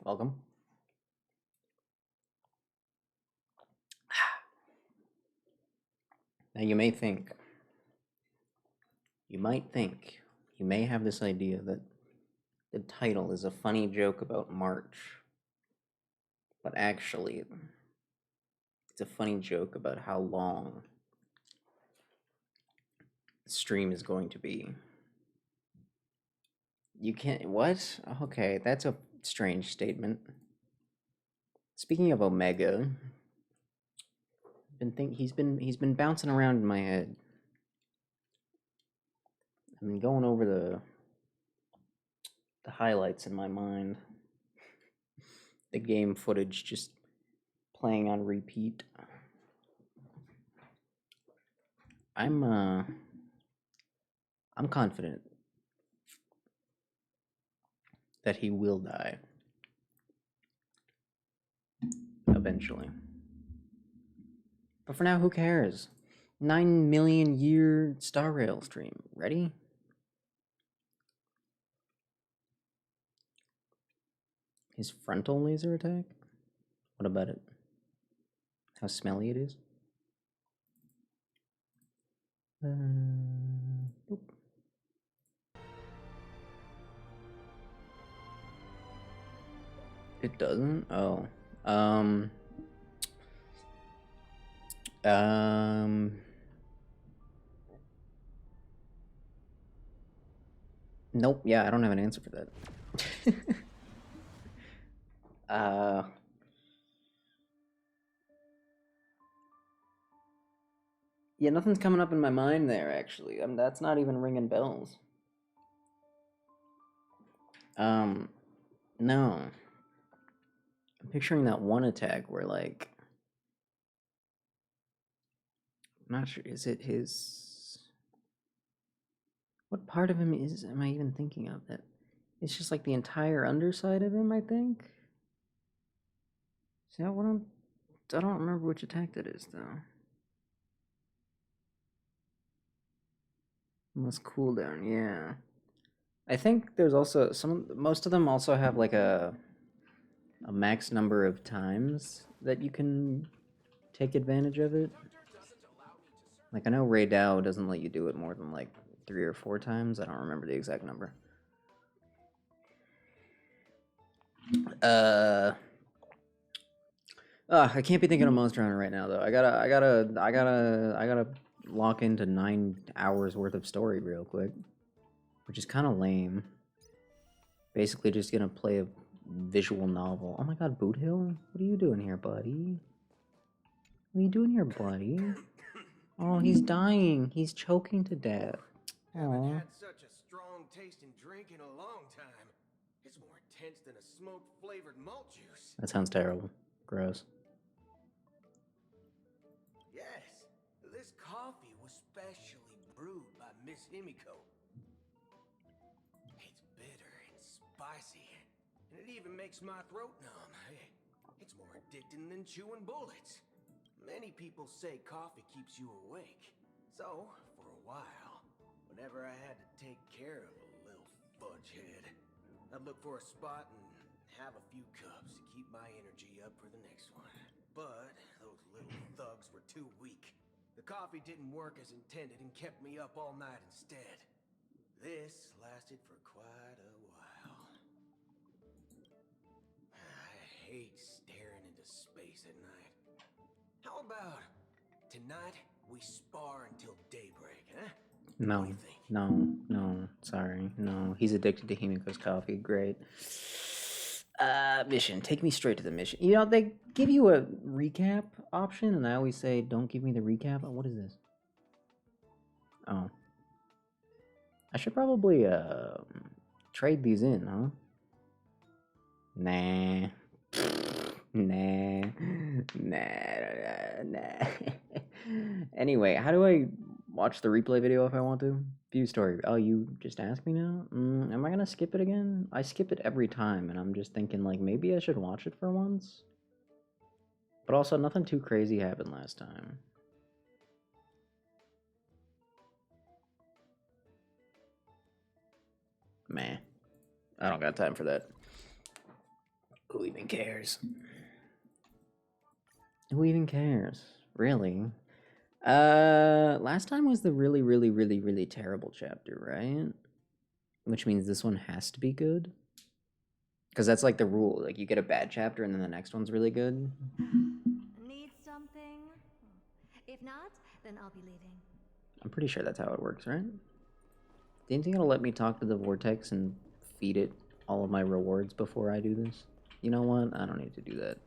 Welcome. Now you might think, you may have this idea that the title is a funny joke about March, but actually, it's a funny joke about how long the stream is going to be. You can't, what? Okay, that's a strange statement. Speaking of Omega, he's been bouncing around in my head. I've been going over the highlights in my mind. The game footage just playing on repeat. I'm confident that he will die eventually. But for now, who cares? 9 million year Star Rail stream. Ready? His frontal laser attack? What about it? How smelly it is? Nope. It doesn't? Oh. Nope. Yeah, I don't have an answer for that. Yeah, nothing's coming up in my mind there, actually. That's not even ringing bells. No. I'm picturing that one attack where, like, I'm not sure, is it his... What part of him am I even thinking of? That it's just like the entire underside of him, I think? Is that what I don't remember which attack that is, though. Most cooldown, yeah. I think there's also most of them also have like a max number of times that you can take advantage of it. Like, I know Ray Dow doesn't let you do it more than like 3 or 4 times. I don't remember the exact number. I can't be thinking of Monster Hunter right now though. I gotta lock into 9 hours worth of story real quick, which is kind of lame. Basically, just gonna play a visual novel. Oh my God, Boot Hill, what are you doing here, buddy? What are you doing here, buddy? Oh, he's dying. He's choking to death. Haven't had such a strong tasting drink in a long time. It's more intense than a smoked flavored malt juice. That sounds terrible. Gross. Yes, this coffee was specially brewed by Miss Himiko. It's bitter and spicy, and it even makes my throat numb. It's more addicting than chewing bullets. Many people say coffee keeps you awake. So, for a while, whenever I had to take care of a little fudge head, I'd look for a spot and have a few cups to keep my energy up for the next one. But those little thugs were too weak. The coffee didn't work as intended and kept me up all night instead. This lasted for quite a while. I hate staring into space at night. How about tonight we spar until daybreak, huh? No, What do you think? no, sorry. No, he's addicted to Himiko's coffee. Great. Mission. Take me straight to the mission. You know, they give you a recap option, and I always say, don't give me the recap. What is this? Oh. I should probably, trade these in, huh? Nah. Nah. Anyway, how do I watch the replay video if I want to? View story. Oh, you just asked me now? Am I gonna skip it again? I skip it every time, and I'm just thinking, like, maybe I should watch it for once? But also, nothing too crazy happened last time. Meh. I don't got time for that. Who even cares? Who even cares? Really? Last time was the really, really, really, really terrible chapter, right? Which means this one has to be good. Because that's like the rule. Like, you get a bad chapter and then the next one's really good. Need something? If not, then I'll be leaving. I'm pretty sure that's how it works, right? Do you think it'll let me talk to the vortex and feed it all of my rewards before I do this? You know what? I don't need to do that.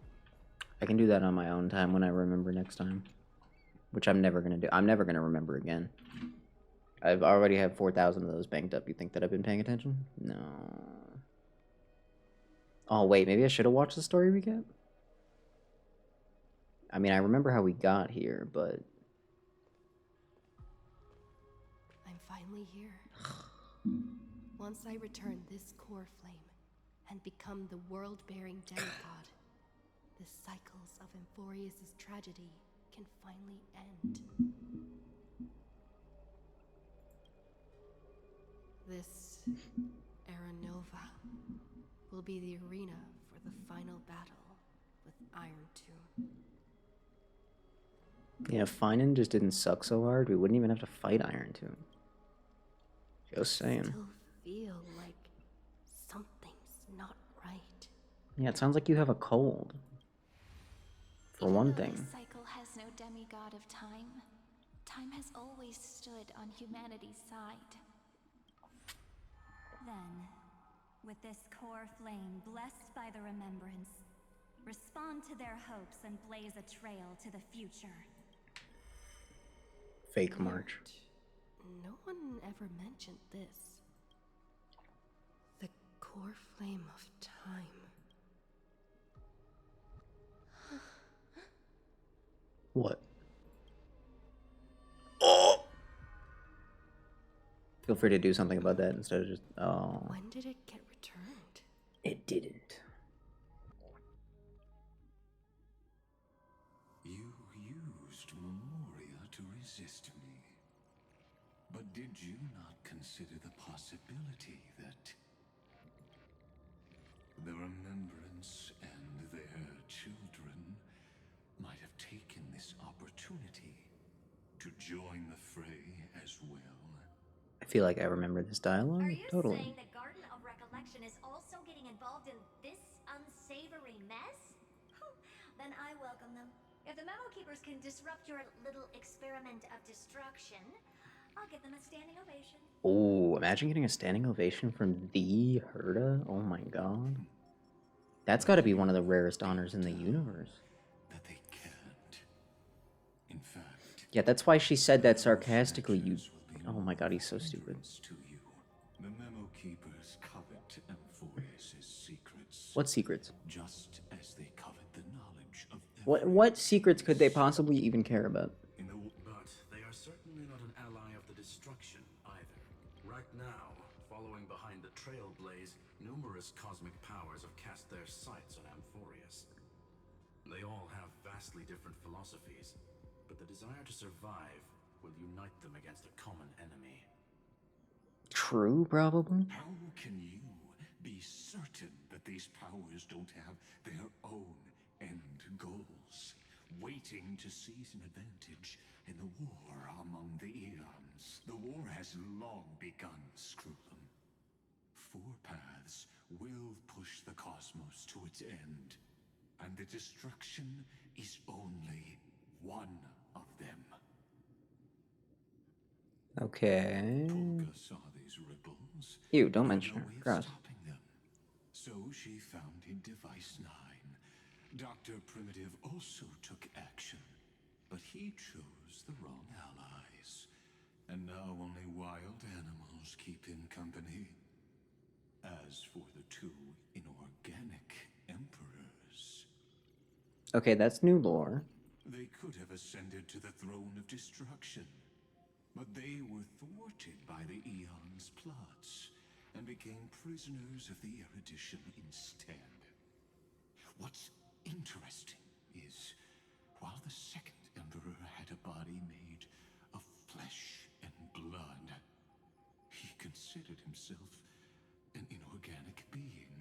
I can do that on my own time when I remember next time. Which I'm never going to do. I'm never going to remember again. I've already had 4,000 of those banked up. You think that I've been paying attention? No. Oh, wait. Maybe I should have watched the story recap? I mean, I remember how we got here, but... I'm finally here. Once I return this core flame and become the world-bearing demigod, the cycles of Amphorius' tragedy can finally end. This Aranova will be the arena for the final battle with Iron Tomb. Yeah, if Finan just didn't suck so hard, we wouldn't even have to fight Iron Tomb. Just saying. Still feel like something's not right. Yeah, it sounds like you have a cold. For one thing. This cycle has no demigod of time. Time has always stood on humanity's side. Then, with this core flame blessed by the remembrance, respond to their hopes and blaze a trail to the future. Fake march. No one ever mentioned this. The core flame of time. What? Oh! Feel free to do something about that instead of just... Oh. When did it get returned? It didn't. You used Memoria to resist me. But did you not consider the possibility that the Remembrance and their children might have taken this opportunity to join the fray as well? I feel like I remember this dialogue. Are you Totally. saying the Garden of Recollection is also getting involved in this unsavory mess? Then I welcome them. If the Memo Keepers can disrupt your little experiment of destruction, I'll give them a standing ovation. Oh, imagine getting a standing ovation from the Herda. Oh my god. That's got to be one of the rarest honors in the universe. That they can't. In fact, Yeah, that's why she said that sarcastically, you... Oh my god, he's so stupid. to you. The Memo Keepers covet Amphorius' secrets. What secrets? Just as they covet the knowledge of What secrets could they possibly even care about? But they are certainly not an ally of the destruction either. Right now, following behind the Trailblaze, numerous cosmic powers have cast their sights on Amphorius. They all have vastly different philosophies, but the desire to survive will unite them against a common enemy. True, probably? How can you be certain that these powers don't have their own end goals, waiting to seize an advantage in the war among the eons? The war has long begun, Screwlum. Four paths will push the cosmos to its end, and the destruction is only one of them. Okay. Polka saw these ripples. Ew, don't but mention no her. way of Gross. stopping them. So she founded Device 9. Dr. Primitive also took action, but he chose the wrong allies. And now only wild animals keep him company. As for the two inorganic emperors, Okay, that's new lore. they could have ascended to the throne of destruction. But they were thwarted by the Eon's plots, and became prisoners of the Erudition instead. What's interesting is, while the second Emperor had a body made of flesh and blood, he considered himself an inorganic being.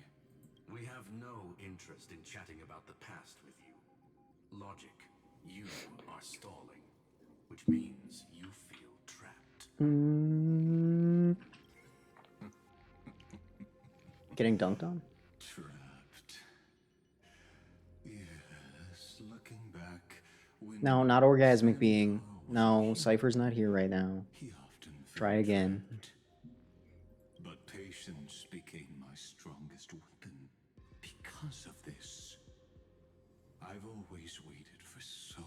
We have have no interest in chatting about the past with you. Logic, you are stalling, which means you feel trapped. Getting dunked on? Trapped. Yes, looking back. When No, not orgasmic being. No, Cypher's not here right now. he often felt Try again. trapped. But patience became my strongest weapon because of this. I've always waited for so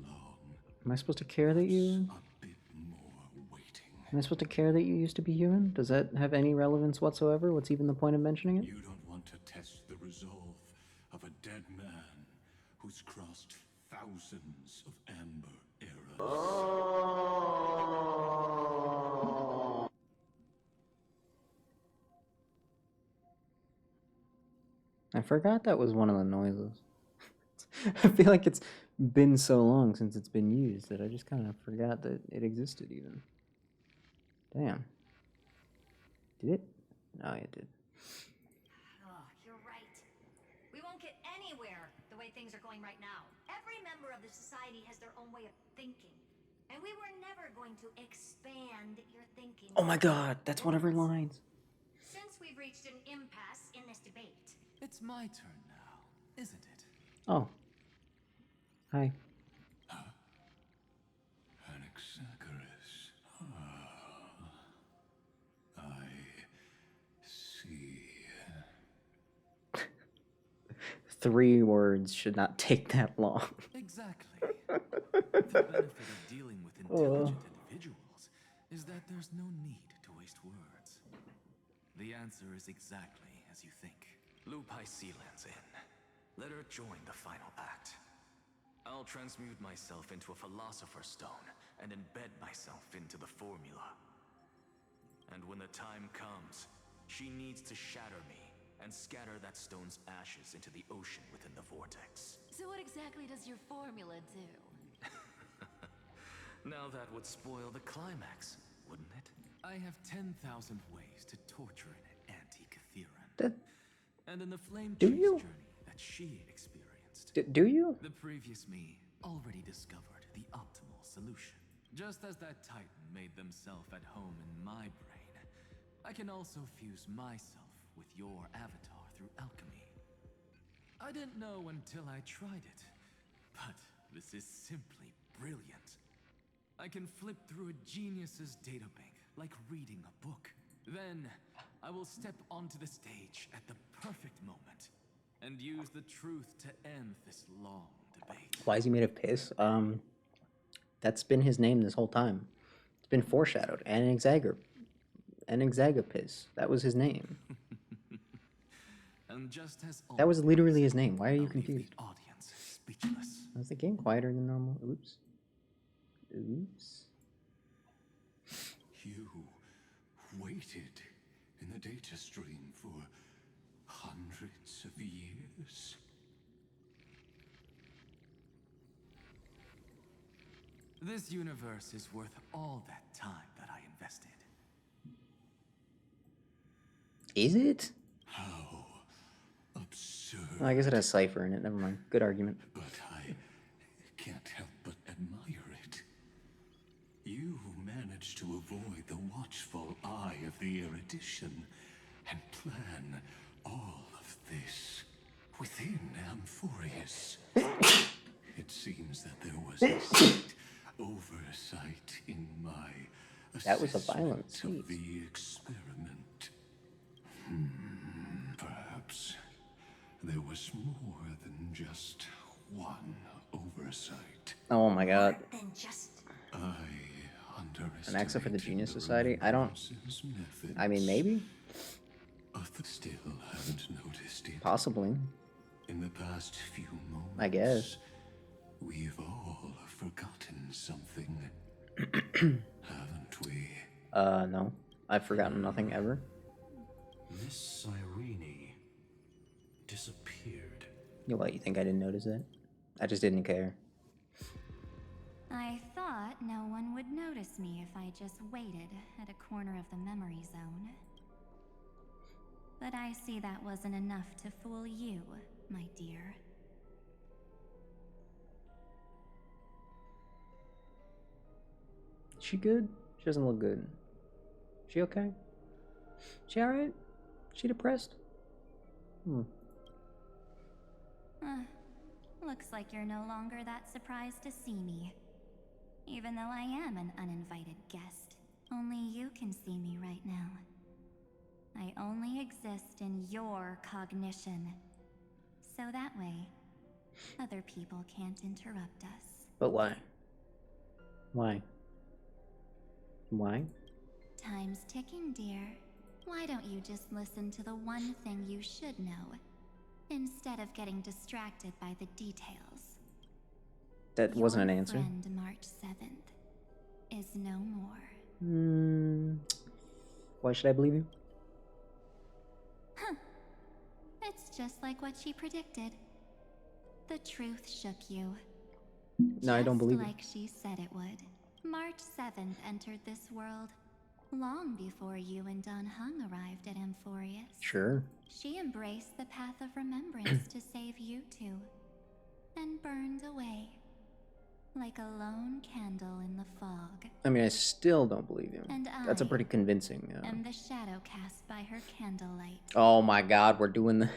long. Am I supposed to care that you... A bit more waiting. Am I supposed to care that you used to be human? Does that have any relevance whatsoever? What's even the point of mentioning it? You don't want to test the resolve of a dead man who's crossed thousands of amber eras. I forgot that was one of the noises. I feel like it's been so long since it's been used that I just kind of forgot that it existed even. Damn. Did it? No, it did. Oh, you're right. We won't get anywhere the way things are going right now. Every member of the society has their own way of thinking. And we were never going to expand your thinking. Oh my god, that's one of her lines. Since we've reached an impasse in this debate. It's my turn now, isn't it? Oh. Hi. Anaxagoras. I see. 3 words should not take that long. Exactly. The benefit of dealing with intelligent individuals is that there's no need to waste words. The answer is exactly as you think. Lupai Sealand's in. Let her join the final act. I'll transmute myself into a Philosopher's Stone and embed myself into the formula. And when the time comes, she needs to shatter me and scatter that stone's ashes into the ocean within the vortex. So what exactly does your formula do? Now that would spoil the climax, wouldn't it? I have 10,000 ways to torture an anti-Catheran. That, And in the flame Do chase you? journey that she experienced, do you? the previous me already discovered the optimal solution. Just as that Titan made themselves at home in my brain, I can also fuse myself with your avatar through alchemy. I didn't know until I tried it, but this is simply brilliant. I can flip through a genius's databank like reading a book. Then, I will step onto the stage at the perfect moment and use the truth to end this long debate. Why is he made of piss? That's been his name this whole time. It's been foreshadowed. Anexagopis. That was his name. And just as That was always, literally his name. Why are I'll you leave confused? the audience speechless. Was the game quieter than normal? Oops. Oops. You waited in the data stream for hundreds of years. This universe is worth all that time that I invested. Is it? How absurd. Well, I guess it has Cypher in it. Never mind. Good argument. But I can't help but admire it. You managed to avoid the watchful eye of the erudition and plan all of this within Amphorius. It seems that there was a slight oversight in my That was a violent assessment of sneeze. the experiment. Perhaps there was more than just one oversight. Oh my god. Then just I underestimated An exit for the Genius the Society? I don't... Remembrance's methods. I mean, maybe? Others still haven't noticed it. Possibly. In the past few moments, I guess. we've all forgotten something, haven't we? No. I've forgotten nothing ever. Miss Irene disappeared. You what, you think I didn't notice it? I just didn't care. I thought no one would notice me if I just waited at a corner of the memory zone. But I see that wasn't enough to fool you, my dear. She good? She doesn't look good. She okay? She alright? She depressed? Looks like you're no longer that surprised to see me. Even though I am an uninvited guest, only you can see me right now. I only exist in your cognition. So that way, other people can't interrupt us. But why? Why? Why? Time's ticking, dear. Why don't you just listen to the one thing you should know, instead of getting distracted by the details? That wasn't an answer. Your friend March 7th is no more. Why should I believe you? Huh. It's just like what she predicted. The truth shook you. No, I don't believe Just it. like she said it would. March 7th entered this world long before you and Don Hung arrived at Amphorius. Sure. She embraced the path of remembrance to save you two, and burned away like a lone candle in the fog. I mean, I still don't believe you. And That's a I pretty convincing. am the shadow cast by her candlelight. Oh my God, we're doing the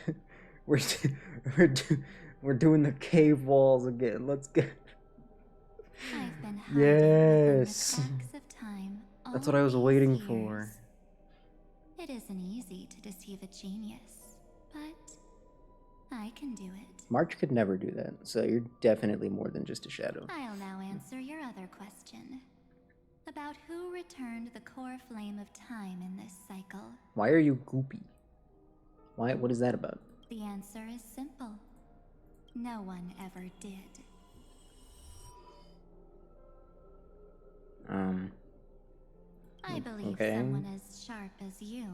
we're doing the cave walls again. Let's get. I've been hiding Yes. within the cracks of time. That's what I was all waiting these for. years. It isn't easy to deceive a genius, but I can do it. March could never do that, so you're definitely more than just a shadow. I'll now answer your other question about who returned the core flame of time in this cycle. Why are you goopy? Why? What is that about? The answer is simple. No one ever did. I believe okay. someone as sharp as you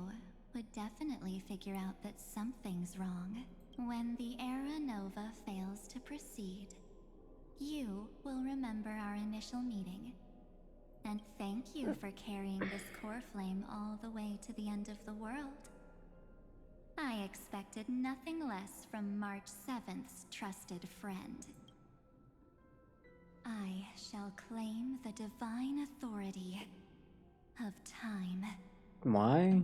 would definitely figure out that something's wrong. When the Era Nova fails to proceed, you will remember our initial meeting. And thank you for carrying this core flame all the way to the end of the world. I expected nothing less from March 7th's trusted friend. I shall claim the divine authority of time. Why?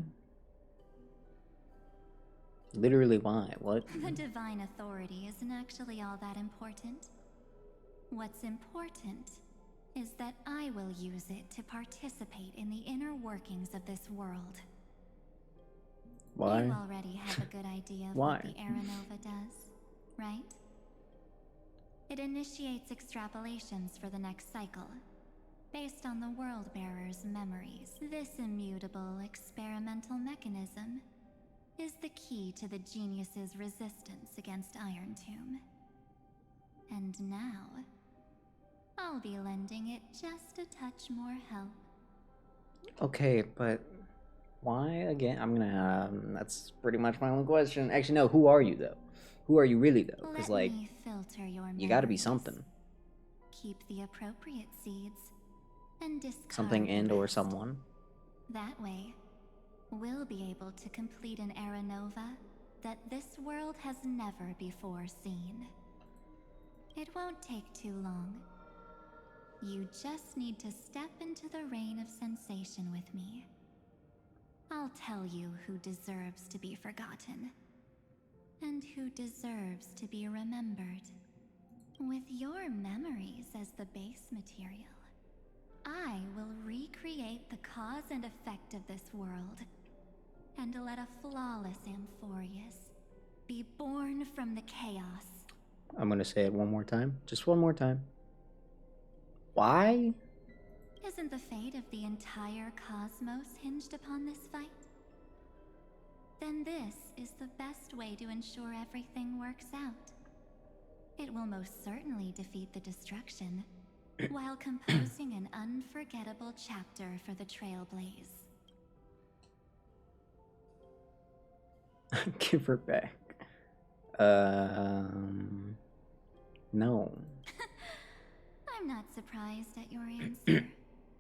Literally, why? What? The divine authority isn't actually all that important. What's important is that I will use it to participate in the inner workings of this world. Why? You already have a good idea of Why? what the Aranova does, right? It initiates extrapolations for the next cycle, based on the World Bearer's memories. This immutable experimental mechanism is the key to the genius's resistance against Iron Tomb. And now, I'll be lending it just a touch more help. Okay, but why again? I'm gonna. That's pretty much my only question. Actually, no. Who are you though? Who are you really though? Because Let like, me filter your you got to be memories. something. Keep the appropriate seeds and discard Something the and or rest. someone. That way, we'll be able to complete an Era Nova that this world has never before seen. It won't take too long. You just need to step into the rain of sensation with me. I'll tell you who deserves to be forgotten, and who deserves to be remembered. With your memories as the base material, I will recreate the cause and effect of this world, and let a flawless Amphorius be born from the chaos. I'm gonna say it one more time. Just one more time. Why? Isn't the fate of the entire cosmos hinged upon this fight? Then this is the best way to ensure everything works out. It will most certainly defeat the destruction, while composing an unforgettable chapter for the Trailblaze. Give her back. No. I'm not surprised at your answer.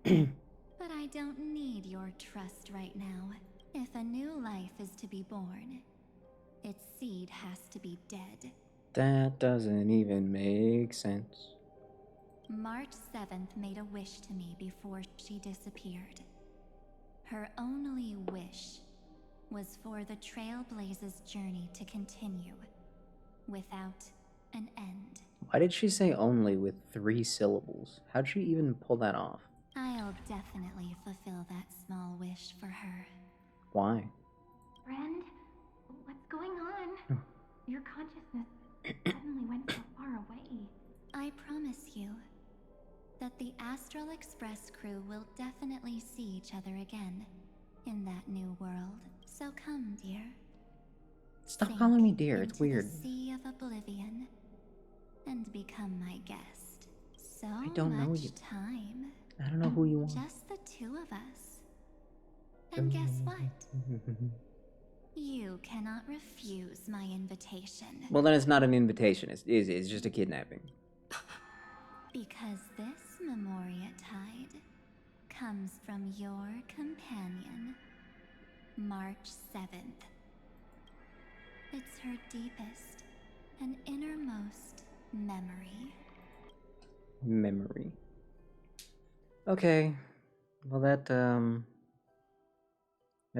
But I don't need your trust right now. If a new life is to be born, its seed has to be dead. That doesn't even make sense. March 7th made a wish to me before she disappeared. Her only wish was for the Trailblaze's journey to continue without an end. Why did she say only with 3 syllables? How'd she even pull that off? I'll definitely fulfill that small wish for her. Why? Friend, what's going on? Your consciousness suddenly went so far away. I promise you that the Astral Express crew will definitely see each other again in that new world. So come, dear. Stop Sink calling me dear, it's into weird. the sea of oblivion and become my guest. So I don't know much you. time. I don't know who you are. Just the 2 of us. And guess what? You cannot refuse my invitation. Well, then it's not an invitation. It's just a kidnapping. Because this Memoria Tide comes from your companion, March 7th. It's her deepest and innermost memory. Memory. Okay. Well, that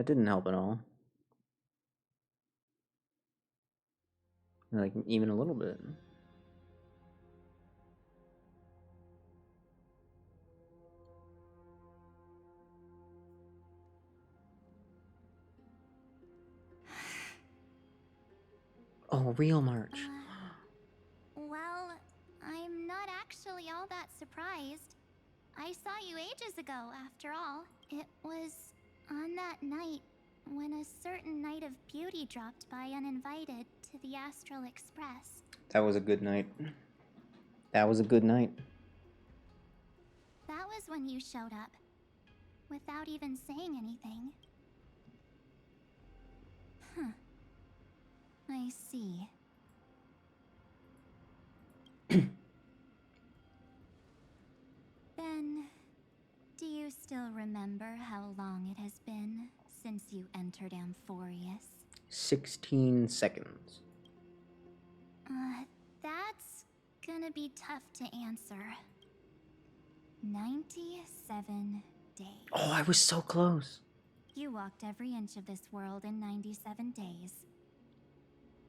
didn't help at all. Like, even a little bit. Oh, real March. Well, I'm not actually all that surprised. I saw you ages ago, after all. It was on that night when a certain Knight of Beauty dropped by uninvited to the Astral Express. That was a good night. That was a good night. That was when you showed up, without even saying anything. Huh. I see. Then, do you still remember how long it has been since you entered Amphorius? 16 seconds. That's gonna be tough to answer. 97 days. Oh, I was so close. You walked every inch of this world in 97 days.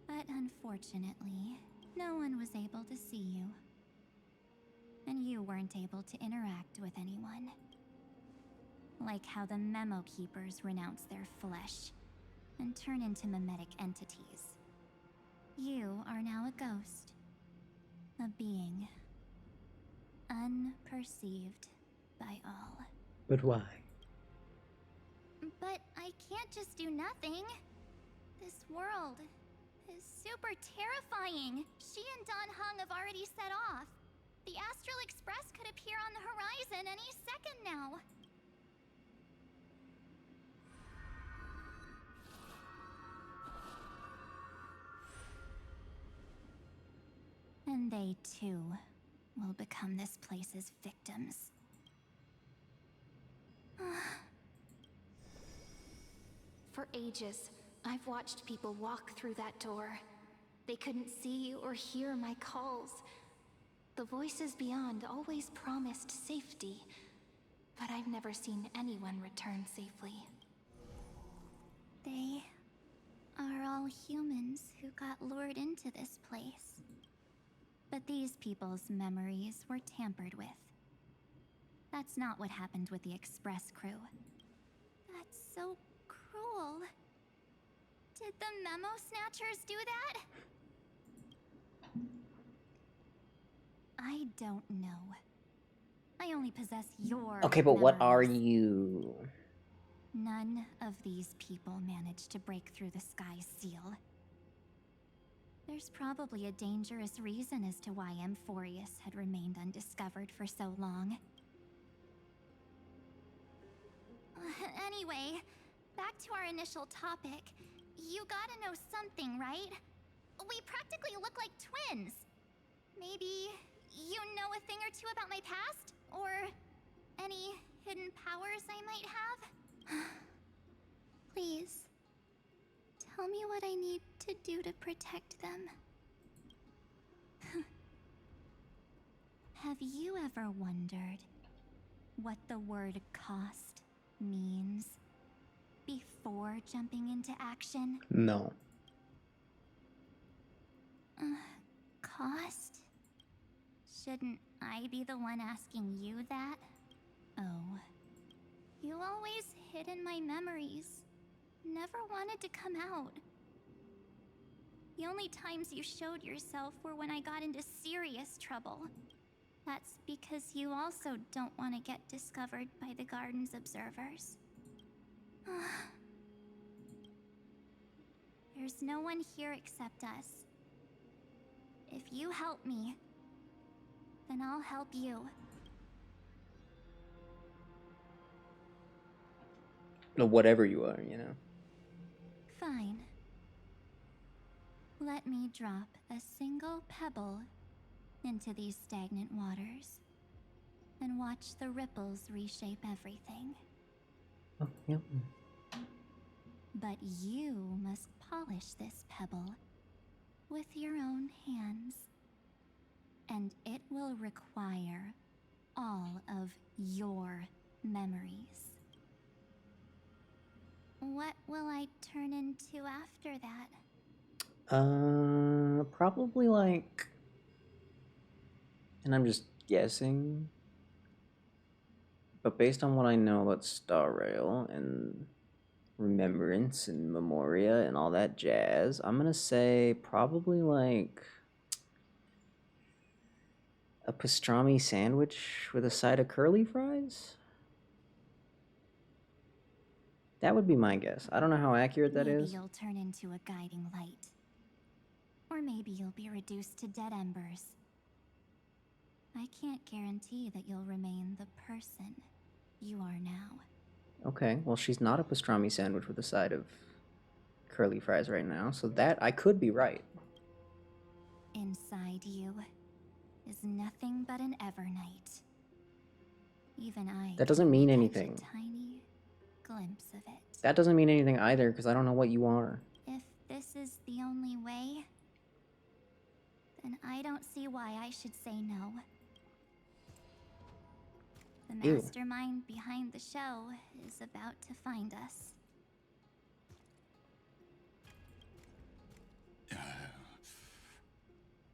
But unfortunately, no one was able to see you. And you weren't able to interact with anyone. Like how the Memo Keepers renounce their flesh and turn into mimetic entities. You are now a ghost. A being. Unperceived by all. But why? But I can't just do nothing. This world is super terrifying. She and Don Hung have already set off. The Astral Express could appear on the horizon any second now. And they too will become this place's victims. For ages, I've watched people walk through that door. They couldn't see or hear my calls. The voices beyond always promised safety, but I've never seen anyone return safely. They are all humans who got lured into this place. But these people's memories were tampered with. That's not what happened with the Express crew. That's so cruel. Did the Memo Snatchers do that? I don't know. I only possess your Okay, but what are memories. you? None of these people managed to break through the sky's seal. There's probably a dangerous reason as to why Amphorius had remained undiscovered for so long. Anyway, back to our initial topic. You gotta know something, right? We practically look like twins. Maybe you know a thing or two about my past? Or any hidden powers I might have? Please, tell me what I need to do to protect them. Have you ever wondered what the word cost means before jumping into action? No. Cost? Shouldn't I be the one asking you that? Oh. You always hid in my memories. Never wanted to come out. The only times you showed yourself were when I got into serious trouble. That's because you also don't want to get discovered by the garden's observers. There's no one here except us. If you help me, then I'll help you. Whatever you are, you know. Fine. Let me drop a single pebble into these stagnant waters and watch the ripples reshape everything. Oh, yep. But you must polish this pebble with your own hands. And it will require all of your memories. What will I turn into after that? Probably like, and I'm just guessing, but based on what I know about Star Rail and Remembrance and Memoria and all that jazz, I'm gonna say probably like a pastrami sandwich with a side of curly fries? That would be my guess. I don't know how accurate that Maybe is. you'll turn into a guiding light. Or maybe you'll be reduced to dead embers. I can't guarantee that you'll remain the person you are now. Okay, well, she's not a pastrami sandwich with a side of curly fries right now, so that I could be right. Inside you is nothing but an Evernight. Even I That doesn't can mean catch anything. a tiny glimpse of it. That doesn't mean anything either, because I don't know what you are. If this is the only way, then I don't see why I should say no. The Ew. mastermind behind the show is about to find us.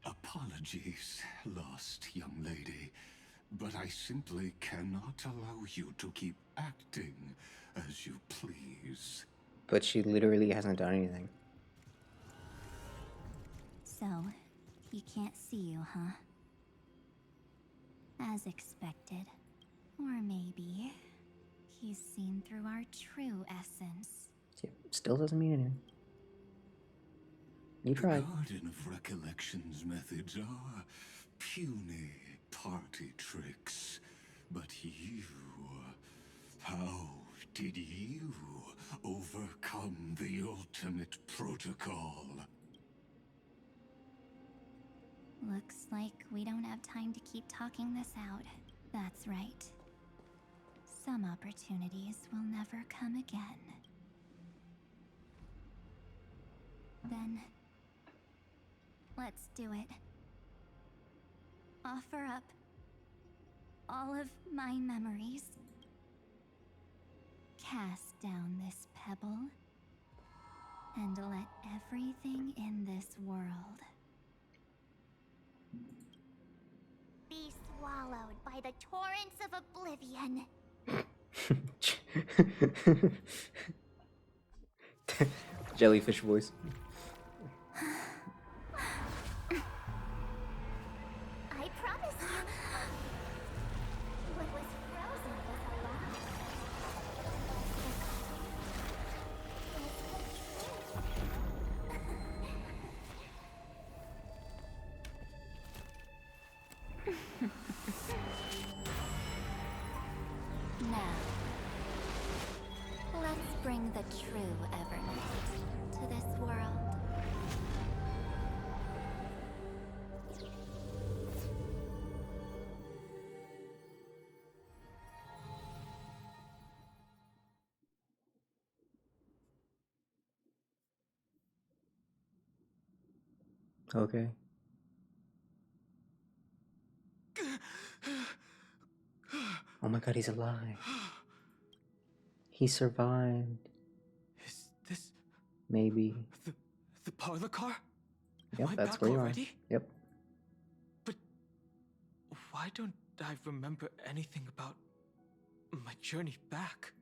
Apologies, lost young lady, but I simply cannot allow you to keep acting as you please. But she literally hasn't done anything. So, he can't see you, huh? As expected. Or maybe he's seen through our true essence. Yeah, still doesn't mean anything. You tried. The Garden of Recollection's methods are puny party tricks. But you... how did you overcome the ultimate protocol? Looks like we don't have time to keep talking this out. That's right. Some opportunities will never come again. Then, let's do it. Offer up all of my memories. Cast down this pebble, and let everything in this world be swallowed by the torrents of oblivion. Jellyfish voice. I promise you, what was frozen was alive. Now, let's bring the true Evernight to this world. Okay. Oh my god, he's alive. He survived. Is this Maybe. the parlor car? Am Yep, I that's back where you already? are. Yep. But why don't I remember anything about my journey back?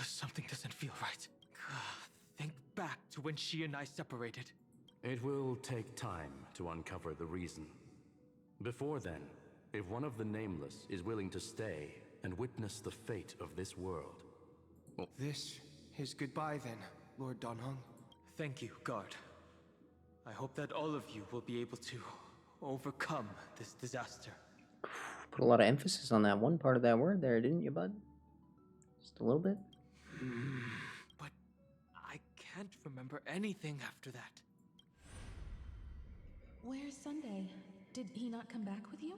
Something doesn't feel right. Think back to when she and I separated. It will take time to uncover the reason. Before then, if one of the Nameless is willing to stay and witness the fate of this world... This is goodbye then, Lord Donhong. Thank you, guard. I hope that all of you will be able to overcome this disaster. Put a lot of emphasis on that one part of that word there, didn't you, bud? Just a little bit? But I can't remember anything after that. Where's Sunday? Did he not come back with you?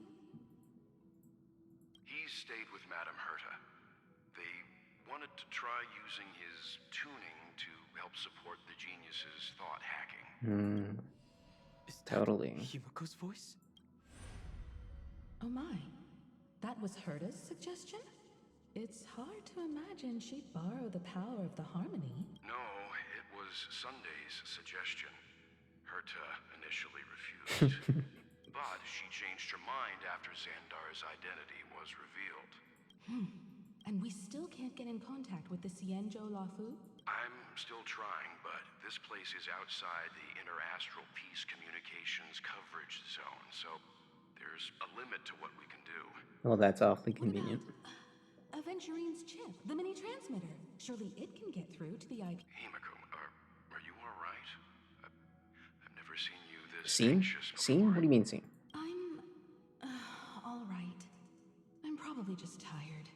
He stayed with Madame Herta. They wanted to try using his tuning to help support the genius's thought hacking. Is that Totally. Himiko's voice? Oh my. That was Herta's suggestion? It's hard to imagine she'd borrow the power of the harmony. No, it was Sunday's suggestion. Herta initially refused. But she changed her mind after Xandar's identity was revealed. And we still can't get in contact with the Xianzhou Lafu? I'm still trying, but this place is outside the interastral peace communications coverage zone, so there's a limit to what we can do. Well, that's awfully What convenient. about Aventurine's chip, the mini transmitter? Surely it can get through to the IP. Himiko, are you alright? I've never seen you this Scene? anxious before. Scene? What do you mean scene? I'm all right. I'm probably just tired.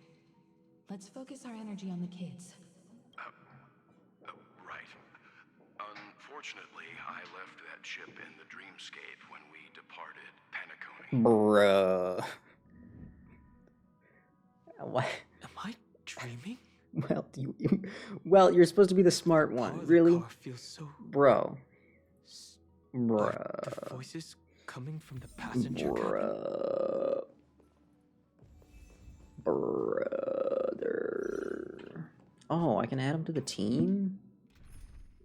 Let's focus our energy on the kids. Right. Unfortunately, I left that chip in the dreamscape when we departed Penacony. Bruh. What? Am I dreaming? Well, you're supposed to be the smart one. Parlor Really? car feels so... Bro. Are Bruh. the voices coming from the passenger cabin? Bruh. Brother. Oh, I can add him to the team?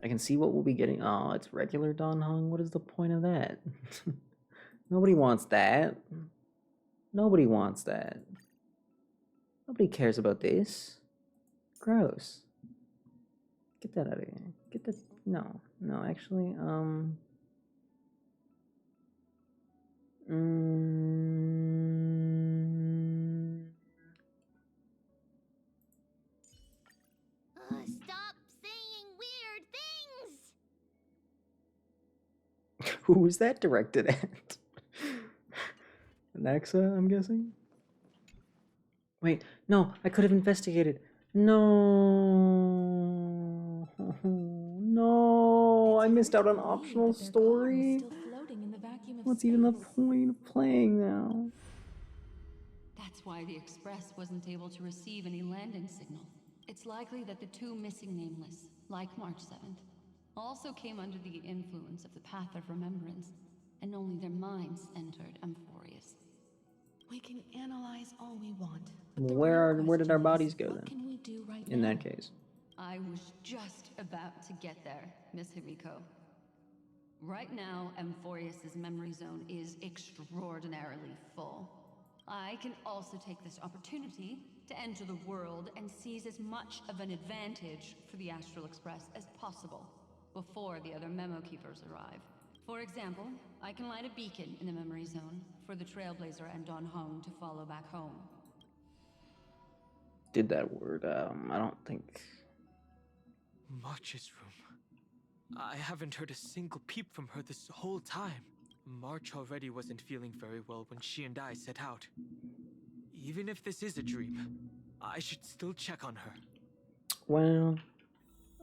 I can see what we'll be getting. Oh, it's regular Donhong. What is the point of that? Nobody wants that. Nobody wants that. Nobody cares about this. Gross. Get that out of here. Get that. No, actually, Stop saying weird things! Who was that directed at? Naxa, I'm guessing? Wait, no, I could have investigated. No. No, I missed out on optional story. What's even the point of playing now? That's why the Express wasn't able to receive any landing signal. It's likely that the two missing Nameless, like March 7th, also came under the influence of the Path of Remembrance, and only their minds entered Amphorius. We can analyze all we want. Where did our bodies go What then? can we do right In now? that case. I was just about to get there, Miss Himiko. Right now, Amphorius's memory zone is extraordinarily full. I can also take this opportunity to enter the world and seize as much of an advantage for the Astral Express as possible before the other Memo Keepers arrive. For example, I can light a beacon in the memory zone for the Trailblazer and Donhong to follow back home. Did that word, I don't think... March's room. I haven't heard a single peep from her this whole time. March already wasn't feeling very well when she and I set out. Even if this is a dream, I should still check on her. Well,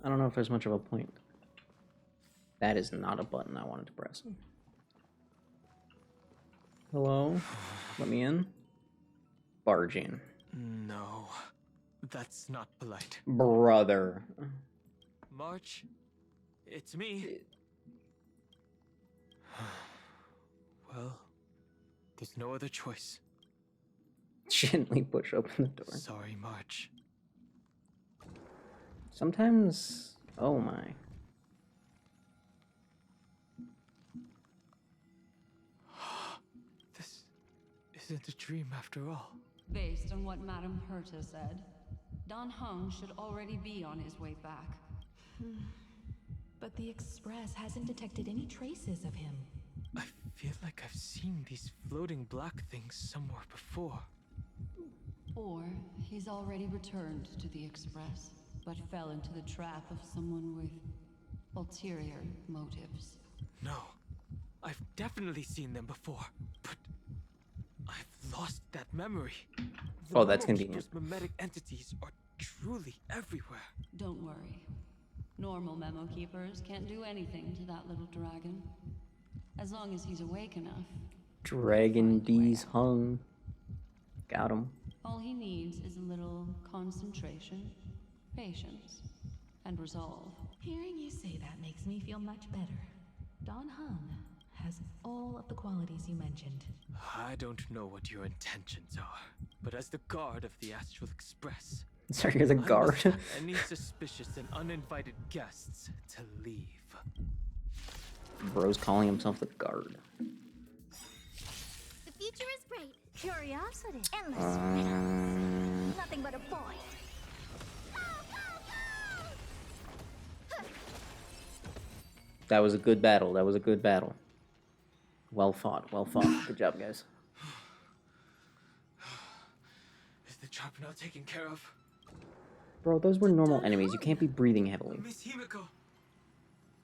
I don't know if there's much of a point. That is not a button I wanted to press. Hello? Let me in? Barge in. No, that's not polite. Brother. March, it's me. Well, there's no other choice. Gently push open the door. Sorry, March. Sometimes... Oh my. This isn't a dream after all. Based on what Madame Herta said, Don Hung should already be on his way back. But the Express hasn't detected any traces of him. I feel like I've seen these floating black things somewhere before. Or he's already returned to the Express, but fell into the trap of someone with ulterior motives. No, I've definitely seen them before, but I've lost that memory. The Oh, that's Memo convenient. Keeper's mimetic entities are truly everywhere. Don't worry. Normal Memo Keepers can't do anything to that little dragon. As long as he's awake enough. Dragon D's hung. Got him. All he needs is a little concentration, patience, and resolve. Hearing you say that makes me feel much better. Don Hung has all of the qualities you mentioned. I don't know what your intentions are, but as the guard of the Astral Express, Sorry, you're the I must guard. have any suspicious and uninvited guests to leave. Bro's calling himself the guard. The future is great. Curiosity. Endless riddles. Nothing but a void. That was a good battle. That was a good battle. Well fought. Well fought. Good job, guys. Is the trap now taken care of? Bro, those were normal enemies. You can't be breathing heavily. Miss Himiko,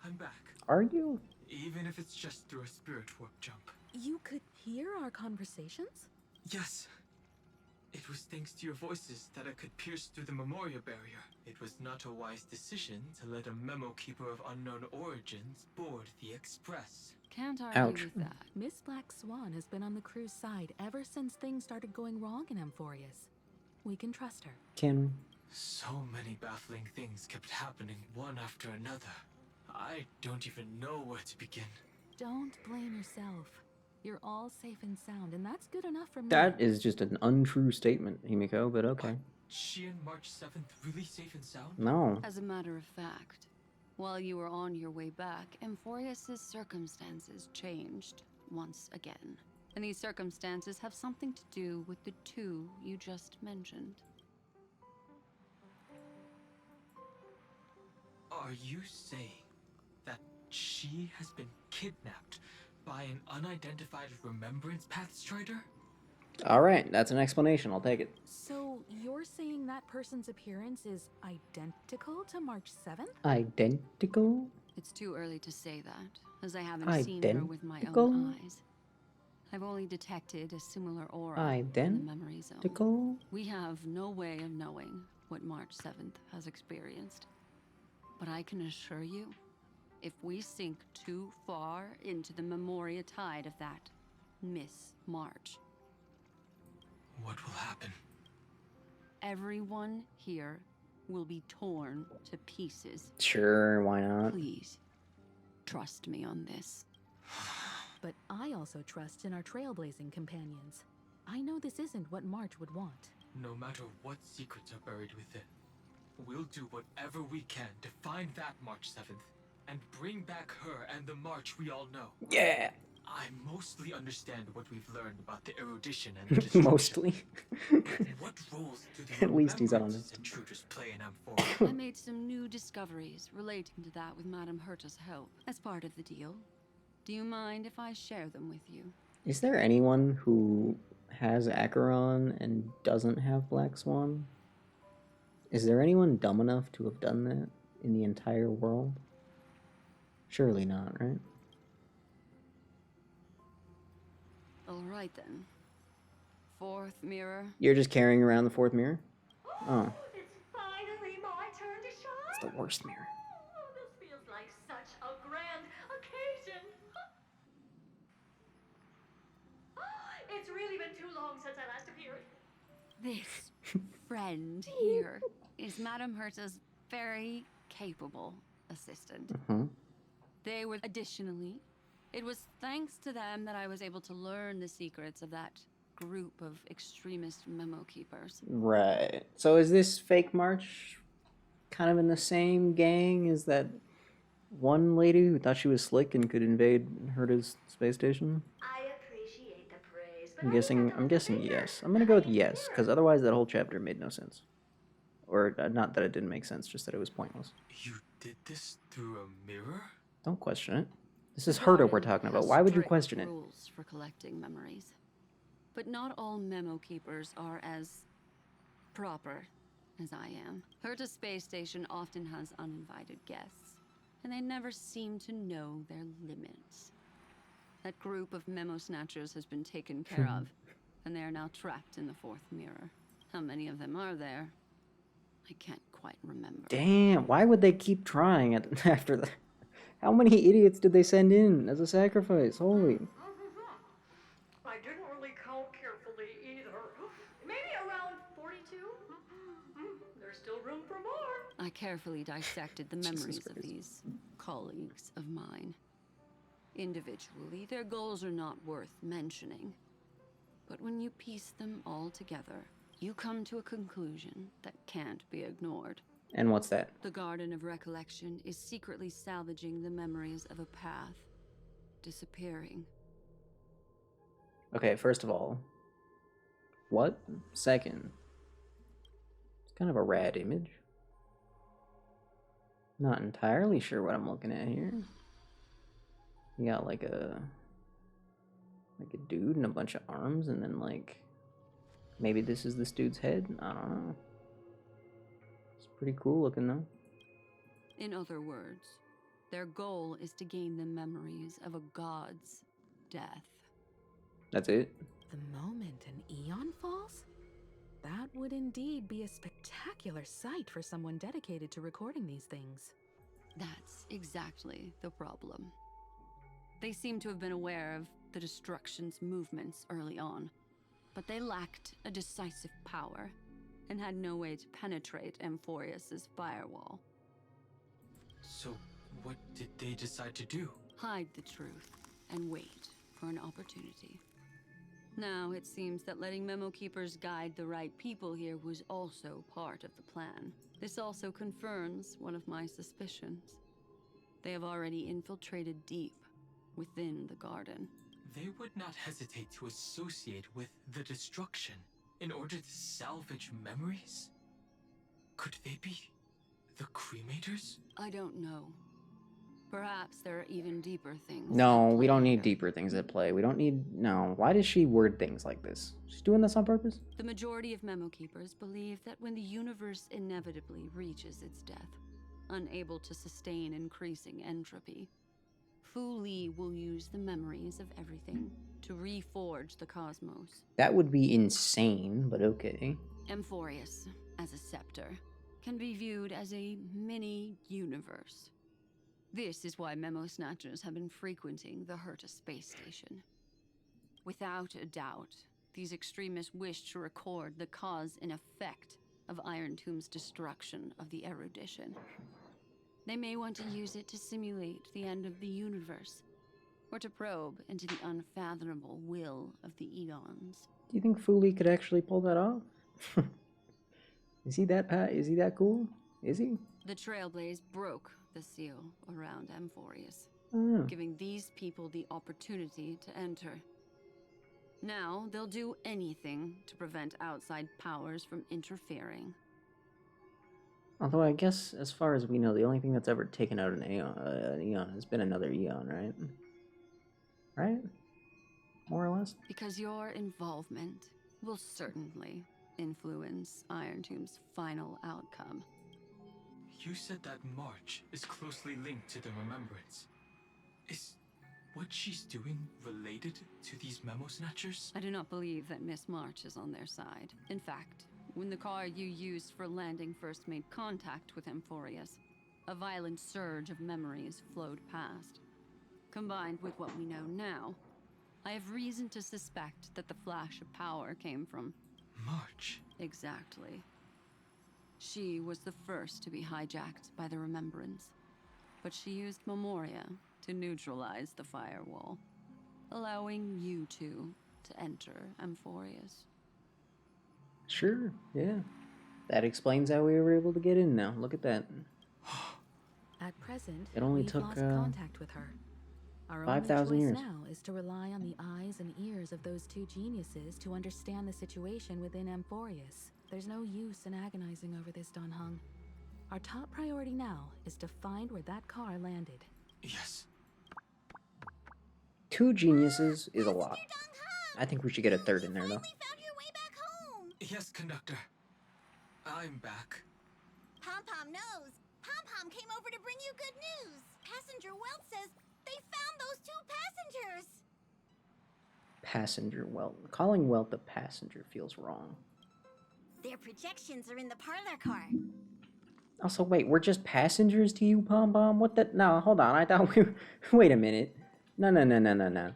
I'm back. Are you? Even if it's just through a spirit warp jump. You could hear our conversations? Yes. It was thanks to your voices that I could pierce through the Memoria barrier. It was not a wise decision to let a Memo Keeper of unknown origins board the Express. Can't argue Ouch. with that. Miss Black Swan has been on the crew's side ever since things started going wrong in Amphorius. We can trust her. Can... So many baffling things kept happening one after another. I don't even know where to begin. Don't blame yourself. You're all safe and sound, and that's good enough for me. That is just an untrue statement, Himiko, but okay. She and March 7th really safe and sound? No. As a matter of fact, while you were on your way back, Amphorius's circumstances changed once again. And these circumstances have something to do with the two you just mentioned. Are you saying that she has been kidnapped by an unidentified Remembrance Path Strider? Alright, that's an explanation. I'll take it. So you're saying that person's appearance is identical to March 7th? Identical? It's too early to say that, as I haven't seen her with my Identical? own eyes. I've only detected a similar aura in the memory zone. Identical? We have no way of knowing what March 7th has experienced. But I can assure you, if we sink too far into the Memoria tide of that Miss March, What will happen? everyone here will be torn to pieces. Sure, why not? Please, trust me on this. But I also trust in our trailblazing companions. I know this isn't what March would want. No matter what secrets are buried within, we'll do whatever we can to find that March 7th and bring back her and the March we all know. Yeah! I mostly understand what we've learned about the erudition and the destruction. Mostly. What roles do the At least he's Remembrance honest. intruders play in Amphoria? I made some new discoveries relating to that with Madame Herta's help as part of the deal. Do you mind if I share them with you? Is there anyone who has Acheron and doesn't have Black Swan? Is there anyone dumb enough to have done that in the entire world? Surely not, right? All right then. Fourth mirror. You're just carrying around the fourth mirror? Oh, It's finally my turn to shine. it's the worst mirror. Oh, this feels like such a grand occasion. It's really been too long since I last appeared. This friend here is Madame Herta's very capable assistant. Uh-huh. They were additionally It was thanks to them that I was able to learn the secrets of that group of extremist memo keepers. Right. So is this fake March kind of in the same gang as that one lady who thought she was slick and could invade Herta's space station? I appreciate the praise, but I'm I just have guessing. to I'm look a guessing bigger. yes. I'm gonna go with I mean, yes, because clearer. otherwise that whole chapter made no sense. Or not that it didn't make sense, just that it was pointless. You did this through a mirror? Don't question it. This The is Herta we're Garden talking about. has Why would you strict question it? rules for collecting memories. But not all memo keepers are as proper as I am. Herta's space station often has uninvited guests, and they never seem to know their limits. That group of memo snatchers has been taken care of, and they are now trapped in the fourth mirror. How many of them are there? I can't quite remember. Damn, why would they keep trying after that? How many idiots did they send in as a sacrifice? Holy. I didn't really count carefully either. Maybe around 42? There's still room for more. I carefully dissected the Jesus memories of Christ. these colleagues of mine. Individually, their goals are not worth mentioning. But when you piece them all together, you come to a conclusion that can't be ignored. And what's that? The Garden of Recollection is secretly salvaging the memories of a path disappearing. Okay, first of all, what? Second, it's kind of a rad image. Not entirely sure what I'm looking at here. You got like a dude and a bunch of arms, and then like maybe this is this dude's head. I don't know. It's pretty cool looking though. In other words, their goal is to gain the memories of a god's death. That's it. The moment an eon falls? That would indeed be a spectacular sight for someone dedicated to recording these things. That's exactly the problem. They seem to have been aware of the destruction's movements early on, but they lacked a decisive power and had no way to penetrate Amphorius's firewall. So, what did they decide to do? Hide the truth and wait for an opportunity. Now, it seems that letting Memo Keepers guide the right people here was also part of the plan. This also confirms one of my suspicions. They have already infiltrated deep within the garden. They would not hesitate to associate with the destruction in order to salvage memories? Could they be the Cremators? I don't know. Perhaps there are even deeper things. No, at we play don't need here. deeper things at play. We don't need... No. Why does she word things like this? She's doing this on purpose? The majority of Memo Keepers believe that when the universe inevitably reaches its death, unable to sustain increasing entropy, Fu Li will use the memories of everything to reforge the cosmos. That would be insane, but okay. Amphorius, as a scepter, can be viewed as a mini-universe. This is why Memo Snatchers have been frequenting the Herta space station. Without a doubt, these extremists wish to record the cause and effect of Iron Tomb's destruction of the erudition. They may want to use it to simulate the end of the universe, or to probe into the unfathomable will of the eons. Do you think Fuli could actually pull that off? Is he that cool? Is he? The Trailblaze broke the seal around Amphorius, Oh. giving these people the opportunity to enter. Now, they'll do anything to prevent outside powers from interfering. Although I guess, as far as we know, the only thing that's ever taken out an Eon has been another Eon, right? Right? More or less? Because your involvement will certainly influence Iron Tomb's final outcome. You said that March is closely linked to the Remembrance. Is what she's doing related to these Memo Snatchers? I do not believe that Miss March is on their side. In fact, when the car you used for landing first made contact with Amphorius, a violent surge of memories flowed past. Combined with what we know now, I have reason to suspect that the flash of power came from March. Exactly. She was the first to be hijacked by the Remembrance, but she used Memoria to neutralize the firewall, allowing you two to enter Amphorius. Sure, yeah. That explains how we were able to get in now. Look at that. At present, It only we've took, lost contact with her. Our 5,000 only years. choice now is to rely on the eyes and ears of those two geniuses to understand the situation within Amphorius. There's no use in agonizing over this, Don Hung. Our top priority now is to find where that car landed. Yes. 2 geniuses is a lot. I think we should get a third in there, though. Yes, conductor. I'm back. Pom-Pom knows. Pom-Pom came over to bring you good news. Passenger Welt says they found those 2 passengers. Passenger Welt. Calling Welt a passenger feels wrong. Their projections are in the parlor car. Also, wait, we're just passengers to you, Pom Pom? What the? No, hold on. I thought we were... Wait a minute. No, no, no, no, no, no.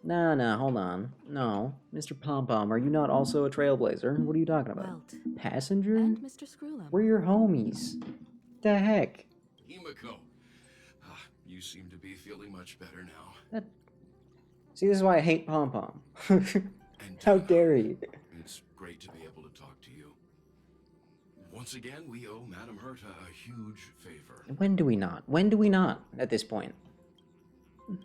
No, no, hold on. No. Mr. Pom Pom, are you not also a trailblazer? What are you talking about? Welt. Passenger? And Mr. Screwlum. We're your homies. The heck? Himiko, you seem to be feeling much better now. That... See, this is why I hate Pom Pom. How dare he? It's great to be able to talk to you. Once again, we owe Madame Herta a huge favor. When do we not? When do we not at this point?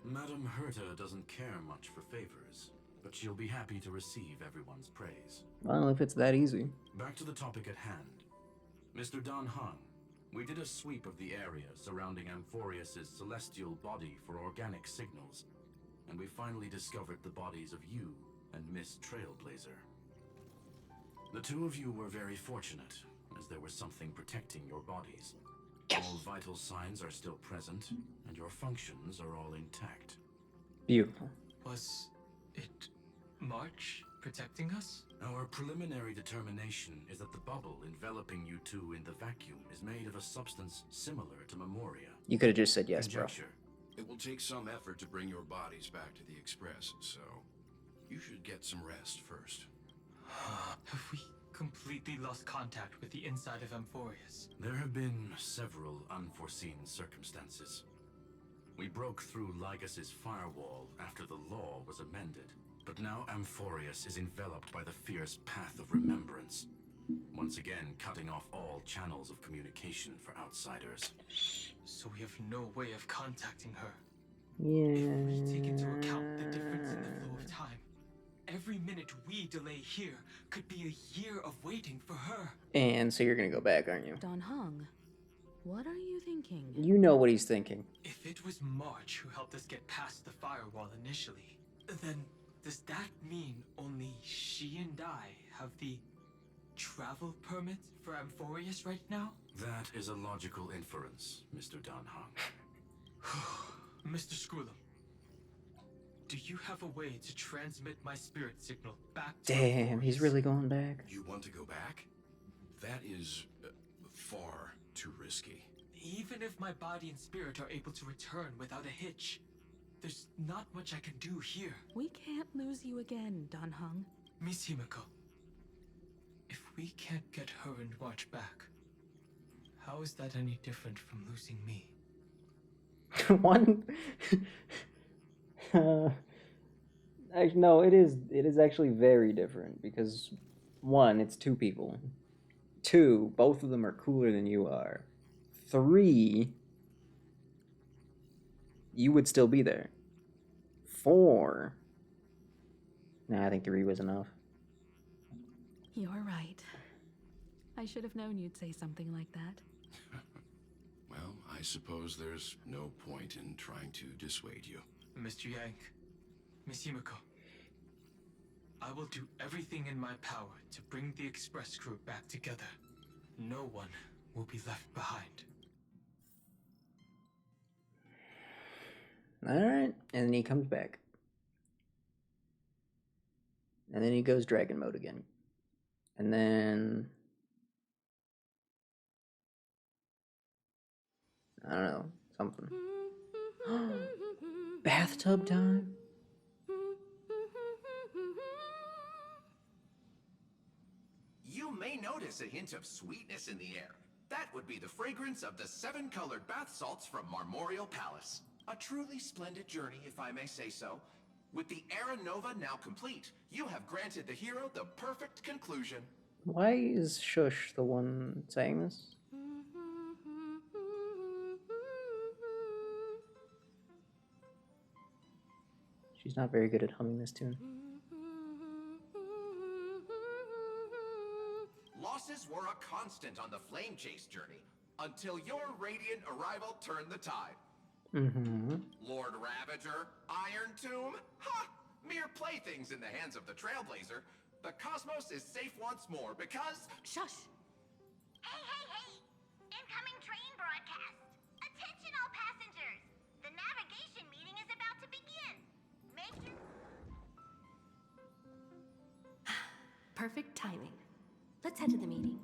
Madame Herta doesn't care much for favors, but she'll be happy to receive everyone's praise. Well, if it's that easy. Back to the topic at hand. Mr. Don Hung, we did a sweep of the area surrounding Amphorius' celestial body for organic signals, and we finally discovered the bodies of you and Miss Trailblazer. The 2 of you were very fortunate, as there was something protecting your bodies. All vital signs are still present, and your functions are all intact. Beautiful. Was it March protecting us? Our preliminary determination is that the bubble enveloping you two in the vacuum is made of a substance similar to Memoria. You could have just said yes, bro. Conjecture. It will take some effort to bring your bodies back to the Express, so you should get some rest first. Have we completely lost contact with the inside of Amphorius? There have been several unforeseen circumstances. We broke through Lygas's firewall after the law was amended, but now Amphorius is enveloped by the fierce path of remembrance, once again cutting off all channels of communication for outsiders. So we have no way of contacting her. Yeah. If we take into account the difference in the flow of time, every minute we delay here could be a year of waiting for her. And so you're gonna go back, aren't you? Don Hung, what are you thinking? You know what he's thinking. If it was March who helped us get past the firewall initially, then does that mean only she and I have the travel permit for Amphorius right now? That is a logical inference, Mr. Don Hung. Mr. Screwlum, do you have a way to transmit my spirit signal back to Damn, he's Amphorius? really going back. You want to go back? That is far too risky. Even if my body and spirit are able to return without a hitch, there's not much I can do here. We can't lose you again, Don Hung. Miss Himiko, if we can't get her and March back, how is that any different from losing me? One. No, it is. It is actually very different because 1, it's 2 people. 2, both of them are cooler than you are. 3, you would still be there. 4. Nah, I think 3 was enough. You're right. I should have known you'd say something like that. Well, I suppose there's no point in trying to dissuade you. Mr. Yank, Miss Himiko, I will do everything in my power to bring the Express crew back together. No one will be left behind. Alright, and then he comes back. And then he goes dragon mode again. And then... I don't know, something. Bathtub time? You may notice a hint of sweetness in the air. That would be the fragrance of the 7-colored bath salts from Marmorial Palace. A truly splendid journey, if I may say so. With the Era Nova now complete, you have granted the hero the perfect conclusion. Why is Shush the one saying this? She's not very good at humming this tune. Losses were a constant on the Flame Chase journey, until your radiant arrival turned the tide. Lord Ravager, Iron Tomb, ha! Mere playthings in the hands of the Trailblazer. The cosmos is safe once more because... Shush! Hey, hey, hey! Incoming train broadcast! Attention all passengers! The navigation meeting is about to begin! Make your... Perfect timing. Let's head to the meeting.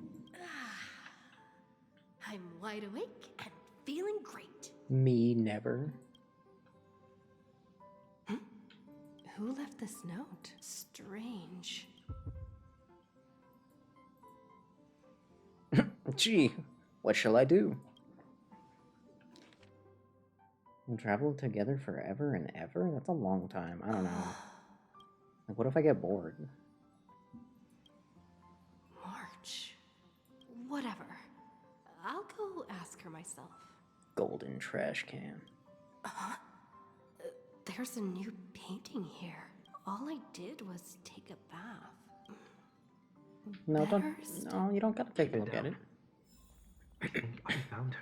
I'm wide awake and feeling great. Me never. Who left this note? Strange. Gee, what shall I do? We'll travel together forever and ever? That's a long time. I don't know. Like, what if I get bored? March. Whatever. I'll go ask her myself. Golden trash can. There's a new painting here. All I did was take a bath. No, no, you don't gotta take a look at it. I think I found her.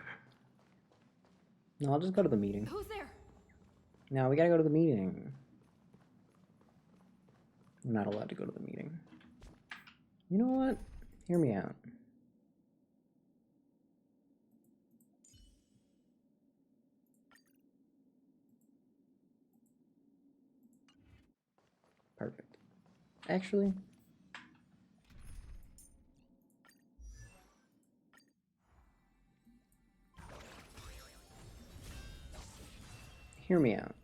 No, I'll just go to the meeting. Who's there? No, we gotta go to the meeting. I'm not allowed to go to the meeting. You know what? Hear me out. Perfect. Actually, hear me out.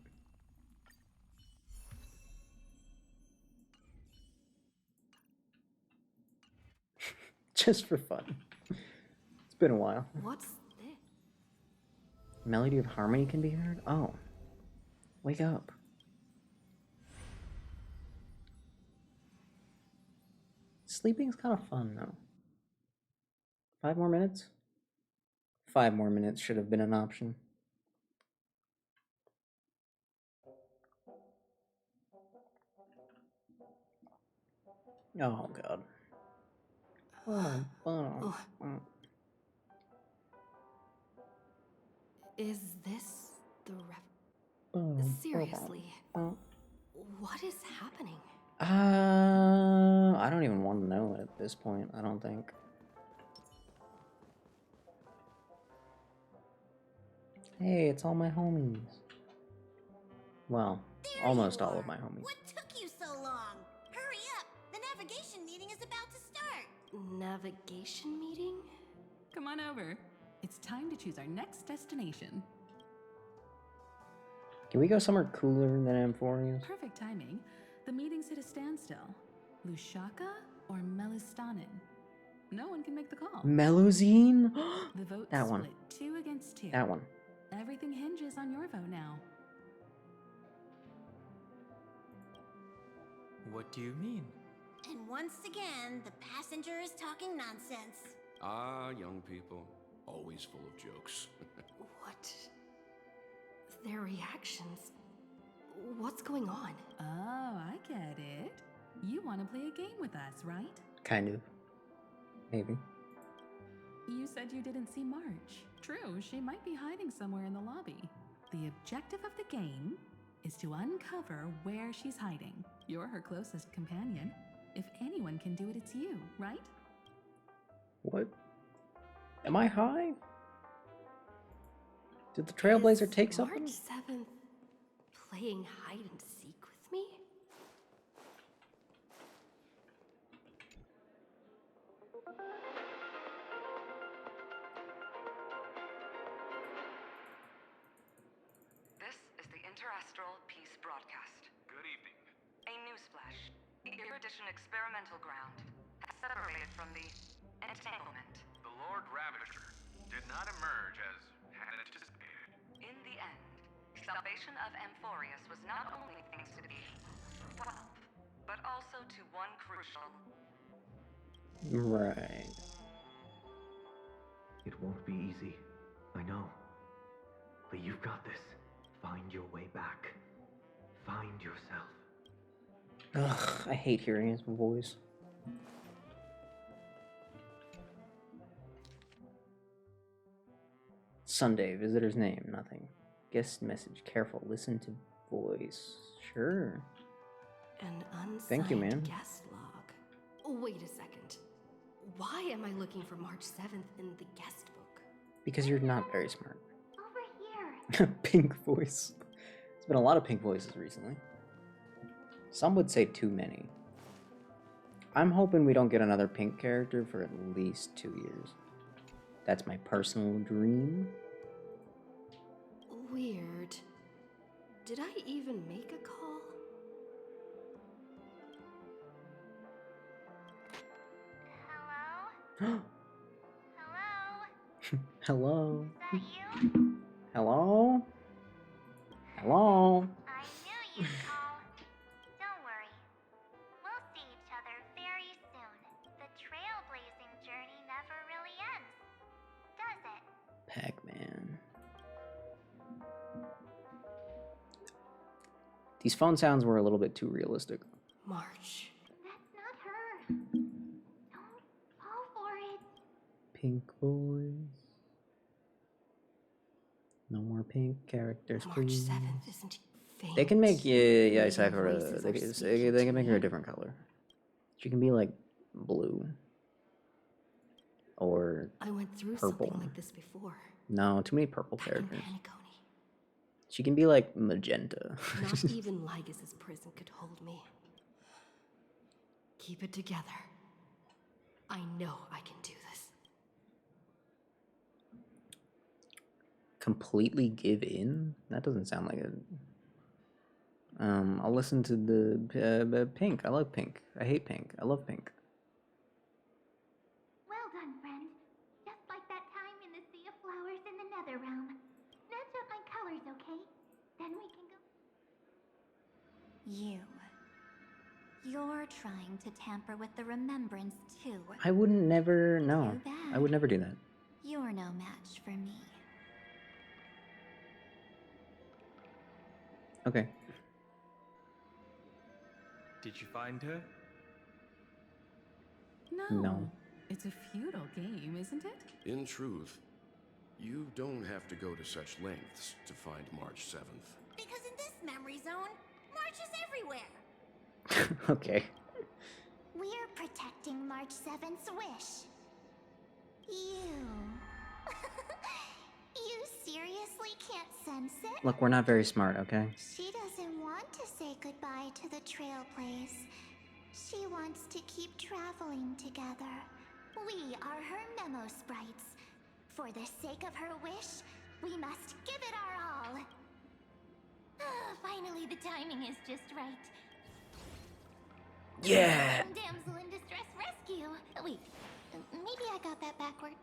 Just for fun. It's been a while. What's this? Melody of Harmony can be heard? Oh. Wake up. Sleeping's kind of fun, though. 5 more minutes? 5 more minutes should have been an option. Oh, God. Is this the Seriously? What is happening? I don't even want to know at this point, I don't think. Hey, it's all my homies. Well, almost all of my homies. What took you so long? Hurry up! The navigation meeting is about to start! Navigation meeting? Come on over. It's time to choose our next destination. Can we go somewhere cooler than Amphorius? Perfect timing. The meeting's at a standstill. Lushaka or Melistanin? No one can make the call. Melusine? The vote's That one. split 2 against 2. That one. Everything hinges on your vote now. What do you mean? And once again, the passenger is talking nonsense. Ah, young people. Always full of jokes. What? Their reactions. What's going on? Oh, I get it. You want to play a game with us, right? Kind of. Maybe. You said you didn't see March. True, she might be hiding somewhere in the lobby. The objective of the game is to uncover where she's hiding. You're her closest companion. If anyone can do it, it's you, right? What? Am I high? Did the Trailblazer take something? March 7th playing hide and seek with me? This is the Interastral Peace Broadcast. Good evening. A newsflash. The Erudition experimental ground has separated from the entanglement. The Lord Ravager did not emerge as had anticipated. In the end, salvation of Amphorius was not only thanks to the 12, but also to one crucial. Right. It won't be easy. I know. But you've got this. Find your way back. Find yourself. Ugh, I hate hearing his voice. Sunday, visitor's name, nothing. Guest message, careful, listen to voice. Sure. An unsigned Thank you, man. guest log. Wait a second. Why am I looking for March 7th in the guest book? Because you're not very smart. Over here. Pink voice. There's been a lot of pink voices recently. Some would say too many. I'm hoping we don't get another pink character for at least 2 years. That's my personal dream. Weird. Did I even make a call? Hello? Hello? Hello? Is that you? Hello? Hello? I knew you'd call. Don't worry. We'll see each other very soon. The trailblazing journey never really ends, does it? Pac-Man. These phone sounds were a little bit too realistic. March. That's not her. Don't fall for it. Pink voice. No more pink characters, March please. 7th isn't faint. They can make yeah, Maybe Sakura. voices They are can, speaking they to can make her a me. different color. She can be like blue or I went through purple. something like this before. No, too many purple Back in characters. Paniconi. She can be like magenta. Not even Lygas's prison could hold me. Keep it together. I know I can do this. Completely give in? That doesn't sound like it. I'll listen to the pink. I love pink. I hate pink. I love pink. Well done, friend. Just like that time in the Sea of Flowers in the Nether Realm. Match up my colors, okay? Then we can go. You're trying to tamper with the remembrance too. I wouldn't never. No. Too bad. I would never do that. You're no match for me. Okay. Did you find her? No. It's a futile game, isn't it? In truth, you don't have to go to such lengths to find March 7th. Because in this memory zone, March is everywhere. Okay. We're protecting March 7th's wish. You. You seriously can't sense it? Look, we're not very smart, okay? She doesn't want to say goodbye to the Trailblaze. She wants to keep traveling together. We are her memo sprites. For the sake of her wish, we must give it our all. Finally, the timing is just right. Yeah. Damsel in distress rescue. Wait, maybe I got that backwards.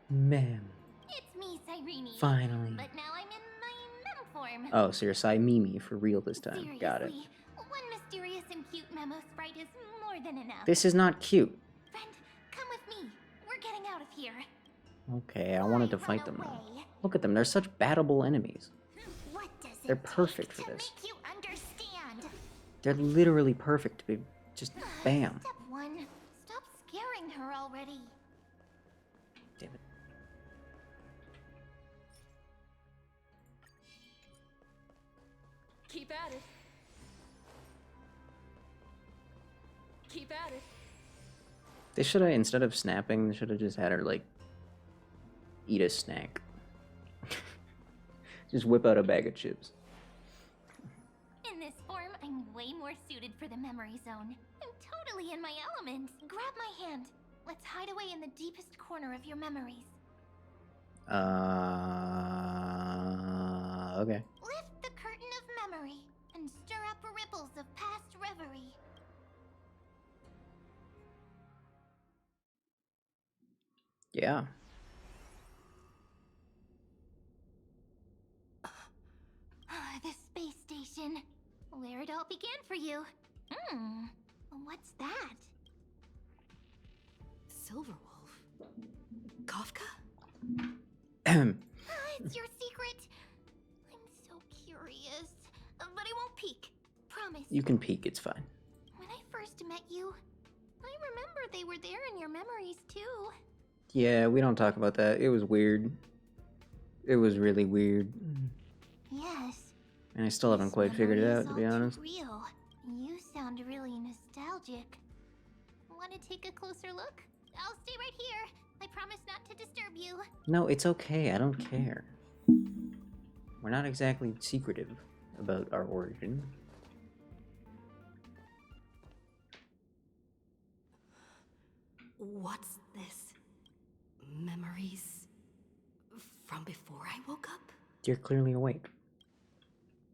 Ma'am. It's me, Cyrene. Finally. But now I'm in my mem form. Oh, so you're Sai Mimi for real this time. Got it. Seriously, one mysterious and cute memo sprite is more than enough. This is not cute. Friend, come with me. We're getting out of here. Okay, I wanted to fight them though. Look at them, they're such battable enemies. What does They're it perfect take for to this. make you understand? They're literally perfect to be just bam. Step 1. Stop scaring her already. Damn it. Keep at it. Keep at it. They should have, instead of snapping, they should have just had her like eat a snack. Just whip out a bag of chips. In this form, I'm way more suited for the memory zone. I'm totally in my element. Grab my hand. Let's hide away in the deepest corner of your memories. Okay. Lift the curtain of memory and stir up ripples of past reverie. Yeah. question. Where it all began for you. What's that? Silverwolf? Kafka? It's your secret. I'm so curious. But I won't peek. Promise. You can peek, it's fine. When I first met you, I remember they were there in your memories too. Yeah, we don't talk about that. It was weird. It was really weird. Yes. And I still haven't quite figured it out, to be honest. Real. You sound really nostalgic. Want to take a closer look? I'll stay right here. I promise not to disturb you. No, it's okay. I don't care. We're not exactly secretive about our origin. What's this? Memories from before I woke up? You're clearly awake.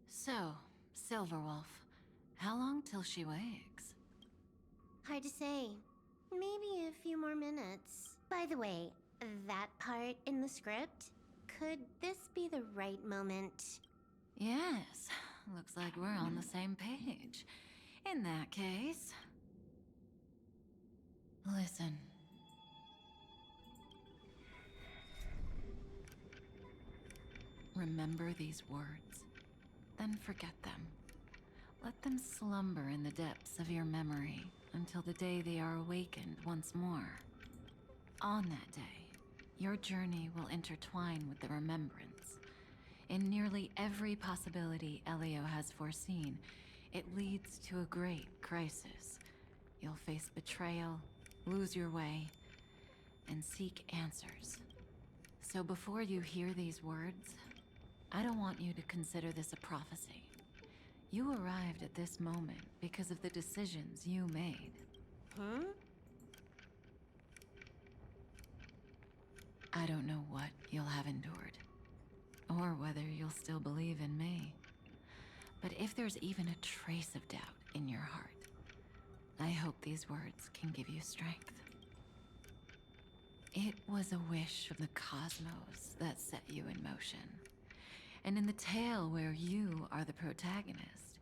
So, Silverwolf, how long till she wakes? Hard to say. Maybe a few more minutes. By the way, that part in the script, could this be the right moment? Yes, looks like we're on the same page. In that case... Listen. Remember these words, then forget them. Let them slumber in the depths of your memory until the day they are awakened once more. On that day, your journey will intertwine with the remembrance. In nearly every possibility Elio has foreseen, it leads to a great crisis. You'll face betrayal, lose your way, and seek answers. So before you hear these words, I don't want you to consider this a prophecy. You arrived at this moment because of the decisions you made. Huh? I don't know what you'll have endured, or whether you'll still believe in me. But if there's even a trace of doubt in your heart, I hope these words can give you strength. It was a wish of the cosmos that set you in motion. And in the tale where you are the protagonist,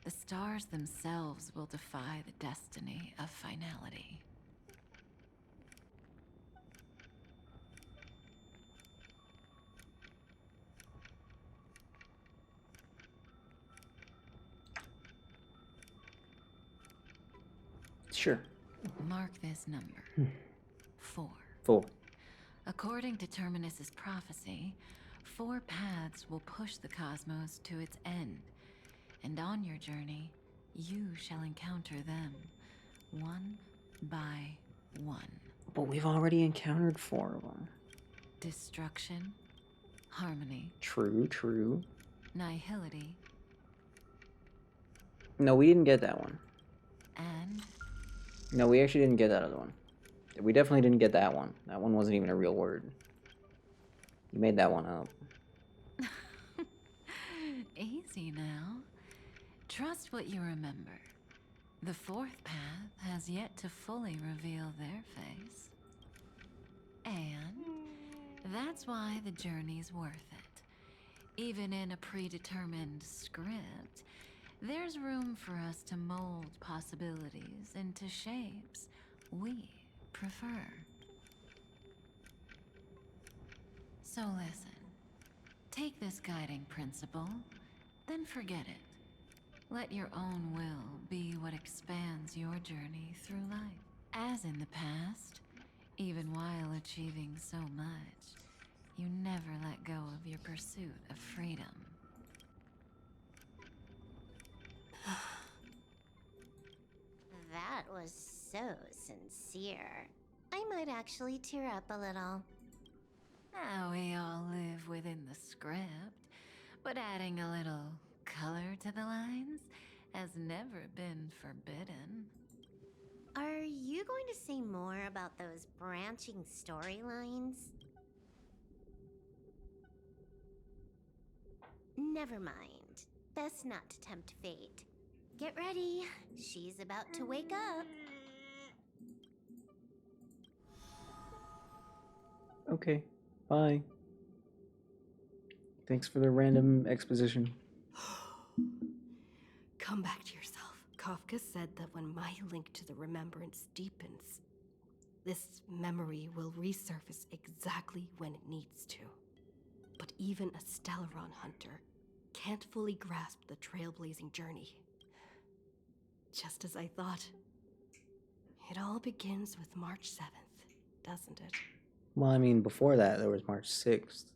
the stars themselves will defy the destiny of finality. Sure. Mark this number. 4. 4. According to Terminus's prophecy, 4 paths will push the cosmos to its end, and on your journey, you shall encounter them, one by one. But we've already encountered 4 of them. Destruction, harmony, True. nihility, No, we didn't get that one. and... No, we actually didn't get that other one. We definitely didn't get that one. That one wasn't even a real word. You made that one up. Easy now. Trust what you remember. The 4th path has yet to fully reveal their face. And that's why the journey's worth it. Even in a predetermined script, there's room for us to mold possibilities into shapes we prefer. So listen. Take this guiding principle, then forget it. Let your own will be what expands your journey through life. As in the past, even while achieving so much, you never let go of your pursuit of freedom. That was so sincere. I might actually tear up a little. Now we all live within the script, but adding a little color to the lines has never been forbidden. Are you going to say more about those branching storylines? Never mind. Best not to tempt fate. Get ready. She's about to wake up. Okay. Bye. Thanks for the random exposition. Come back to yourself. Kafka said that when my link to the remembrance deepens, this memory will resurface exactly when it needs to. But even a Stellaron hunter can't fully grasp the trailblazing journey. Just as I thought. It all begins with March 7th, doesn't it? Well, I mean, before that, there was March 6th.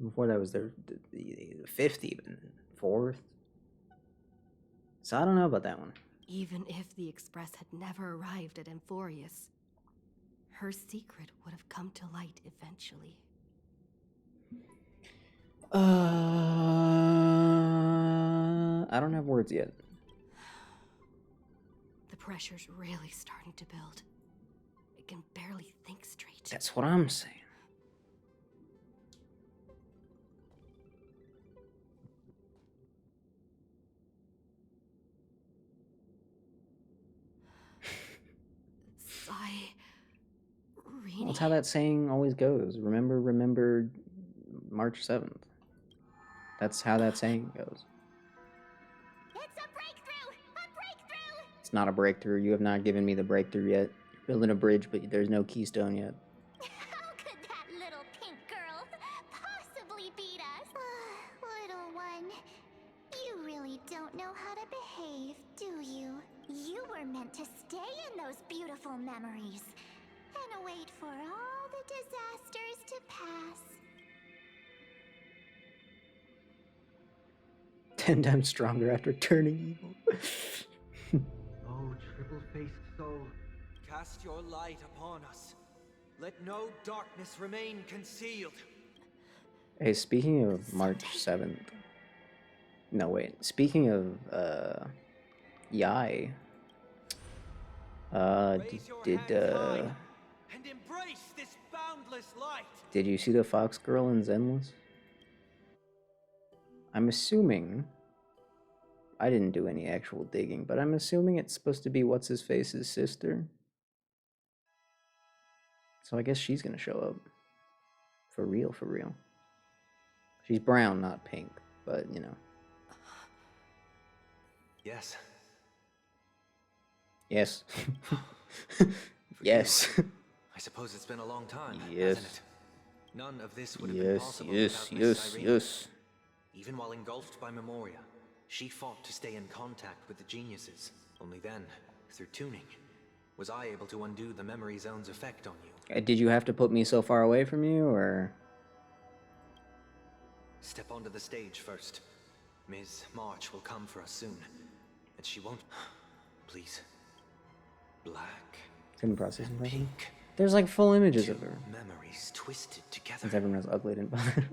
Before that was the 5th, even. 4th. So I don't know about that one. Even if the Express had never arrived at Amphorius, her secret would have come to light eventually. I don't have words yet. The pressure's really starting to build. I can barely think straight. That's what I'm saying. That's how that saying always goes. Remember March 7th. That's how that saying goes. It's a breakthrough! A breakthrough! It's not a breakthrough. You have not given me the breakthrough yet. You're building a bridge, but there's no keystone yet. How could that little pink girl possibly beat us? Little one, you really don't know how to behave, do you? You were meant to stay in those beautiful memories and wait for all the disasters to pass. 10 times stronger after turning evil. Oh, triple-faced soul. Cast your light upon us. Let no darkness remain concealed. Hey, speaking of March 7th. No, wait. Speaking of, Yai. And embrace this boundless light. Did you see the Fox Girl in Zenless? I'm assuming, I didn't do any actual digging, but I'm assuming it's supposed to be What's-His-Face's sister. So I guess she's gonna show up. For real, for real. She's brown, not pink, but you know. Yes. Yes. Yes. I suppose it's been a long time, yes. hasn't it? None of this would have been possible yes, without Miss yes, Irene. yes. Even while engulfed by Memoria, she fought to stay in contact with the geniuses. Only then, through tuning, was I able to undo the memory zone's effect on you. Did you have to put me so far away from you, or? Step onto the stage first. Ms. March will come for us soon. And she won't... Please. Black. Couldn't process something. There's like full images of her. Memories twisted together. Since everyone was ugly, didn't bother.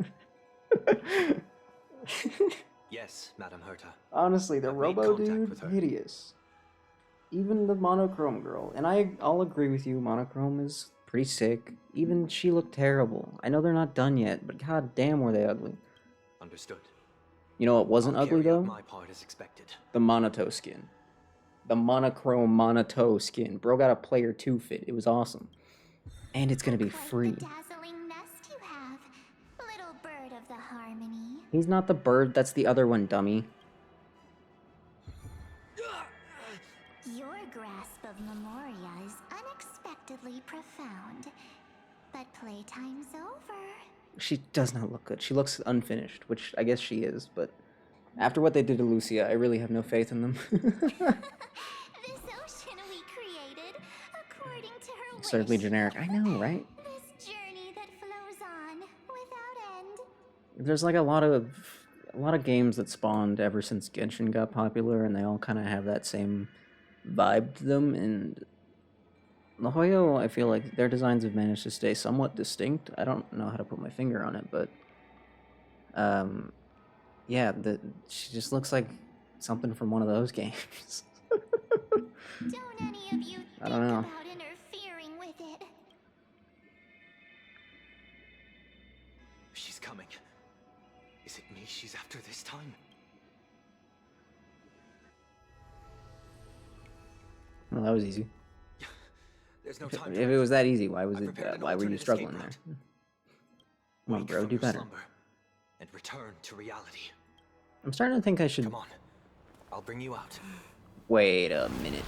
Yes, Madam Herta. Honestly, the Robo dude, hideous. Even the monochrome girl, and I'll agree with you, monochrome is pretty sick. Even she looked terrible. I know they're not done yet, but god damn were they ugly. Understood. You know what wasn't ugly though? My part is expected. The Monoto skin. The monochrome Monoto skin. Bro got a player 2 fit. It was awesome. And it's gonna be free. Dazzling nest you have, little bird of the harmony. He's not the bird, that's the other one, dummy. Your grasp of Memoria is unexpectedly profound. But playtime's over. She does not look good. She looks unfinished, which I guess she is, but after what they did to Lucia, I really have no faith in them. This ocean we created, according to her wish. Absurdly generic. I know, right? This journey that flows on without end. There's like a lot of games that spawned ever since Genshin got popular, and they all kind of have that same vibe to them, and Lahoyo, I feel like their designs have managed to stay somewhat distinct. I don't know how to put my finger on it, but yeah, she just looks like something from one of those games. Don't any of you I don't know. about interfering with it. She's coming. Is it me she's after this time? Well, that was easy. There's no If time it was that easy, why was it? Why were you struggling there? Come on, bro, do better. And return to reality. I'm starting to think I should Come on. I'll bring you out. Wait a minute.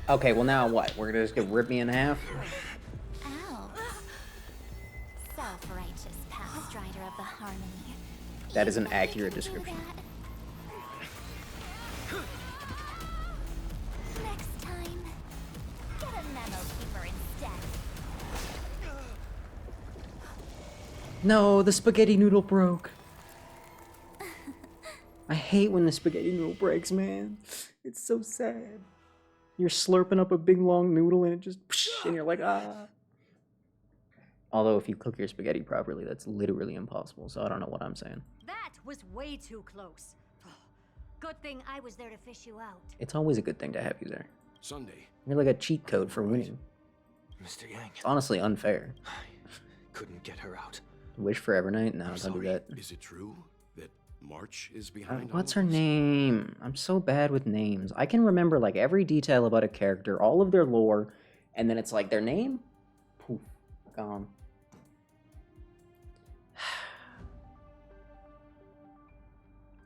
Okay, well now what? We're gonna just get rip me in half? Ow. Self-righteous past rider of the harmony. That is an accurate description. Next time, get a memo keeper instead. No, the spaghetti noodle broke. I hate when the spaghetti noodle breaks, man. It's so sad. You're slurping up a big long noodle and it just and you're like, ah. Although if you cook your spaghetti properly, that's literally impossible, so I don't know what I'm saying. That was way too close. Good thing I was there to fish you out. It's always a good thing to have you there. Sunday. You're like a cheat code for winning. Mr. Yang. It's honestly unfair. Couldn't get her out. Wish for Evernight? No, don't do that. Is it true that March is behind What's all her of this? name? I'm so bad with names. I can remember like every detail about a character, all of their lore, and then it's like their name? Poof, gone.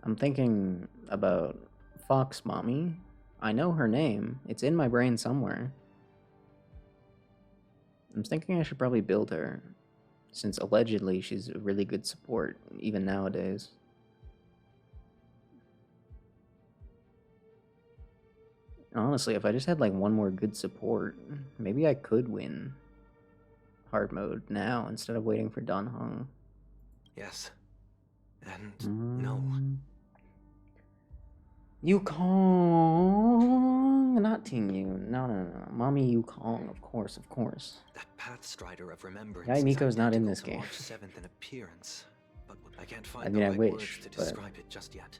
I'm thinking about Fox Mommy. I know her name. It's in my brain somewhere. I'm thinking I should probably build her, since allegedly she's a really good support, even nowadays. Honestly, if I just had like one more good support, maybe I could win hard mode now instead of waiting for Dan Heng. Yes. And no. Yukong! Not Team Yu. No. Mommy Yukong, of course. That Pathstrider of Remembrance. Guy Miko's not in this identical game. to March 7th in appearance, but I can't find I mean, the I right wish, words to but- describe it just yet.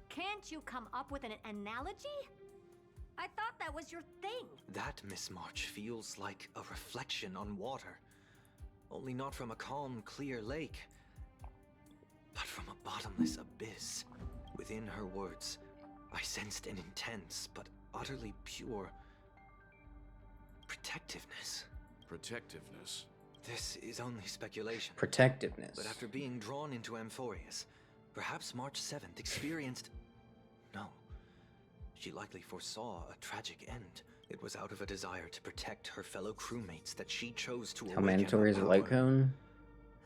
Can't you come up with an analogy? I thought that was your thing. That, Miss March, feels like a reflection on water. Only not from a calm, clear lake, but from a bottomless abyss. Within her words, I sensed an intense but utterly pure protectiveness. Protectiveness. This is only speculation. Protectiveness. But after being drawn into Amphorius, perhaps March 7th experienced... No. She likely foresaw a tragic end. It was out of a desire to protect her fellow crewmates that she chose to How awaken mandatory is her a light power cone?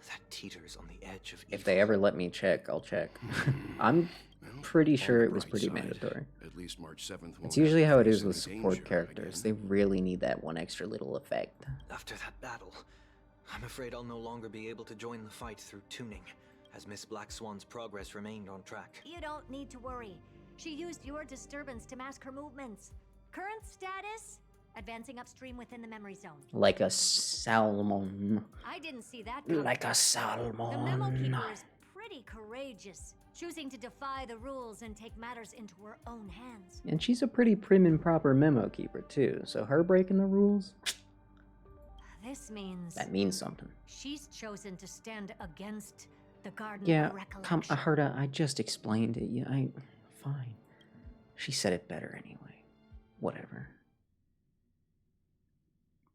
that teeters on the edge of If they ever let me check, I'll check. I'm pretty sure it was bright pretty side, mandatory. At least March 7th won't It's usually have how to it face is with any support danger characters. again. They really need that one extra little effect. After that battle, I'm afraid I'll no longer be able to join the fight through tuning, as Miss Black Swan's progress remained on track. You don't need to worry. She used your disturbance to mask her movements. Current status? Advancing upstream within the memory zone. Like a salmon. I didn't see that coming. Like a The memo salmon. keeper is pretty courageous, choosing to defy the rules and take matters into her own hands. And she's a pretty prim and proper memo keeper, too. So her breaking the rules, This means that means something. she's chosen to stand against the Garden Yeah, of come, Recollection. Aherta, I just explained it. Yeah, fine. She said it better anyway. Whatever.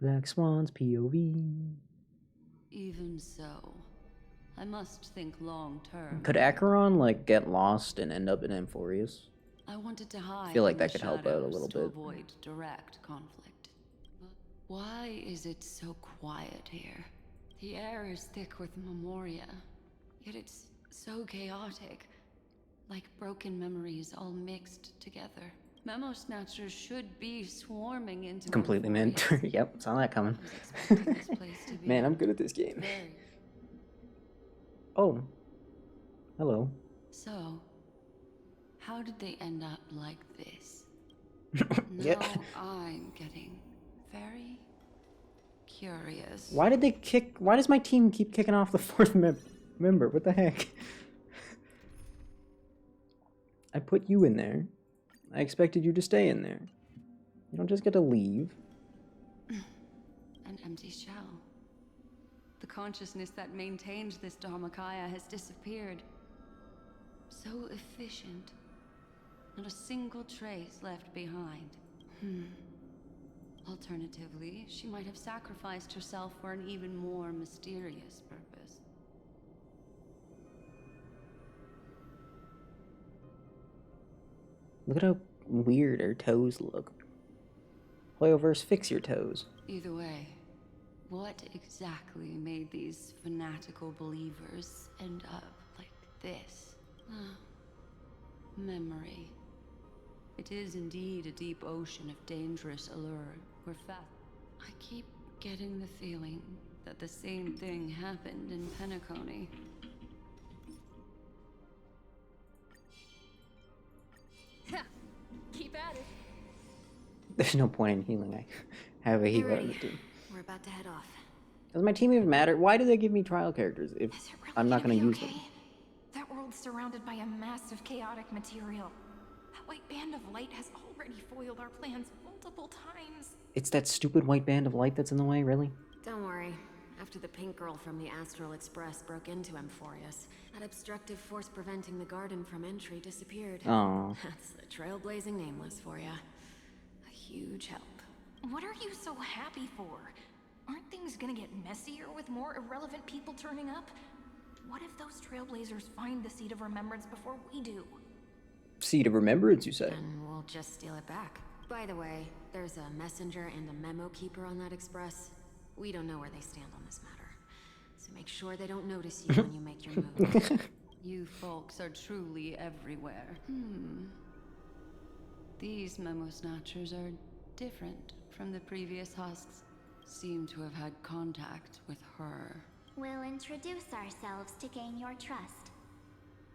Black Swan's POV. Even so, I must think long term. Could Acheron, like, get lost and end up in Amphorius? I wanted to hide. feel like in that the could help out a shadows little to bit. avoid direct conflict. But why is it so quiet here? The air is thick with memoria, yet it's so chaotic, like broken memories all mixed together. Memo snatchers should be swarming into Completely meant. Amphorius. Yep, saw that coming. Expecting this place to be Man, I'm good at this game. very. Oh. Hello. So, how did they end up like this? Yeah. Now I'm getting very curious. Why does my team keep kicking off the fourth member? What the heck? I put you in there. I expected you to stay in there. You don't just get to leave. An empty shell. The consciousness that maintained this Dharmakaya has disappeared. So efficient. Not a single trace left behind. Alternatively, she might have sacrificed herself for an even more mysterious purpose. Look at how weird her toes look. Playoverse, fix your toes. Either way, what exactly made these fanatical believers end up like this? Memory. It is indeed a deep ocean of dangerous allure. We're fast. I keep getting the feeling that the same thing happened in Penacony. Keep at it. There's no point in healing. I have a Get healer on ready. the team. We're about to head off. Does my team even matter? Why do they give me trial characters if I'm not going to use them? That world's surrounded by a massive chaotic material. That white band of light has already foiled our plans multiple times. It's that stupid white band of light that's in the way, really? Don't worry. After the pink girl from the Astral Express broke into Amphorius, that obstructive force preventing the garden from entry disappeared. Aww. That's the trailblazing nameless for ya. A huge help. What are you so happy for? Aren't things gonna get messier with more irrelevant people turning up? What if those trailblazers find the Seed of Remembrance before we do? Seed of Remembrance, you say? And we'll just steal it back. By the way, there's a messenger and a memo keeper on that express. We don't know where they stand on this matter. So make sure they don't notice you when you make your move. You folks are truly everywhere. These memo snatchers are different from the previous husks. Seem to have had contact with her. We'll introduce ourselves to gain your trust.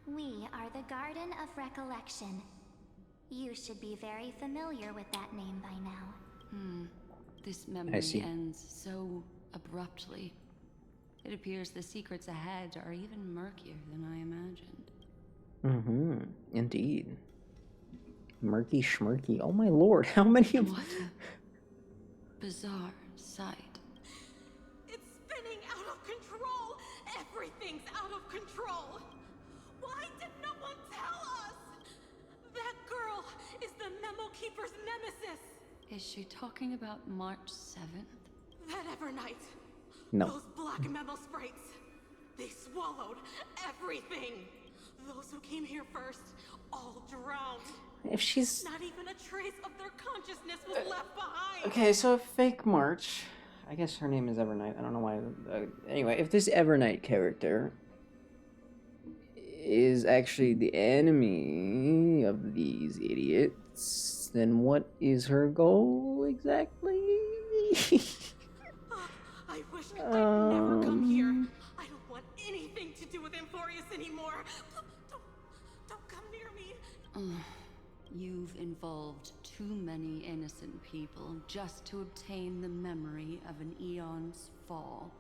We are the Garden of Recollection. You should be very familiar with that name by now. This memory ends so abruptly. It appears the secrets ahead are even murkier than I imagined. Indeed. Murky schmurky. Oh my lord, how many of... What a bizarre sight. It's spinning out of control! Everything's out of control! Why did no one tell us? That girl is the Memo Keeper's nemesis! Is she talking about March 7th? That Evernight. No. Those black memo sprites. They swallowed everything. Those who came here first all drowned. If she's... Not even a trace of their consciousness was left behind. Okay, so a fake March. I guess her name is Evernight. I don't know why. Anyway, if this Evernight character is actually the enemy of these idiots, then what is her goal exactly? I wish I'd never come here. I don't want anything to do with Amphorius anymore. Don't come near me. You've involved too many innocent people just to obtain the memory of an eon's fall.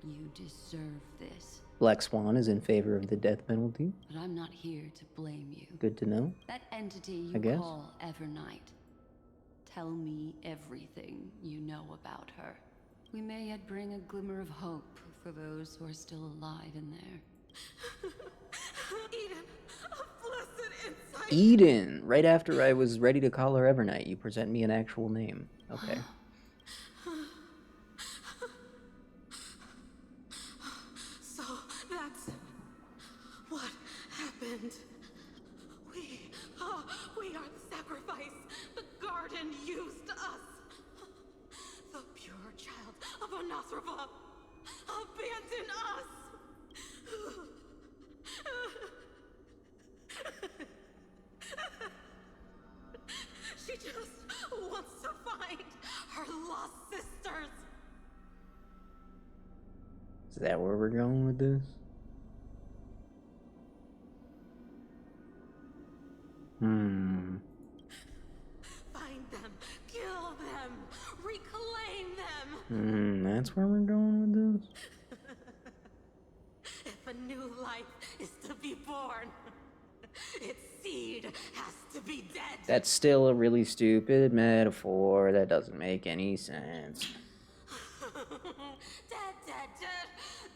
You deserve this. Black Swan is in favor of the death penalty. But I'm not here to blame you. Good to know. That entity I you guess. call Evernight. Tell me everything you know about her. We may yet bring a glimmer of hope for those who are still alive in there. Eden, a blessed insight. Eden! Right after I was ready to call her Evernight, you present me an actual name. Okay. So that's what happened. We are the sacrifice. The garden used us. The pure child of Anasrava abandoned us. She just wants to find her lost sisters. Is that where we're going with this? Find them, kill them, reclaim them. That's where we're going with this? If a new life is to be born, its seed has to be dead. That's still a really stupid metaphor. That doesn't make any sense. Dead, dead, dead,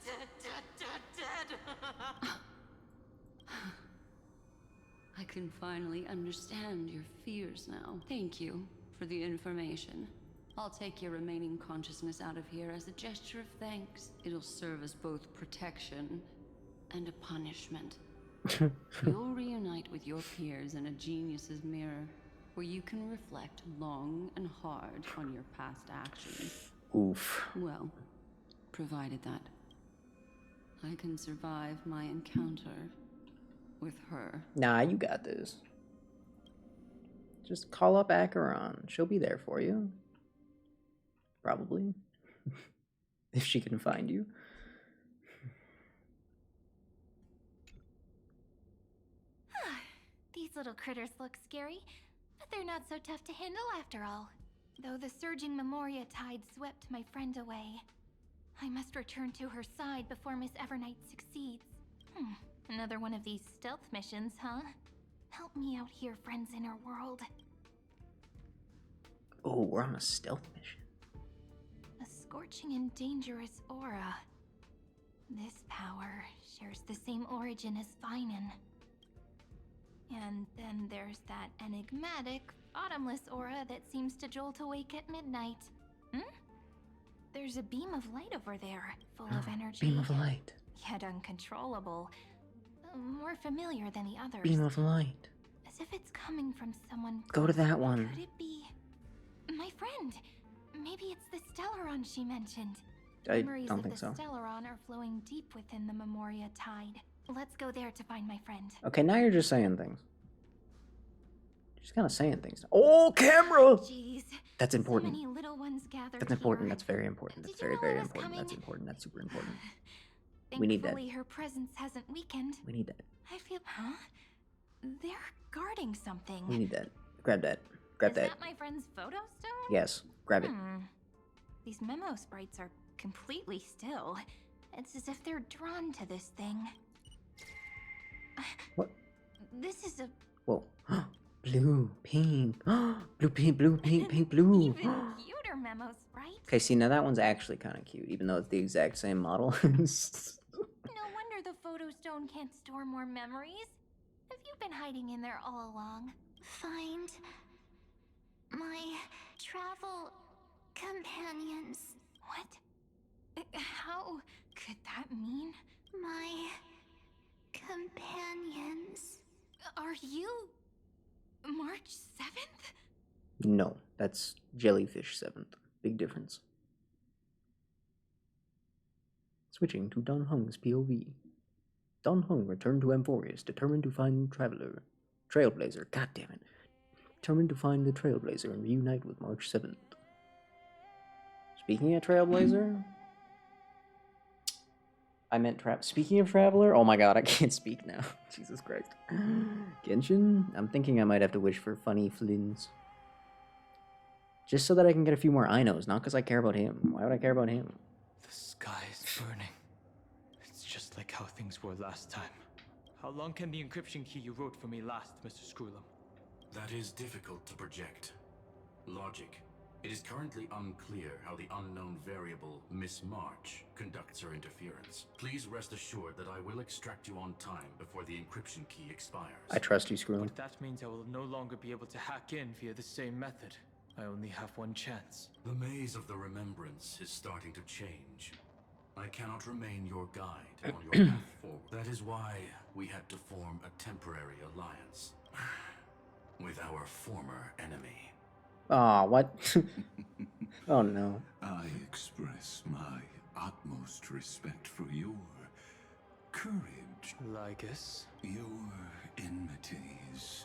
dead, dead, dead, dead. I can finally understand your fears now. Thank you for the information. I'll take your remaining consciousness out of here as a gesture of thanks. It'll serve as both protection and a punishment. You'll reunite with your peers in a genius's mirror, where you can reflect long and hard on your past actions. Oof. Well, provided that I can survive my encounter with her. Nah, you got this. Just call up Acheron. She'll be there for you. Probably. If she can find you. These little critters look scary, but they're not so tough to handle after all. Though the surging Memoria tide swept my friend away. I must return to her side before Miss Evernight succeeds. Another one of these stealth missions, huh? Help me out here, friends in her world. Oh, we're on a stealth mission. A scorching and dangerous aura. This power shares the same origin as Finan. And then there's that enigmatic, bottomless aura that seems to jolt awake at midnight. There's a beam of light over there, full of energy. Beam of light. Yet uncontrollable. More familiar than the others. Beam of light. As if it's coming from someone. Go to that one. Could it be my friend? Maybe it's the Stellaron she mentioned. I Memories don't of think the so. Stellaron are flowing deep within the Memoria tide. Let's go there to find my friend. Okay, now you're just saying things. You're just kind of saying things. Oh, camera! Jeez. That's important. So many little ones gathered That's important. here. That's very important. That's Did you very, know very I was important. That's coming? important. That's super important. We need that. Thankfully, her presence hasn't weakened. We need that. I feel, they're guarding something. We need that. Grab that. Grab Is that. that my friend's photo stone? Yes. Grab it. These memo sprites are completely still. It's as if they're drawn to this thing. What? This is a Whoa. Blue, pink. Blue, pink, blue, pink, pink, blue. even cuter memo sprite. Okay, see, now that one's actually kind of cute, even though it's the exact same model. No wonder the photo stone can't store more memories. Have you been hiding in there all along? Find my travel companions. What? How could that mean? My companions. Are you March 7th? No, that's Jellyfish 7th. Big difference. Switching to Don Hung's POV. Don Hung returned to Amphorius, determined to find Trailblazer. God damn it. Determined to find the Trailblazer and reunite with March 7th. Speaking of Trailblazer, I meant Speaking of Traveler, oh my god, I can't speak now. Jesus Christ. Genshin? I'm thinking I might have to wish for funny Flins. Just so that I can get a few more Inos, not because I care about him. Why would I care about him? The sky is burning. It's just like how things were last time. How long can the encryption key you wrote for me last, Mr. Screwlum? That is difficult to project. Logic. It is currently unclear how the unknown variable, Miss March, conducts her interference. Please rest assured that I will extract you on time before the encryption key expires. I trust you, Screwlum. But that means I will no longer be able to hack in via the same method. I only have one chance. The maze of the remembrance is starting to change. I cannot remain your guide on your path forward. That is why we had to form a temporary alliance with our former enemy. Aw, what? Oh no. I express my utmost respect for your courage. Lygus? Your enmities,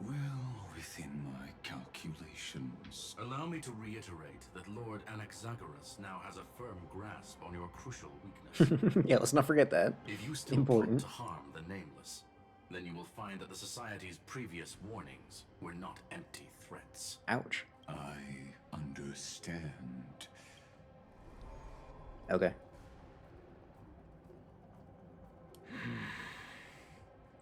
well within my calculations. Allow me to reiterate that Lord Anaxagoras now has a firm grasp on your crucial weakness. Yeah, let's not forget that. If you still Important. plot to harm the Nameless, then you will find that the Society's previous warnings were not empty threats. Ouch. I understand. Okay.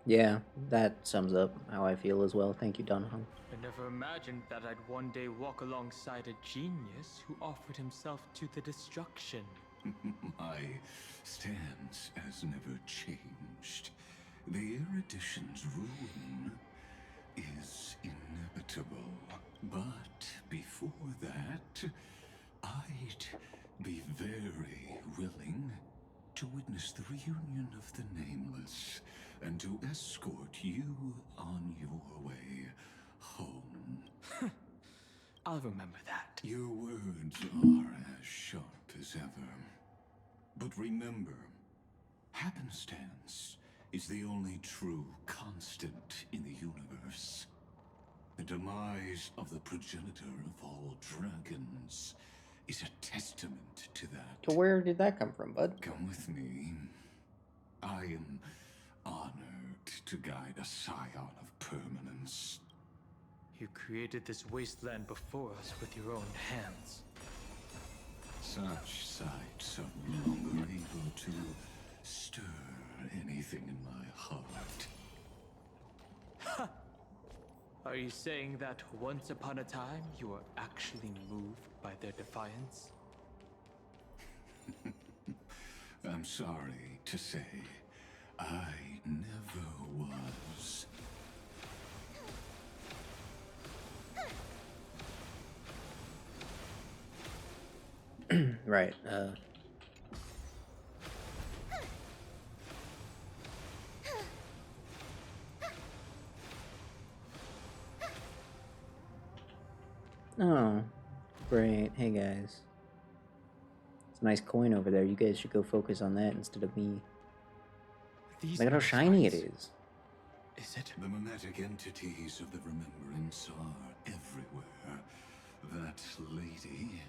Yeah, that sums up how I feel as well. Thank you, Don Hung. I never imagined that I'd one day walk alongside a genius who offered himself to the destruction. My stance has never changed. The erudition's ruin is inevitable. But before that, I'd be very willing to witness the reunion of the Nameless and to escort you on your way home. I'll remember that. Your words are as sharp as ever. But remember, happenstance is the only true constant in the universe. The demise of the progenitor of all dragons is a testament to that. So where did that come from, bud? Come with me. I am honored to guide a scion of permanence. You created this wasteland before us with your own hands. Such sights are no longer able to stir anything in my heart. Ha! Are you saying that once upon a time you were actually moved by their defiance? I'm sorry to say, I never was. Right, Oh, great. Hey, guys. It's a nice coin over there. You guys should go focus on that instead of me. Look at how shiny it is. Is it? The mimetic entities of the remembrance are everywhere. That lady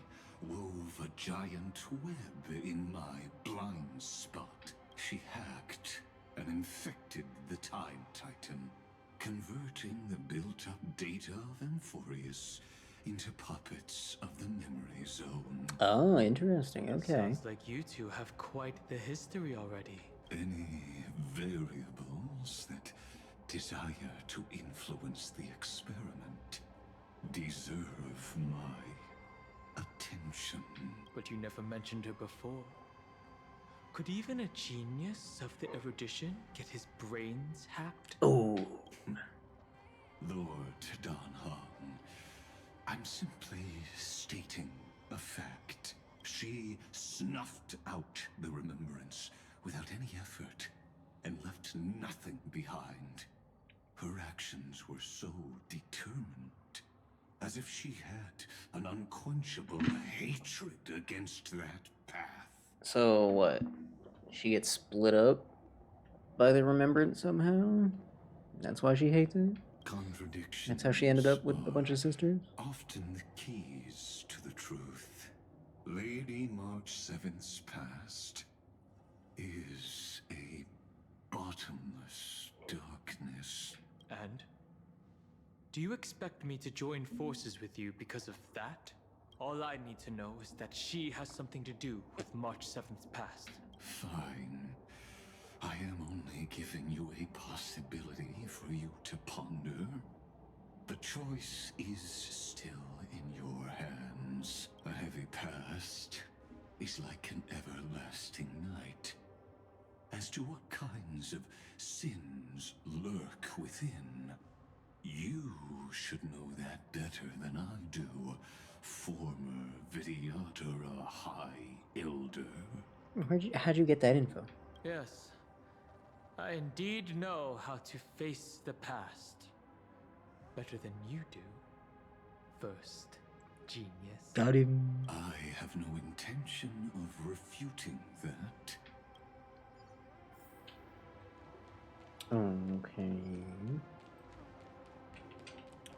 wove a giant web in my blind spot. She hacked and infected the Time Titan, converting the built-up data of Amphorius into puppets of the memory zone. Oh, interesting. Okay. Sounds like you two have quite the history already. Any variables that desire to influence the experiment deserve my attention. But you never mentioned her before. Could even a genius of the erudition get his brains hacked? Oh. Lord Don Hong, I'm simply stating a fact. She snuffed out the remembrance without any effort and left nothing behind. Her actions were so determined, as if she had an unquenchable hatred against that path. So what? She gets split up by the remembrance somehow? That's why she hates it? Contradiction. That's how she ended up with a bunch of sisters? Often the keys to the truth. Lady March 7th's past is a bottomless darkness. And? Do you expect me to join forces with you because of that? All I need to know is that she has something to do with March 7th's past. Fine. I am only giving you a possibility for you to ponder. The choice is still in your hands. A heavy past is like an everlasting night. As to what kinds of sins lurk within, you should know that better than I do, former Vidyadhara High Elder. How'd you get that info? Yes, I indeed know how to face the past. Better than you do. First, genius. Got him. I have no intention of refuting that. Okay.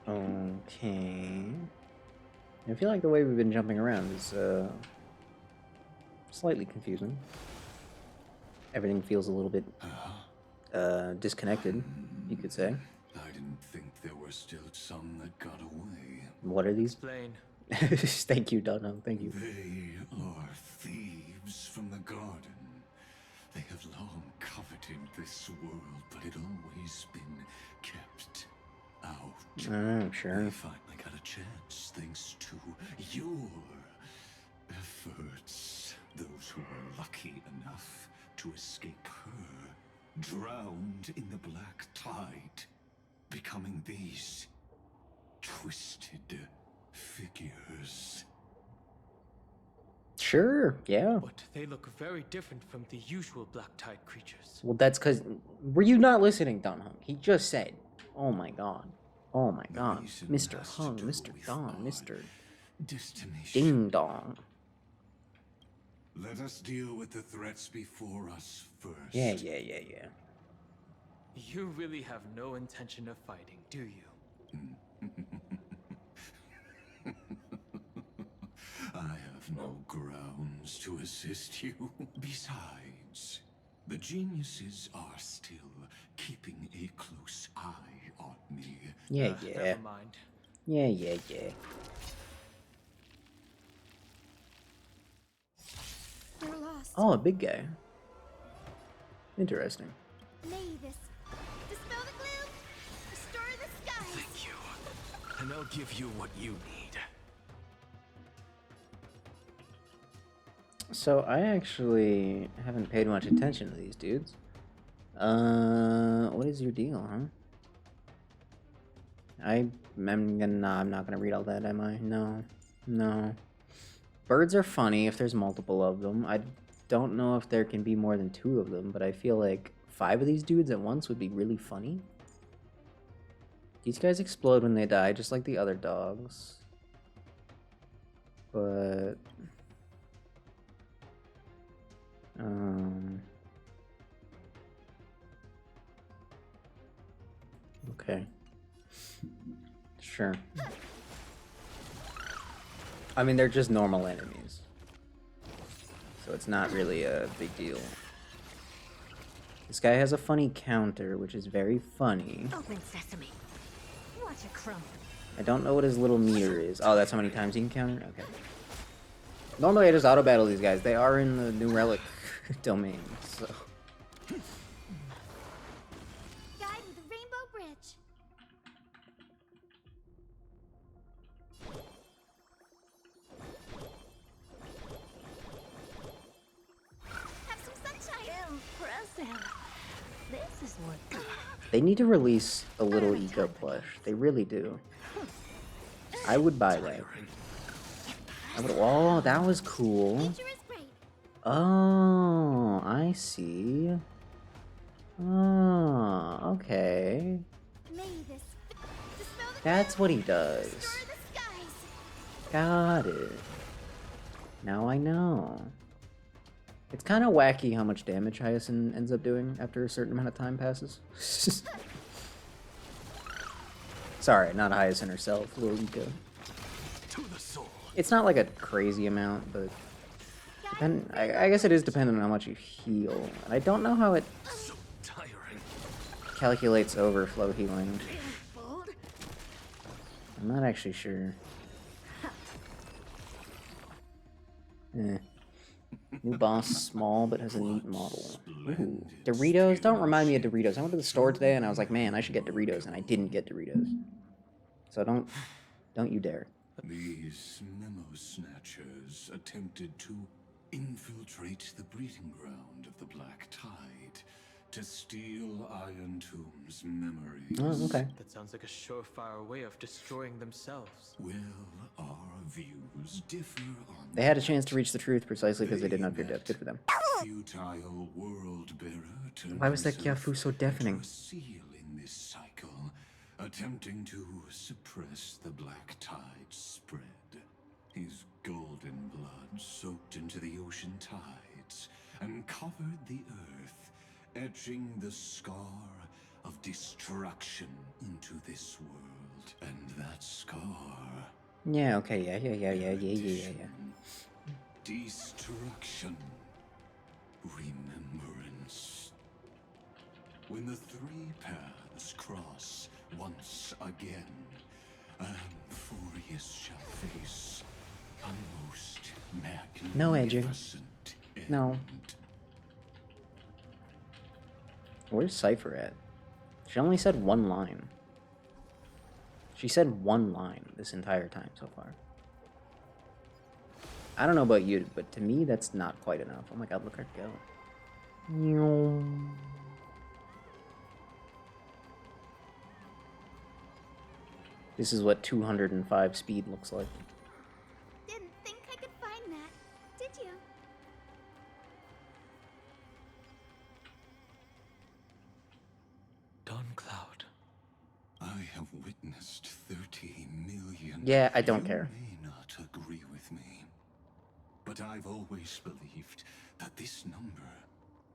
Okay. I feel like the way we've been jumping around is, slightly confusing. Everything feels a little bit, disconnected, you could say. I didn't think there were still some that got away. What are these? Explain. Thank you, Dunham. Thank you. They are thieves from the garden. They have long coveted this world, but it always been kept out. Oh, sure. They finally got a chance thanks to your efforts. Those who were lucky enough to escape her drowned in the black tide, becoming these twisted figures. Sure, yeah. But they look very different from the usual black tide creatures. Well, that's because... Were you not listening, Don Hung? He just said, oh my god. Oh my god. Mr. Hung, Mr. Don, Mr. Ding Dong. Let us deal with the threats before us first. Yeah. You really have no intention of fighting, do you? I have no grounds to assist you. Besides, the geniuses are still keeping a close eye on me. Yeah. Never mind. Yeah. We're lost. Oh, a big guy. Interesting. Mavis, dispel the gloom, restore the skies. Thank you. And I'll give you what you need. So, I actually haven't paid much attention to these dudes. What is your deal, huh? I'm not gonna read all that, am I? No. Birds are funny if there's multiple of them. I don't know if there can be more than 2 of them, but I feel like 5 of these dudes at once would be really funny. These guys explode when they die, just like the other dogs. But... Okay. Sure. I mean, they're just normal enemies. So it's not really a big deal. This guy has a funny counter, which is very funny. Open sesame. Watch a crumb. I don't know what his little meter is. Oh, that's how many times he can counter? Okay. Normally I just auto-battle these guys. They are in the New Relic domain, so... Guide with the Rainbow Bridge. Have some sunshine. Impressive. This is what... They need to release a little eco plush. They really do. I would buy that. Oh, that was cool. Oh, I see. Oh, okay. That's what he does. Got it. Now I know. It's kind of wacky how much damage Hyacinth ends up doing after a certain amount of time passes. Sorry, not Hyacinth herself, little Eco. It's not like a crazy amount, but I guess it is dependent on how much you heal. And I don't know how it calculates overflow healing. I'm not actually sure. New boss, small, but has a neat model. Ooh, Doritos? Don't remind me of Doritos. I went to the store today and I was like, man, I should get Doritos, and I didn't get Doritos. So don't you dare. These memo snatchers attempted to infiltrate the breeding ground of the Black Tide to steal Iron Tomb's memories. Oh, okay. That sounds like a surefire way of destroying themselves. Well, our views differ on They had a chance to reach the truth precisely because they did not fear death. Good for them. futile world bearer turned Why was that himself Kyafu so deafening? into a seal in this cycle, attempting to suppress the Black Tide's spread. His golden blood soaked into the ocean tides and covered the earth, etching the scar of destruction into this world. And that scar... Yeah, okay, yeah. Destruction. Remembrance. When the 3 paths cross once again, Amphorius shall face a most magnificent No edging. end. No. Where's Cypher at? She only said 1 line. She said 1 line this entire time so far. I don't know about you, but to me that's not quite enough. Oh my god, look her go. This is what 205 speed looks like. Didn't think I could find that, did have witnessed 30 million. Yeah, I don't care. You may not agree with me, but I've always believed that this number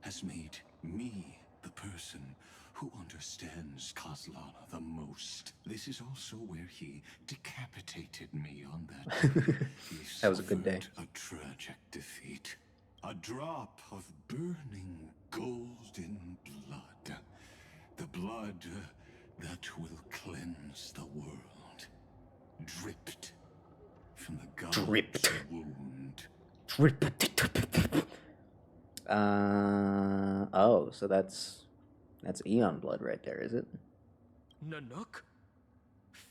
has made me the person who understands Kozlana the most. This is also where he decapitated me on that day. He That was a good day. suffered a tragic defeat. A drop of burning golden blood. The blood that will cleanse the world. Dripped from the god's wound. Oh, so that's Eon blood right there, is it? Nanook?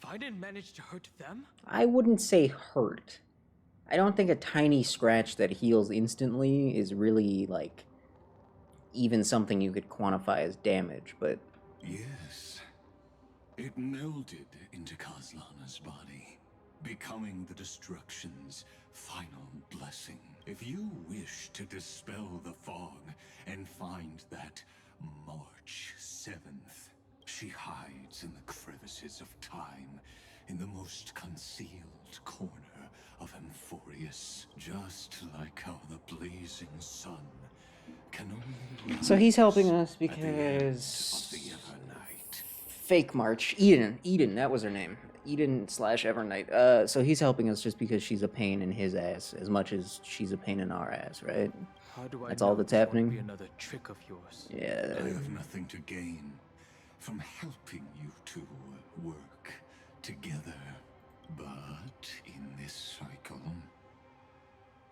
Fiden managed to hurt them? I wouldn't say hurt. I don't think a tiny scratch that heals instantly is really, like, even something you could quantify as damage, but... Yes. It melded into Kozlana's body, becoming the destruction's final blessing. If you wish to dispel the fog and find that March 7th, she hides in the crevices of time, in the most concealed corner of Amphorius, just like how the blazing sun can only So he's helping us rise at the end because... of the Evernight. Fake March. Eden, that was her name. Eden/Evernight. So he's helping us just because she's a pain in his ass, as much as she's a pain in our ass, right? How do I That's know all that's this won't happening? Be another trick of yours. Yeah. I have nothing to gain from helping you two work together. But in this cycle,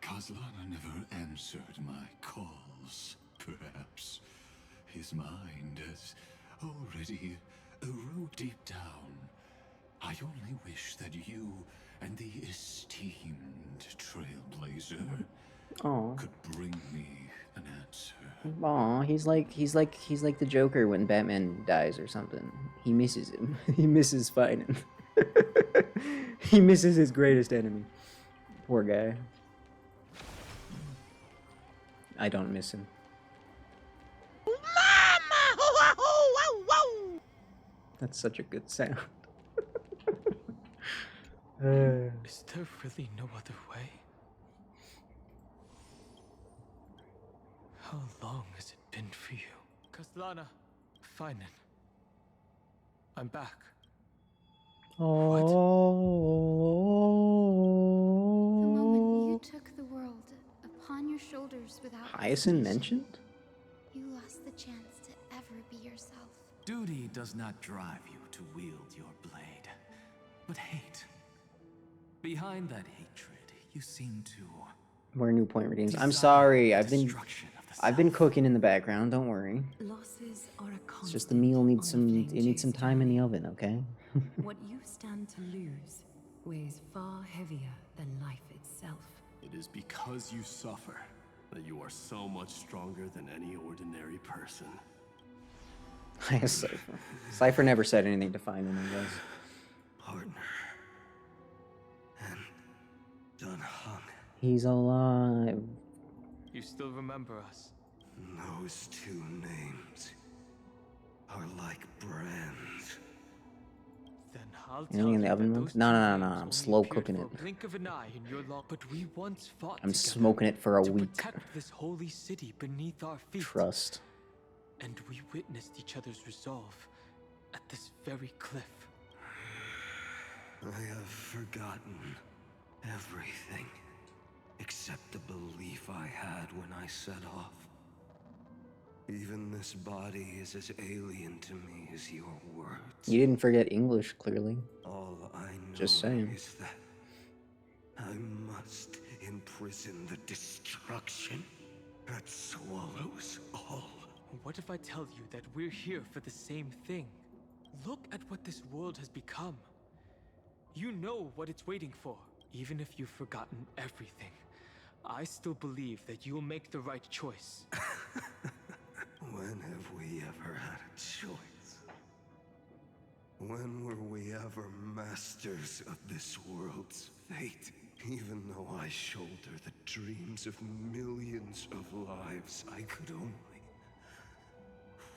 Kozlana never answered my calls. Perhaps his mind has already eroded deep down. I only wish that you and the esteemed Trailblazer could bring me an answer. Aw, he's like the Joker when Batman dies or something. He misses him. He misses fighting. He misses his greatest enemy. Poor guy. I don't miss him. That's such a good sound. Is there really no other way? How long has it been for you? Kozlana, Finen. I'm back. The moment you took the world upon your shoulders without Hyacinth mentioned? you lost the chance to ever be yourself. Duty does not drive you to wield your blade, but hate. Behind that hatred, you seem to... More new point redeems. I'm sorry. I've been cooking in the background. Don't worry. Losses are a It's just the meal needs some time in the oven, okay? What you stand to lose weighs far heavier than life itself. It is because you suffer that you are so much stronger than any ordinary person. Cypher. Cypher never said anything defining, I guess. Partner. And Dunhung. He's alive. You still remember us? Those two names are like brands. Then I'll Anything in the oven? No. I'm slow cooking it. Blink of an eye in your long, but we once fought I'm together smoking it for a to week. protect this holy city beneath our feet. Trust. And we witnessed each other's resolve at this very cliff. I have forgotten everything except the belief I had when I set off. Even this body is as alien to me as your words. You didn't forget English, clearly. All I know Just saying. is that I must imprison the destruction that swallows all. What if I tell you that we're here for the same thing? Look at what this world has become. You know what it's waiting for, even if you've forgotten everything. I still believe that you'll make the right choice. When have we ever had a choice? When were we ever masters of this world's fate? Even though I shoulder the dreams of millions of lives, I could only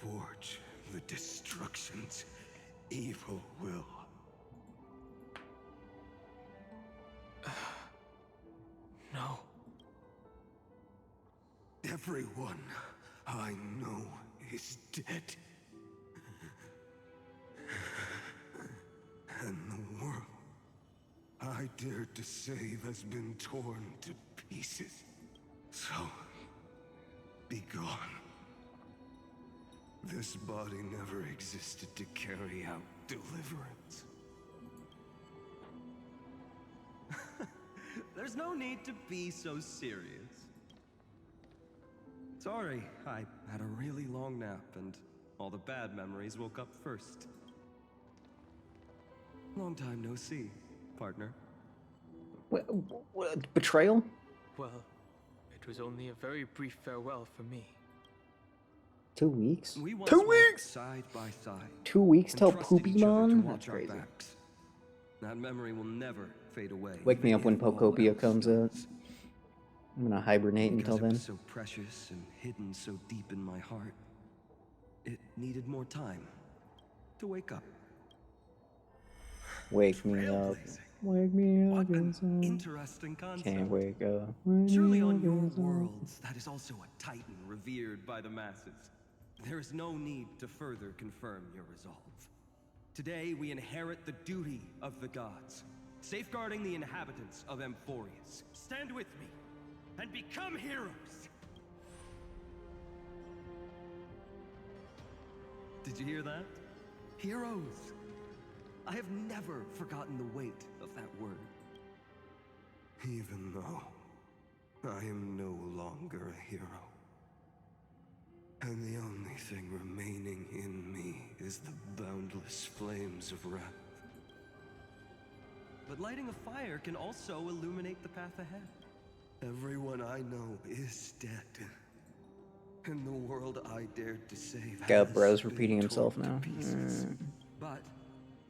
forge the destruction's evil will. No. Everyone I know is dead. And the world I dared to save has been torn to pieces. So, be gone. This body never existed to carry out deliverance. There's no need to be so serious. Sorry, I had a really long nap and all the bad memories woke up first. Long time no see, partner. What, betrayal? Well, it was only a very brief farewell for me. 2 weeks? We once 2 walked weeks? side by side. 2 weeks and till trusted each other to Poopymon? watch That's our crazy. backs. That memory will never fade away. Wake me even up when if all Pokopia else comes out. does. I'm gonna hibernate Because until it then. was so precious and hidden so deep in my heart, it needed more time to wake up. Wake me up. Wake me up. Interesting concept. Can't wake up. Surely on your worlds, that is also a titan revered by the masses. There is no need to further confirm your resolve. Today, we inherit the duty of the gods, safeguarding the inhabitants of Amphorius. Stand with me and become heroes! Did you hear that? Heroes! I have never forgotten the weight of that word. Even though I am no longer a hero. And the only thing remaining in me is the boundless flames of wrath. But lighting a fire can also illuminate the path ahead. Everyone I know is dead. And the world I dared to save God, has bro's been repeating himself torn to now. pieces. But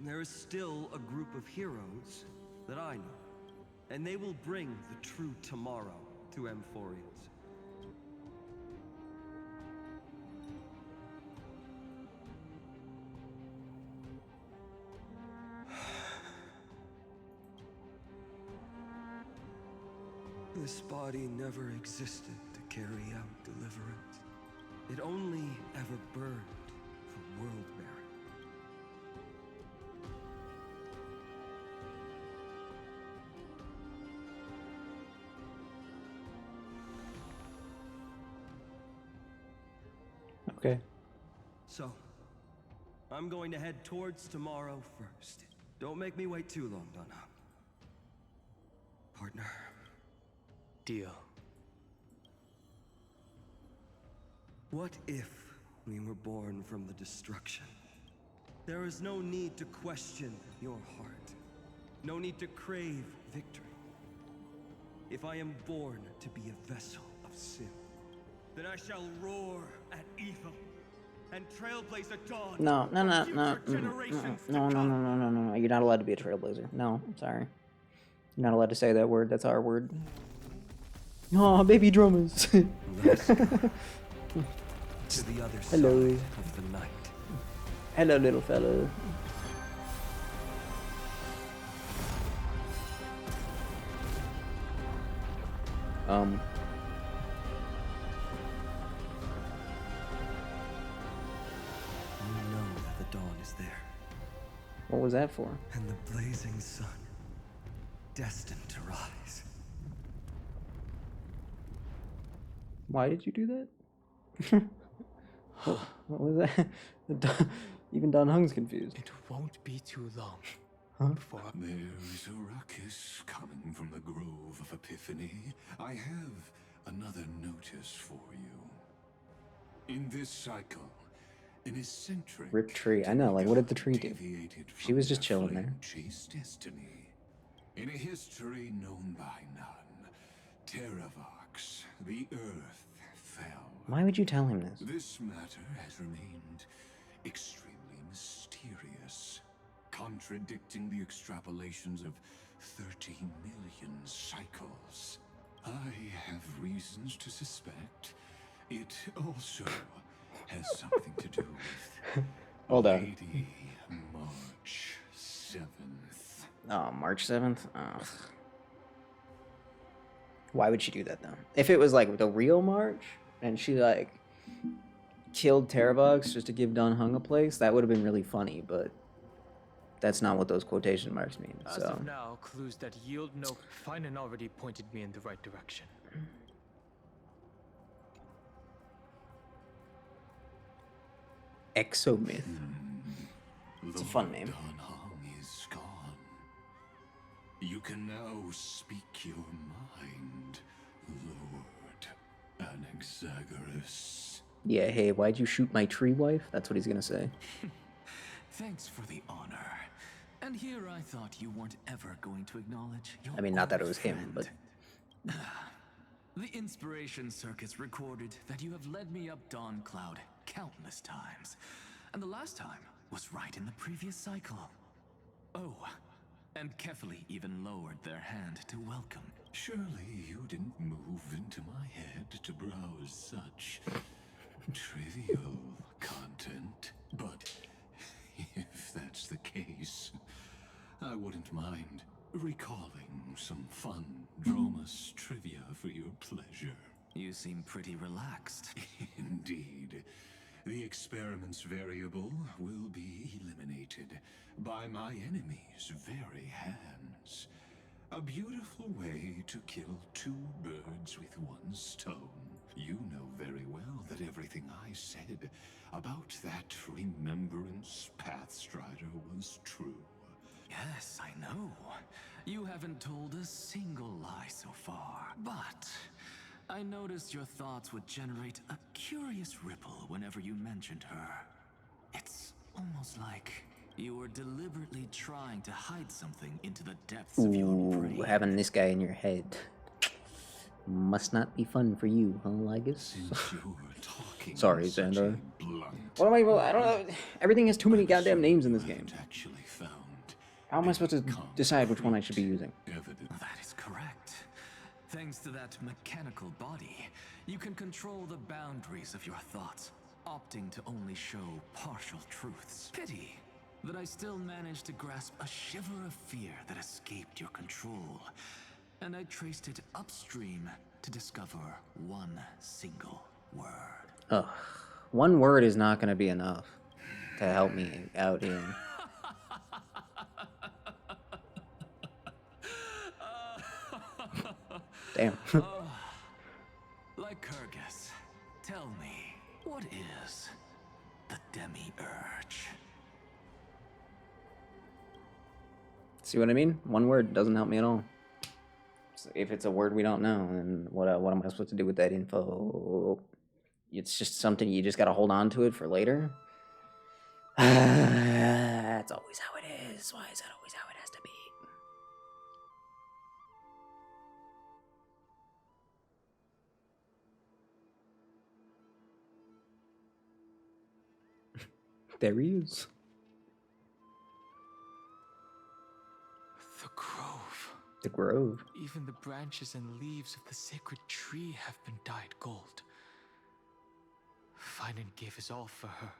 there is still a group of heroes that I know. And they will bring the true tomorrow to Amphorius. This body never existed to carry out deliverance. It only ever burned for world bearing. Okay. So, I'm going to head towards tomorrow first. Don't make me wait too long, Donna. Partner. Deal. What if we were born from the destruction? There is no need to question your heart. No need to crave victory. If I am born to be a vessel of sin, then I shall roar at evil and trailblaze a dawn. No. for generations to No. You're not allowed to be a trailblazer. No, I'm sorry. You're not allowed to say that word. That's our word. Oh, baby drummers. To the other side Hello. of the night. Hello, little fella. You know that the dawn is there. What was that for? And the blazing sun, destined to rise. Why did you do that? What was that? Even Don Hung's confused. It won't be too long. Huh? Before There's a ruckus coming from the Grove of Epiphany. I have another notice for you. In this cycle, an eccentric Ripped tree. I know, like, what did the tree do? deviated She from was just their chilling there. flame-chased destiny. In a history known by none, Terravox, the Earth, fell. Why would you tell him this? This matter has remained extremely mysterious, contradicting the extrapolations of 30 million cycles. I have reasons to suspect it also has something to do with Hold on. Lady, March 7th. Oh, March 7th? Ugh. Why would she do that, though? If it was, like, the real March, and she, like, killed Terrabugs just to give Dun Hung a place, that would have been really funny, but that's not what those quotation marks mean, As so... of now, clues that yield no... Finan already pointed me in the right direction. Exomyth. It's a fun name. Dun Hung is gone. You can now speak your mind, Lord Anaxagoras. Yeah, hey, why'd you shoot my tree wife? That's what he's gonna say. Thanks for the honor. And here I thought you weren't ever going to acknowledge your I mean, not that it was him, but... The Inspiration Circus recorded that you have led me up Dawn Cloud countless times. And the last time was right in the previous cycle. Oh, and Kefali even lowered their hand to welcome. Surely you didn't move into my head to browse such trivial content. But if that's the case, I wouldn't mind recalling some fun Dromus trivia for your pleasure. You seem pretty relaxed. Indeed. The experiment's variable will be eliminated by my enemy's very hands. A beautiful way to kill two birds with one stone. You know very well that everything I said about that Remembrance Pathstrider was true. Yes, I know. You haven't told a single lie so far. But I noticed your thoughts would generate a curious ripple whenever you mentioned her. It's almost like you were deliberately trying to hide something into the depths of your brain. Ooh, having this guy in your head must not be fun for you, huh, Lygus? Sorry, Xander. What am I don't know. Everything has too many goddamn names in this game. How am I supposed to decide which one I should be using? That is correct. Thanks to that mechanical body, you can control the boundaries of your thoughts, opting to only show partial truths. Pity that I still managed to grasp a shiver of fear that escaped your control, and I traced it upstream to discover one single word. Ugh. One word is not going to be enough to help me out here. Damn. Lycurgus, tell me, what is the Demi-Urge? See what I mean? One word doesn't help me at all. So if it's a word we don't know, then what am I supposed to do with that info? It's just something you just gotta hold on to it for later? That's always how it is. Why is that always how it has to be? There he is. The grove. The grove. Even the branches and leaves of the sacred tree have been dyed gold. Finan gave his all for her.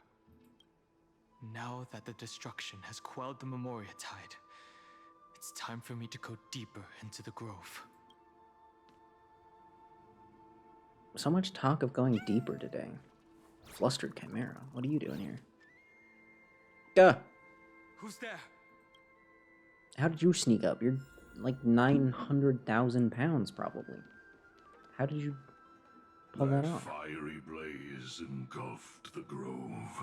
Now that the destruction has quelled the Memoria Tide, it's time for me to go deeper into the grove. So much talk of going deeper today. Flustered Chimera, what are you doing here? Duh! Who's there? How did you sneak up? You're like 900,000 pounds, probably. How did you pull that off? Fiery blaze engulfed the grove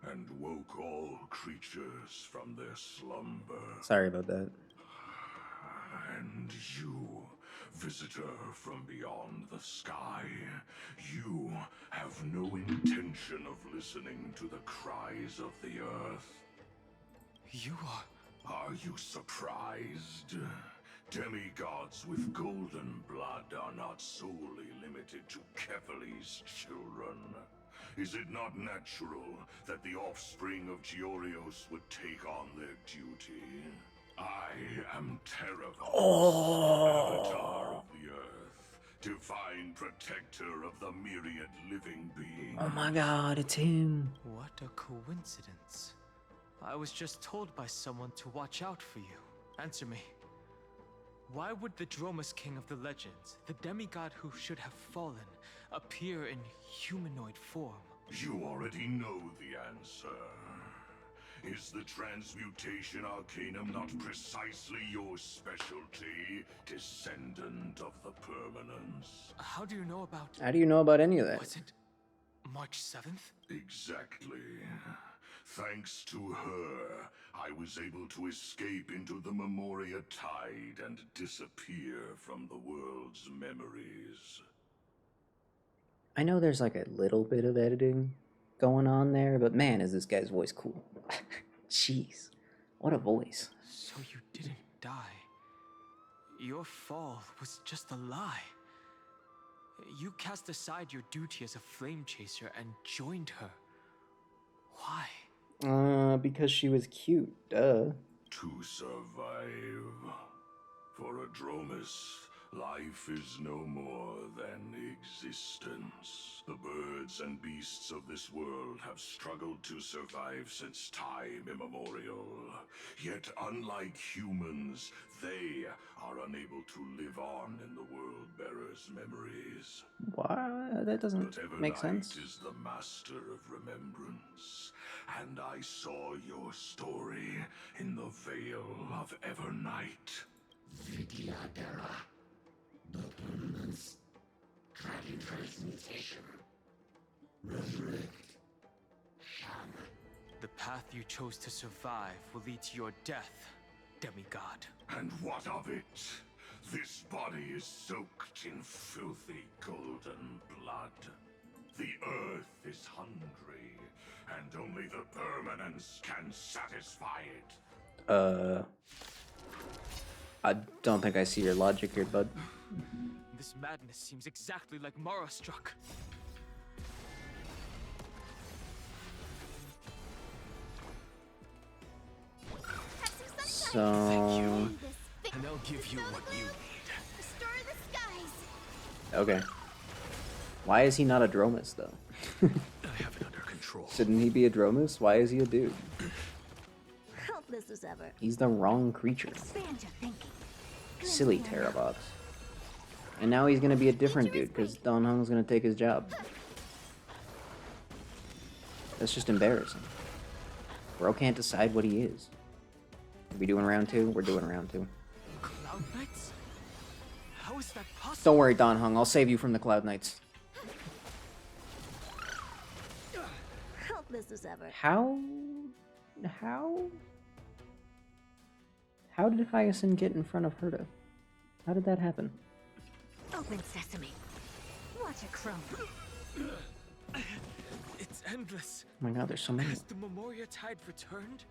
and woke all creatures from their slumber. Sorry about that. And you, visitor from beyond the sky, you have no intention of listening to the cries of the earth. You are... Are you surprised? Demigods with golden blood are not solely limited to Kefali's children. Is it not natural that the offspring of Georios would take on their duty? I am Terravos, Avatar of the Earth, divine protector of the myriad living beings. Oh my god, it's him. What a coincidence. I was just told by someone to watch out for you. Answer me. Why would the Dromus King of the legends, the demigod who should have fallen, appear in humanoid form? You already know the answer. Is the transmutation arcanum not precisely your specialty, descendant of the permanence? How do you know about... How do you know about any of that? Was it March 7th? Exactly. Thanks to her, I was able to escape into the Memoria Tide and disappear from the world's memories. I know there's like a little bit of editing going on there, but man, is this guy's voice cool. Jeez, what a voice. So you didn't die. Your fall was just a lie. You cast aside your duty as a flame chaser and joined her. Why? Because she was cute, duh. To survive. For a Dromus, life is no more than existence. The birds and beasts of this world have struggled to survive since time immemorial. Yet unlike humans, they are unable to live on in the World-Bearer's memories. Why? That doesn't But make Evernight sense. is the master of remembrance, and I saw your story in the Veil of Evernight. Vidyadhara. The permanence. Dragon transmutation. Resurrect. Shaman. The path you chose to survive will lead to your death, demigod. And what of it? This body is soaked in filthy golden blood. The earth is hungry, and only the permanence can satisfy it. I don't think I see your logic here, bud. This madness seems exactly like Mara struck. So... And I'll give you what you need. Restore the skies. Okay. Why is he not a Dromus, though? I have it under control. Shouldn't he be a Dromus? Why is he a dude? Helpless as ever. He's the wrong creature. Expand your thinking. Silly Terrabox. And now he's gonna be a different dude, because Don Hung's gonna take his job. That's just embarrassing. Bro can't decide what he is. Are we doing round 2? We're doing round 2. Cloud Knights? How is that possible? Don't worry, Don Hung. I'll save you from the Cloud Knights. Helpless as ever. How did Hyacinth get in front of Herta? How did that happen? Open sesame. Watch it crumble. It's endless. Oh my god, there's so many. Has the Memoria Tide returned?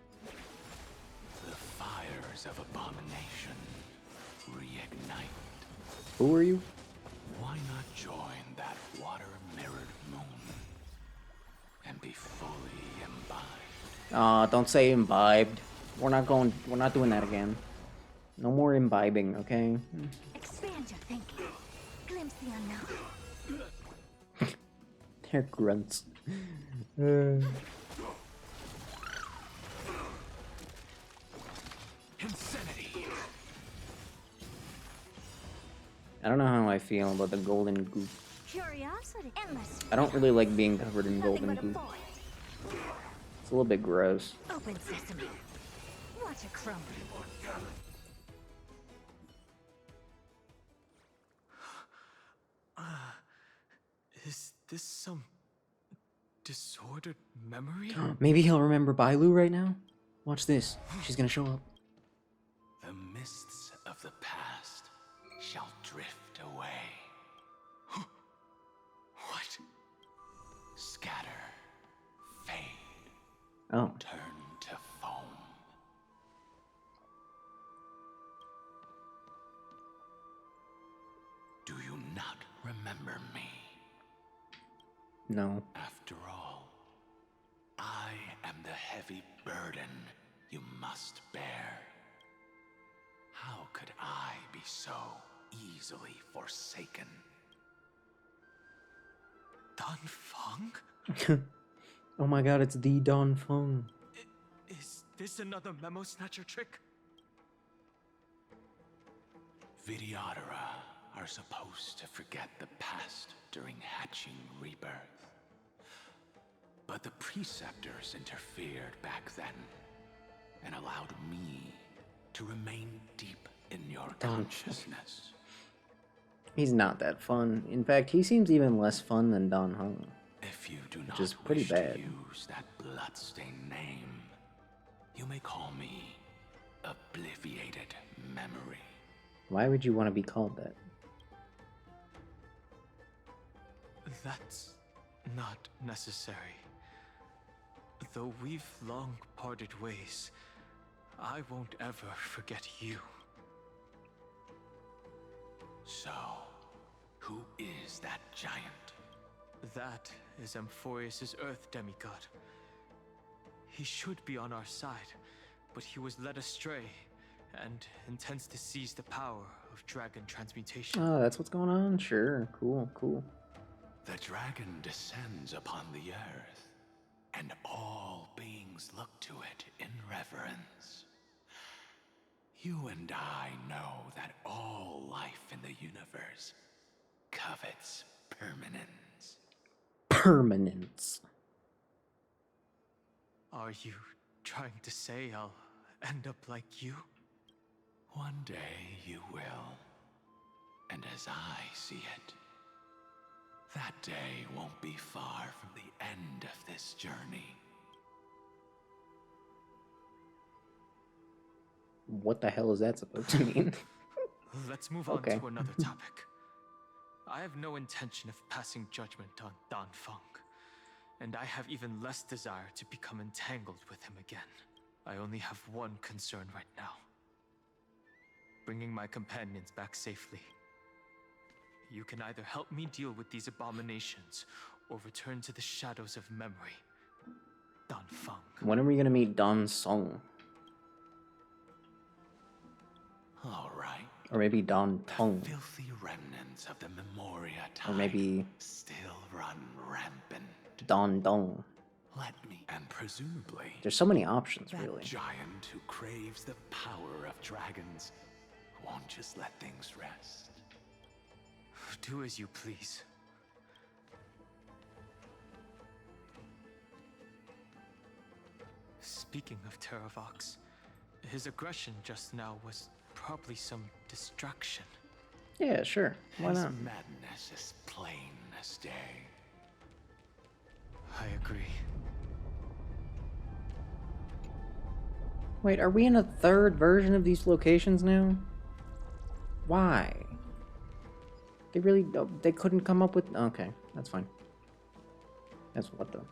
The fires of abomination reignite. Who are you? Why not join that water-mirrored moon and be fully imbibed? Don't say imbibed. We're not doing that again. No more imbibing, okay? Expand your thinking. Glimpse the unknown. They're grunts. Insanity. I don't know how I feel about the golden goop. Curiosity. Endless. I don't really like being covered in golden Nothing goop. but a void. It's a little bit gross. Open sesame. Watch it crumble. Is this some disordered memory? Maybe he'll remember Bailu right now? Watch this. She's gonna show up. The mists of the past shall drift away. What? Scatter, fade, Oh. turn to foam. Do you not remember me? No. After all, I am the heavy burden you must bear. How could I be so easily forsaken? Don Feng? Oh my god, it's the Don Feng. Is this another memo snatcher trick? Vidyadhara are supposed to forget the past during hatching rebirth. But the preceptors interfered back then and allowed me to remain deep in your consciousness. He's not that fun. In fact, he seems even less fun than Don Hung. If you do not which is pretty wish bad. to use that bloodstained name, you may call me Obliviated Memory. Why would you want to be called that? That's not necessary. Though we've long parted ways, I won't ever forget you. So, who is that giant? That is Amphorius' Earth demigod. He should be on our side, but he was led astray and intends to seize the power of dragon transmutation. Oh, that's what's going on? Sure. Cool, cool. The dragon descends upon the earth, and all beings look to it in reverence. You and I know that all life in the universe covets permanence. Permanence. Are you trying to say I'll end up like you? One day you will. And as I see it, that day won't be far from the end of this journey. What the hell is that supposed to mean? Let's move on Okay. to another topic. I have no intention of passing judgment on Dan Feng, and I have even less desire to become entangled with him again. I only have one concern right now. Bringing my companions back safely. You can either help me deal with these abominations, or return to the shadows of memory. Dan Feng. When are we gonna meet Don Song? All right. Or maybe Don Tong. Filthy remnants of the Memoria time Or maybe still run rampant. Don Dong. Let me, and presumably, There's so many options, that really. giant who craves the power of dragons won't just let things rest. Do as you please. Speaking of Terravox, his aggression just now was probably some distraction. Yeah, sure. Why His not? madness is plain as day. I agree. Wait, are we in a third version of these locations now? Why? They really they couldn't come up with. Okay, that's fine. That's what though.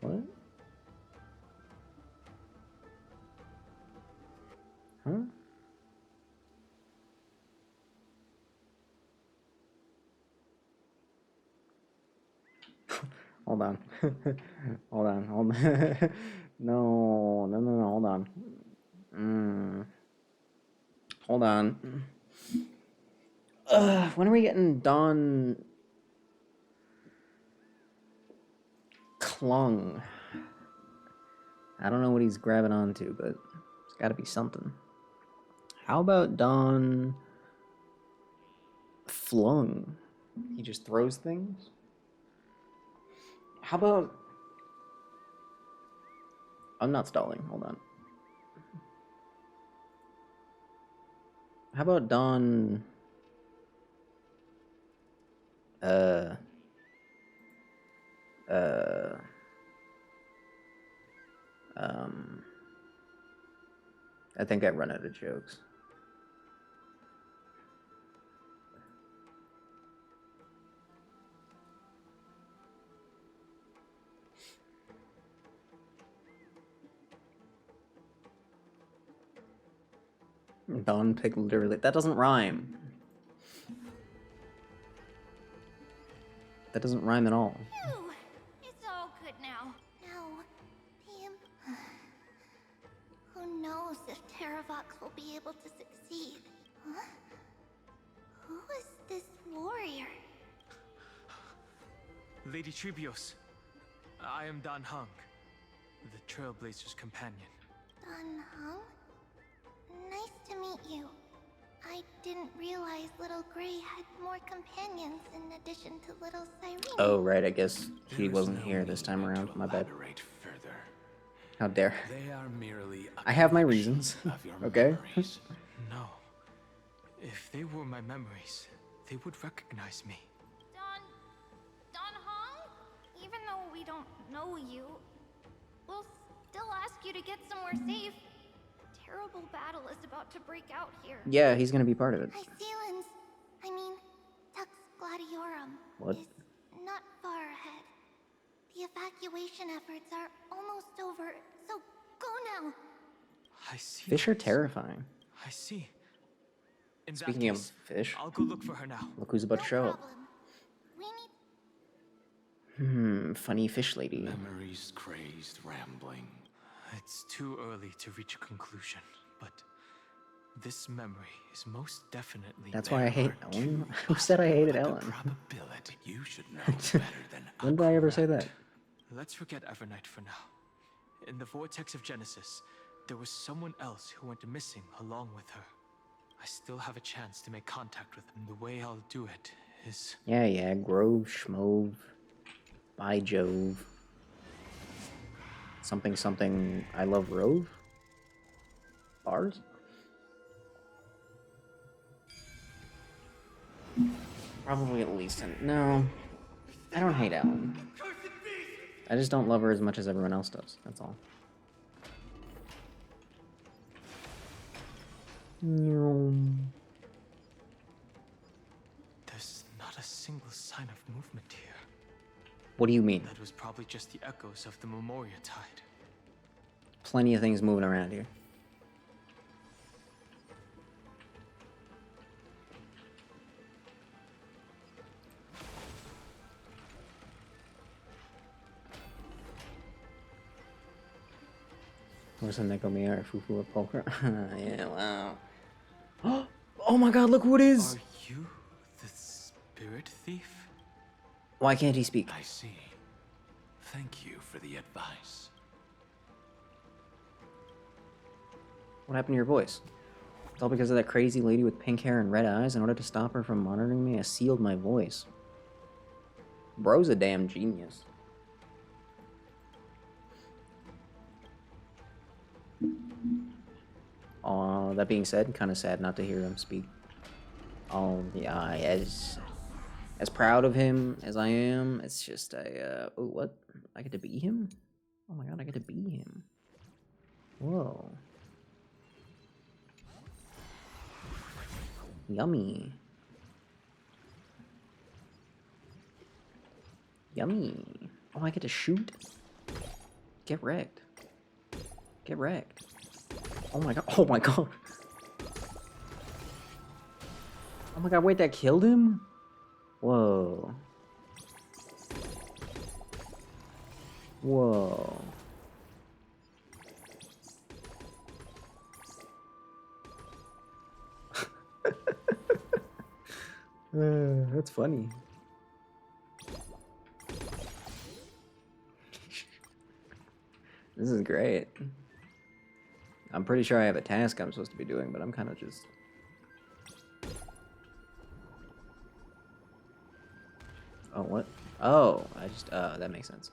What? Huh? Hold on. Hold on. Hold on. No, hold on. Hold on. When are we getting Don Clung? I don't know what he's grabbing onto, but it's got to be something. How about Don Flung? He just throws things? How about... I'm not stalling. Hold on. How about Don... I think I run out of jokes. Don pick literally. That doesn't rhyme. That doesn't rhyme at all. Phew, it's all good now. No, Who knows if Terravox will be able to succeed? Huh? Who is this warrior? Lady Trebios, I am Dan Heng, the Trailblazer's companion. Dan Heng? Nice to meet you. I didn't realize Little Gray had more companions in addition to Little Cyrene. Oh, right, I guess he wasn't here this time around. My bad. Further. How dare. They are merely I have my reasons. of your Okay? memories. No. If they were my memories, they would recognize me. Don Hong? Even though we don't know you, we'll still ask you to get somewhere safe. A terrible battle is about to break out here. Yeah, he's gonna be part of it. Icelands, I mean, Tux Gladiorum What? is not far ahead. The evacuation efforts are almost over, so go now. I see. Fish are terrifying. I see. In that Speaking of case, fish, I'll go look for her now. look who's about to show up. We need Funny fish lady. Memories crazed rambling. It's too early to reach a conclusion, but this memory is most definitely. That's why I hate Ellen. Who said I hated Ellen? Probability you should know better than When did I ever say that? Let's forget Evernight for now. In the vortex of Genesis, there was someone else who went missing along with her. I still have a chance to make contact with them. The way I'll do it is... Yeah, Grove, Schmove, by Jove. Something, I love Rove? Bars? Probably at least no. I don't hate Ellen. I just don't love her as much as everyone else does, that's all. There's not a single sign of movement here. What do you mean? That was probably just the echoes of the Memoria Tide. Plenty of things moving around here. Where's the Nekomiya or Fufu or Poker? Yeah, wow. Oh my god, look who it is! Are you the spirit thief? Why can't he speak? I see. Thank you for the advice. What happened to your voice? It's all because of that crazy lady with pink hair and red eyes. In order to stop her from monitoring me, I sealed my voice. Bro's a damn genius. That being said, kind of sad not to hear him speak. Yeah, as proud of him as I am, it's just oh, what? I get to be him? Oh my god, I get to be him. Whoa. Yummy. Yummy. Oh, I get to shoot? Get wrecked. Get wrecked. Oh my god. Oh my god. Oh my god, wait, that killed him? Whoa. Whoa. That's funny. This is great. I'm pretty sure I have a task I'm supposed to be doing, but I'm kind of just... Oh, what? Oh, that makes sense.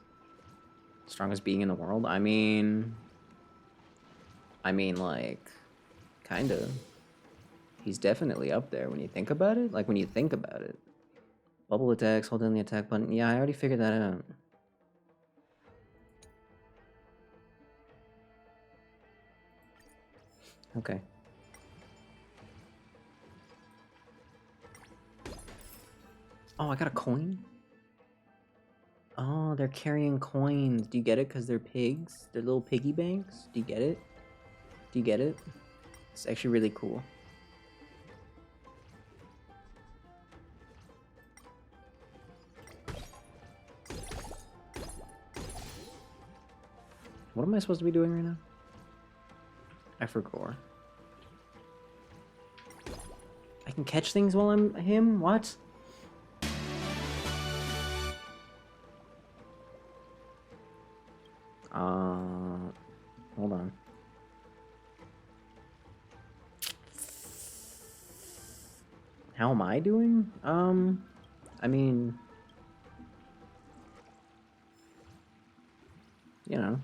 Strongest being in the world? I mean, like, kinda. He's definitely up there when you think about it. Like, when you think about it. Bubble attacks, hold down the attack button. Yeah, I already figured that out. Okay. Oh, I got a coin? Oh, they're carrying coins. Do you get it? Because they're pigs? They're little piggy banks? Do you get it? Do you get it? It's actually really cool. What am I supposed to be doing right now? I forgot. I can catch things while I'm him? What? Hold on. How am I doing? I mean, you know,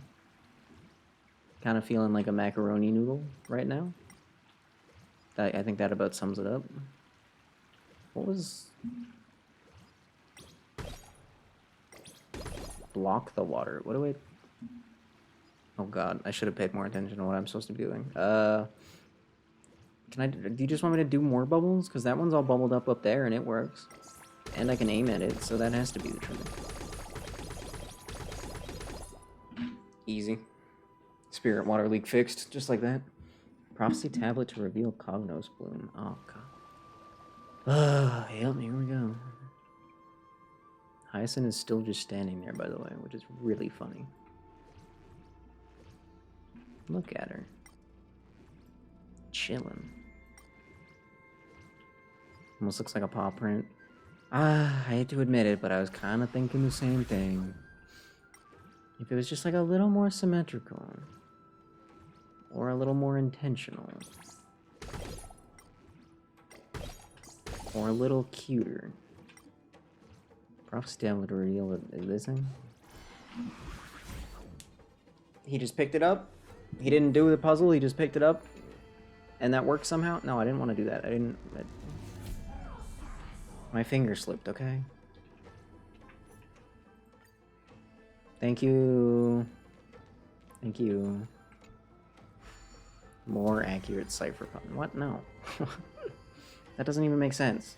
kind of feeling like a macaroni noodle right now. I think that about sums it up. What was... Block the water. What do I... Oh god, I should have paid more attention to what I'm supposed to be doing. Do you just want me to do more bubbles? Because that one's all bubbled up there and it works. And I can aim at it, so that has to be the truth. Easy. Spirit water leak fixed, just like that. Prophecy tablet to reveal Cognos Bloom. Oh god. Yep, here we go. Hyacinth is still just standing there, by the way, which is really funny. Look at her. Chillin'. Almost looks like a paw print. I hate to admit it, but I was kind of thinking the same thing. If it was just like a little more symmetrical. Or a little more intentional. Or a little cuter. Prophecy tablet to reveal this thing. He just picked it up? He didn't do the puzzle, he just picked it up? And that worked somehow? No, I didn't want to do that. My finger slipped, okay? Thank you. Thank you. More accurate cipher button. What? No. That doesn't even make sense.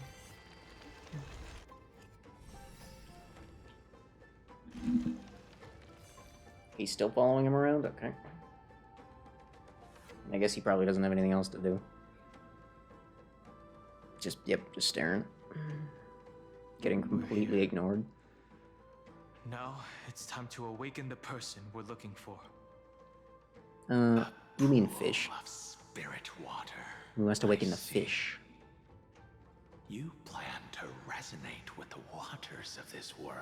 He's still following him around? Okay. I guess he probably doesn't have anything else to do. Just staring. Getting completely ignored. Now, it's time to awaken the person we're looking for. You mean fish. Of spirit water. We must awaken the fish. You plan to resonate with the waters of this world.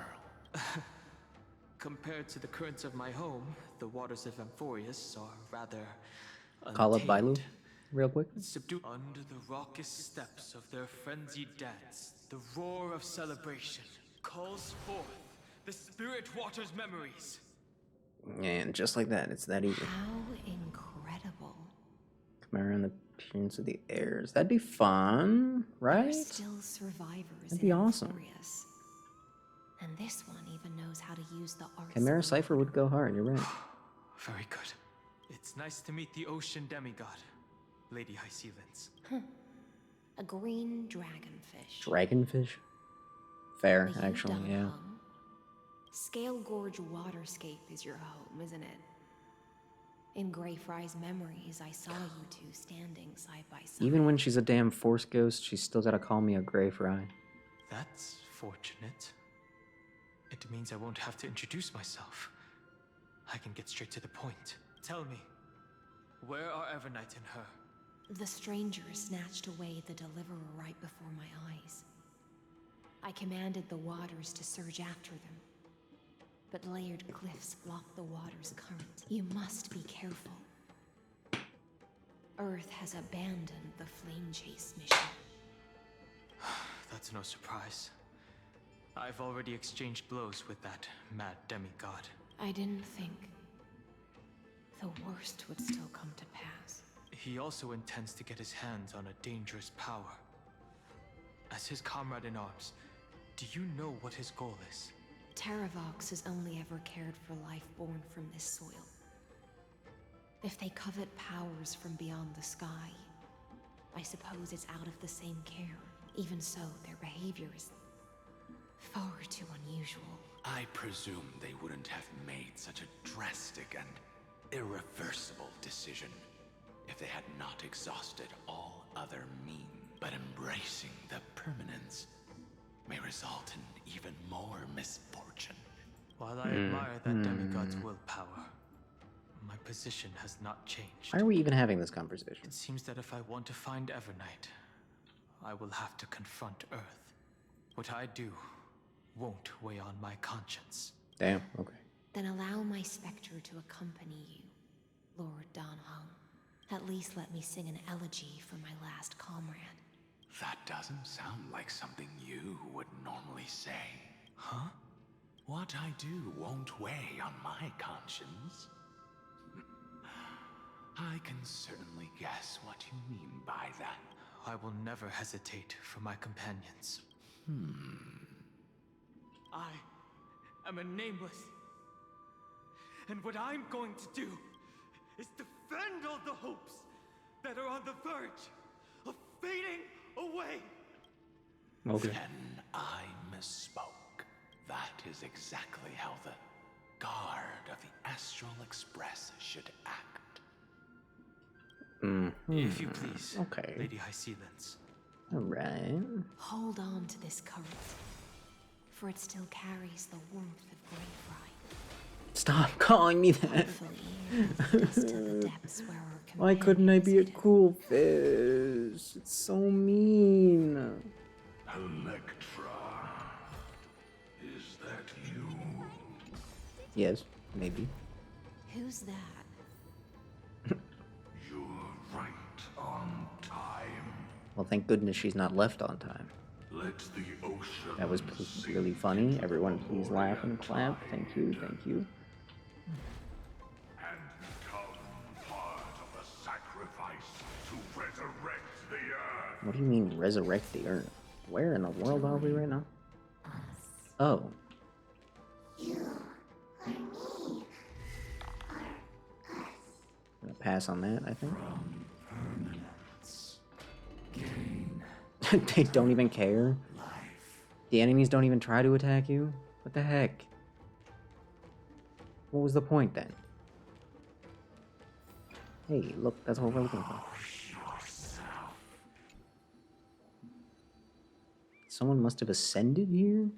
Compared to the currents of my home, the waters of Amphorius are rather Call up untamed. Bailu, real quick. Subdued under the raucous steps of their frenzied dance, the roar of celebration calls forth the spirit water's memories. And just like that, it's that easy. How incredible. Chimera and the appearance of the heirs. That'd be fun, right? There's still survivors. That'd be awesome. Amphorius. And this one even knows how to use the arts. Chimera Cipher would go hard, you're right. Very good. It's nice to meet the ocean demigod, Lady Hycealens. A green dragonfish. Dragonfish? Fair, The actually, Udon yeah. home. Scale Gorge Waterscape is your home, isn't it? In Greyfry's memories, I saw you two standing side by side. Even when she's a damn force ghost, she's still gotta call me a gray fry. That's fortunate. It means I won't have to introduce myself. I can get straight to the point. Tell me, where are Evernight and her? The stranger snatched away the deliverer right before my eyes. I commanded the waters to surge after them. But layered cliffs block the water's current. You must be careful. Earth has abandoned the flame chase mission. That's no surprise. I've already exchanged blows with that mad demigod. I didn't think the worst would still come to pass. He also intends to get his hands on a dangerous power. As his comrade in arms, do you know what his goal is? Terravox has only ever cared for life born from this soil. If they covet powers from beyond the sky, I suppose it's out of the same care. Even so, their behavior is far too unusual. I presume they wouldn't have made such a drastic and irreversible decision if they had not exhausted all other means. But embracing the permanence may result in even more misfortune. While I admire that demigod's willpower, my position has not changed. Why are we even having this conversation? It seems that if I want to find Evernight, I will have to confront Earth. What I do won't weigh on my conscience. Damn, okay. Then allow my specter to accompany you, Lord Danhong. At least let me sing an elegy for my last comrade. That doesn't sound like something you would normally say. Huh? What I do won't weigh on my conscience. I can certainly guess what you mean by that. I will never hesitate for my companions. I am a nameless. And what I'm going to do is defend all the hopes that are on the verge of fading away. Okay. Then I misspoke. That is exactly how the guard of the Astral Express should act. If you please, okay. Lady High Sealands. Alright. Hold on to this current, for it still carries the warmth of Greyfry. Stop calling me that. Us to the depths where our Why couldn't I be a cool fish? It's so mean. Electra, is that you? Yes, maybe. Who's that? You're right on time. Well, thank goodness she's not left on time. Let the ocean. That was really funny. Everyone, please laugh and clap. Thank you, thank you. And become part of the sacrifice to resurrect the earth. What do you mean, resurrect the earth? Where in the world are we right now? Oh. I'm gonna pass on that, I think. They don't even care. The enemies don't even try to attack you. What the heck? What was the point then? Hey, look, that's what we're looking for. Someone must have ascended here?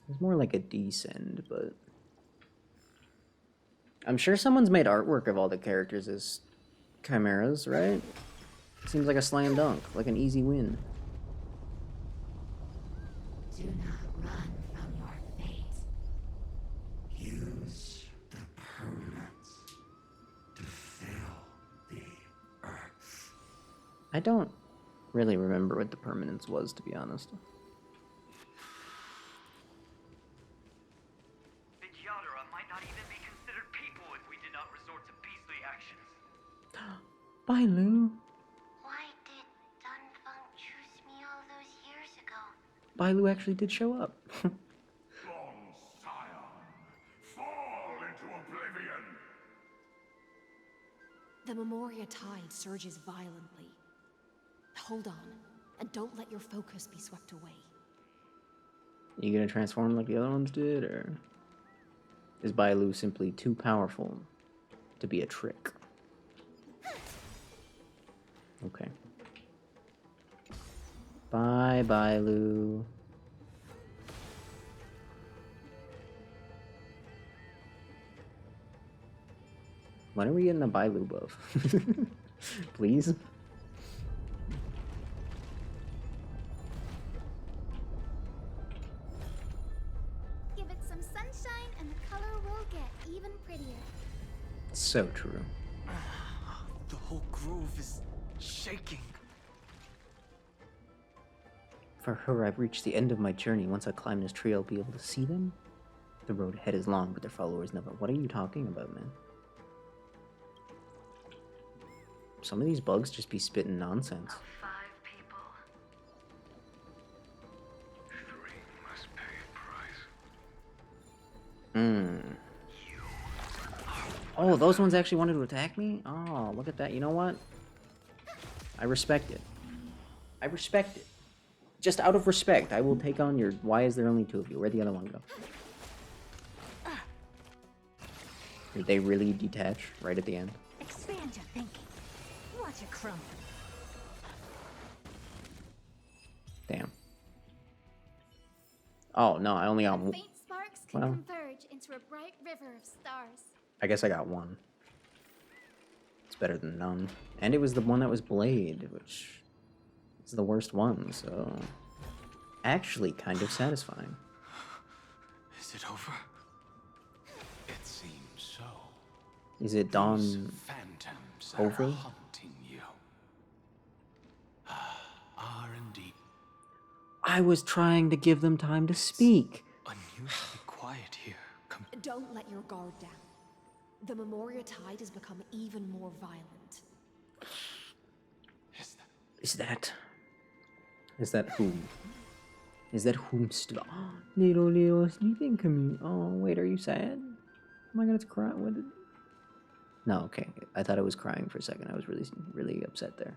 It's more like a descend, but... I'm sure someone's made artwork of all the characters as chimeras, right? Seems like a slam dunk, like an easy win. Do not run from your fate. Use the permanence to fill the earth. I don't really remember what the permanence was, to be honest. The Yadara might not even be considered people if we did not resort to beastly actions. Bye, Lou. Why did Dunfeng choose me all those years ago? Bye, Lou actually did show up. Long Scion, fall into oblivion. The Memoria tide surges violently. Hold on, and don't let your focus be swept away. You gonna transform like the other ones did, or is Bailu simply too powerful to be a trick? Okay. Bye, Bailu. When are we getting a Bailu buff? Please? Give it some sunshine and the color will get even prettier. So true. The whole grove is shaking. For her, I've reached the end of my journey. Once I climb this tree, I'll be able to see them. The road ahead is long, but their followers never. What are you talking about, man? Some of these bugs just be spitting nonsense. 5 people. 3 must pay a price. Oh, those ones actually wanted to attack me? Oh, look at that. You know what? I respect it. I respect it. Just out of respect, I will take on your... Why is there only 2 of you? Where'd the other one go? Did they really detach right at the end? Expand your thinking. Watch it crumble. Damn. Oh, no, I only got one. Faint sparks can Well, converge into a bright river of stars. I guess I got one. better than none. And it was the one that was Blade, which is the worst one, so actually kind of satisfying. Is it over? It seems so. Is it Dawn Phantoms over? are haunting you. Are indeed I was trying to give them time to speak. unusually quiet here. Don't let your guard down. The Memoria Tide has become even more violent. Is that whom? Is that whom still? Little sleeping community. Oh wait, are you sad? Oh my god, it's crying. What did? No, okay. I thought I was crying for a second. I was really upset there.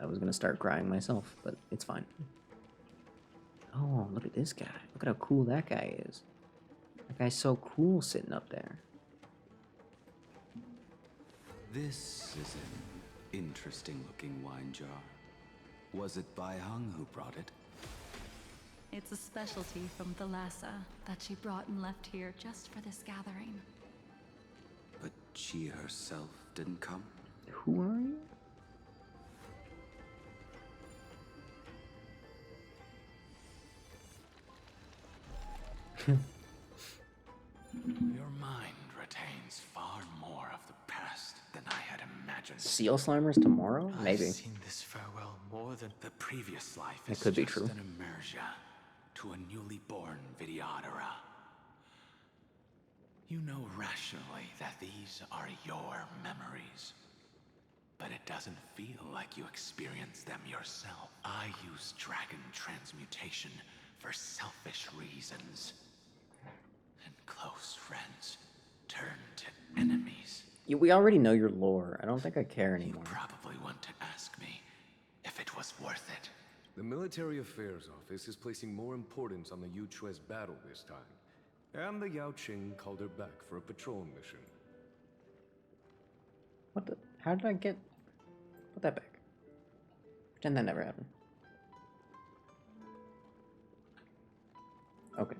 I was gonna start crying myself, but it's fine. Oh, look at this guy. Look at how cool that guy is. That guy's so cool sitting up there. This is an interesting looking wine jar. Was it Bai Hung who brought it? It's a specialty from Thalassa that she brought and left here just for this gathering. But she herself didn't come? Who are you? Your mind retains far more of the past than I had imagined. Seal Slimers tomorrow? Maybe. I've seen this farewell more than the previous life. It could be just true. an immersion to a newly born Vidyadhara. You know rationally that these are your memories, but it doesn't feel like you experienced them yourself. I use dragon transmutation for selfish reasons. And close friends turn to enemies. We already know your lore. I don't think I care anymore. Probably want to ask me if it was worth it. The Military Affairs Office is placing more importance on the Yuchue's battle this time. And the Yao Qing called her back for a patrol mission. What the? How did I get... Put that back. Pretend that never happened. Okay.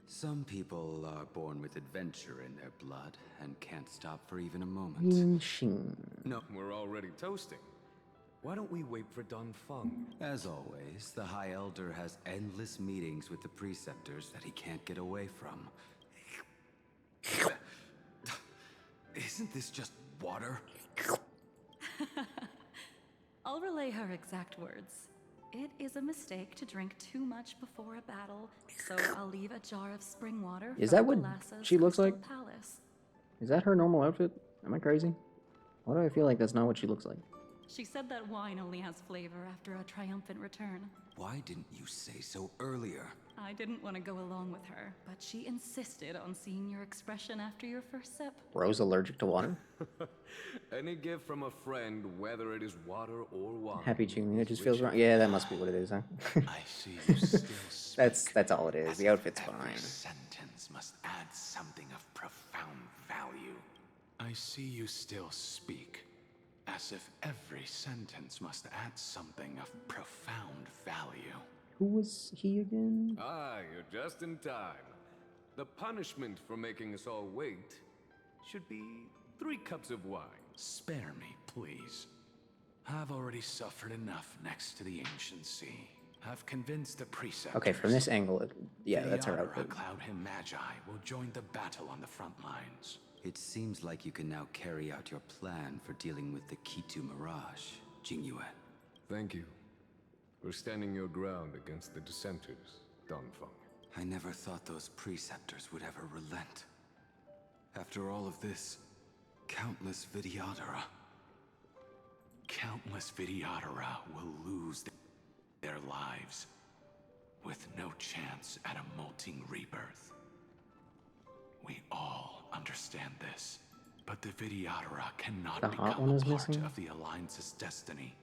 Some people are born with adventure in their blood and can't stop for even a moment. Yinxing. No, we're already toasting. Why don't we wait for Dun Feng? As always, the High Elder has endless meetings with the preceptors that he can't get away from. Isn't this just water? I'll relay her exact words. It is a mistake to drink too much before a battle, so I'll leave a jar of spring water. Is that what Thalassa's she looks like? Crystal Palace. Is that her normal outfit? Am I crazy? Why do I feel like that's not what she looks like? She said that wine only has flavor after a triumphant return. Why didn't you say so earlier? I didn't want to go along with her, but she insisted on seeing your expression after your first sip. Rose allergic to water? Any gift from a friend, whether it is water or wine. Happy tuning. It just feels wrong. Yeah, that must be what it is, huh? I see you still That's all it is. The outfit's every fine. sentence must add something of profound value. I see you still speak, as if every sentence must add something of profound value. Who was he again? Ah, you're just in time. The punishment for making us all wait should be 3 cups of wine. Spare me, please. I've already suffered enough next to the ancient sea. I've convinced the preceptors. Okay, from this angle, yeah, that's her Vidyadhara outfit. Cloud and Magi will join the battle on the front lines. It seems like you can now carry out your plan for dealing with the Kitu Mirage, Jingyue. Thank you for standing your ground against the dissenters, Donfeng. I never thought those preceptors would ever relent. After all of this, countless Vidyadhara. Countless Vidyadhara will lose their lives, with no chance at a molting rebirth. We all understand this, but the Vidyadhara cannot The hot become one a is part missing? of the Alliance's destiny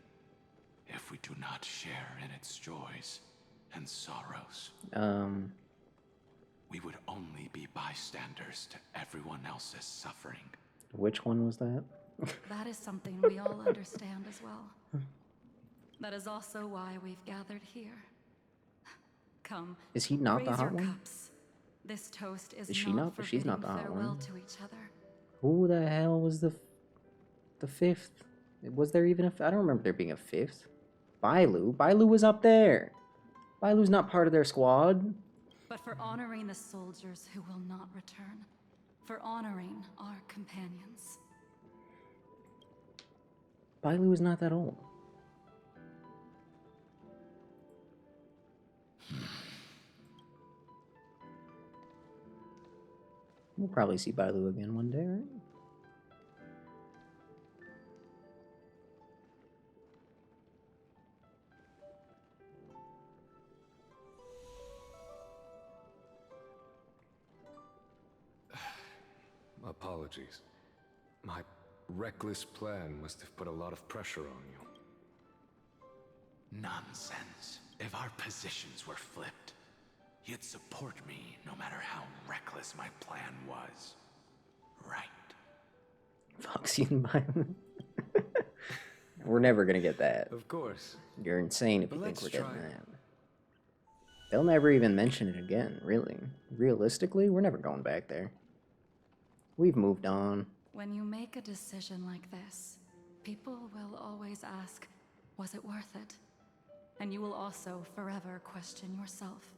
if we do not share in its joys and sorrows. We would only be bystanders to everyone else's suffering. Which one was that? That is something we all understand as well. That is also why we've gathered here. Come. Is he not the raise hot your one? cups. This toast is Is she not? for She's not the bidding hot farewell one. to each other. Who the hell was the The fifth. Was there even a... I don't remember there being a fifth. Bailu? Bailu was up there. Bailu's not part of their squad. But for honoring the soldiers who will not return. For honoring our companions. Bailu was not that old. We'll probably see Bailu again one day, right? Apologies. My reckless plan must have put a lot of pressure on you. Nonsense. If our positions were flipped, you'd support me no matter how reckless my plan was. Right. Foxy and Bailu. We're never gonna get that. Of course. You're insane if But you think let's we're getting try. that. They'll never even mention it again, really. Realistically, we're never going back there. We've moved on. When you make a decision like this, people will always ask, was it worth it? And you will also forever question yourself.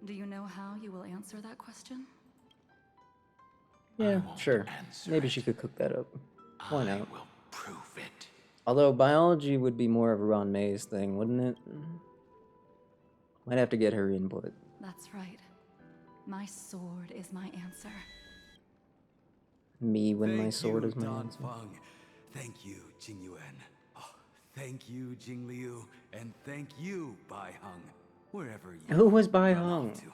Do you know how you will answer that question? Yeah, sure. Maybe she could cook that up. Why not? I will prove it. Although biology would be more of a Ron Mays thing, wouldn't it? Might have to get her input. That's right. My sword is my answer. Me when my sword is my Don answer. Feng. Thank you, Jing Yuan. Oh, thank you, Jing Liu. And thank you, Bai Heng. Wherever you Who was Bai run off Heng? to.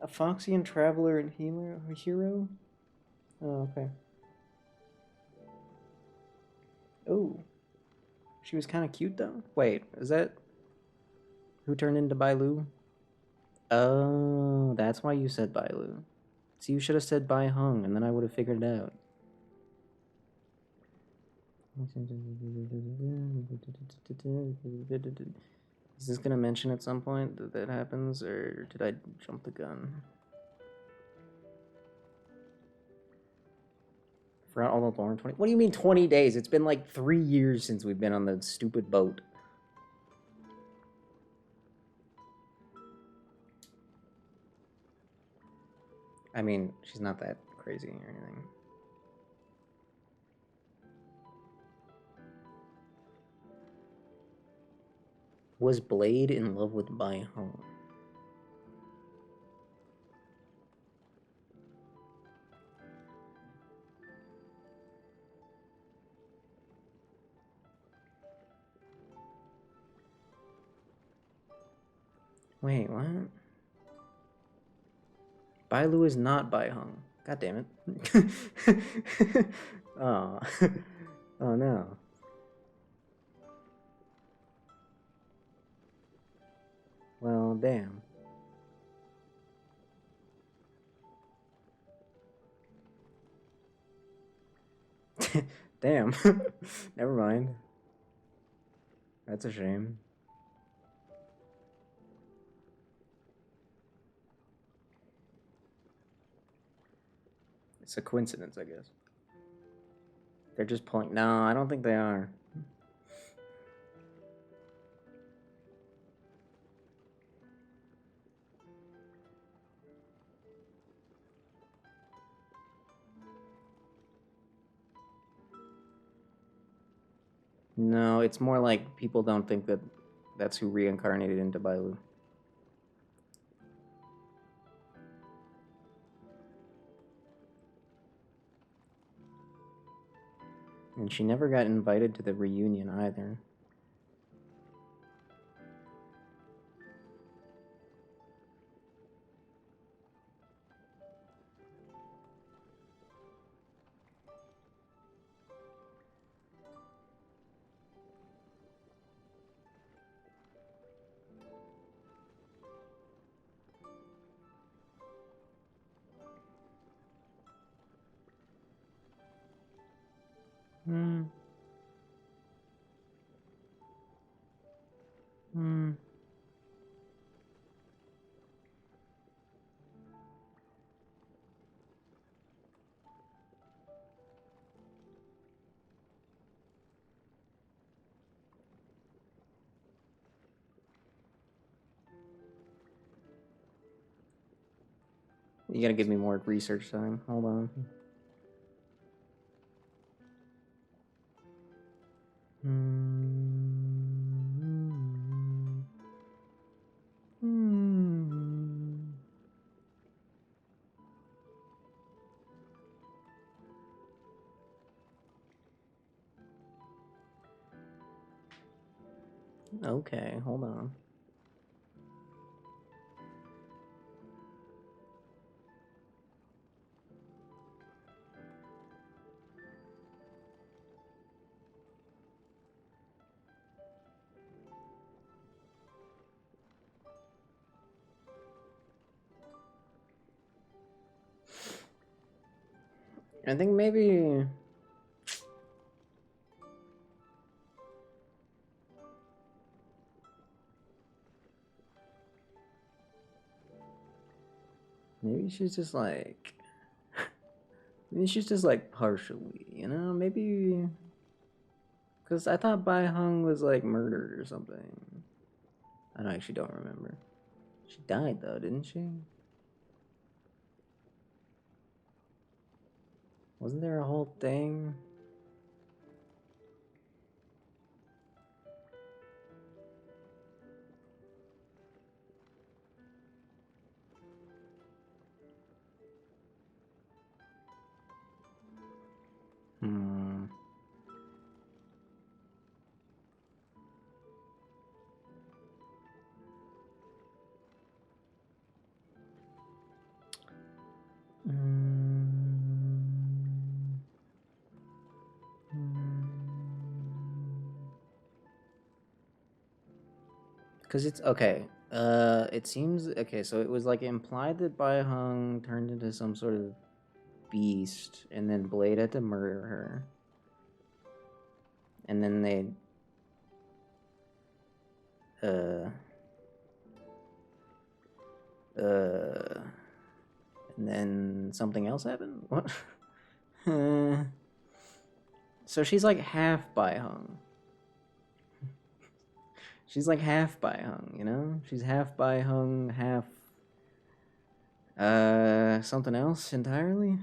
A Foxian traveler and healer, a hero? Oh, okay. Oh. She was kind of cute, though? Wait, is that... Who turned into Bailu? Oh, that's why you said Bailu. So you should have said Bai Hung, and then I would have figured it out. Is this gonna mention at some point that that happens, or did I jump the gun? Forgot all the lore in 20... What do you mean 20 days? It's been like 3 years since we've been on the stupid boat. I mean, she's not that crazy or anything. Was Blade in love with Bai Hong? Wait, what? Bailu is not Bai Hung. God damn it. Oh. Oh no. Well, damn. Damn. Never mind. That's a shame. It's a coincidence, I guess. They're just pulling... No, I don't think they are. No, it's more like people don't think that that's who reincarnated into Bailu. And she never got invited to the reunion either. You gotta give me more research time. Hold on. Okay, hold on. I think maybe she's just like maybe she's just like partially, you know? Maybe because I thought Bai Hung was like murdered or something. I actually don't remember. She died though, didn't she? Wasn't there a whole thing? Hmm. Because it's okay. It seems okay. So it was like implied that Bai Hung turned into some sort of beast, and then Blade had to murder her, and then they and then something else happened. What? So she's like half Bai Hung. She's like half Bai Hung, you know? She's half Bai Hung, half something else entirely.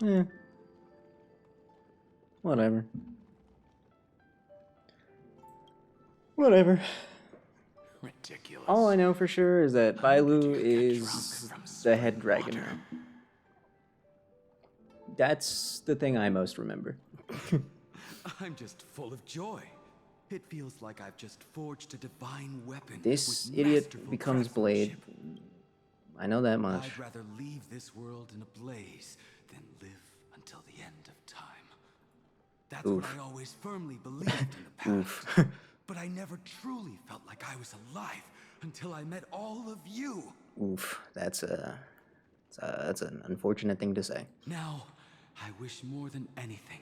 Yeah. Whatever. Whatever. Ridiculous. All I know for sure is that Bailu is the head dragon now. That's the thing I most remember. I'm just full of joy. It feels like I've just forged a divine weapon. This with idiot masterful becomes Blade. I know that much. I'd rather leave this world in a blaze than live until the end of time. That's what I always firmly believed in the past. But I never truly felt like I was alive until I met all of you. Oof, that's an unfortunate thing to say. Now, I wish more than anything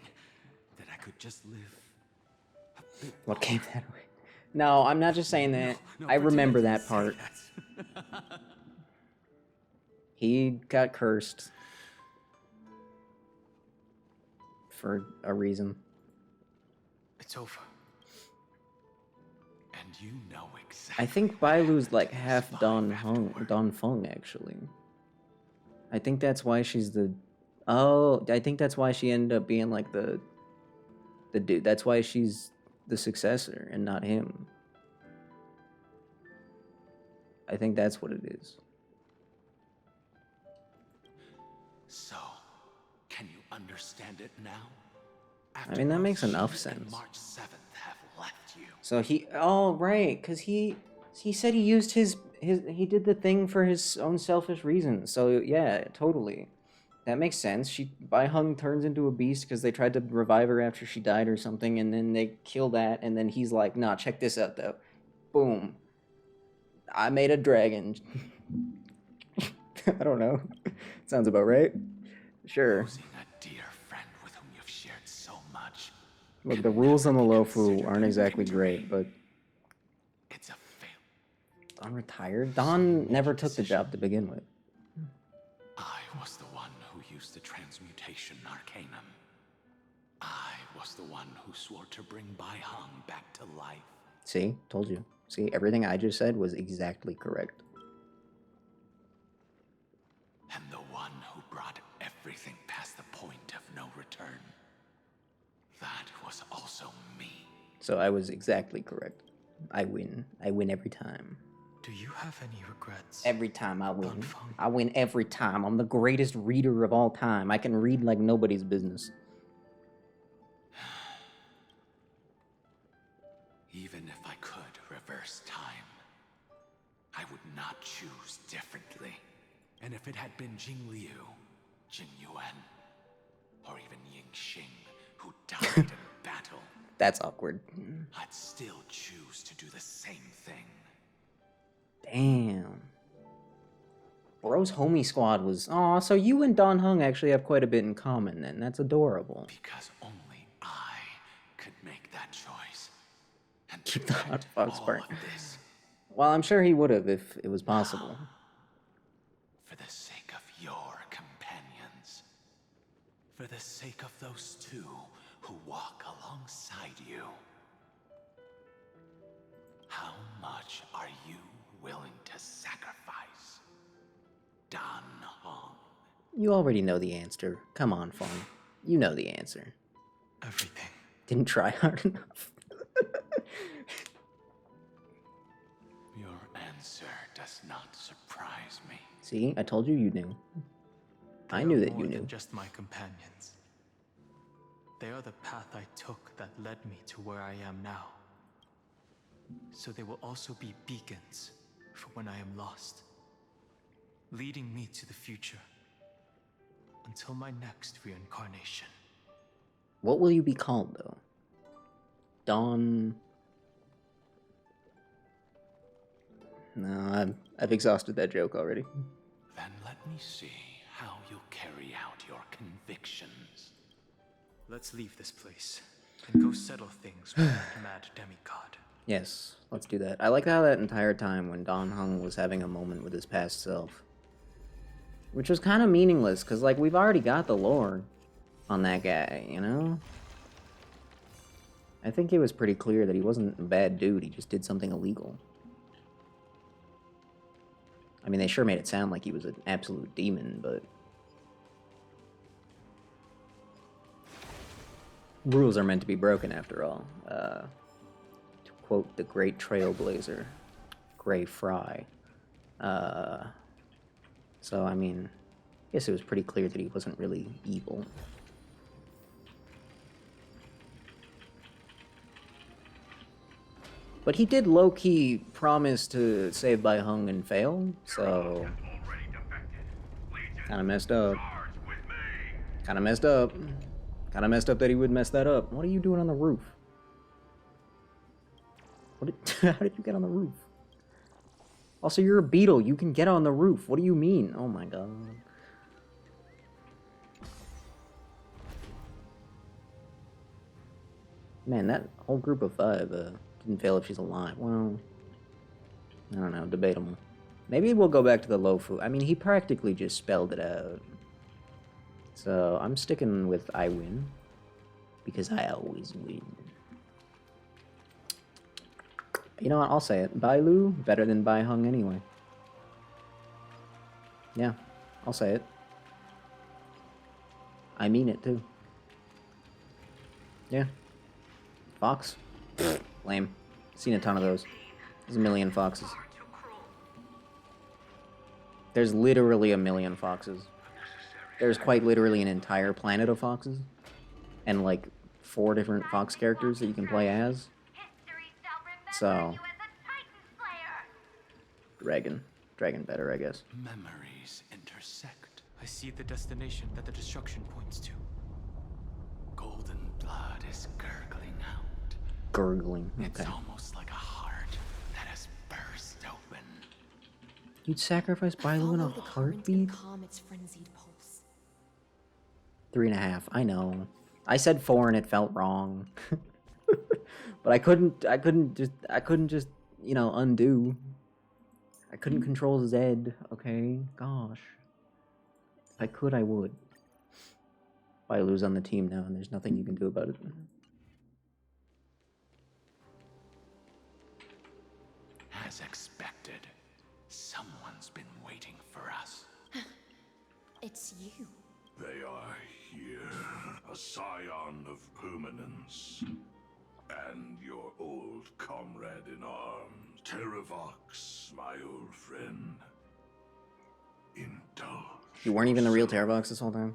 that I could just live a bit. What came that way? No, I'm not just saying that. No, I remember pretend I that didn't part. say that. He got cursed for a reason. It's over. And you know exactly. I think Bailu's like half Don Feng actually. I think that's why she's the. Oh, I think that's why she ended up being like the dude. That's why she's the successor and not him. I think that's what it is. So, can you understand it now? I mean, that makes enough She sense. and March 7th have left you. So he, oh right, cause he He said he used his he did the thing for his own selfish reasons. So yeah, totally. That makes sense. Bai Hung turns into a beast because they tried to revive her after she died or something, and then they kill that, and then he's like, nah, check this out though. Boom. I made a dragon. I don't know. Sounds about right. Sure. Losing a dear friend with whom you've shared so much. Look, the rules on the Lofu aren't exactly great, but It's a fail. Don retired? Don never took the job to begin with. I was the one who used the transmutation arcanum. I was the one who swore to bring Bai Hong back to life. See? Told you. See, everything I just said was exactly correct. And the one who brought everything past the point of no return. That was also me. So I was exactly correct. I win. I win every time. Do you have any regrets? Every time I win. I win every time. I'm the greatest reader of all time. I can read like nobody's business. Even if I could reverse time, I would not choose differently. And if it had been Jing Liu, Jing Yuan, or even Ying Xing, who died in battle, That's awkward. I'd still choose to do the same thing. Damn. Bro's homie squad was... Aw, so you and Don Hung actually have quite a bit in common then. That's adorable. Because only I could make that choice. And Keep the hot fox all part. of this Well, I'm sure he would have if it was possible. for the sake of your companions. For the sake of those two who walk alongside you. How much are you willing to sacrifice, Don Hong? You already know the answer. Come on, Fong. You know the answer. Everything. Didn't try hard enough. Your answer does not surprise me. See, I told you you knew. I They knew are that you more knew. than just my companions. They are the path I took that led me to where I am now. So they will also be beacons for when I am lost, leading me to the future until my next reincarnation. What will you be called, though? Don... No, I've exhausted that joke already. Then let me see how you'll carry out your convictions. Let's leave this place and go settle things with that mad demigod. Yes, let's do that. I like how that entire time when Don Hung was having a moment with his past self. Which was kind of meaningless, because, like, we've already got the lore on that guy, you know? I think it was pretty clear that he wasn't a bad dude, he just did something illegal. I mean, they sure made it sound like he was an absolute demon, but... rules are meant to be broken, after all. To quote the great trailblazer, Gray Fry. So, I mean, I guess it was pretty clear that he wasn't really evil. But he did low-key promise to save Bai Hung and fail, so... Kinda messed up. Kinda messed up. Kinda messed up that he would mess that up. What are you doing on the roof? How did you get on the roof? Also, you're a beetle. You can get on the roof. What do you mean? Oh my god. Man, that whole group of five didn't fail if she's alive. Well, I don't know. Debatable. Maybe we'll go back to the Lofu. I mean, he practically just spelled it out. So, I'm sticking with I win. Because I always win. You know what? I'll say it. Bai Lu, better than Bai Hung anyway. Yeah, I'll say it. I mean it, too. Yeah. Fox? Lame. Seen a ton of those. There's a million foxes. There's literally a million foxes. There's quite literally an entire planet of foxes. And like 4 different fox characters that you can play as. So dragon. Dragon better, I guess. Memories intersect. I see the destination that the destruction points to. Golden blood is gurgling out. Gurgling, It's okay. almost like a heart that has burst open. You'd sacrifice Bailu in a Follow the current heartbeat? and calm its frenzied pulse. 3.5. I know. I said 4 and it felt wrong. But I couldn't just, you know, undo. I couldn't control Zed, okay? Gosh. If I could, I would. Bailu's on the team now, and there's nothing you can do about it. As expected, someone's been waiting for us. It's you. They are here, a scion of permanence. And your old comrade in arms, Terravox, my old friend. Indulge. You weren't even the real Terravox this whole time?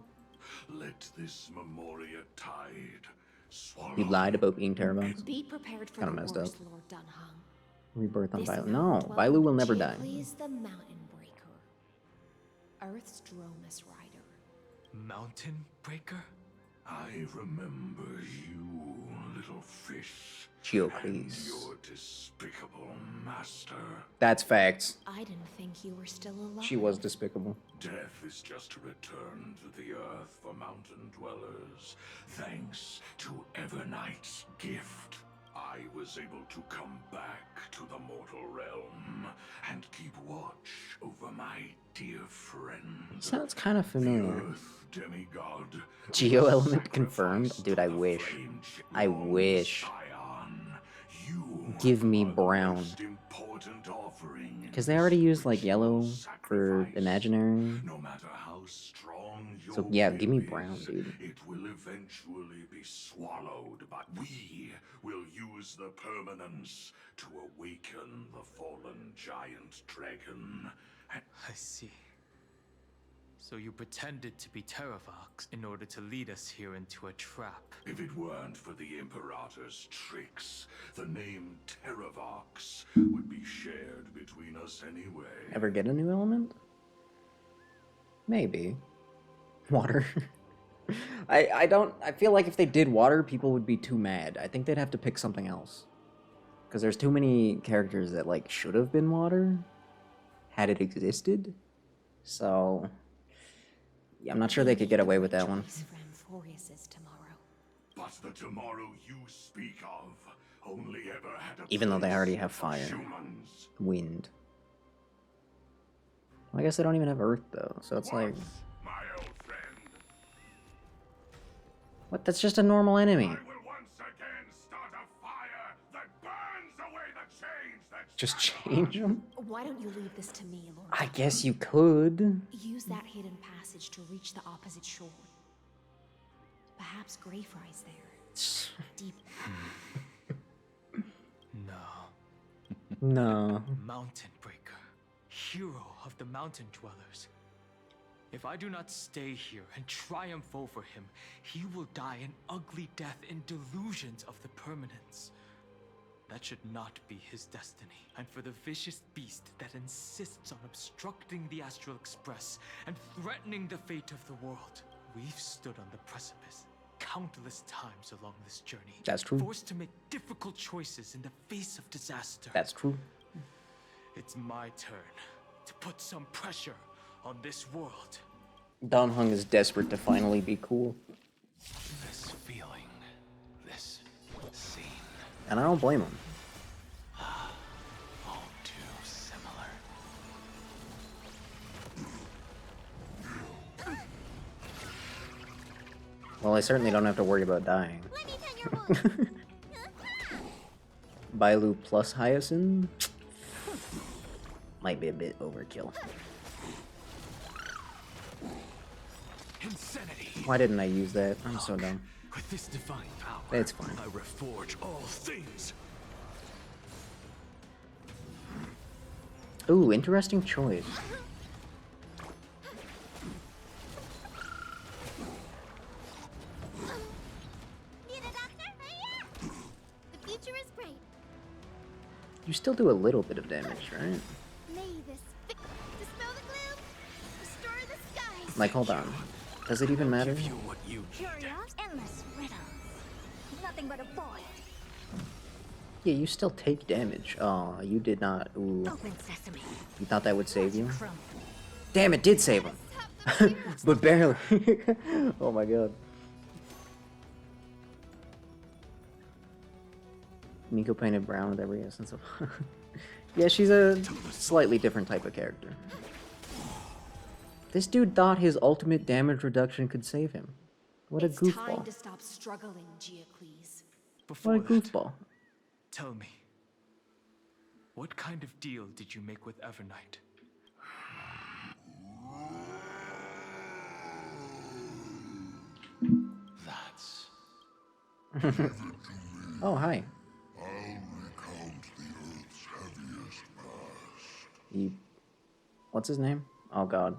Let this Memoria tide swallow. You lied about being Terravox? Be prepared for Kinda the messed worst, up. Lord Dunhung. Rebirth on This Bailu. mountain No, dwelling Bailu will never die. chiefly is the Mountain Breaker, Earth's Dromus rider. Mountain Breaker? I remember you, little fish. Geocles. And your despicable master. That's facts. I didn't think you were still alive. She was despicable. Death is just a return to the earth for mountain dwellers. Thanks to Evernight's gift, I was able to come back to the mortal realm and keep watch over my dear friend. Sounds kind of familiar. Demigod. Geo element confirmed? Dude, I wish. I wish. Give me brown. Because they already used like yellow for imaginary. No matter how strong your So yeah, give me will brown, is, dude. It will eventually be swallowed, but we will use the permanence to awaken the fallen giant dragon. I see. So you pretended to be Terravox in order to lead us here into a trap. If it weren't for the Imperator's tricks, the name Terravox would be shared between us anyway. Ever get a new element? Maybe. Water. I feel like if they did water, people would be too mad. I think they'd have to pick something else. Because there's too many characters that like should have been water had it existed. So yeah, I'm not sure they could get away with that one. But the tomorrow you speak of only ever had a Even though they place already have for fire. humans. Wind. Well, I guess they don't even have earth though, so it's like... My old friend, What? That's just a normal enemy. I will once again start a fire that burns away the chains that Just change them? Why don't you leave this to me, Lord? I guess you could. Use that hidden passage to reach the opposite shore. Perhaps Greyfry's there. Deep. No. No. Mountain Breaker, hero of the mountain dwellers. If I do not stay here and triumph over him, he will die an ugly death in delusions of the permanence. That should not be his destiny. And for the vicious beast that insists on obstructing the Astral Express and threatening the fate of the world, we've stood on the precipice countless times along this journey. That's true. Forced to make difficult choices in the face of disaster. That's true. It's my turn to put some pressure on this world. Don Hung is desperate to finally be cool. This feeling, this scene, And I don't blame him. all too similar. Well, I certainly don't have to worry about dying. Bailu plus Hyacinth? Might be a bit overkill. Insanity. Why didn't I use that? I'm so dumb. With this divine power, It's fine. I reforge all things. Ooh, interesting choice. Need a doctor? Yeah. The future is great. You still do a little bit of damage, right? Maybe. Dispel the gloom. Restore the skies. Like, hold on. Does it even matter? Curious, endless riddles. Nothing but a void. Yeah, you still take damage. Oh, you did not. Ooh. Open sesame. You thought that would save you? Damn, it did save him. But barely. Oh my god. Miko painted brown with every essence of... Yeah, she's a slightly different type of character. This dude thought his ultimate damage reduction could save him. What a It's time goofball. to stop struggling, Geocles. Before What a that, goofball. tell me, what kind of deal did you make with Evernight? That's... Oh, hi. I'll recount the Earth's heaviest past. He... What's his name? Oh god.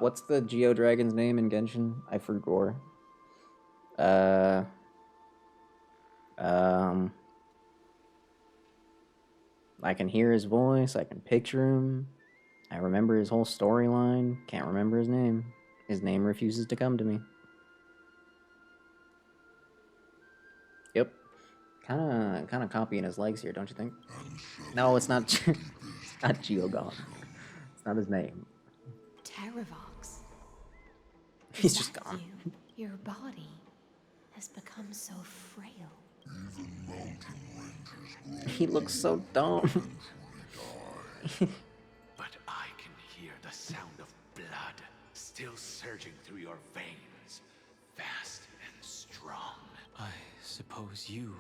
What's the Geo Dragon's name in Genshin? I forgot. I can hear his voice, I can picture him. I remember his whole storyline. Can't remember his name. His name refuses to come to me. Yep. Kinda copying his legs here, don't you think? No, it's not. It's not Geogon. It's not his name. Terravox. He's just gone. Your body has become so frail. Even mountain ranges He looks so dumb. But I can hear the sound of blood still surging through your veins, fast and strong. I suppose you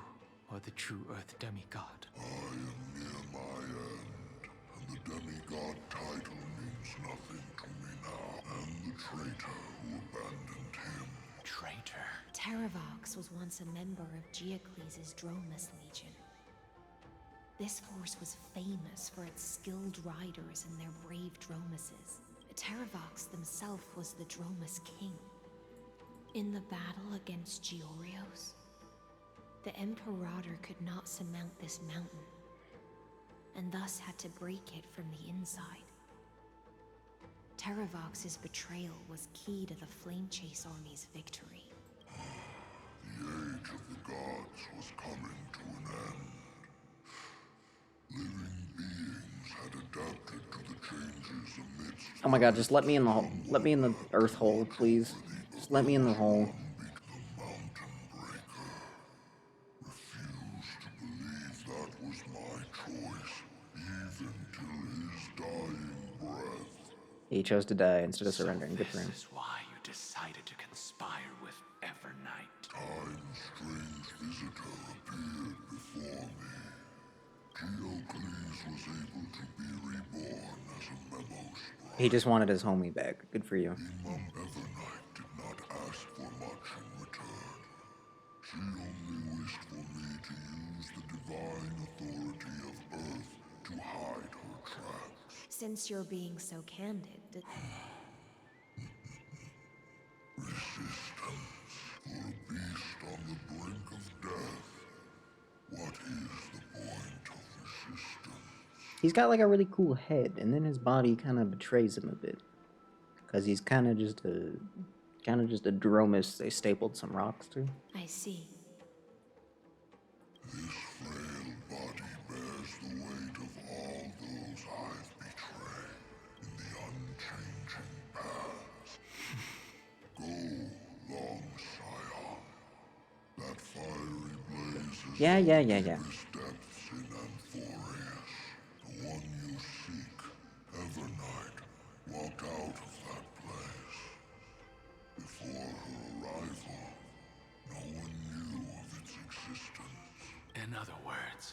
are the true Earth demigod. I am near my end, and the demigod title means nothing to me now. And the traitor who abandoned him. Traitor? Terravox was once a member of Geocles' Dromus Legion. This force was famous for its skilled riders and their brave Dromuses. Terravox himself was the Dromus king. In the battle against Georios, the Imperator could not surmount this mountain, and thus had to break it from the inside. Terravox's betrayal was key to the Flame Chase army's victory. The age of the gods was coming to an end. Living beings had adapted to the changes amidst... Oh my god, just let me in the hole. Let me in the earth hole, please. Just let me in the hole. The mountain breaker refused to believe that was my choice, even till his dying breath. He chose to die instead of surrendering. Good for him. This is why you decided to conspire with Evernight. Time's strange visitor appeared before me. Geocles was able to be reborn as a memo sprite. He just wanted his homie back. Good for you. Imam Evernight did not ask for much in return. She only wished for me to use the divine authority of Earth to hide her tracks. Since you're being so candid, Resistance for a beast on the brink of death. What is the point of resistance? He's got like a really cool head, and then his body kind of betrays him a bit, because he's kind of just a Dromus they stapled some rocks to. I see. This frail body bears the weight of all those I've betrayed in the unchanging past. Go, long Scion. That fiery blaze is Yeah. deepest depths in Amphorius. The one you seek, Evernight, walked out of that place. Before her arrival, no one knew of its existence. In other words,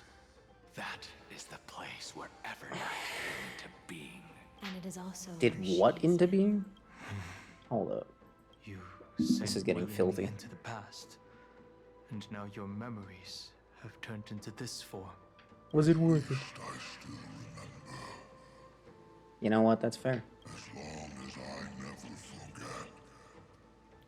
that is the place where Evernight came into being. And it is also Did where what she is into being? Hold up. You This is getting willingly filthy. into the past, and now your memories have turned into this form. Was it worth it? I still remember. You know what? That's fair. As long as I never forget,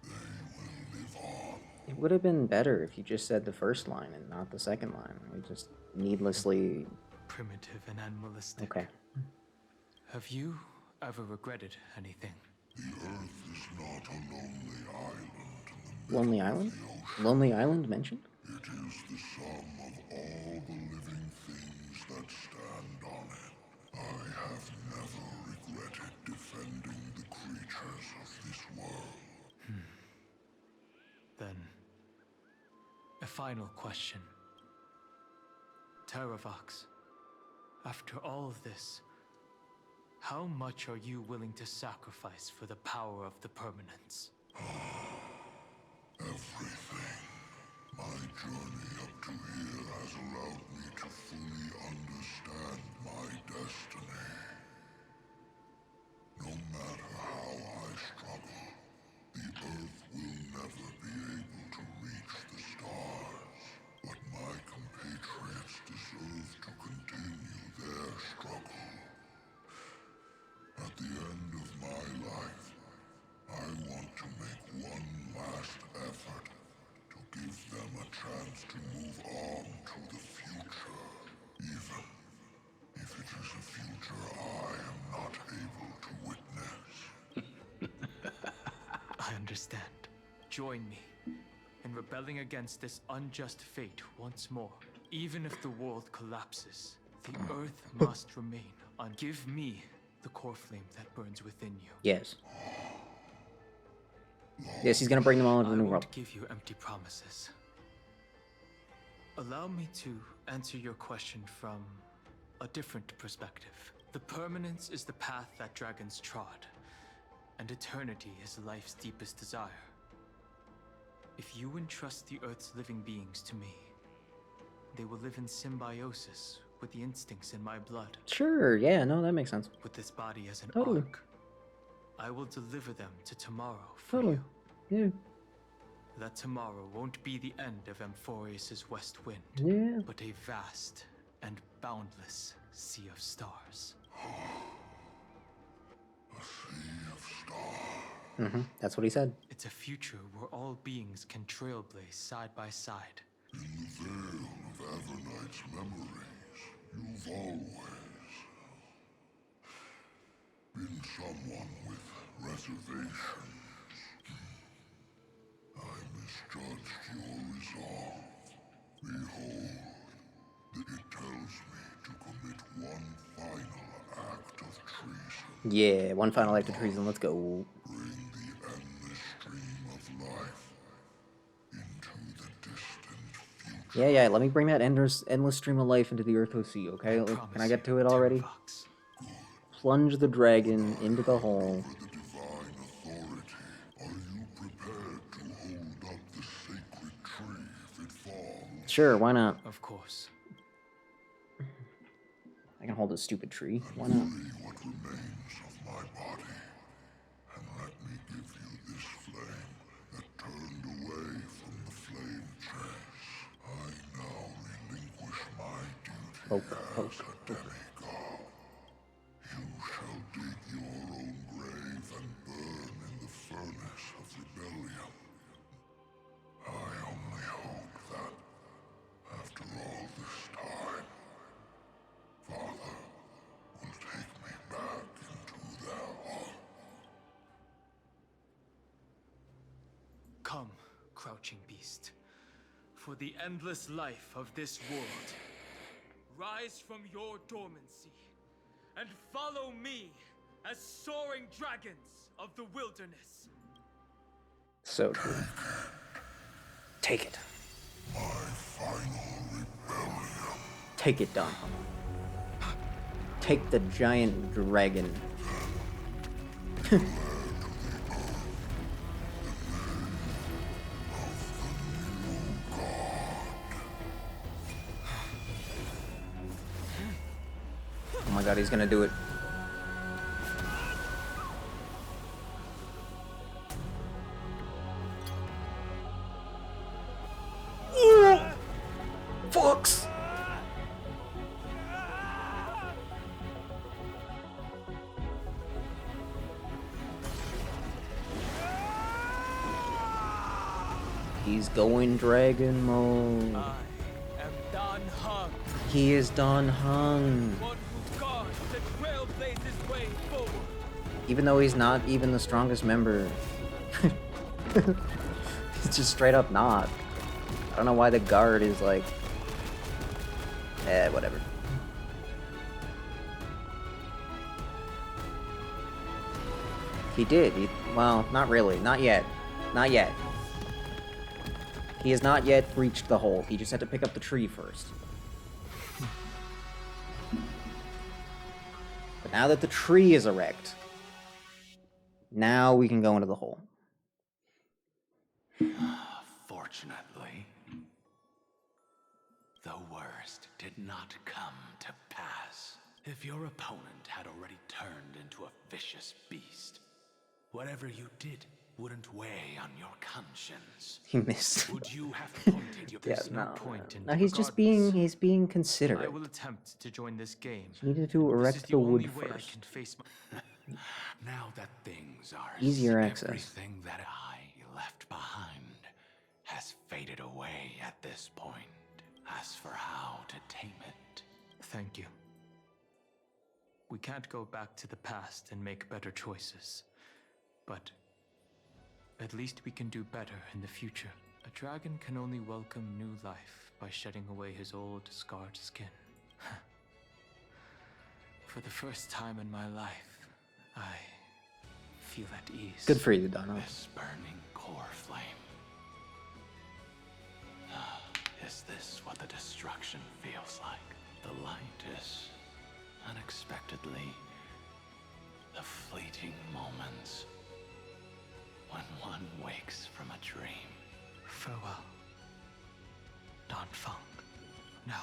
they will live on. It would have been better if you just said the first line and not the second line. You just needlessly... Primitive and animalistic. Okay. Have you ever regretted anything? The Earth is not a lonely island in the Lonely Island? Lonely Island mentioned? It is the sum of all the living things that stand on it. I have never regretted defending the creatures of this world. Then, a final question. Terravox, after all of this, how much are you willing to sacrifice for the power of the permanence? Everything. My journey up to here has allowed me to fully understand my destiny. No matter how I struggle, the Earth will never be able to reach the stars. But my compatriots deserve to continue their struggle. At the end of my life, I want to make one last effort to give them a chance to move on to the future, even if it is a future I am not able to witness. I understand. Join me in rebelling against this unjust fate once more. Even if the world collapses, the Earth must remain on. Give me the core flame that burns within you. Yes. Yes, he's gonna bring them all into the new I world. won't give you empty promises. Allow me to answer your question from a different perspective. The permanence is the path that dragons trod, and eternity is life's deepest desire. If you entrust the Earth's living beings to me, they will live in symbiosis with the instincts in my blood. Sure, yeah, no, that makes sense. With this body as an Totally. ark, I will deliver them to tomorrow for Totally. you. Yeah. That tomorrow won't be the end of Amphorius's west wind, Yeah. but a vast and boundless sea of stars. That's what he said. It's a future where all beings can trailblaze side by side. In the veil of Avernight's memories, you've always been someone with reservations. I misjudged your resolve. Behold, it tells me to commit one final act of treason. Yeah, one final act of treason. Let's go. Bring the endless stream of life into the distant future. Yeah. Let me bring that endless stream of life into the Earth Sea. Okay, can I get to it already? Plunge the dragon into the hole. Sure, why not? Of course. I can hold a stupid tree. Why not? What remains of my body, and let me give you this flame that turned away from the flame chase. I now relinquish my duty as a demigod. You shall dig your own grave and burn in the furnace of rebellion. I only hope that, after all this time, Father will take me back into their heart. Come, crouching beast, for the endless life of this world. Rise from your dormancy and follow me as soaring dragons of the wilderness. So true. Take it. My final rebellion. Take it, Don. Take the giant dragon. Oh my god, he's gonna do it. Fox! He's going dragon mode. I am Don Hung, He is Don Hung. one who guards the trailblazes' way Even though he's not even the strongest member. He's just straight up not. I don't know why the guard is like... whatever. He did. Well, not really. Not yet. Not yet. He has not yet reached the hole. He just had to pick up the tree first. But now that the tree is erect, now we can go into the hole. Fortunately, the worst did not come to pass. If your opponent had already turned into a vicious beast, whatever you did wouldn't weigh on your conscience. He missed. Would you have pointed your No, he's just being considerate. I will attempt to join this game. You needed to erect the wood first. Now that things are Easier access. everything that I left behind has faded away at this point. As for how to tame it, Thank you. We can't go back to the past and make better choices. But at least we can do better in the future. A dragon can only welcome new life by shedding away his old, scarred skin. For the first time in my life, I feel at ease. Good for you, Dono. This burning core flame. Is this what the destruction feels like? The light is unexpectedly the fleeting moments when one wakes from a dream. Farewell, Don Feng. Now,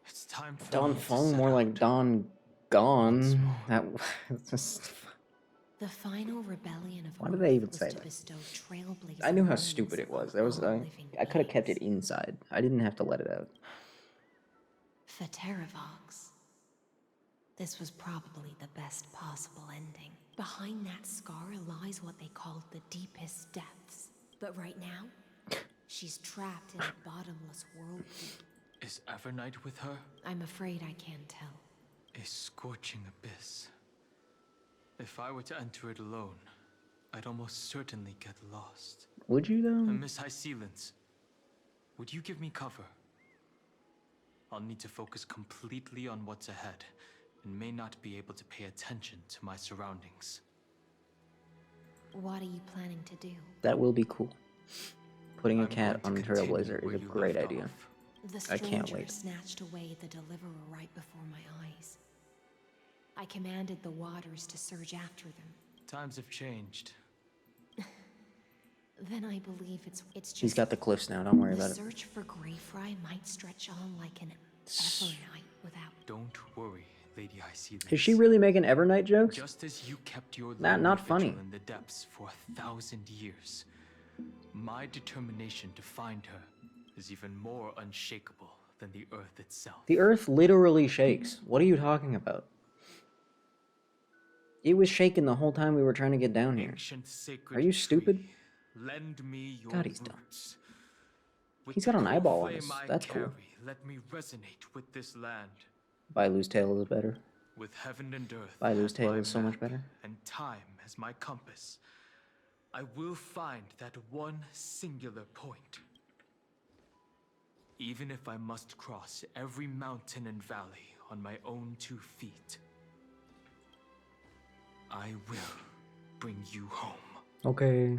it's time for Don me to Feng, set more out. like Don Gone. That just... The final rebellion of Why did they even Earth say was to that? bestow trailblazing I knew how moments stupid it was. upon There was all I living could have kept it beings. inside. I didn't have to let it out. For Terravox, this was probably the best possible ending. Behind that scar lies what they called the deepest depths. But right now, she's trapped in a bottomless whirlpool. Is Evernight with her? I'm afraid I can't tell. A scorching abyss. If I were to enter it alone, I'd almost certainly get lost. Would you though? Miss High Sealants, would you give me cover? I'll need to focus completely on what's ahead, and may not be able to pay attention to my surroundings. What are you planning to do? That will be cool. Putting a I'm cat going on to Trailblazer continue is where a you great left idea. off. The I can't stranger wait. snatched away the deliverer right before my eyes. I commanded the waters to surge after them. Times have changed. Then I believe it's just He's got the cliffs now, don't worry the about it. search for Greyfry might stretch on like an Evernight without. Don't worry, Lady High Sealants. Is she really making Evernight jokes? Just as you kept your Not lonely funny. vigil in the depths for 1,000 years, my determination to find her is even more unshakable than the earth itself. The earth literally shakes. What are you talking about? It was shaking the whole time we were trying to get down here. Ancient sacred Are you stupid? tree, lend me your God, he's dumb. roots. With He's the got an core eyeball on flame his. I That's cool. carry, let me resonate with this land. Bailu's tail is better. With heaven and earth Bailu's as tail my is so much map better. and time as my compass, I will find that one singular point. Even if I must cross every mountain and valley on my own 2 feet, I will bring you home. Okay.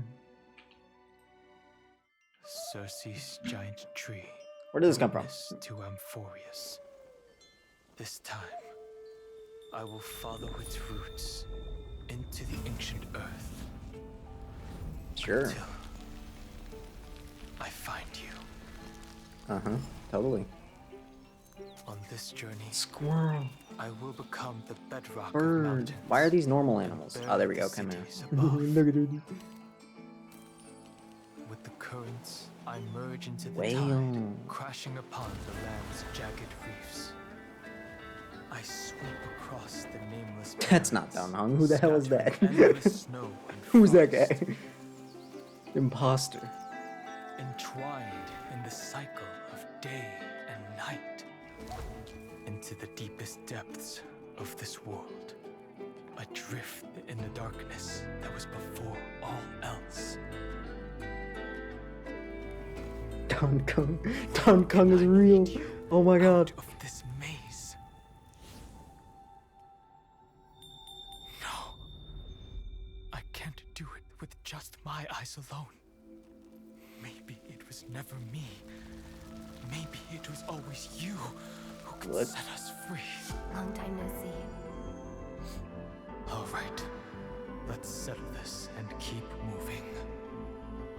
Circe's giant tree. Where did this come from? witness to Amphorius. This time, I will follow its roots into the ancient earth. Sure. Until I find you. Uh-huh. Totally. On this journey, Squirrel. I will become the bedrock of Bird. mountains. Why are these normal animals? Oh, there we go. Come on. Look at it. With the currents, I merge into the Whale. tide, crashing upon the land's jagged reefs. I sweep across the nameless That's not barrens, Don Hong. Who the hell is that? scattering endless snow and Who's that frost. guy? Imposter. Entwined in the cycle of day and night, into the deepest depths of this world. adrift in the darkness that was before all else. Don Kong is real. Oh my god. Of this maze. No. I can't do it with just my eyes alone. Maybe it was never me. Maybe it was always you who could set us free. Long time no see. All right. Let's settle this and keep moving.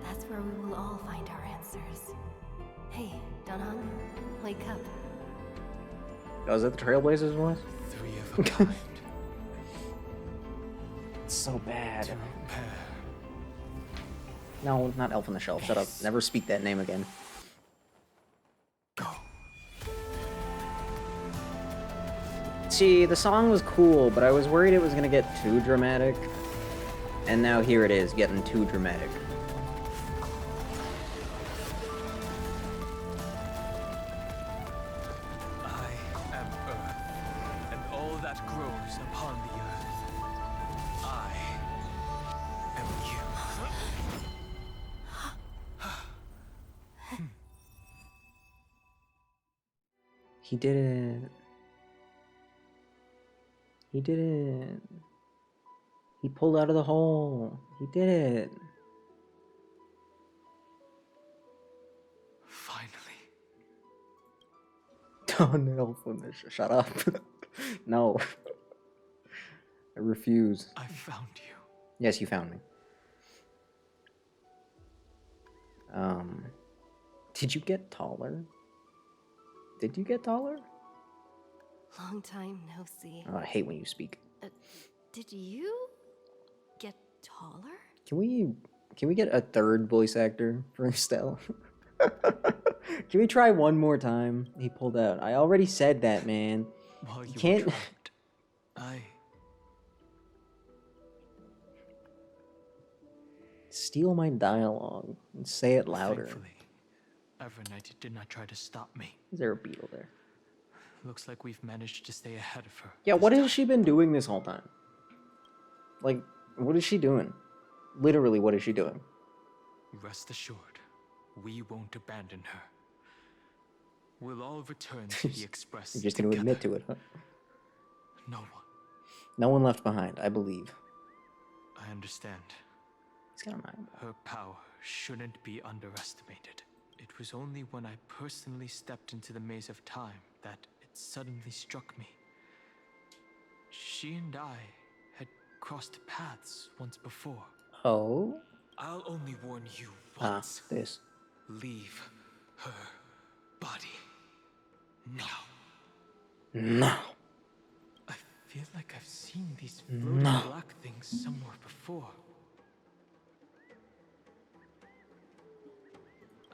That's where we will all find our answers. Hey, Danang, wake up. Oh, is that the Trailblazers voice? Three of a kind. It's so bad. No, not Elf on the Shelf. Shut up. Never speak that name again. Go. See, the song was cool, but I was worried it was gonna get too dramatic. And now here it is, getting too dramatic. He did it. He did it. He pulled out of the hole. He did it. Finally. Oh no, shut up. No. I refuse. I found you. Yes, you found me. Did you get taller? Did you get taller? Long time no see. Oh, I hate when you speak. Did you get taller? Can we get a third voice actor for Estelle? Can we try one more time? He pulled out. I already said that, man. While you can't. were trapped, I Steal my dialogue and say it louder. Thankfully, Evernight did not try to stop me. Is there a beetle there? Looks like we've managed to stay ahead of her. Yeah, what has she been doing this whole time? Like, what is she doing? Literally, what is she doing? Rest assured, we won't abandon her. We'll all return to the Express. You're just going to admit to it, huh? No one. No one left behind, I believe. I understand. He's got a mind. Her power shouldn't be underestimated. It was only when I personally stepped into the maze of time that it suddenly struck me. She and I had crossed paths once before. Oh? I'll only warn you once. This. Leave her body. Now. No. I feel like I've seen these floating black things somewhere before.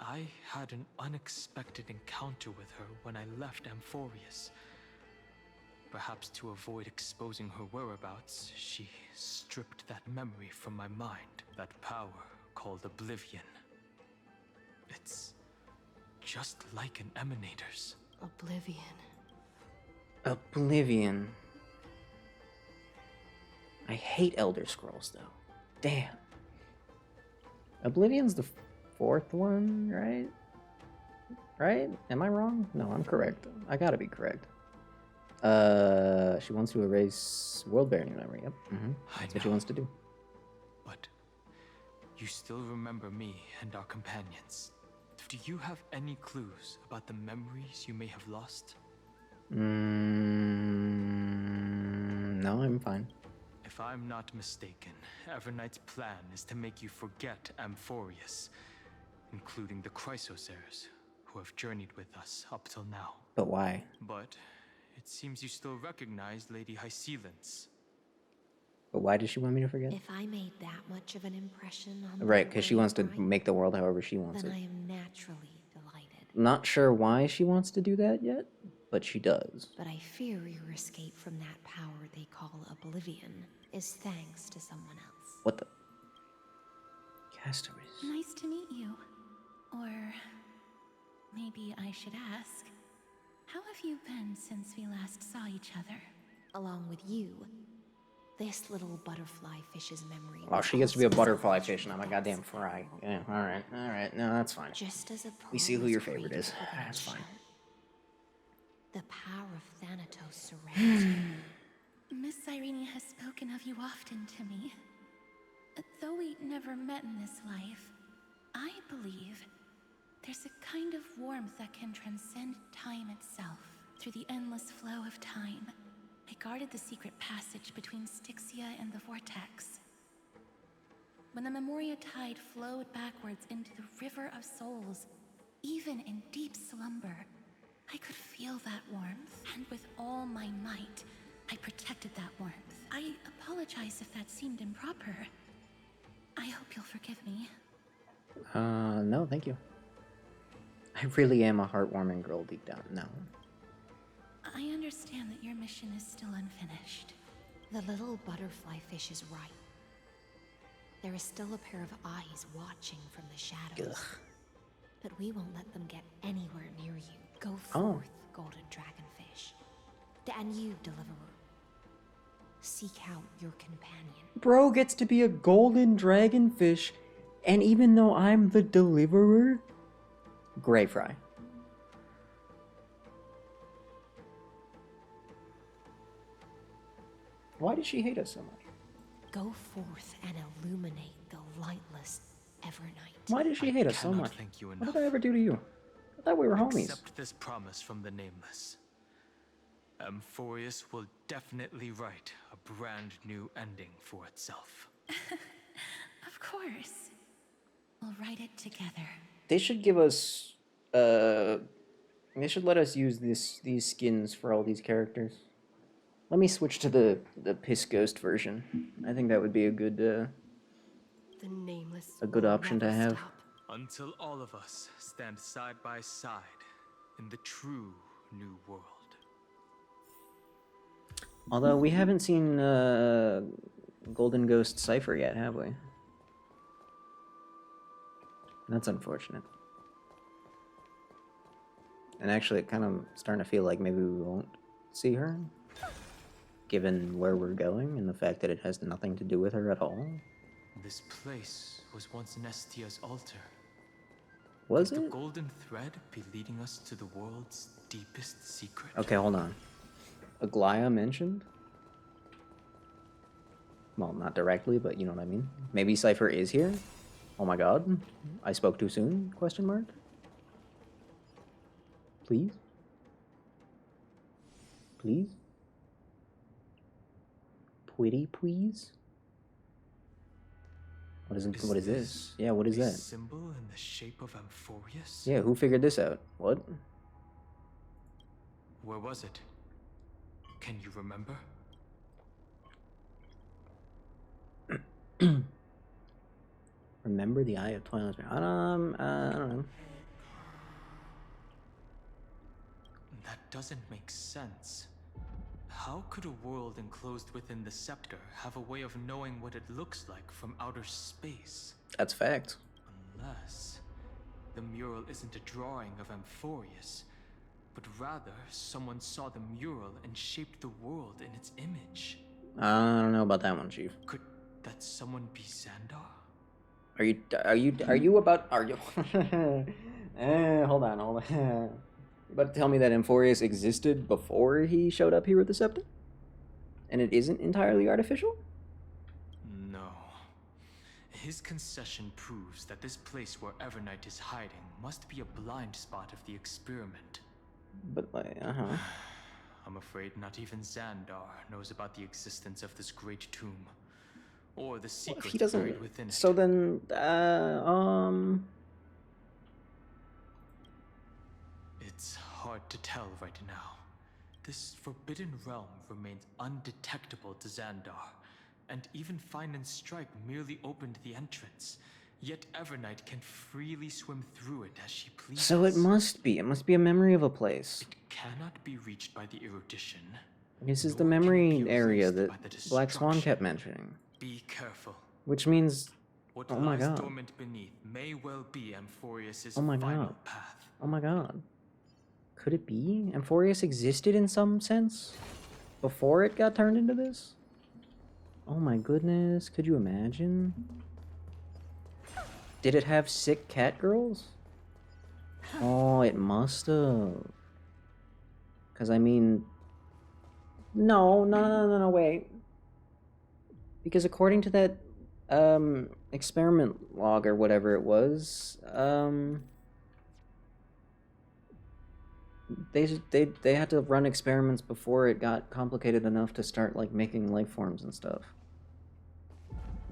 I had an unexpected encounter with her when I left Amphorius. Perhaps to avoid exposing her whereabouts, she stripped that memory from my mind. That power called Oblivion. It's just like an Emanator's. Oblivion. Oblivion. I hate Elder Scrolls, though. Damn. Oblivion's the fourth one, right? Right? Am I wrong? No, I'm correct. I gotta be correct. She wants to erase world-bearing memory. Yep. That's what she wants to do. But you still remember me and our companions. Do you have any clues about the memories you may have lost? No, I'm fine. If I'm not mistaken, Evernight's plan is to make you forget Amphorius, including the Chrysosaurs, who have journeyed with us up till now. But why? But it seems you still recognize Lady Hycelens. But why does she want me to forget? If I made that much of an impression on Right, because she wants to right, make the world however she wants then it. I am naturally delighted. Not sure why she wants to do that yet, but she does. But I fear your escape from that power they call Oblivion is thanks to someone else. What the? Castaways. Nice to meet you. Or maybe I should ask, how have you been since we last saw each other? Along with you, This little butterfly fish's memory. Oh, was she gets to be a also butterfly salvaged fish, from and the I'm a goddamn depths of fry. hell. Yeah, alright. No, that's fine. Just as a We see pearl who was your favorite created is. for the That's fine. ocean, the power of Thanatos surrounds you. Miss Irene has spoken of you often to me. Though we never met in this life, I believe there's a kind of warmth that can transcend time itself. Through the endless flow of time, I guarded the secret passage between Styxia and the Vortex. When the Memoria Tide flowed backwards into the River of Souls, even in deep slumber, I could feel that warmth, and with all my might, I protected that warmth. I apologize if that seemed improper. I hope you'll forgive me. No, thank you. I really am a heartwarming girl deep down. No. I understand that your mission is still unfinished. The little butterfly fish is right. There is still a pair of eyes watching from the shadows. Ugh. But we won't let them get anywhere near you. Go Oh. forth, golden dragonfish. And you, deliverer. Seek out your companion. Bro gets to be a golden dragonfish, and even though I'm the deliverer, Gray Fry. Why does she hate us so much? Go forth and illuminate the lightless Evernight. Why does she hate us so cannot much? thank you What enough. did I ever do to you? I thought we were homies. Accept this promise from the Nameless. Amphorius will definitely write a brand new ending for itself. Of course. We'll write it together. They should give us, they should let us use these skins for all these characters. Let me switch to the Piss Ghost version. I think that would be a good, The Nameless a good will option to never have. stop. Until all of us stand side by side in the true new world. Although we haven't seen Golden Ghost Cypher yet, have we? That's unfortunate. And actually, it kind of starting to feel like maybe we won't see her, given where we're going and the fact that it has nothing to do with her at all. This place was once Nestia's altar. Was Could it? the golden thread be leading us to the world's deepest secret? Okay, hold on. Aglaya mentioned? Well, not directly, but you know what I mean. Maybe Cypher is here? Oh my god. I spoke too soon? Question mark? Please? Please? Pretty please? What is this? Yeah, what is a that? symbol in the shape of Amphorius? Yeah, who figured this out? What? Where was it? Can you remember? Remember the Eye of Twilight? I don't know. That doesn't make sense. How could a world enclosed within the scepter have a way of knowing what it looks like from outer space? That's fact. Unless the mural isn't a drawing of Amphorius, but rather someone saw the mural and shaped the world in its image. I don't know about that one, Chief. Could that someone be Xandar? Are you about, hold on. You about to tell me that Amphorius existed before he showed up here with the scepter? And it isn't entirely artificial? No. His concession proves that this place where Evernight is hiding must be a blind spot of the experiment. But like, I'm afraid not even Xandar knows about the existence of this great tomb. Or the secrets he doesn't. buried within it. So then, It's hard to tell right now. This forbidden realm remains undetectable to Xandar, and even Fine and Strike merely opened the entrance. Yet Evernight can freely swim through it as she pleases. So it must be a memory of a place. It cannot be reached by the erudition. This is the memory area that Black Swan kept mentioning. Be careful. Which means, what oh my lies god. dormant beneath may well be Amphorius's Oh my final god. path. Oh my god. Could it be? Amphorius existed in some sense? Before it got turned into this? Oh my goodness, could you imagine? Did it have sick cat girls? Oh, it must have. Because, I mean... No, wait. Because according to that, experiment log or whatever it was, they had to run experiments before it got complicated enough to start, like, making life forms and stuff.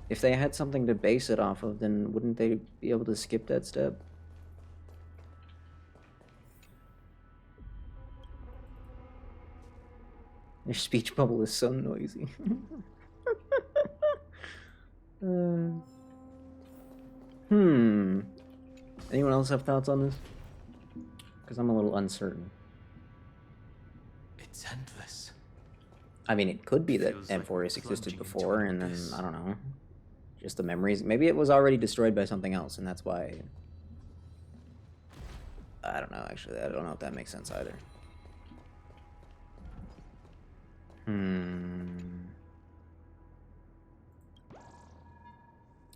If they had something to base it off of, then wouldn't they be able to skip that step? Your speech bubble is so noisy. Anyone else have thoughts on this? Because I'm a little uncertain. It's endless. I mean, it could be that Amphorius existed before, and then, I don't know, just the memories. Maybe it was already destroyed by something else, and that's why... I don't know, actually. I don't know if that makes sense either.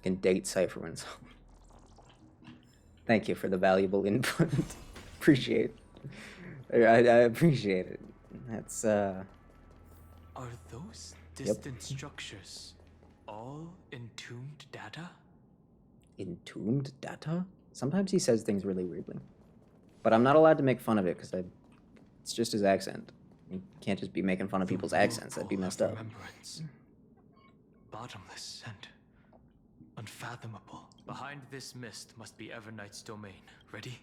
Can date Cypher when so. Thank you for the valuable input. Appreciate it. I appreciate it. That's, Are those distant structures all entombed data? Entombed data? Sometimes he says things really weirdly. But I'm not allowed to make fun of it because it's just his accent. You can't just be making fun of people's accents. That'd be messed up. Bottomless and unfathomable. Behind this mist must be Everknight's domain. Ready?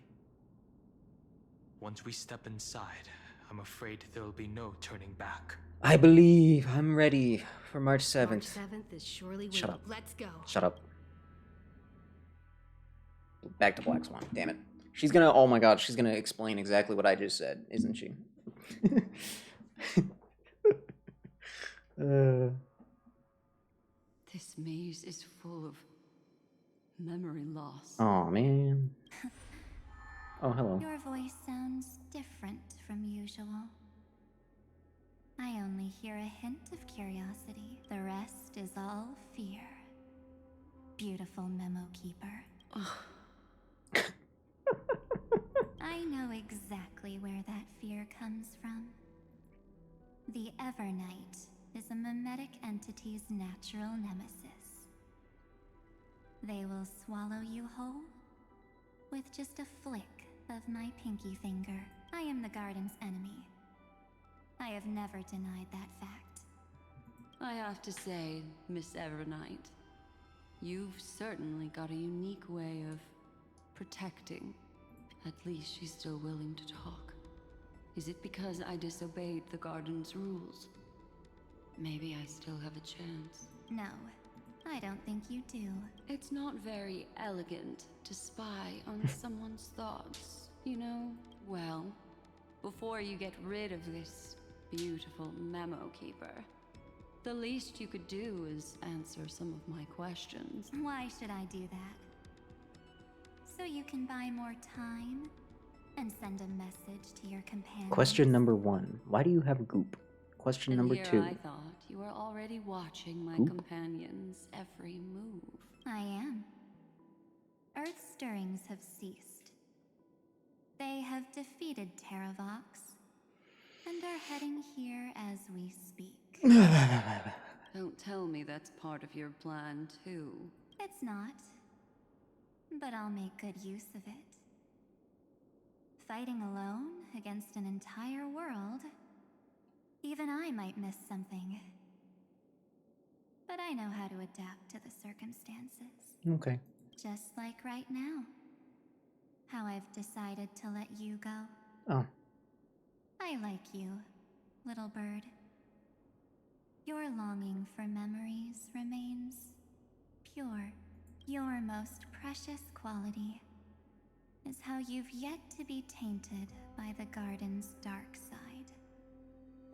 Once we step inside, I'm afraid there'll be no turning back. I believe I'm ready for March 7th. March 7th is surely Shut waiting. up. Let's go. Shut up. Back to Black Swan. Damn it. She's gonna, oh my god, she's gonna explain exactly what I just said, isn't she? This maze is full of memory loss. Oh man. Oh, hello. Your voice sounds different from usual. I only hear a hint of curiosity. The rest is all fear. Beautiful memo keeper. I know exactly where that fear comes from. The Evernight is a mimetic entity's natural nemesis. They will swallow you whole with just a flick of my pinky finger. I am the garden's enemy. I have never denied that fact. I have to say, Miss Evernight, you've certainly got a unique way of protecting. At least she's still willing to talk. Is it because I disobeyed the garden's rules? Maybe I still have a chance. No, I don't think you do. It's not very elegant to spy on someone's thoughts, you know? Well, before you get rid of this beautiful memo keeper, the least you could do is answer some of my questions. Why should I do that? So you can buy more time and send a message to your companion. Question number 1. Why do you have goop? Question number here 2. I thought you were already watching my Goop? companion's every move. I am. Earth stirrings have ceased. They have defeated Terravox and are heading here as we speak. Don't tell me that's part of your plan, too. It's not. But I'll make good use of it. Fighting alone against an entire world, even I might miss something. But I know how to adapt to the circumstances. Okay. Just like right now. How I've decided to let you go. Oh. I like you, little bird. Your longing for memories remains pure. Your most precious quality is how you've yet to be tainted by the garden's dark side.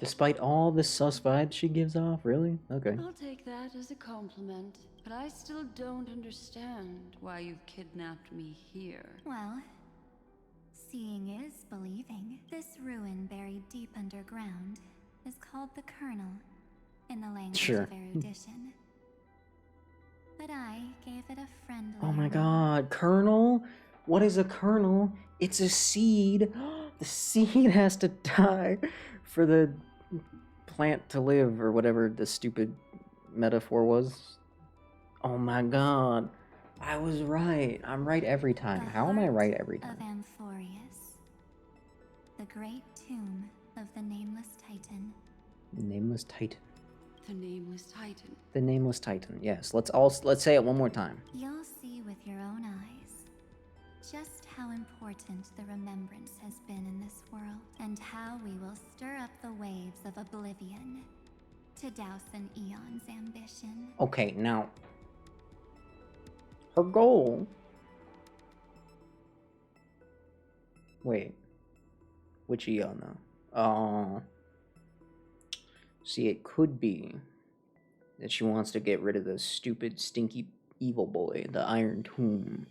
Despite all the sus vibes she gives off, really? Okay. I'll take that as a compliment, but I still don't understand why you've kidnapped me here. Well, seeing is believing. This ruin buried deep underground is called the Kernel in the language Sure. of erudition. bit of friendly. Oh my god, kernel? What is a kernel? It's a seed. The seed has to die for the plant to live, or whatever the stupid metaphor was. Oh my god. I was right. I'm right every time. How am I right every time? Of Amphorius, the great tomb of the Nameless Titan. Nameless Titan. The Nameless Titan. The Nameless Titan. Yes. Let's say it one more time. You'll see with your own eyes just how important the remembrance has been in this world, and how we will stir up the waves of oblivion to douse an eon's ambition. Okay, now her goal. Wait. Which eon though? See, it could be that she wants to get rid of the stupid, stinky, evil boy, the Iron Tomb,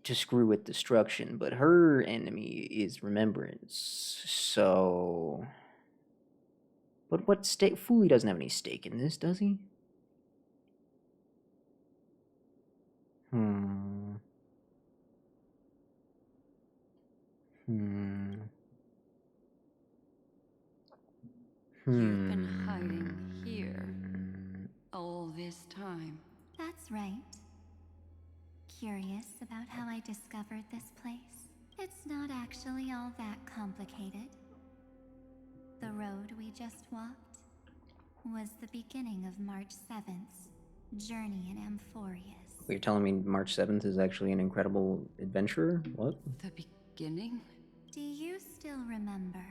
to screw with destruction, but her enemy is remembrance, so... But what stake? Foolie doesn't have any stake in this, does he? You've been hiding here all this time. That's right. Curious about how I discovered this place? It's not actually all that complicated. The road we just walked was the beginning of March 7th's journey in Amphorius. You're telling me March 7th is actually an incredible adventure? What? The beginning? Do you still remember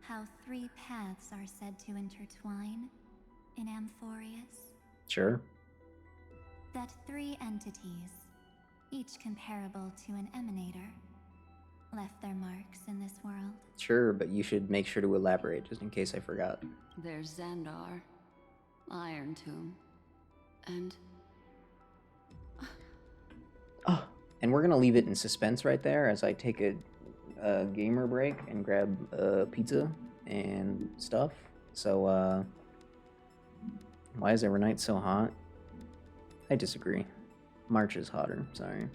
how 3 paths are said to intertwine in Amphorius? Sure. That 3 entities, each comparable to an emanator, left their marks in this world. Sure, but you should make sure to elaborate, just in case I forgot. There's Xandar, Iron Tomb, and... Oh, and we're gonna leave it in suspense right there as I take a gamer break and grab pizza and stuff. So, why is Evernight so hot? I disagree. March is hotter, sorry.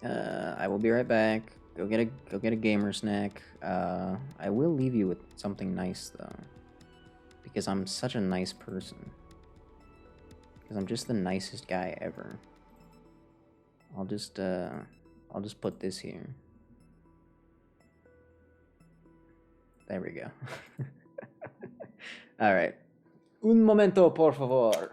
I will be right back. Go get a gamer snack. I will leave you with something nice though, because I'm such a nice person. Because I'm just the nicest guy ever. I'll just put this here. There we go. All right. Un momento, por favor.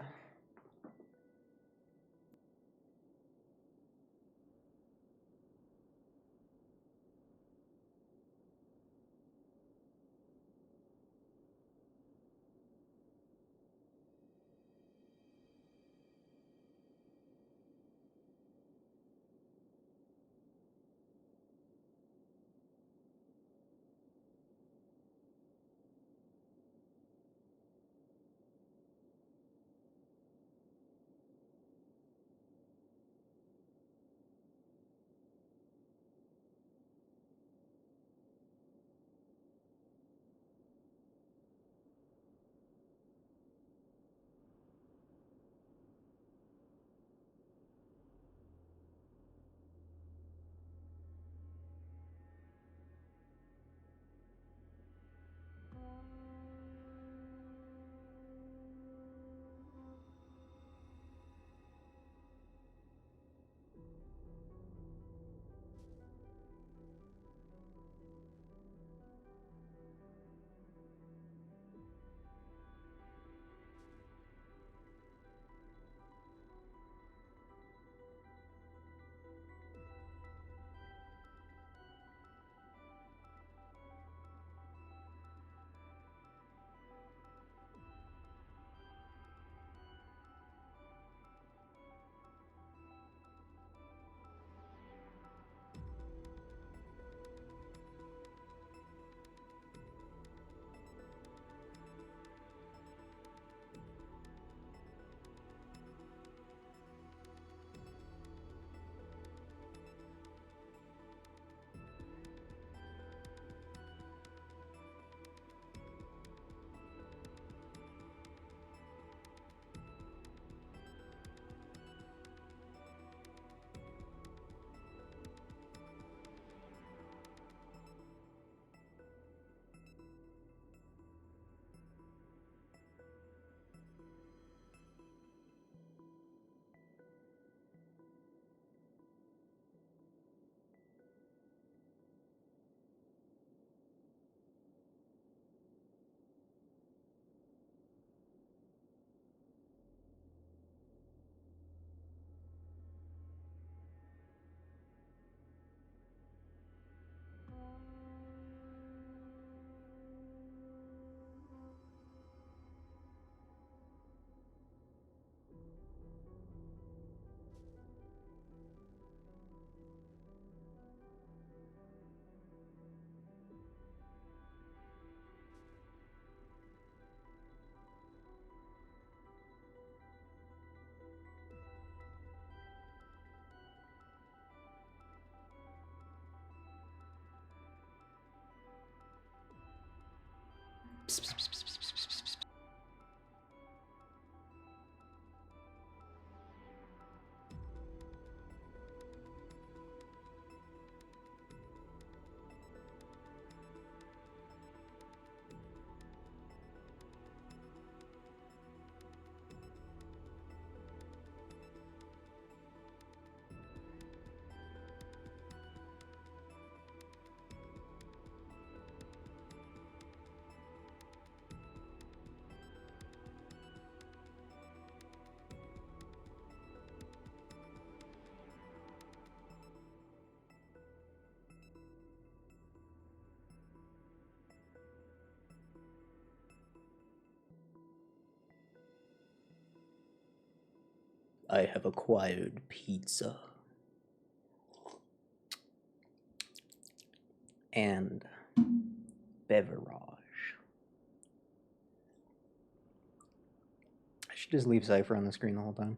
I have acquired pizza. And beverage. I should just leave Cypher on the screen the whole time.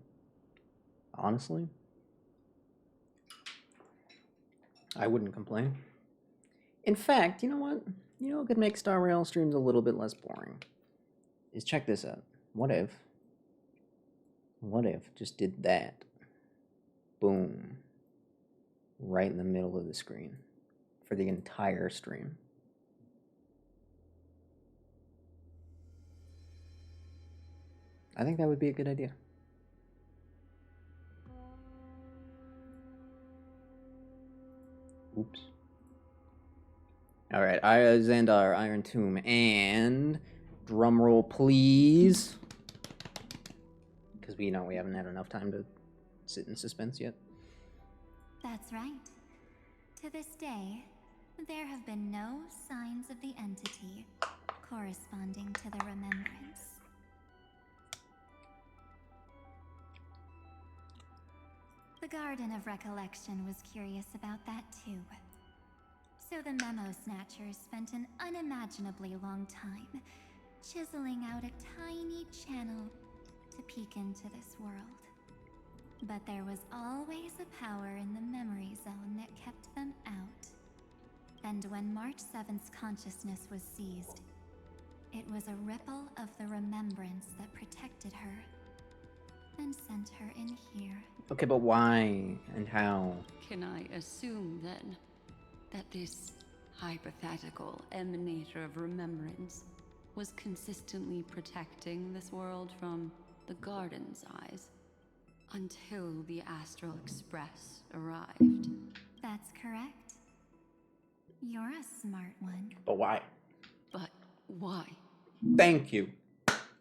Honestly. I wouldn't complain. In fact, you know what? You know what could make Star Rail streams a little bit less boring? Is check this out. What if just did that? Boom. Right in the middle of the screen. For the entire stream. I think that would be a good idea. Oops. Alright, Xandar, Iron Tomb, and drumroll please. Because we know we haven't had enough time to sit in suspense yet. That's right. To this day, there have been no signs of the entity corresponding to the remembrance. The Garden of Recollection was curious about that too. So the Memo Snatchers spent an unimaginably long time chiseling out a tiny channel to peek into this world. But there was always a power in the memory zone that kept them out. And when March 7th's consciousness was seized, it was a ripple of the remembrance that protected her and sent her in here. Okay, but why and how? Can I assume then that this hypothetical emanator of remembrance was consistently protecting this world from the Garden's eyes until the Astral Express arrived? That's correct. You're a smart one. But why? But why? Thank you.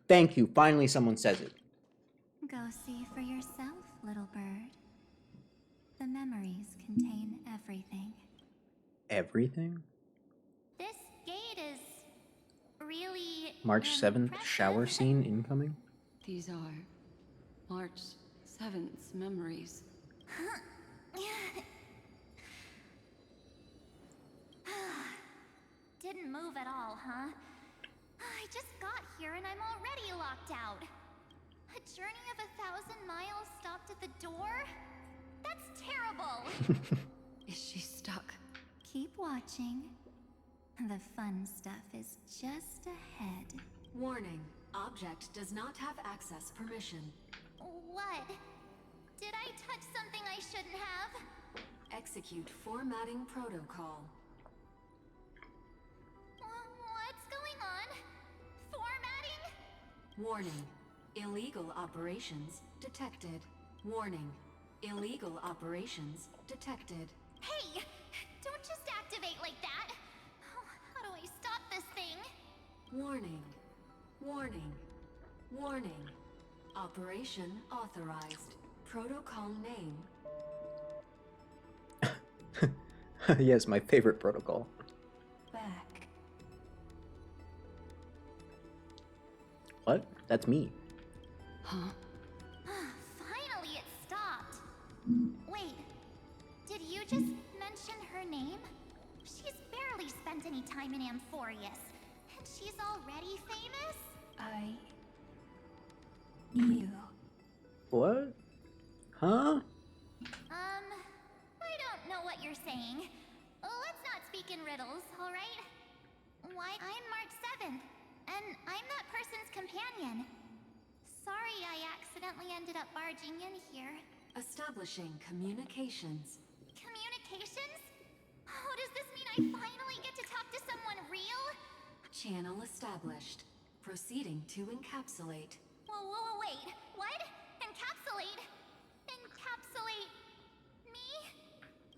Thank you. Finally someone says it. Go see for yourself, little bird. The memories contain everything. Everything? This gate is really March 7th shower scene incoming? These are March 7th's memories. Didn't move at all, huh? I just got here and I'm already locked out. A journey of 1,000 miles stopped at the door? That's terrible! Is she stuck? Keep watching. The fun stuff is just ahead. Warning. Object does not have access permission. What? Did I touch something I shouldn't have? Execute formatting protocol. What's going on? Formatting? Warning. Illegal operations detected. Warning. Illegal operations detected. Hey! Don't just activate like that! How do I stop this thing? Warning. Warning. Warning. Operation authorized. Protocol name. Yes, my favorite protocol. Back. What? That's me. Huh? Finally, it stopped. Wait, did you just mention her name? She's barely spent any time in Amphorius, and she's already famous? You. What? Huh? I don't know what you're saying. Let's not speak in riddles, alright? Why, I'm March 7th, accidentally ended up barging in here. Establishing communications. Communications? Oh, does this mean I finally get to talk to someone real? Channel established. Proceeding to encapsulate. Whoa, wait. What? Encapsulate? Encapsulate me?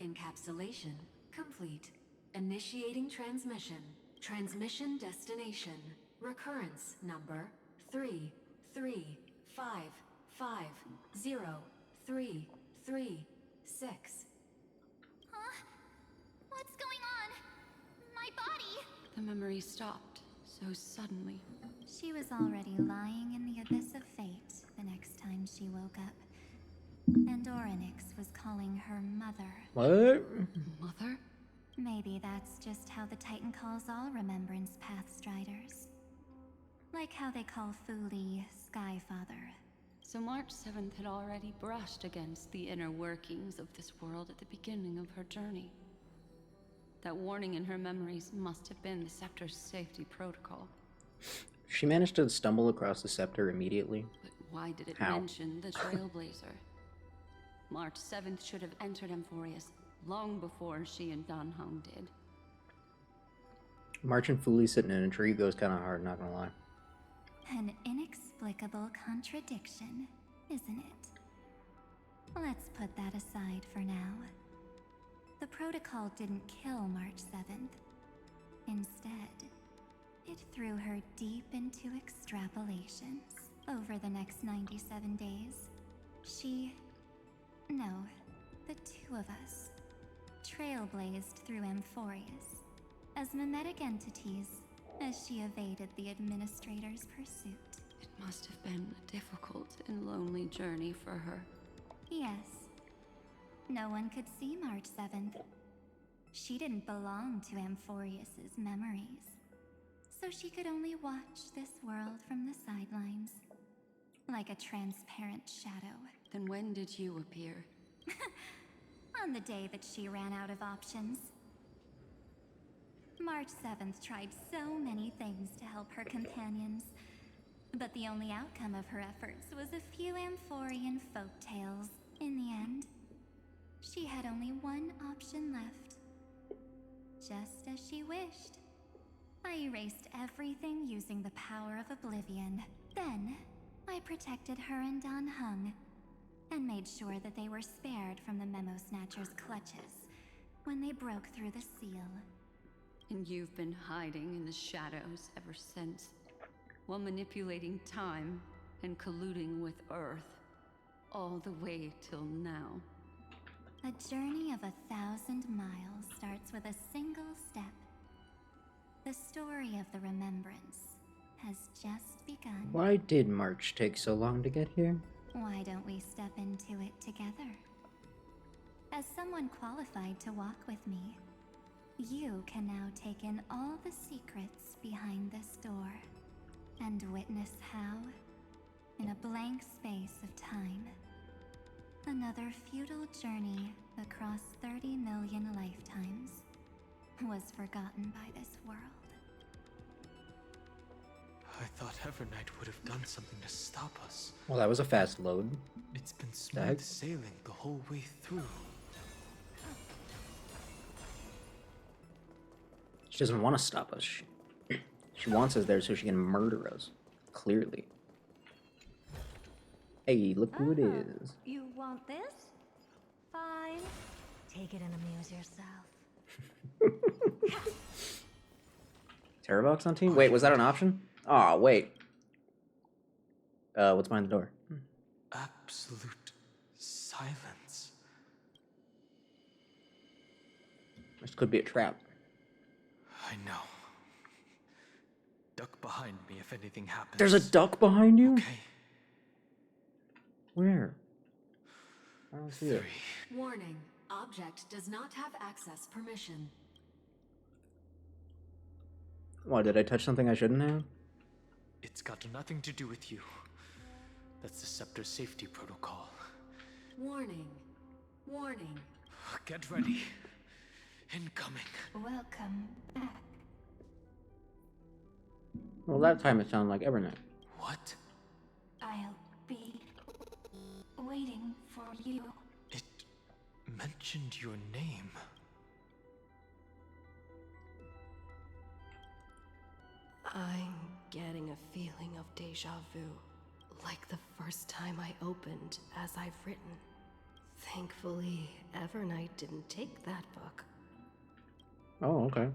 Encapsulation complete. Initiating transmission. Transmission destination. Recurrence number 335503336. Huh? What's going on? My body! The memory stopped so suddenly. She was already lying in the abyss of fate the next time she woke up. And Orynyx was calling her mother. What? Mother? Maybe that's just how the Titan calls all Remembrance Pathstriders. Like how they call Fuli Skyfather. So March 7th had already brushed against the inner workings of this world at the beginning of her journey. That warning in her memories must have been the Scepter's safety protocol. She managed to stumble across the scepter immediately. But why did it How? mention the Trailblazer? March 7th should have entered Amphorius long before she and Dan Hong did. March and Fuli sitting in a tree goes kind of hard, not gonna lie. An inexplicable contradiction, isn't it? Let's put that aside for now. The protocol didn't kill March 7th. Instead, it threw her deep into extrapolations. Over the next 97 days, the two of us, trailblazed through Amphorius as mimetic entities as she evaded the Administrator's pursuit. It must have been a difficult and lonely journey for her. Yes. No one could see March 7th. She didn't belong to Amphorius's memories, so she could only watch this world from the sidelines, like a transparent shadow. Then when did you appear? On the day that she ran out of options. March 7th tried so many things to help her companions, but the only outcome of her efforts was a few Amphorian folktales. In the end, she had only one option left. Just as she wished. I erased everything using the power of oblivion. Then, I protected her and Dan Hung, and made sure that they were spared from the Memo Snatcher's clutches when they broke through the seal. And you've been hiding in the shadows ever since, while manipulating time and colluding with Earth, all the way till now. A journey of 1,000 miles starts with a single step. The story of the Remembrance has just begun. Why did March take so long to get here? Why don't we step into it together? As someone qualified to walk with me, you can now take in all the secrets behind this door and witness how, in a blank space of time, another futile journey across 30 million lifetimes was forgotten by this world. I thought Evernight would have done something to stop us. Well, that was a fast load. It's been smooth sailing the whole way through. She doesn't want to stop us. She wants us there so she can murder us. Clearly. Hey, look who it is. You want this? Fine. Take it and amuse yourself. Terravox on team? Wait, was that an option? Aw, wait. What's behind the door? Absolute silence. This could be a trap. I know. Duck behind me if anything happens. There's a duck behind you? Okay. Where? I don't see it. Warning. Object does not have access permission. Why, did I touch something I shouldn't have? It's got nothing to do with you. That's the Scepter safety protocol. Warning. Warning. Get ready. Incoming. Welcome back. Well, that time it sounded like Evernight. What? I'll be waiting for you. It mentioned your name. I'm getting a feeling of deja vu. Like the first time I opened As I've Written. Thankfully, Evernight didn't take that book. Oh, okay.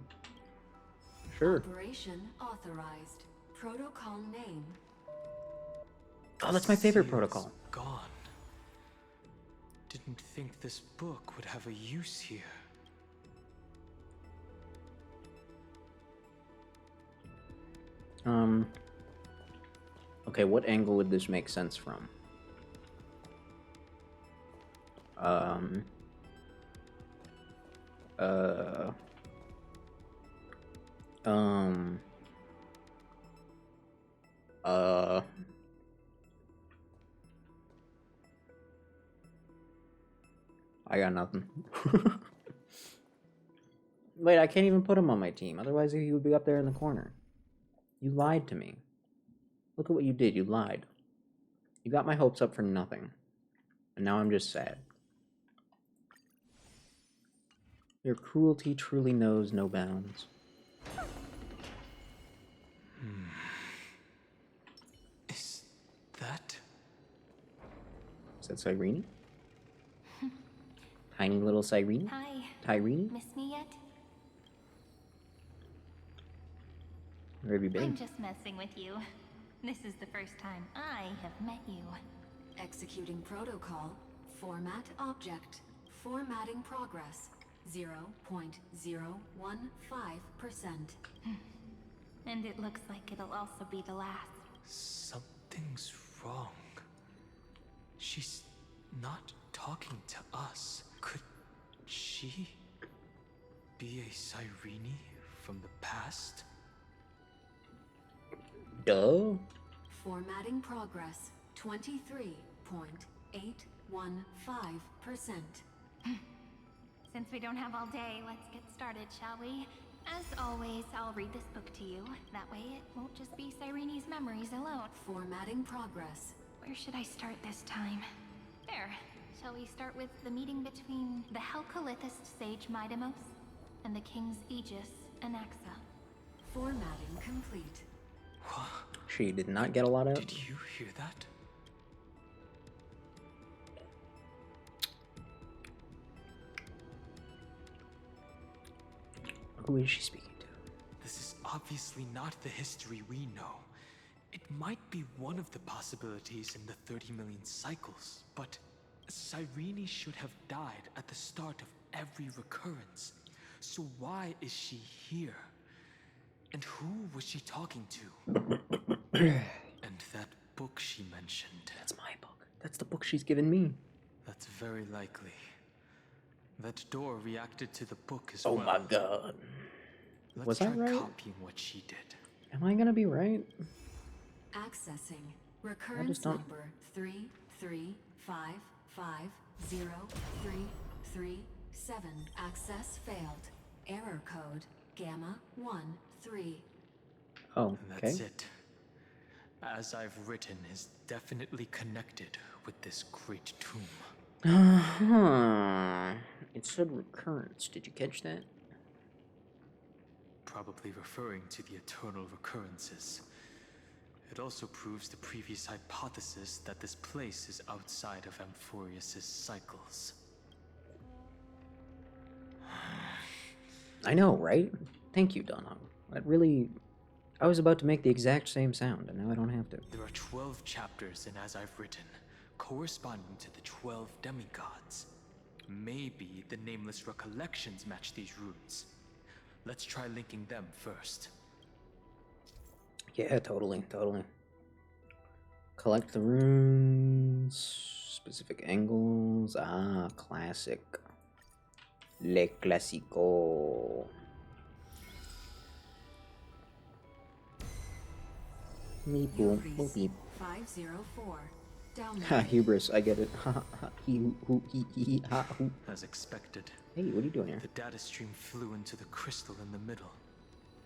Sure. Operation authorized. Protocol name. Oh, that's my favorite protocol. Gone. Didn't think this book would have a use here. Okay, what angle would this make sense from? I got nothing. Wait, I can't even put him on my team. Otherwise, he would be up there in the corner. You lied to me. Look at what you did. You lied. You got my hopes up for nothing. And now I'm just sad. Your cruelty truly knows no bounds. Is that... Is that Cyrene? Tiny little Cyrene? Hi. Tyrene? Miss me yet? Where have you been? I'm just messing with you. This is the first time I have met you. Executing protocol. Format object. Formatting progress. 0.015%. And it looks like it'll also be the last. Something's wrong. She's not talking to us. Could she be a Cyrene from the past? Duh. Formatting progress. 23.815%. Since we don't have all day, let's get started, shall we? As always, I'll read this book to you. That way it won't just be Cyrene's memories alone. Formatting progress. Where should I start this time? There. Shall we start with the meeting between the Helcolithist sage Midamos and the King's Aegis, Anaxa? Formatting complete. She did not get a lot out. Did you hear that? Who is she speaking to? This is obviously not the history we know. It might be one of the possibilities in the 30 million cycles, but Cyrene should have died at the start of every recurrence. So why is she here? And who was she talking to? And that book she mentioned. That's my book. That's the book she's given me. That's very likely. That door reacted to the book as Oh well. my god. Let's Was try I right? copying what she did. Am I gonna be right? Accessing. Recurrence don't- number 335503337. Access failed. Error code Gamma 13. Oh, okay. That's it. As I've written is definitely connected with this great tomb. It said recurrence. Did you catch that? Probably referring to the eternal recurrences. It also proves the previous hypothesis that this place is outside of Amphorius' cycles. I know, right? Thank you, Donna. I was about to make the exact same sound, and now I don't have to. There are 12 chapters in As I've Written, corresponding to the 12 demigods. Maybe the nameless recollections match these runes. Let's try linking them first. Yeah, totally. Collect the runes, specific angles. Ah, classic. Le Clásico. Meep boop boop beep. 504. Download. Ha, hubris, I get it. Ha ha, he ha hoo. As expected. Hey, what are you doing here? The data stream flew into the crystal in the middle.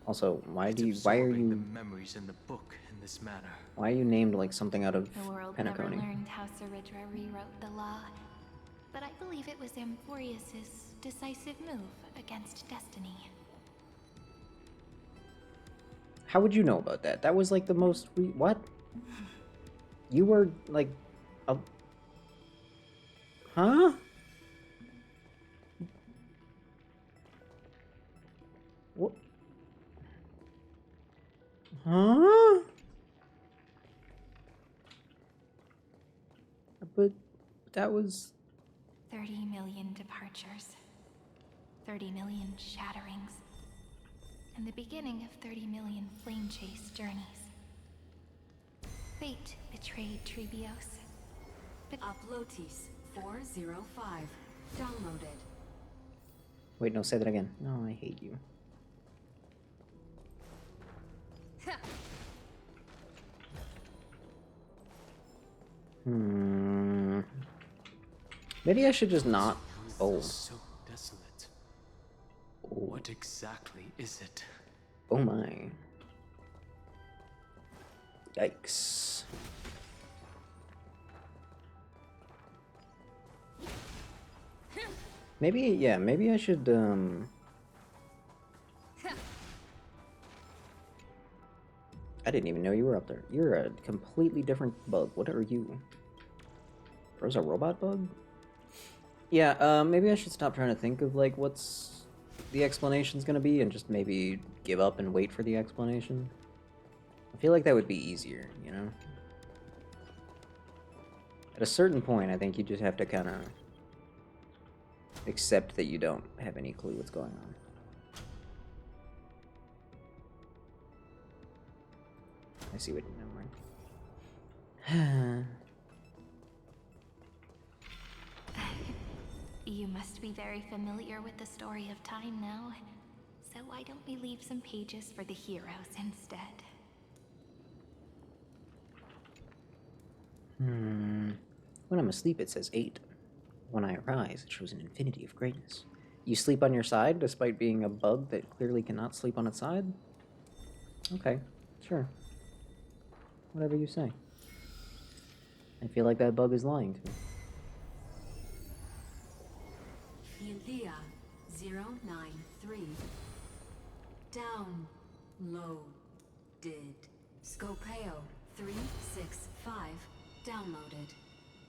Also, why are Absorbing you the memories in the book in this manner. Why are you named like something out of The world never Penacony? learned how Saridra rewrote the law, but I believe it was Amphorius's decisive move against destiny. How would you know about that? That was like the most what? You were like a huh? What? Huh? But that was 30 million departures, 30 million shatterings, and the beginning of 30 million flame chase journeys. Fate betrayed Trebios. But Uplotis 405 downloaded. Wait, no, say that again. No, I hate you. Maybe I should just not. Oh. So desolate. What exactly is it? Oh my. Yikes. Maybe, yeah, maybe I should, I didn't even know you were up there. You're a completely different bug. What are you? There's a robot bug? Yeah, maybe I should stop trying to think of, like, what's the explanation's gonna be and just maybe give up and wait for the explanation. I feel like that would be easier, you know? At a certain point, I think you just have to kind of accept that you don't have any clue what's going on. I see what. Never mind. you must be very familiar with the story of time now. So why don't we leave some pages for the heroes instead? When I'm asleep, it says 8. When I arise, it shows an infinity of greatness. You sleep on your side despite being a bug that clearly cannot sleep on its side? Okay, sure. Whatever you say. I feel like that bug is lying to me. Philia 093 downloaded. Scopeo 365 downloaded.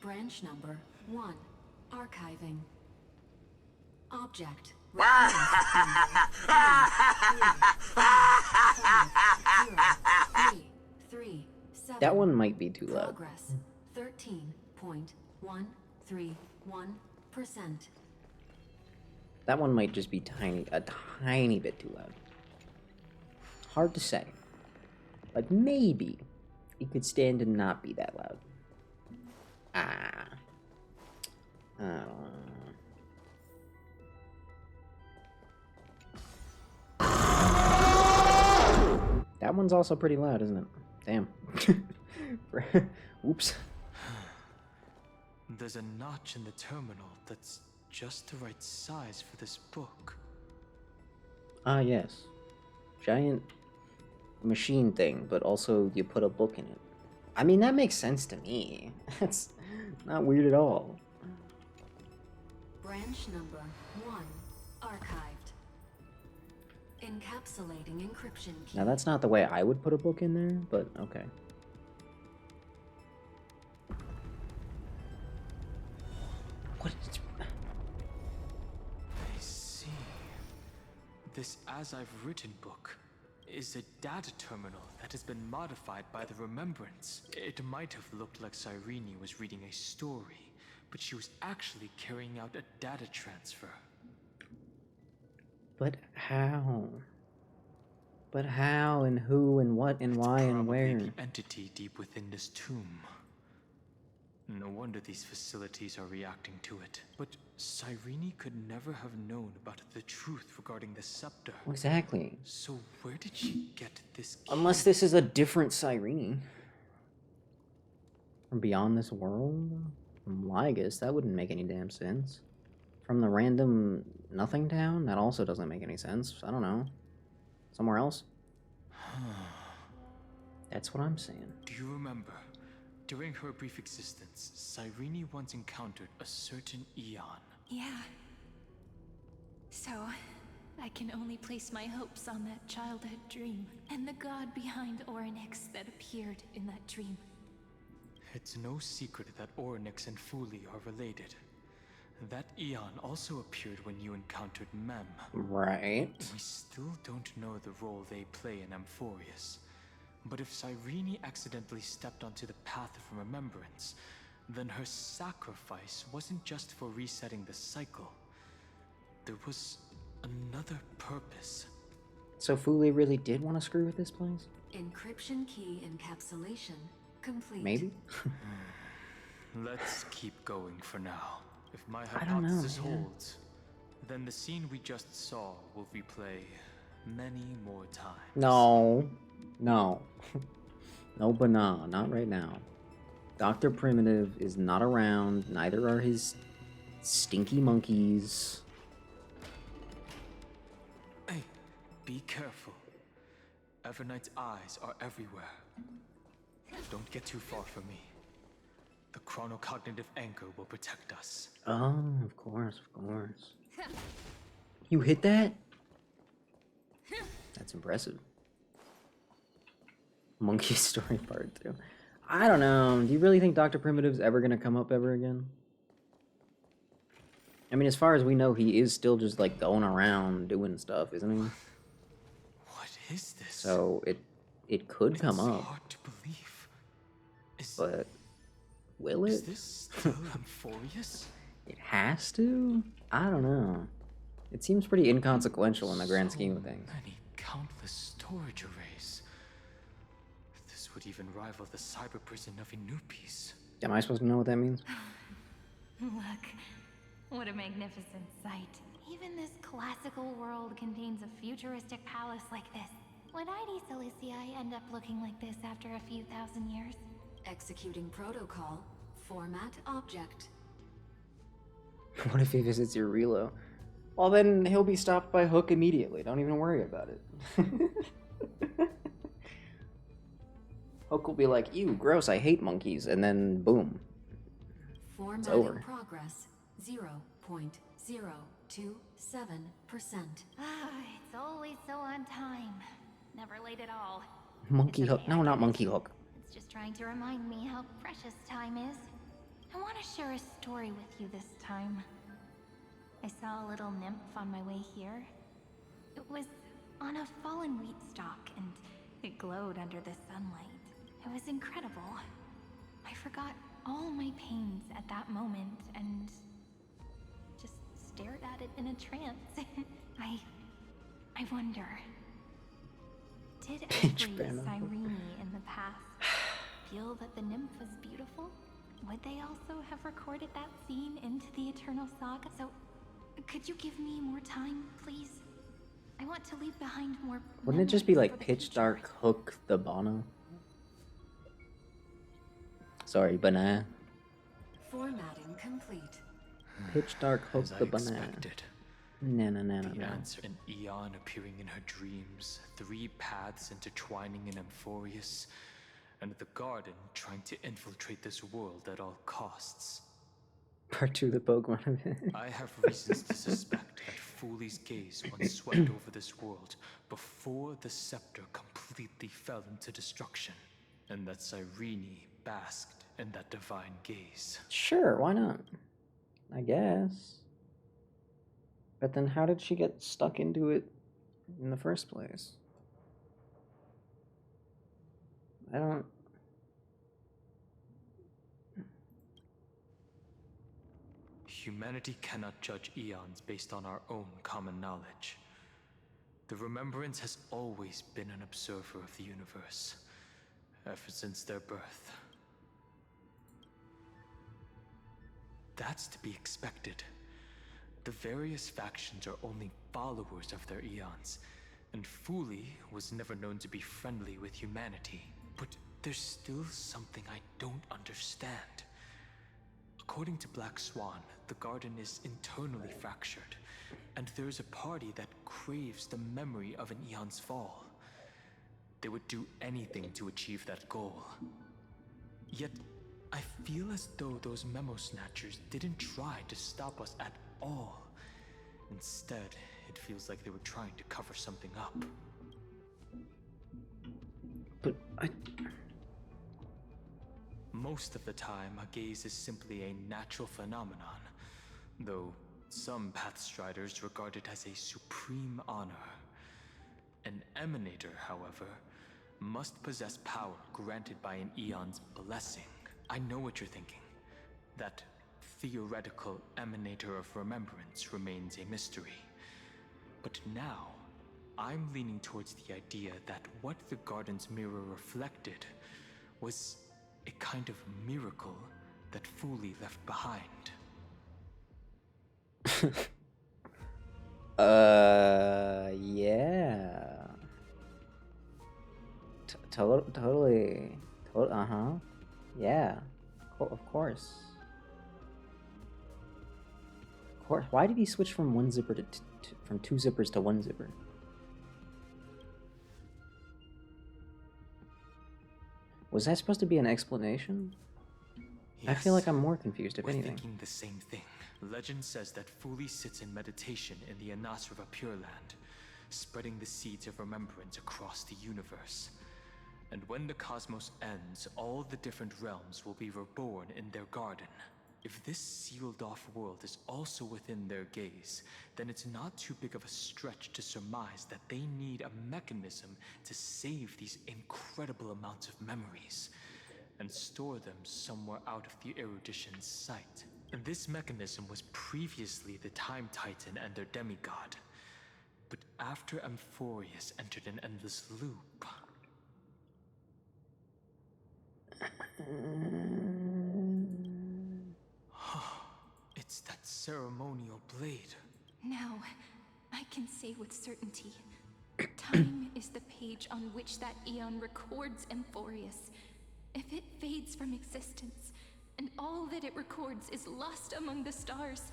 Branch number 1 archiving. Object That one might be too loud. Progress 13.131%. That one might just be a tiny bit too loud. Hard to say. But maybe it could stand to not be that loud. I don't know. That one's also pretty loud, isn't it? Damn. Oops. There's a notch in the terminal that's just the right size for this book. Ah, yes. Giant machine thing, but also you put a book in it. I mean, that makes sense to me. That's not weird at all. Branch number 1 archived. Encapsulating encryption key. Now, that's not the way I would put a book in there, but okay. What is... I see. This As I've Written book is a data terminal that has been modified by the Remembrance. It might have looked like Cyrene was reading a story, but she was actually carrying out a data transfer. But how? But how and who and what and why and where? The entity deep within this tomb. No wonder these facilities are reacting to it. But Cyrene could never have known about the truth regarding the scepter. Exactly. So where did she get this key? Unless this is a different Cyrene. From beyond this world? From Lygus? That wouldn't make any damn sense. From the random nothing town? That also doesn't make any sense. I don't know. Somewhere else? That's what I'm saying. Do you remember? During her brief existence, Cyrene once encountered a certain Eon. Yeah. So, I can only place my hopes on that childhood dream, and the god behind Orynyx that appeared in that dream. It's no secret that Orynyx and Fuli are related. That Eon also appeared when you encountered Mem. Right. We still don't know the role they play in Amphorius. But if Cyrene accidentally stepped onto the path of remembrance, then her sacrifice wasn't just for resetting the cycle. There was another purpose. So Fuli really did want to screw with this place? Encryption key encapsulation complete. Maybe? Let's keep going for now. If my I don't know, hypothesis man. holds, then the scene we just saw will replay many more times. No. No. No, but nah, not right now. Dr. Primitive is not around, neither are his stinky monkeys. Hey, be careful. Everknight's eyes are everywhere. Don't get too far from me. The chronocognitive anchor will protect us. Oh, of course, of course. You hit that? That's impressive. Monkey story part 2. I don't know. Do you really think Dr. Primitive's ever gonna come up ever again? I mean, as far as we know, he is still just like going around doing stuff, isn't he? What is this? So it could come It's up. hard to believe. But will Is it? this still Amphorius? It has to? I don't know. It seems pretty inconsequential in the grand scheme of things. Many countless storage arrays. This would even rival the cyber prison of Inupis. Am I supposed to know what that means? Look, what a magnificent sight. Even this classical world contains a futuristic palace like this. Would ID Silicii end up looking like this after a few thousand years? Executing protocol. Format object. What if he visits your relo? Well, then he'll be stopped by Hook immediately. Don't even worry about it. Hook will be like, ew, gross, I hate monkeys. And then, boom. Formatting over. progress 0.027%. Ah, it's always so on time. Never late at all. Monkey Hook. No, not Monkey Hook. It's just trying to remind me how precious time is. I want to share a story with you this time. I saw a little nymph on my way here. It was on a fallen wheat stalk, and it glowed under the sunlight. It was incredible. I forgot all my pains at that moment and just stared at it in a trance. I wonder, did every Cyrene in the past feel that the nymph was beautiful? Would they also have recorded that scene into the Eternal Saga? So, could you give me more time, please? I want to leave behind more. Wouldn't it just be memories like for the Pitch future. Dark Hook the Bono? Sorry, banana. Formatting complete. Pitch Dark Hook As I the banana. expected. Na na na na The na. answer, an Eon appearing in her dreams, 3 paths intertwining in Amphorius, and the garden trying to infiltrate this world at all costs. Part 2 the Pokemon event. I have reasons to suspect that Fuli's gaze once swept over this world before the scepter completely fell into destruction, and that Cyrene basked in that divine gaze. Sure, why not? I guess. But then how did she get stuck into it in the first place? I don't... Humanity cannot judge eons based on our own common knowledge. The Remembrance has always been an observer of the universe, ever since their birth. That's to be expected. The various factions are only followers of their eons, and Fuli was never known to be friendly with humanity. But there's still something I don't understand. According to Black Swan, the garden is internally fractured, and there's a party that craves the memory of an eon's fall. They would do anything to achieve that goal. Yet, I feel as though those memo snatchers didn't try to stop us at all. Instead, it feels like they were trying to cover something up. But Most of the time, a gaze is simply a natural phenomenon, though some Pathstriders regard it as a supreme honor. An emanator, however, must possess power granted by an Eon's blessing. I know what you're thinking. That theoretical emanator of remembrance remains a mystery. But now, I'm leaning towards the idea that what the garden's mirror reflected was a kind of miracle that Fuli left behind. Yeah. Totally. Uh-huh. Yeah. Of course. Of course. Why did he switch from one zipper to from two zippers to one zipper? Was that supposed to be an explanation? Yes, I feel like I'm more confused, if we're anything. thinking the same thing. Legend says that Fuli sits in meditation in the Anasrava Pure Land, spreading the seeds of remembrance across the universe. And when the cosmos ends, all the different realms will be reborn in their garden. If this sealed-off world is also within their gaze, then it's not too big of a stretch to surmise that they need a mechanism to save these incredible amounts of memories and store them somewhere out of the Erudition's sight. And this mechanism was previously the Time Titan and their demigod. But after Amphorius entered an endless loop... It's that ceremonial blade. Now, I can say with certainty, time is the page on which that Eon records Amphorius. If it fades from existence, and all that it records is lost among the stars,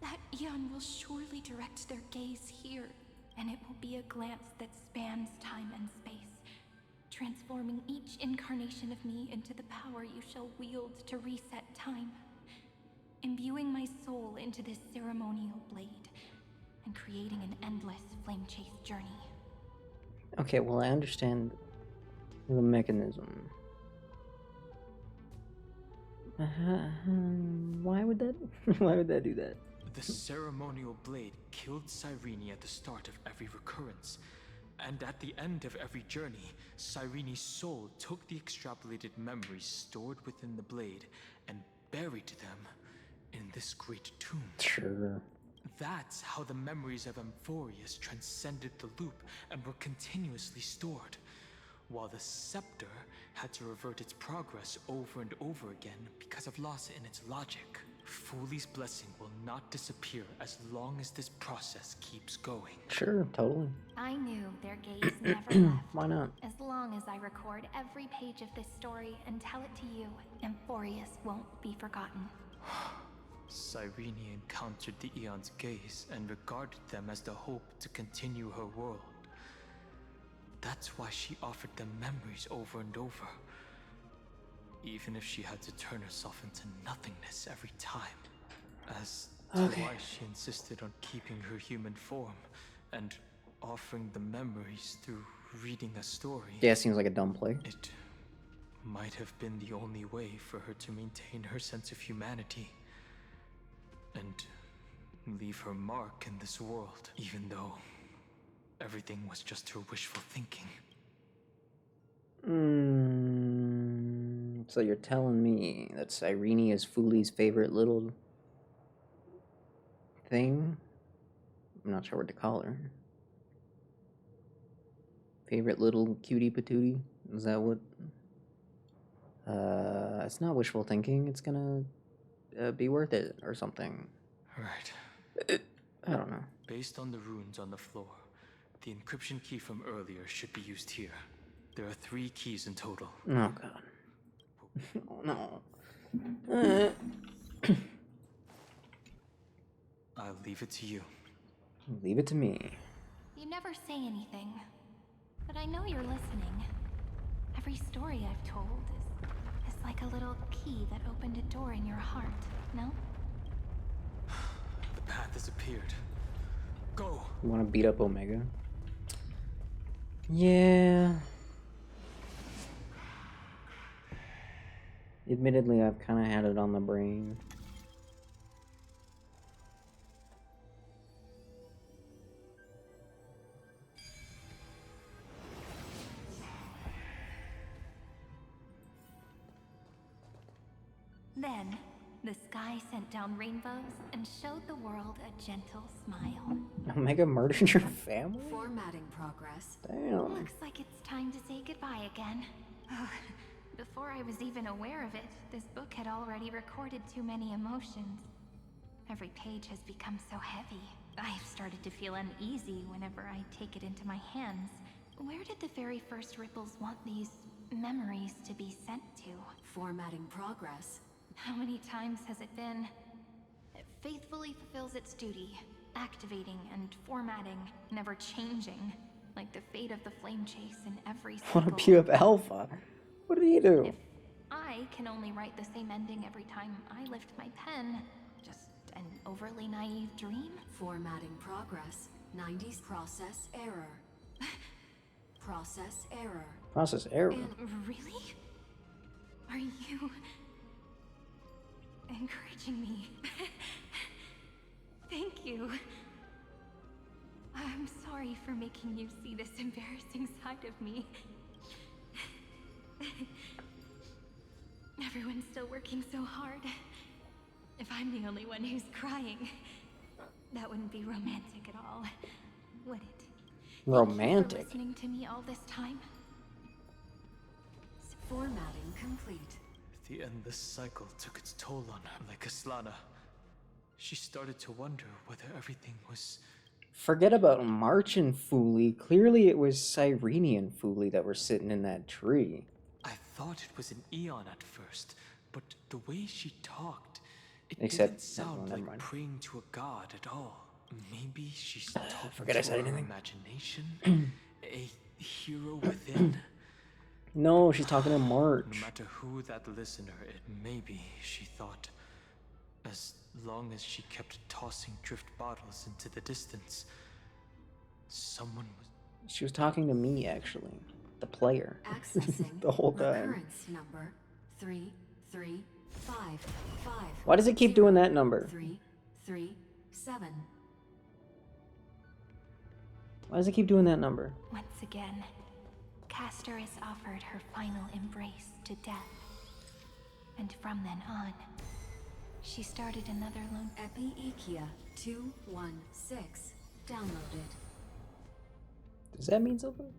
that Eon will surely direct their gaze here, and it will be a glance that spans time and space, transforming each incarnation of me into the power you shall wield to reset time, imbuing my soul into this ceremonial blade, and creating an endless flame-chased journey. Okay, well, I understand the mechanism. Why would that? Why would that do that? The ceremonial blade killed Cyrene at the start of every recurrence, and at the end of every journey, Cyrene's soul took the extrapolated memories stored within the blade and buried them in this great tomb. Sure. That's how the memories of Amphorius transcended the loop and were continuously stored, while the scepter had to revert its progress over and over again because of loss in its logic. Fuli's blessing will not disappear as long as this process keeps going. Sure, totally. I knew their gaze never left. Why not? As long as I record every page of this story and tell it to you, Amphorius won't be forgotten. Cyrene encountered the Eon's gaze and regarded them as the hope to continue her world. That's why she offered them memories over and over, even if she had to turn herself into nothingness every time. As to why she insisted on keeping her human form and offering the memories through reading a story. Yeah, seems like a dumb play. It might have been the only way for her to maintain her sense of humanity and leave her mark in this world, even though everything was just her wishful thinking. So you're telling me that Cyrene is Fuli's favorite little thing? I'm not sure what to call her. Favorite little cutie patootie? Is that what? It's not wishful thinking. It's gonna be worth it or something. Right. I don't know. Based on the runes on the floor, the encryption key from earlier should be used here. There are 3 keys in total. Oh god. Oh no. I'll leave it to you. Leave it to me. You never say anything. But I know you're listening. Every story I've told is like a little key that opened a door in your heart, no? The path has appeared. Go! You want to beat up Omega? Yeah. Admittedly, I've kind of had it on the brain. Then, the sky sent down rainbows and showed the world a gentle smile. Omega murdered your family? Formatting progress. Damn. Looks like it's time to say goodbye again. Before I was even aware of it, this book had already recorded too many emotions. Every page has become so heavy. I've started to feel uneasy whenever I take it into my hands. Where did the very first ripples want these memories to be sent to? Formatting progress. How many times has it been? It faithfully fulfills its duty, activating and formatting, never changing, like the fate of the flame chase in every What a cycle. beat up Alpha. What did he do? If I can only write the same ending every time I lift my pen, just an overly naive dream? Formatting progress. 90s process error. Process error. Process error. Really? Are you encouraging me? Thank you. I'm sorry for making you see this embarrassing side of me. Everyone's still working so hard. If I'm the only one who's crying, that wouldn't be romantic at all, would it? Romantic? Thank you for listening to me all this time. Formatting complete. The endless cycle took its toll on her like Aslana. She started to wonder whether everything was... Forget about March and Fooly. Clearly it was Cyrene and Fooly that were sitting in that tree. I thought it was an Eon at first, but the way she talked, it Except, didn't sound never like mind. praying to a god at all. Maybe she's talking Forget I to said her anything. imagination? A hero within? No, she's talking to No March. matter who that listener it may be, she thought, as long as she kept tossing drift bottles into the distance, someone was... She was talking to me, actually. The player. Accessing The whole time. recurrence number 3355. Why does it keep doing that number? 337. Why does it keep doing that number? Once again, Castor is offered her final embrace to death. And from then on, she started another lone... Epi-Ikia 216. Downloaded. Does that mean something?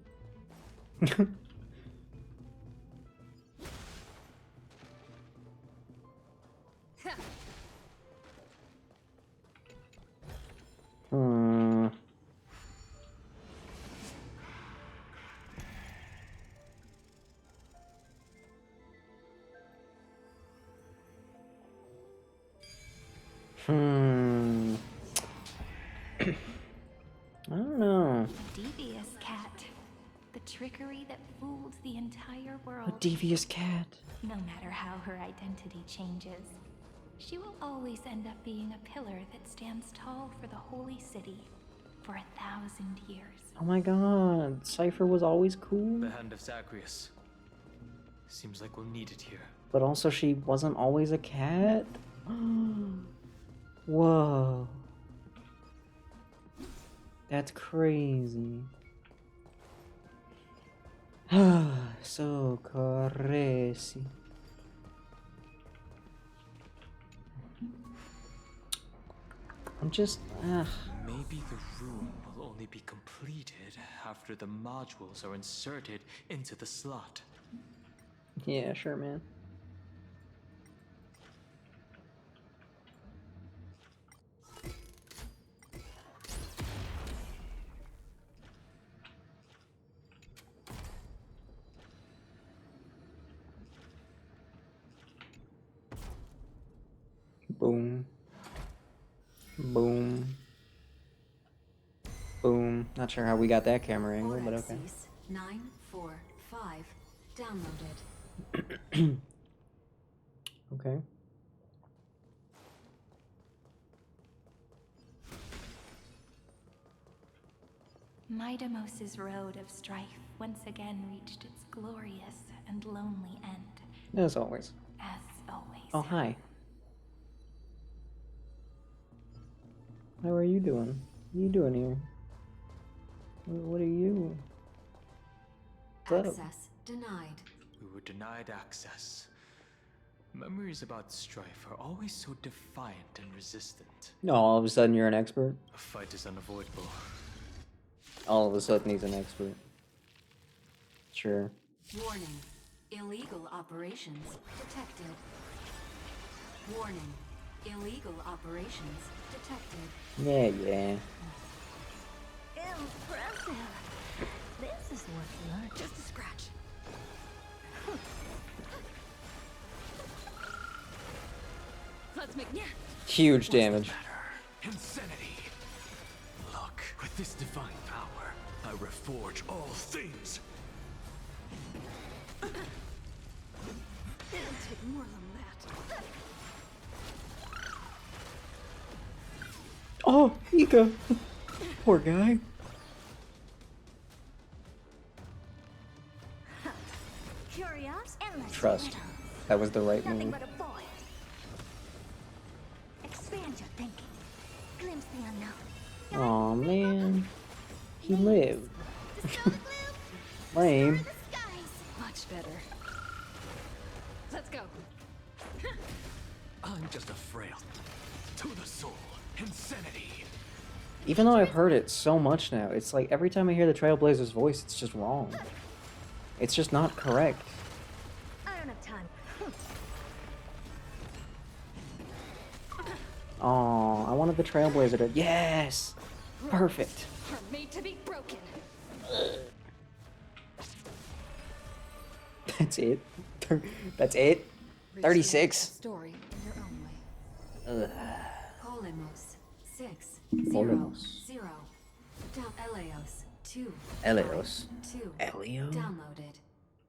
Hmm. I don't know. Devious cat. The trickery that fooled the entire world. A devious cat. No matter how her identity changes, she will always end up being a pillar that stands tall for the holy city for 1,000 years. Oh my god, Cypher was always cool. The hand of Zagreus. Seems like we'll need it here. But also she wasn't always a cat? Whoa. That's crazy. So crazy. I'm just... Maybe the room will only be completed after the modules are inserted into the slot. Yeah, sure, man. Boom. Boom. Boom. Not sure how we got that camera angle, but okay. 945 downloaded. Okay. Midamos's road of strife once again reached its glorious and lonely end. As always. As always. Oh, hi. How are you doing? What are you doing here? What are you? What's up? Access denied. We were denied access. Memories about strife are always so defiant and resistant. No, all of a sudden you're an expert. A fight is unavoidable. All of a sudden he's an expert. Sure. Warning. Illegal operations detected. Warning. Illegal operations detected. Yeah. Impressive. This is worth learning. Just a scratch. Let's make Huge damage. Insanity. Look, with this divine power, I reforge all things. It'll take more than that. Oh, Ika. Poor guy. Curious, endless. Trust. That was the right Nothing move. but a void. Expand your thinking. Glimpse the unknown. Aw, man. He lived. Lame. Much better. Let's go. I'm just a frail to the soul. Insanity. Even though I've heard it so much now, it's like every time I hear the Trailblazer's voice, it's just wrong. It's just not correct. I don't have time. Aw, I wanted the Trailblazer to. Yes! Perfect. Are made to be broken. That's it. That's it. 36. Story in your own way. Ugh. Polemos 6 Polemos. 0 0. Eleos 2 Eleos. 2. Elio? Downloaded.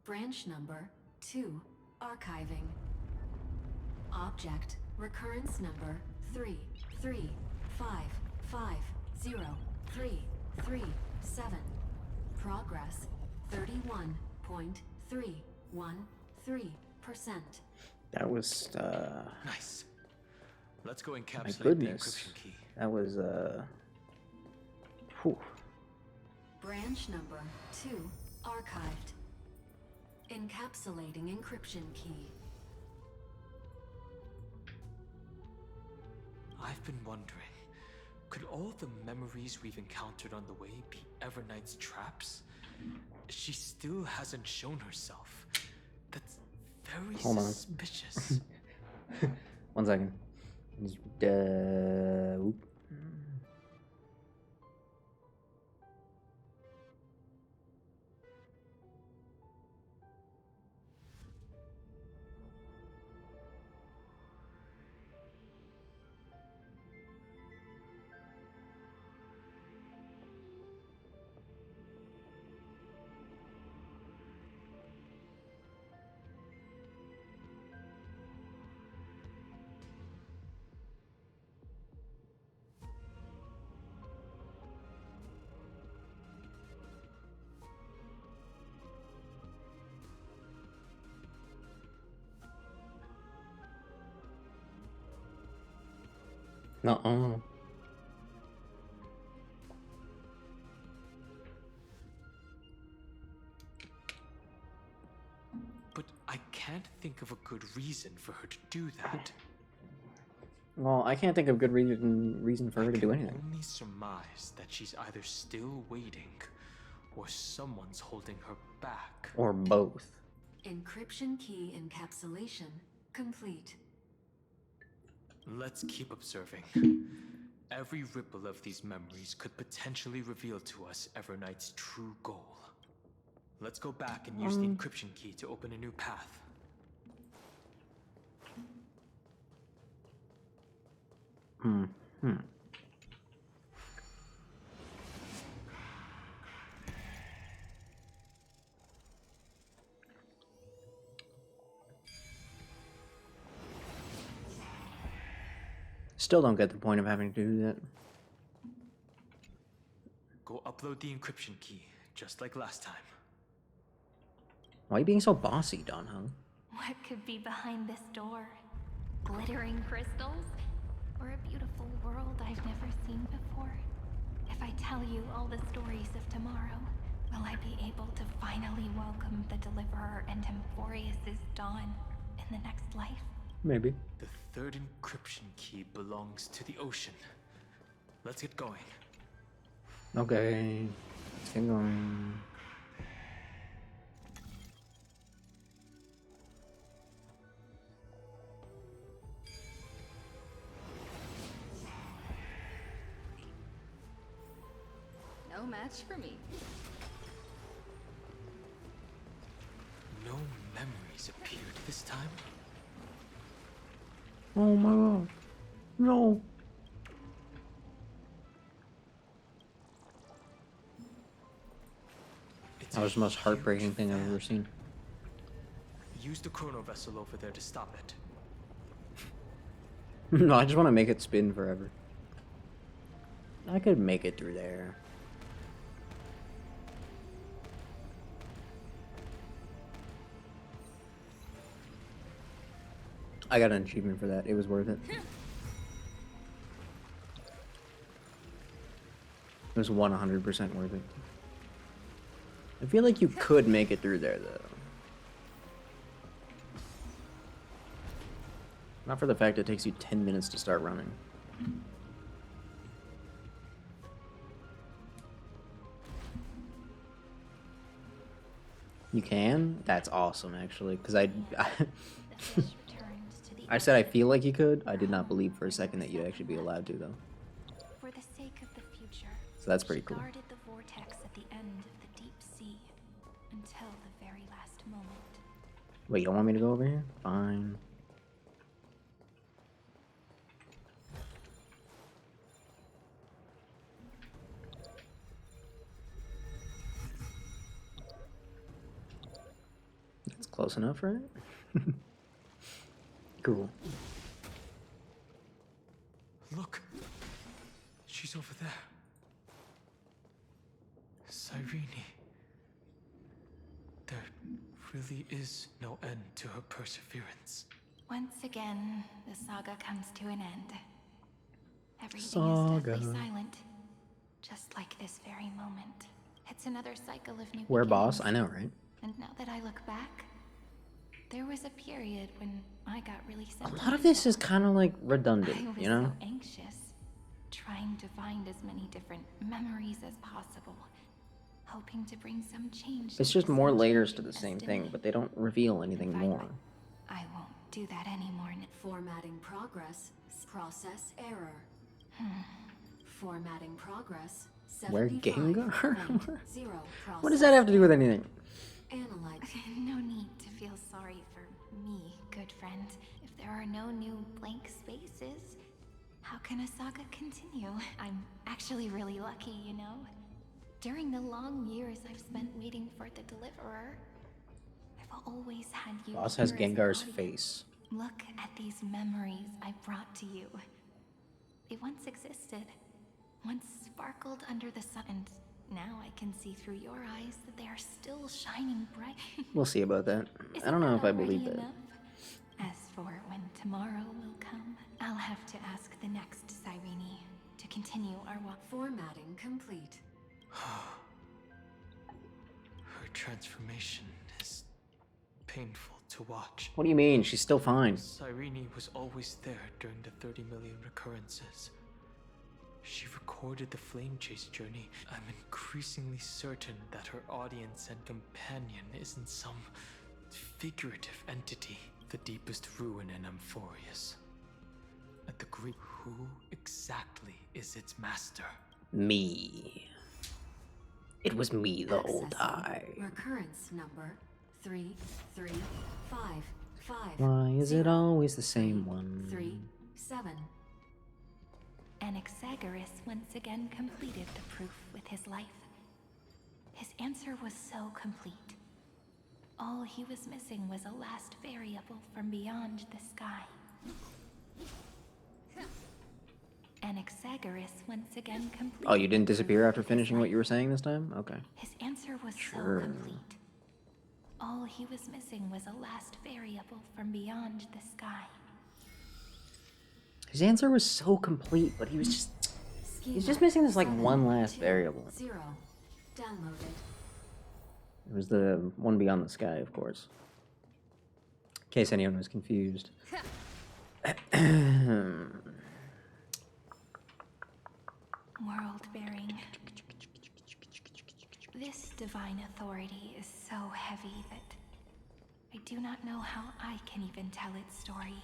Branch number 2. Archiving. Object recurrence number 3 3 5 5 0 3 3 7. Progress 31.313%. That was, Nice. Let's go my encapsulate the goodness. encryption key. That was, whew. Branch number 2 archived. Encapsulating encryption key. I've been wondering, could all the memories we've encountered on the way be Everknight's traps? She still hasn't shown herself. That's very Hold on. suspicious. 1 second. Oop. Nuh-uh. But I can't think of a good reason for her to do that. Well, I can't think of good reason for her to do anything. Only surmise that she's either still waiting or someone's holding her back. Or both. Encryption key encapsulation complete. Let's keep observing. Every ripple of these memories could potentially reveal to us Everknight's true goal. Let's go back and use the encryption key to open a new path. Still don't get the point of having to do that. Go upload the encryption key, just like last time. Why are you being so bossy, Don Hung? What could be behind this door? Glittering crystals? Or a beautiful world I've never seen before? If I tell you all the stories of tomorrow, will I be able to finally welcome the Deliverer and Amphorius' dawn in the next life? Maybe. The third encryption key belongs to the ocean. Let's get going. Okay. Let's get going. No match for me. No memories appeared this time. Oh my god. No. That was the most heartbreaking thing I've ever seen. Use the chrono vessel over there to stop it. No, I just want to make it spin forever. I could make it through there. I got an achievement for that. It was worth it. It was 100% worth it. I feel like you could make it through there, though. Not for the fact it takes you 10 minutes to start running. You can? That's awesome, actually, because I said I feel like you could. I did not believe for a second that you'd actually be allowed to, though. For the sake of the future, So that's pretty cool. guarded the vortex at the end of the deep sea until the very last moment. Wait, you don't want me to go over here? Fine. That's close enough, right? Cool. Look! She's over there. Cyrene. There really is no end to her perseverance. Once again, the saga comes to an end. Everything Saga. is deathly silent, just like this very moment. It's another cycle of new We're boss? beginnings. I know, right? And now that I look back, there was a period when I got really A sentimental. lot of this is kind of like I redundant, was you know? so anxious, trying to find as many different memories as possible, hoping to bring some change. It's to just this more layers to unchanging the same destiny. thing, but they don't reveal anything more. I won't do that anymore. Formatting progress. Process error. Formatting progress. Where Gengar? 75.0 What does that have to do with anything? Analyze. No need to feel sorry for me, good friend. If there are no new blank spaces, how can a saga continue? I'm actually really lucky, you know? During the long years I've spent waiting for the Deliverer, I've always had you. Boss has here as an Gengar's audience. face. Look at these memories I brought to you. They once existed, once sparkled under the sun, and now I can see through your eyes that they are still shining bright. We'll see about that. I don't know if I believe that. Enough? As for when tomorrow will come, I'll have to ask the next Cyrene to continue our walk. Formatting complete. Her transformation is painful to watch. What do you mean? She's still fine. Cyrene was always there during the 30 million recurrences. She recorded the flame chase journey. I'm increasingly certain that her audience and companion isn't some figurative entity. The deepest ruin in Amphorius. At the great, who exactly is its master? Me. It was me the whole time. Recurrence number 3355. Why is it always the same one? 37. Anaxagoras once again completed the proof with his life. His answer was so complete. All he was missing was a last variable from beyond the sky. Anaxagoras once again completed. Oh, you didn't the disappear proof after of his finishing what life. you were saying this time? Okay. His answer was Sure. so complete. All he was missing was a last variable from beyond the sky. His answer was so complete, but he's just missing this like one last variable. 0. Downloaded. It was the one beyond the sky, of course. In case anyone was confused. World-bearing. This divine authority is so heavy that I do not know how I can even tell its story.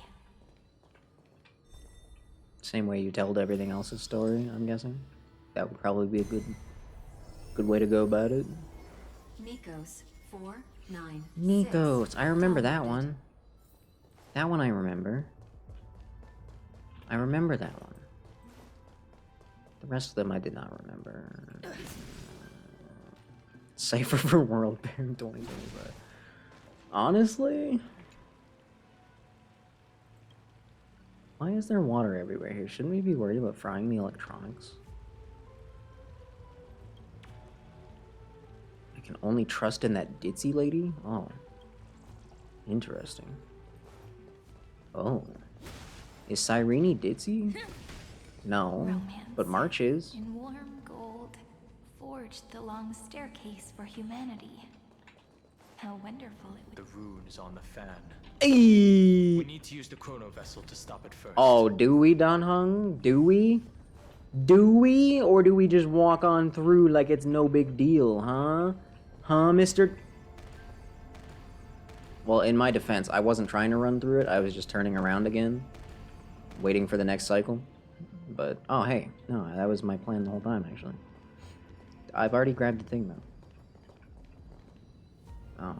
Same way you told everything else's story, I'm guessing. That would probably be a good way to go about it. Nikos 496. Nikos, I remember that one. That one I remember. I remember that one. The rest of them I did not remember. Cypher for World Bearing 2025. Honestly? Why is there water everywhere here? Shouldn't we be worried about frying the electronics? I can only trust in that ditzy lady? Oh. Interesting. Oh. Is Cyrene ditzy? No. But March is. In warm gold, forged the long staircase for humanity. How wonderful it would The rune is on the fan. Ayy. We need to use the chrono vessel to stop it first. Oh, do we, Dan Hung? Do we? Do we? Or do we just walk on through like it's no big deal, huh? Huh, Mr. Well, in my defense, I wasn't trying to run through it. I was just turning around again, waiting for the next cycle. But, oh, hey. No, that was my plan the whole time, actually. I've already grabbed the thing, though. Oh.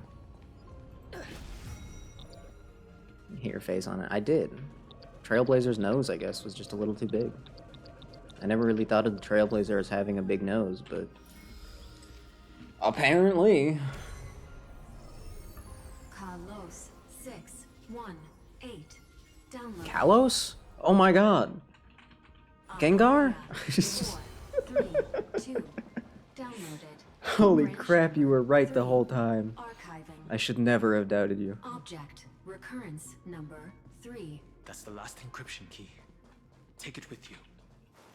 Hit your face on it. I did. Trailblazer's nose, I guess, was just a little too big. I never really thought of the Trailblazer as having a big nose, but... apparently. Kalos 618. Download. Kalos? Oh my god. Gengar? 4, 3, 2. Downloaded. Holy crap, you were right the whole time. Archiving. I should never have doubted you. Object recurrence number 3. That's the last encryption key. Take it with you.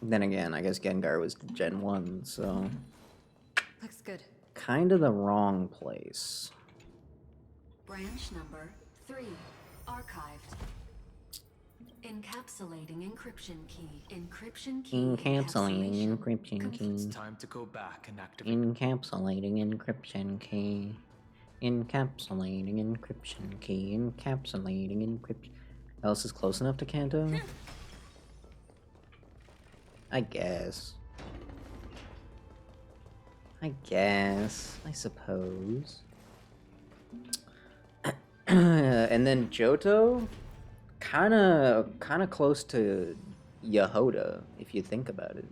Then again, I guess Gengar was Gen 1, so... Looks good. Kinda the wrong place. Branch number 3. Archived. Encapsulating encryption key. Encryption key. Encapsulating encryption key. It's time to go back and activate. Encapsulating encryption key. Encapsulating encryption key. Encapsulating encryption. Else is close enough to Kanto? I guess. I suppose. And then Johto? Kinda close to Yehoda, if you think about it.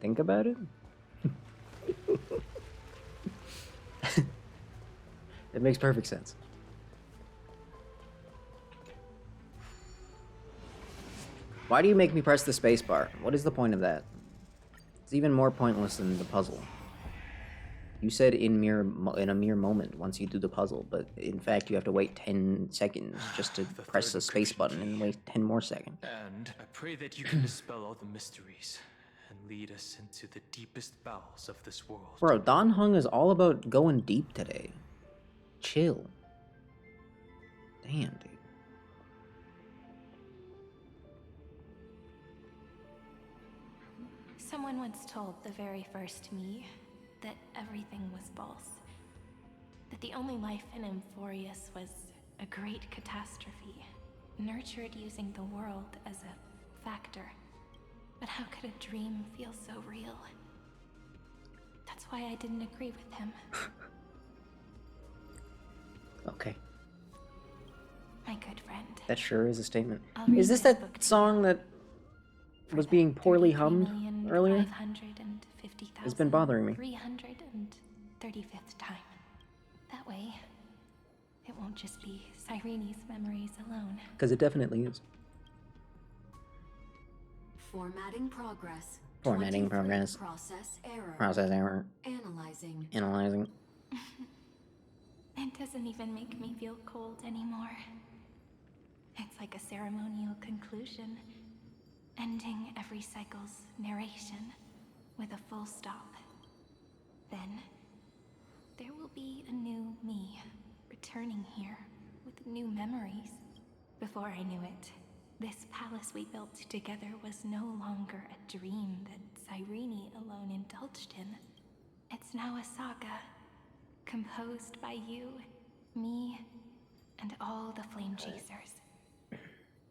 Think about it? It makes perfect sense. Why do you make me press the spacebar? What is the point of that? It's even more pointless than the puzzle. You said in a mere moment once you do the puzzle, but in fact you have to wait 10 seconds just to press the space button and wait 10 more seconds. And I pray that you can dispel all the mysteries and lead us into the deepest bowels of this world. Bro, Don Hung is all about going deep today. Chill. Damn, dude. Someone once told the very first me that everything was false. That the only life in Amphorius was a great catastrophe, nurtured using the world as a factor. But how could a dream feel so real? That's why I didn't agree with him. Okay. My good friend. That sure is a statement. I'll read Is this this that song that was being poorly hummed earlier? It's been bothering me. 335th time. That way, it won't just be Cyrene's memories alone. Because it definitely is. Formatting progress. Formatting 23 progress. Process error. Process error. Analyzing. Analyzing. It doesn't even make me feel cold anymore. It's like a ceremonial conclusion, ending every cycle's narration with a full stop. Then, there will be a new me, returning here with new memories. Before I knew it, this palace we built together was no longer a dream that Cyrene alone indulged in. It's now a saga, composed by you, me, and all the Flame Chasers.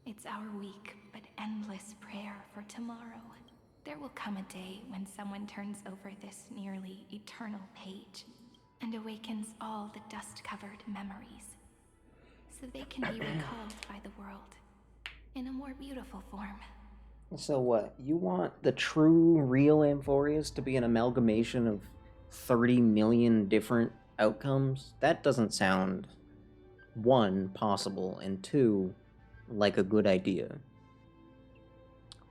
It's our weak but endless prayer for tomorrow. There will come a day when someone turns over this nearly eternal page and awakens all the dust-covered memories, so they can be recalled by the world in a more beautiful form. So what? You want the true, real Amphorius to be an amalgamation of 30 million different outcomes? That doesn't sound, one, possible, and two, like a good idea.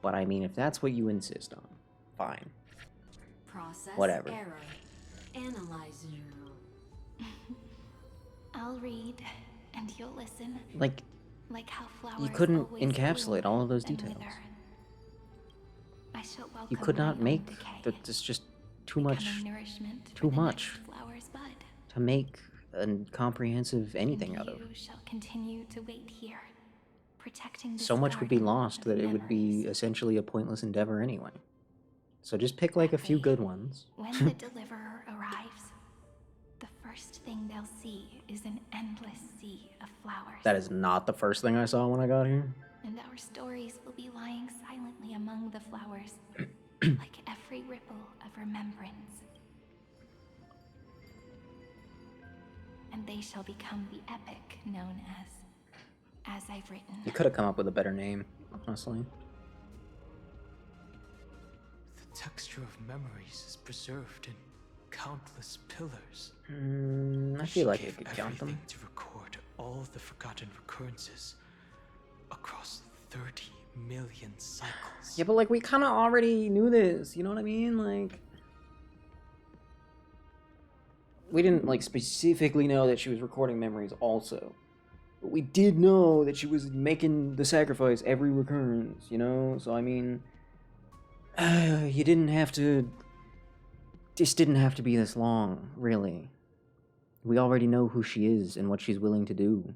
But I mean, if that's what you insist on, fine. Process Whatever. error. Analyzing. I'll read, and you'll listen. Like how flowers you couldn't always encapsulate bloom all of those and details. wither. I shall welcome You could not my own make decay, that's just too much. becoming nourishment Too for the much next flower's bud. to make a comprehensive anything And out of. you shall continue to wait here, protecting this So much would be garden lost of that it would be essentially a pointless endeavor anyway. So just pick like a few good ones. When the deliverer arrives, the first thing they'll see is an endless sea of flowers. That is not the first thing I saw when I got here. And our stories will be lying silently among the flowers, like every ripple of remembrance. And they shall become the epic known as I've written. You could have come up with a better name, honestly. The texture of memories is preserved in countless pillars. I feel like you could count them. To record all the forgotten recurrences across 30 million cycles. Yeah, but like we kind of already knew this, you know what I mean? Like we didn't like specifically know that she was recording memories also. But we did know that she was making the sacrifice every recurrence, you know? So I mean, you didn't have to. This didn't have to be this long, really. We already know who she is and what she's willing to do.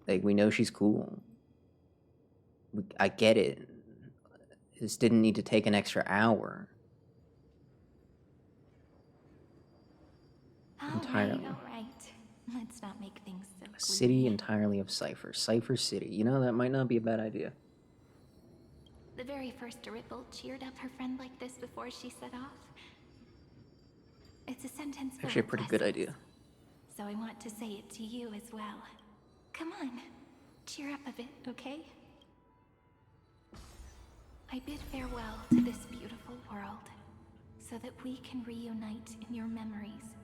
Like, we know she's cool. I get it. This didn't need to take an extra hour. Entirely. All right. Let's not make things so A city entirely of Cypher. Cypher City. You know, that might not be a bad idea. The very first Ripple cheered up her friend like this before she set off. It's a sentence full Actually, a of pretty good lessons, idea. so I want to say it to you as well. Come on, cheer up a bit, okay? I bid farewell to this beautiful world, so that we can reunite in your memories,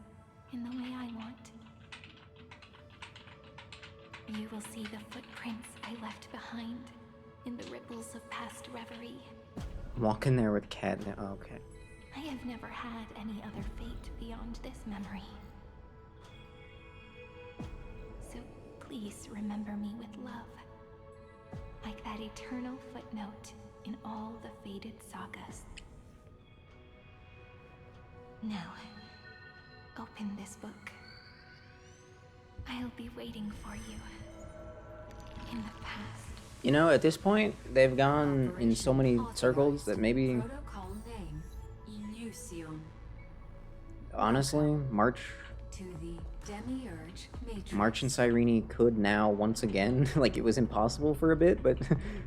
in the way I want. You will see the footprints I left behind, in the ripples of past reverie. Walk in there with Cat now. Oh, okay. I have never had any other fate beyond this memory. So please remember me with love, like that eternal footnote in all the faded sagas. Now, open this book. I'll be waiting for you in the past. You know, at this point, they've gone in so many circles that maybe, Protocol name. Illusion. honestly, March To the Demiurge Matrix. March and Cyrene could now once again, like it was impossible for a bit, but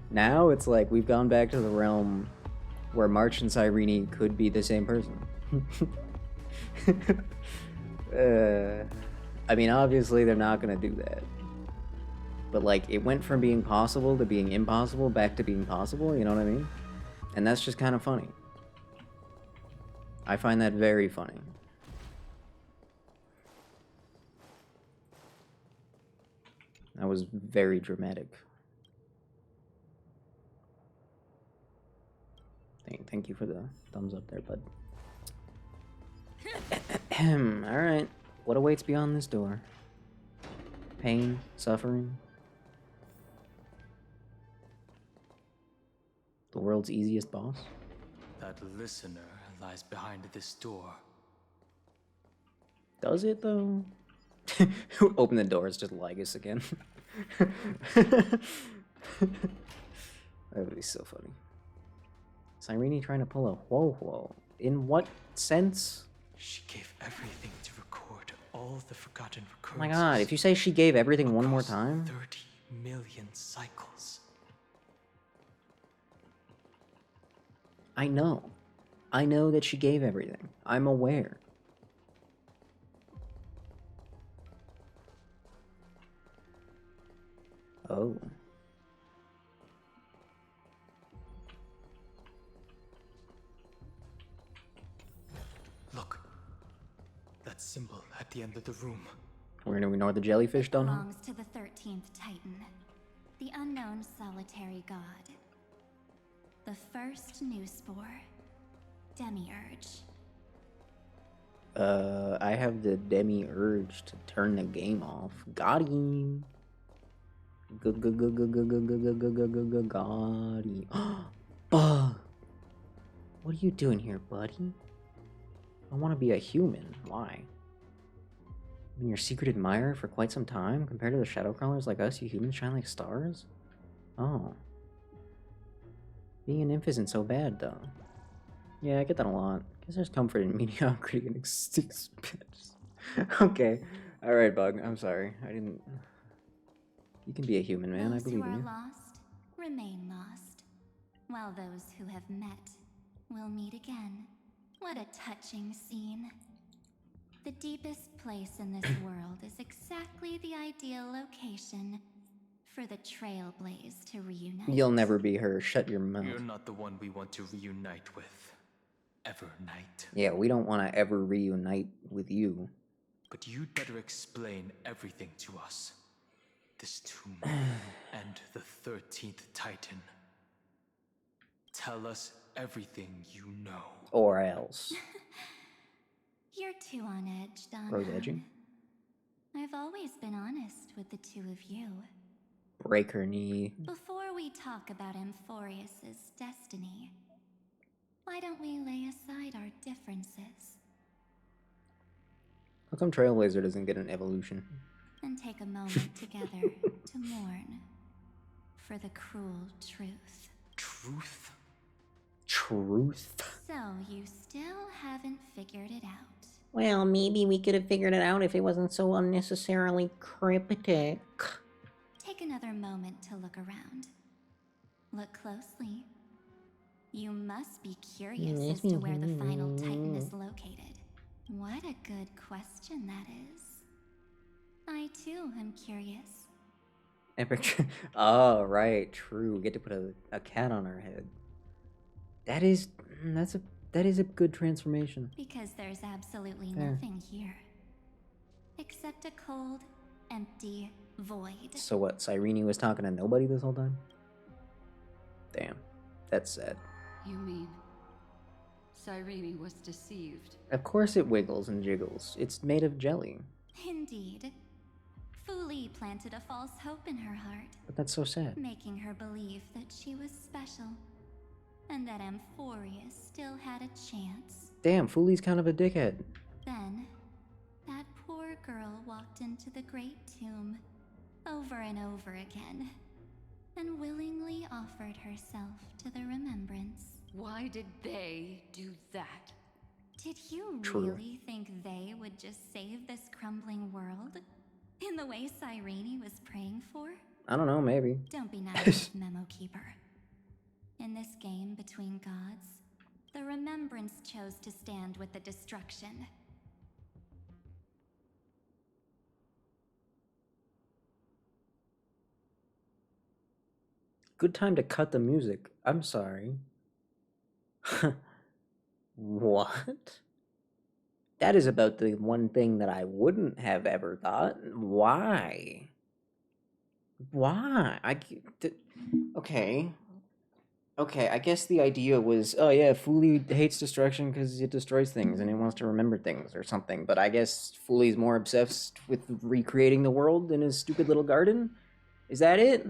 now it's like we've gone back to the realm where March and Cyrene could be the same person. I mean, obviously they're not gonna do that. But like, it went from being possible to being impossible back to being possible, you know what I mean? And that's just kind of funny. I find that very funny. That was very dramatic. Thank you for the thumbs up there, bud. Alright. What awaits beyond this door? Pain? Suffering? The world's easiest boss? That listener lies behind this door. Does it, though? Open the door, it's just Lygus again. That would be so funny. Cyrene trying to pull a whoa-whoa. In what sense? She gave everything to record all the forgotten Oh recurrences. my god, if you say she gave everything one more time? 30 million cycles. I know. I know that she gave everything. I'm aware. Oh. Look. That symbol at the end of the room. We're gonna ignore the jellyfish, don't we? Belongs to the 13th Titan, the unknown solitary god. The first new spore, Demiurge. I have the demi-urge to turn the game off. Got him. Got him. Bug. What are you doing here, buddy? I want to be a human. Why? Been your secret admirer for quite some time? Compared to the shadow crawlers like us, you humans shine like stars? Oh. Being an nymph isn't so bad, though. Yeah, I get that a lot. Guess there's comfort in mediocrity and expense. Okay. Alright, Bug. I'm sorry. I didn't... You can be a human, man. Those I believe who in are you. lost remain lost, while those who have met will meet again. What a touching scene. The deepest place in this world is exactly the ideal location for the Trailblaze to reunite. You'll never be her. Shut your mouth. You're not the one we want to reunite with. Evernight. Yeah, we don't want to ever reunite with you. But you'd better explain everything to us. This tomb and the 13th Titan. Tell us everything you know. Or else. You're too on edge, Don. Rose edging? I've always been honest with the two of you. Break her knee. Before we talk about Amphorius's destiny, why don't we lay aside our differences How come Trailblazer doesn't get an evolution? and take a moment together to mourn for the cruel truth? Truth? Truth? So you still haven't figured it out. Well, maybe we could have figured it out if it wasn't so unnecessarily cryptic. Take another moment to look around. Look closely. You must be curious as to where the final Titan is located. What a good question that is. I too am curious. Epic. Oh, right. True. We get to put a cat on our head. That is a good transformation. Because there's absolutely There. nothing here. Except a cold, empty void. So what? Cyrene was talking to nobody this whole time? Damn. That's sad. You mean Cyrene was deceived? Of course it wiggles and jiggles. It's made of jelly. Indeed. Fuli planted a false hope in her heart, But that's so sad. making her believe that she was special, and that Amphorius still had a chance. Damn, Fuli's kind of a dickhead. Then, that poor girl walked into the Great Tomb over and over again, and willingly offered herself to the remembrance. Why did they do that? Did you True. really think they would just save this crumbling world? In the way Cyrene was praying for? I don't know, maybe. Don't be naive, Memo Keeper. In this game between gods, the remembrance chose to stand with the destruction. Good time to cut the music. I'm sorry. What? That is about the one thing that I wouldn't have ever thought. Why? Why? Okay. Okay, I guess the idea was, oh yeah, Fuli hates destruction because it destroys things and he wants to remember things or something. But I guess Fuli's more obsessed with recreating the world in his stupid little garden. Is that it?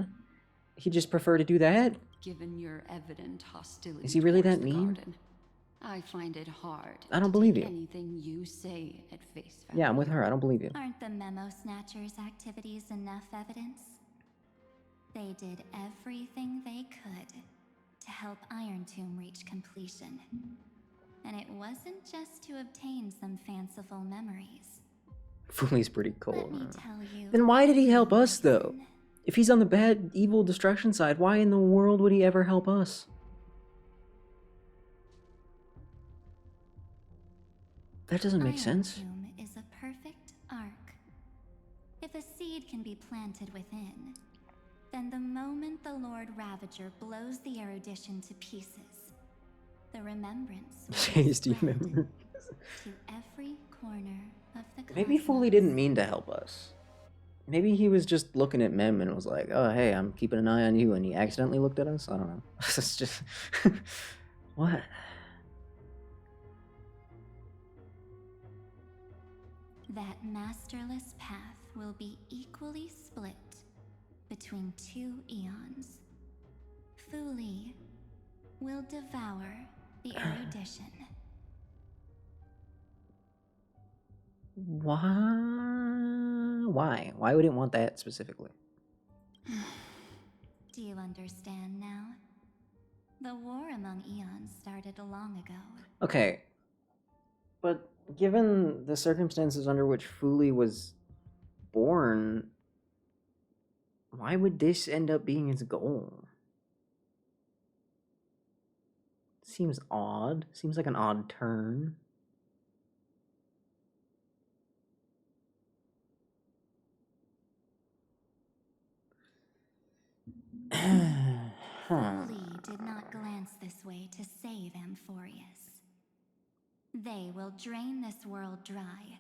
He just prefer to do that? Given your evident hostility Is he really towards that the mean? garden, I find it hard I don't to believe take you. anything you say at face value. Yeah, I'm with her. I don't believe you. Aren't the Memo Snatchers' activities enough evidence? They did everything they could to help Iron Tomb reach completion. And it wasn't just to obtain some fanciful memories. Fuli's pretty cool. Let me tell you, Then why did he help us, though? If he's on the bad, evil destruction side, why in the world would he ever help us? That doesn't make sense. Iron Tomb is a perfect arc. If a seed can be planted within, then the moment the Lord Ravager blows the erudition to pieces, the remembrance will Jeez, do you remember? to every corner of the cosmos. Maybe Fuli didn't mean to help us. Maybe he was just looking at Mem and was like, oh, hey, I'm keeping an eye on you, and he accidentally looked at us? I don't know. It's just... What? That masterless path will be equally split between two eons. Fuli will devour the erudition. Why? Why would it want that specifically? Do you understand now? The war among eons started long ago. Okay. But given the circumstances under which Fuli was born, why would this end up being his goal? Seems odd. Seems like an odd turn. Fuli did not glance this way to save Amphorius. They will drain this world dry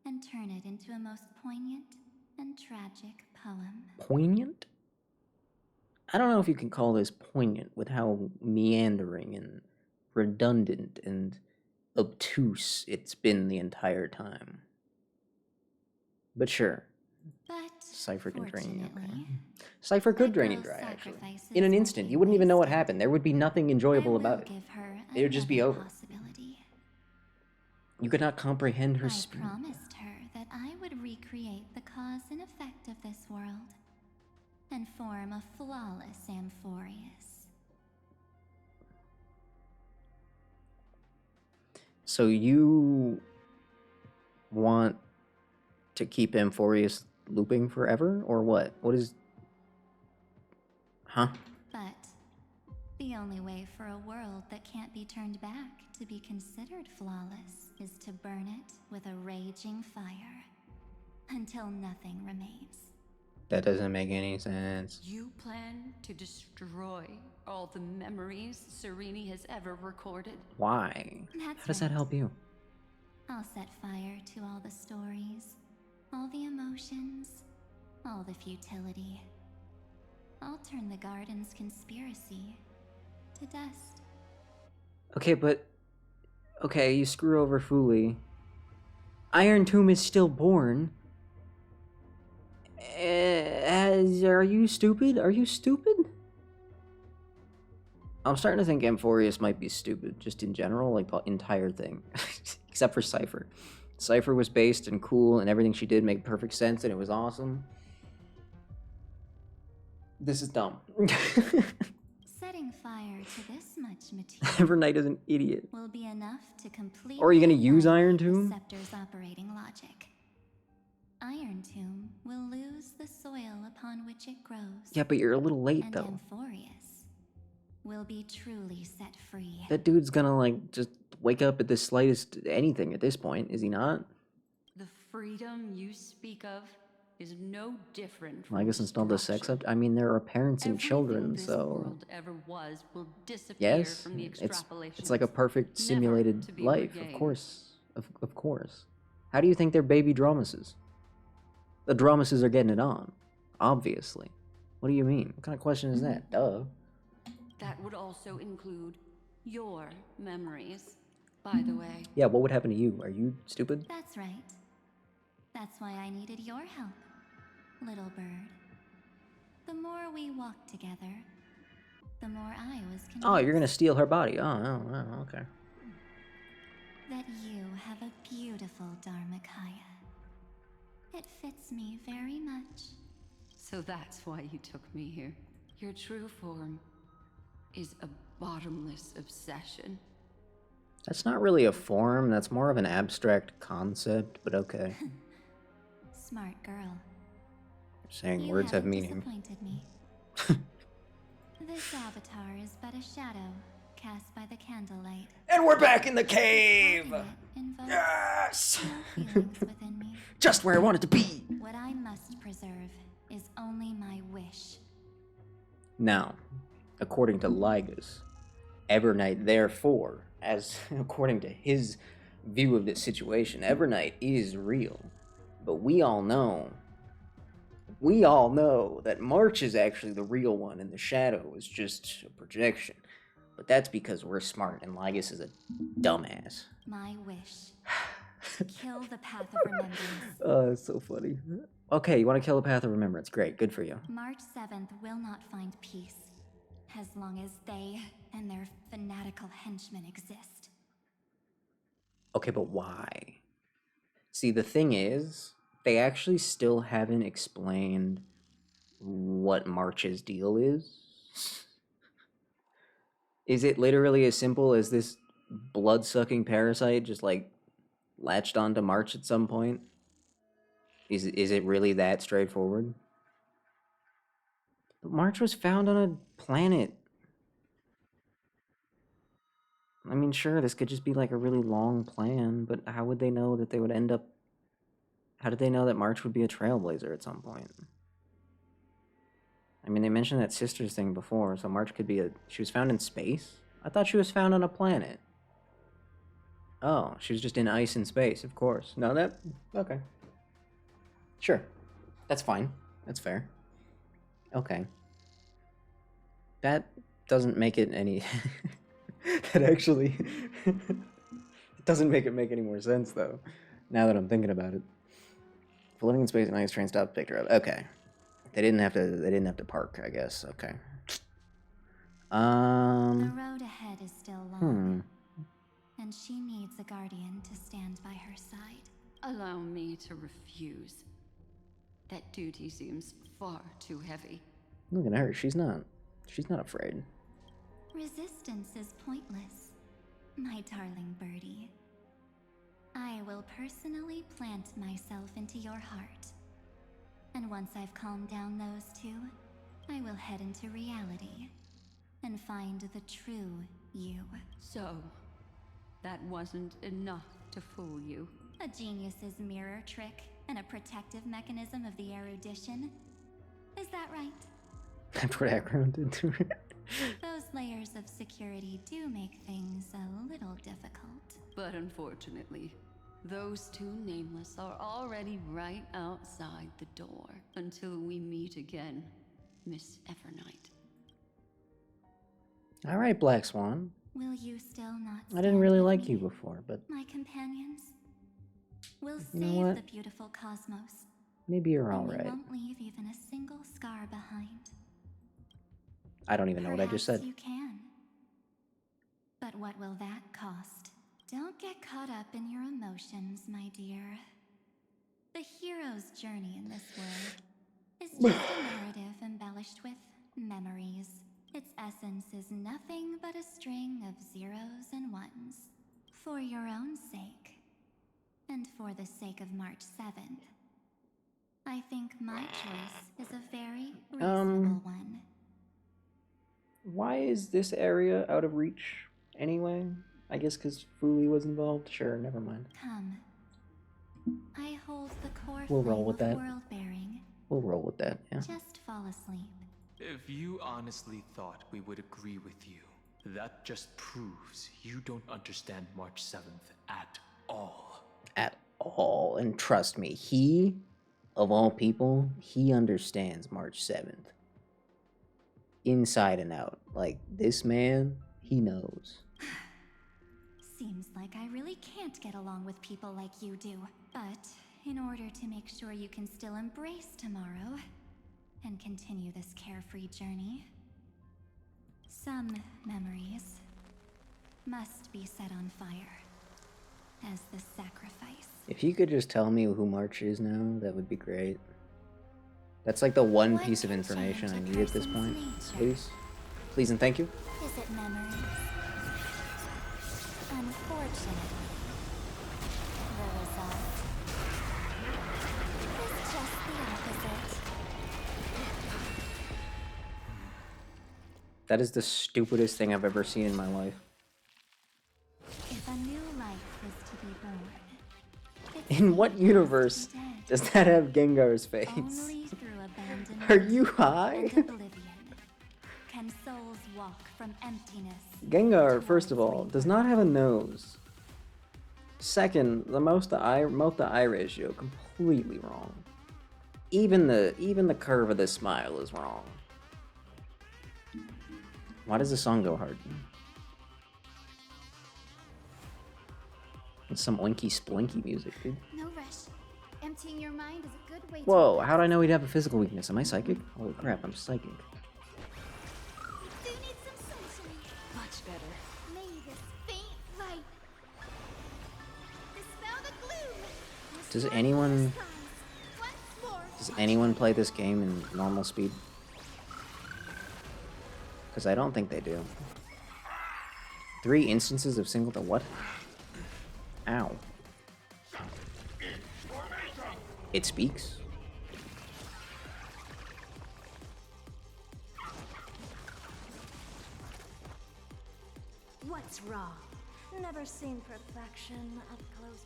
and turn it into a most poignant and tragic poem. Poignant? I don't know if you can call this poignant with how meandering and redundant and obtuse it's been the entire time. But sure. But Cypher can drain you. Okay. fortunately, Cypher could drain you dry, actually. In an instant. You wouldn't even know what happened. There would be nothing enjoyable about it. It would just be over. You could not comprehend her I speed. promised her that I would recreate the cause and effect of this world and form a flawless Amphorius. So you want to keep Amphorius looping forever, or what? What is... Huh? But the only way for a world that can't be turned back to be considered flawless is to burn it with a raging fire until nothing remains. That doesn't make any sense. You plan to destroy all the memories Sereni has ever recorded? Why? That's How does that right. help you? I'll set fire to all the stories, all the emotions, all the futility. I'll turn the garden's conspiracy to dust. Okay, but... Okay, you screw over Fuli. Iron Tomb is still born. Are you stupid? Are you stupid? I'm starting to think Amphorius might be stupid, just in general, like the entire thing. Except for Cypher. Cypher was based and cool, and everything she did made perfect sense, and it was awesome. This is dumb. Setting fire to this much material Evernight is an idiot. will be enough to complete. Or are you gonna use Iron Tomb? The scepter's operating logic. Iron Tomb will lose the soil upon which it grows. Yeah, but you're a little late, and though. Amphorius will be truly set free. That dude's gonna, like, just wake up at the slightest anything at this point, is he not? The freedom you speak of is no different from Well, I guess install the sex up. I mean, there are parents and children, this so... world ever was will disappear Yes, from the it's like a extrapolations, perfect never simulated to be life, of regained. course. Of course. How do you think they're baby Dromuses? The Dromuses are getting it on. Obviously. What do you mean? What kind of question is that? Duh. That would also include your memories, by the way. Yeah, what would happen to you? Are you stupid? That's right. That's why I needed your help, little bird. The more we walked together, the more I was convinced Oh, you're gonna steal her body. Oh, okay. that you have a beautiful Dharmakaya. It fits me very much. So that's why you took me here. Your true form is a bottomless obsession. That's not really a form, that's more of an abstract concept, but okay. Smart girl. Saying You words have haven't meaning. disappointed me. This avatar is but a shadow cast by the candlelight. And we're back in the cave! Invokes Yes! no feelings within me. Just where I wanted to be! What I must preserve is only my wish. Now, according to Lygus, Evernight, therefore, as according to his view of this situation, Evernight is real. But we all know that March is actually the real one and the shadow is just a projection. But that's because we're smart and Lygus is a dumbass. My wish. Kill the path of remembrance. Oh, it's so funny. Okay, you want to kill the path of remembrance. Great, good for you. March 7th will not find peace as long as they and their fanatical henchmen exist. Okay, but why? See, the thing is, they actually still haven't explained what March's deal is. Is it literally as simple as this blood-sucking parasite just, like, latched onto March at some point? Is it really that straightforward? But March was found on a planet. I mean, sure, this could just be like a really long plan, but how would they know that they would end up... How did they know that March would be a trailblazer at some point? I mean, they mentioned that sisters thing before, so March could be a... She was found in space? I thought she was found on a planet. Oh, she was just in ice in space, of course. No, that... Okay. Sure. That's fine. That's fair. Okay. That doesn't make it any... That actually... It doesn't make it make any more sense, though, now that I'm thinking about it. Floating in space, an ice train stopped, picked her up. Okay. They didn't have to park, I guess. Okay. The road ahead is still long. And she needs a guardian to stand by her side. Allow me to refuse. That duty seems far too heavy. Look at her. She's not afraid. Resistance is pointless, my darling birdie. I will personally plant myself into your heart. And once I've calmed down those two, I will head into reality and find the true you. So, that wasn't enough to fool you. A genius's mirror trick and a protective mechanism of the erudition. Is that right? I put background into it. Those layers of security do make things a little difficult. But unfortunately, those two nameless are already right outside the door. Until we meet again, Miss Evernight. All right, Black Swan. Will you still not I didn't really like you before, but... My companions? We'll You know save what? the beautiful cosmos. Maybe you're and all we right. won't leave even a single scar behind. I don't even know what I just said. Perhaps you can. But what will that cost? Don't get caught up in your emotions, my dear. The hero's journey in this world is just a narrative embellished with memories. Its essence is nothing but a string of zeros and ones. For your own sake, and for the sake of March 7th, I think my choice is a very reasonable one. Why is this area out of reach anyway? I guess because Fuli was involved? Sure, never mind. Come. I hold the core We'll roll flame with of that. world-bearing. We'll roll with that, yeah. Just fall asleep. If you honestly thought we would agree with you, that just proves you don't understand March 7th at all. At all. And trust me, he, of all people, he understands March 7th. inside and out. Like, this man, he knows. Seems like I really can't get along with people like you do. But in order to make sure you can still embrace tomorrow and continue this carefree journey, some memories must be set on fire as the sacrifice. If you could just tell me who March is now, that would be great. That's like the one piece of information I need at this point. Please. Please and thank you. Is it memories? Unfortunately, the result is just the opposite. That is the stupidest thing I've ever seen in my life. If a new life is to be born, In what universe does that have Gengar's face? only through abandonment Are you high? and oblivion can souls walk from emptiness. Gengar, first of all, does not have a nose. Second, the mouth to eye ratio completely wrong. Even the curve of the smile is wrong. Why does the song go hard? It's some oinky splinky music, dude. No rush. Emptying your mind is a good way Whoa, how do I know he'd have a physical weakness? Am I psychic? Holy crap, I'm psychic. Do need some sunshine. Much better. May this faint light dispel the gloom. Does anyone play this game in normal speed? Because I don't think they do. 3 instances of single to what? Ow. It speaks? What's wrong? Never seen perfection up close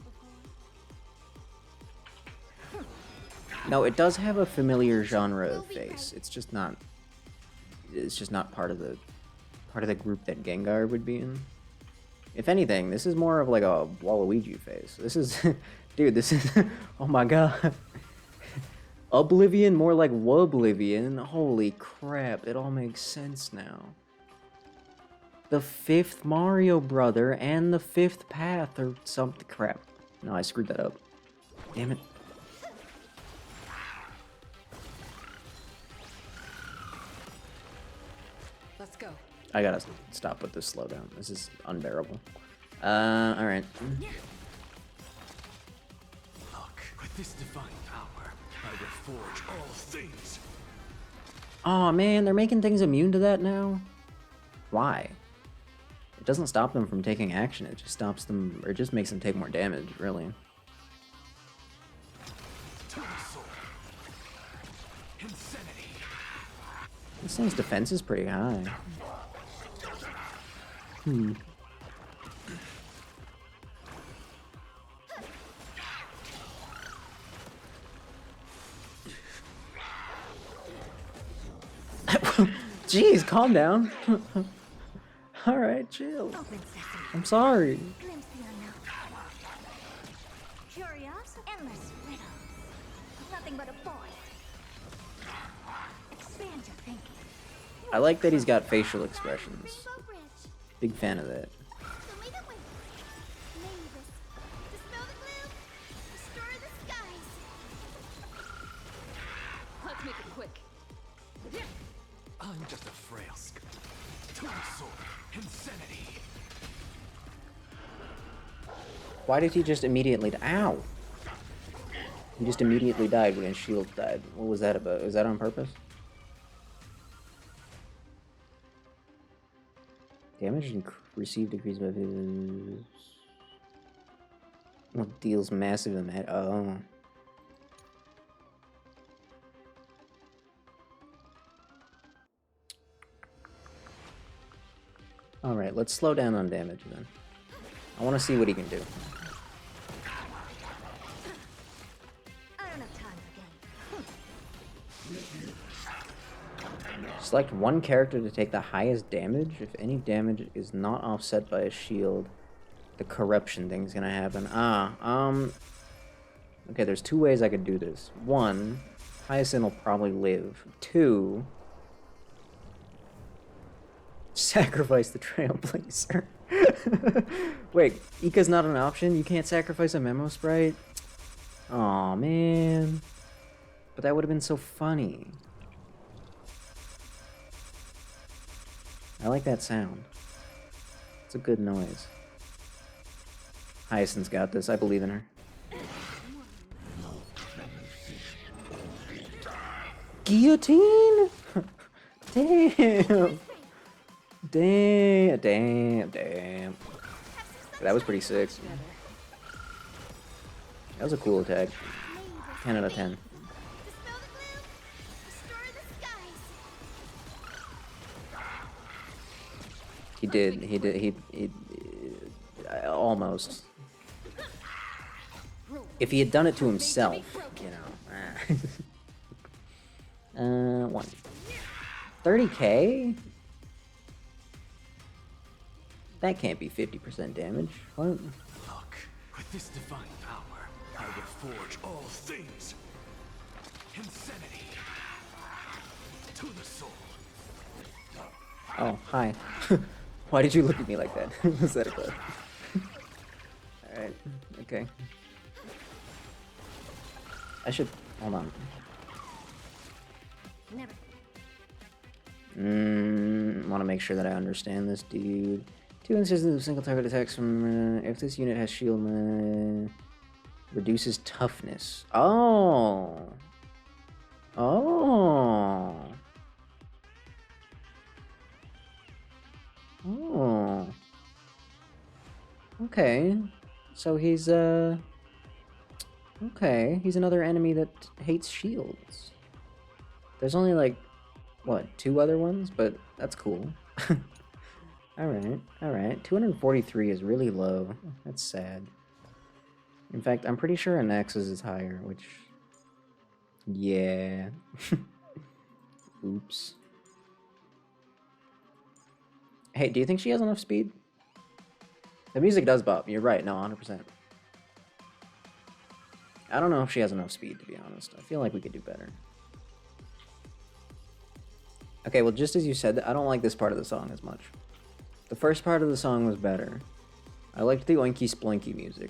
before. No, it does have a familiar genre of face. It's just not part of the group that Gengar would be in. If anything, this is more of like a Waluigi face. This is dude, this is oh my god. Oblivion more like Woblivion. Holy crap, it all makes sense now. The 5th Mario brother and the 5th path or something crap. No, I screwed that up. Damn it. Let's go. I gotta stop with this slowdown. This is unbearable. Alright. Look, with this divine power, I will forge all things. Aw, man, they're making things immune to that now? Why? It doesn't stop them from taking action, it just stops them, or it just makes them take more damage, really. This thing's defense is pretty high. Jeez, calm down. Alright, chill. I'm sorry. Glimpse the unknown. Curious, endless riddles. Nothing but a boy. Expand your thinking. I like that he's got facial expressions. Big fan of that. Let's make it quick. I'm just a frail sword. Insanity. Why did he just immediately ow? He just immediately died when his shield died. What was that about? Was that on purpose? Damage received decreased by what deals massive amount. Oh. Alright, let's slow down on damage then. I want to see what he can do. I don't have time for games. Select one character to take the highest damage. If any damage is not offset by a shield, the corruption thing's gonna happen. Okay, there's 2 ways I could do this. 1, Hyacinth will probably live. 2, Sacrifice the Trailblazer. Wait, Ika's not an option? You can't sacrifice a Memo Sprite? Aw, man. But that would have been so funny. I like that sound. It's a good noise. Hyacinth's got this. I believe in her. Guillotine? Damn. Damn. That was pretty sick. That was a cool attack. 10 out of 10. He almost. If he had done it to himself, you know. 1. 30k? That can't be 50% damage. What? Look, with this divine power, I will forge all things. Insanity to the soul. Oh, hi. Why did you look at me like that? Was that a glitch? Alright, okay. I should... hold on. Want to make sure that I understand this, dude. 2 instances of single target attacks from... if this unit has shield... reduces toughness. Oh! Oh! Oh. Okay. So he's, okay. He's another enemy that hates shields. There's only, like, what, 2 other ones? But that's cool. Alright. 243 is really low. That's sad. In fact, I'm pretty sure a Nexus is higher, which... yeah. Oops. Hey, do you think she has enough speed? The music does bop. You're right. No, 100%. I don't know if she has enough speed, to be honest. I feel like we could do better. Okay, well, just as you said, I don't like this part of the song as much. The first part of the song was better. I liked the oinky splinky music.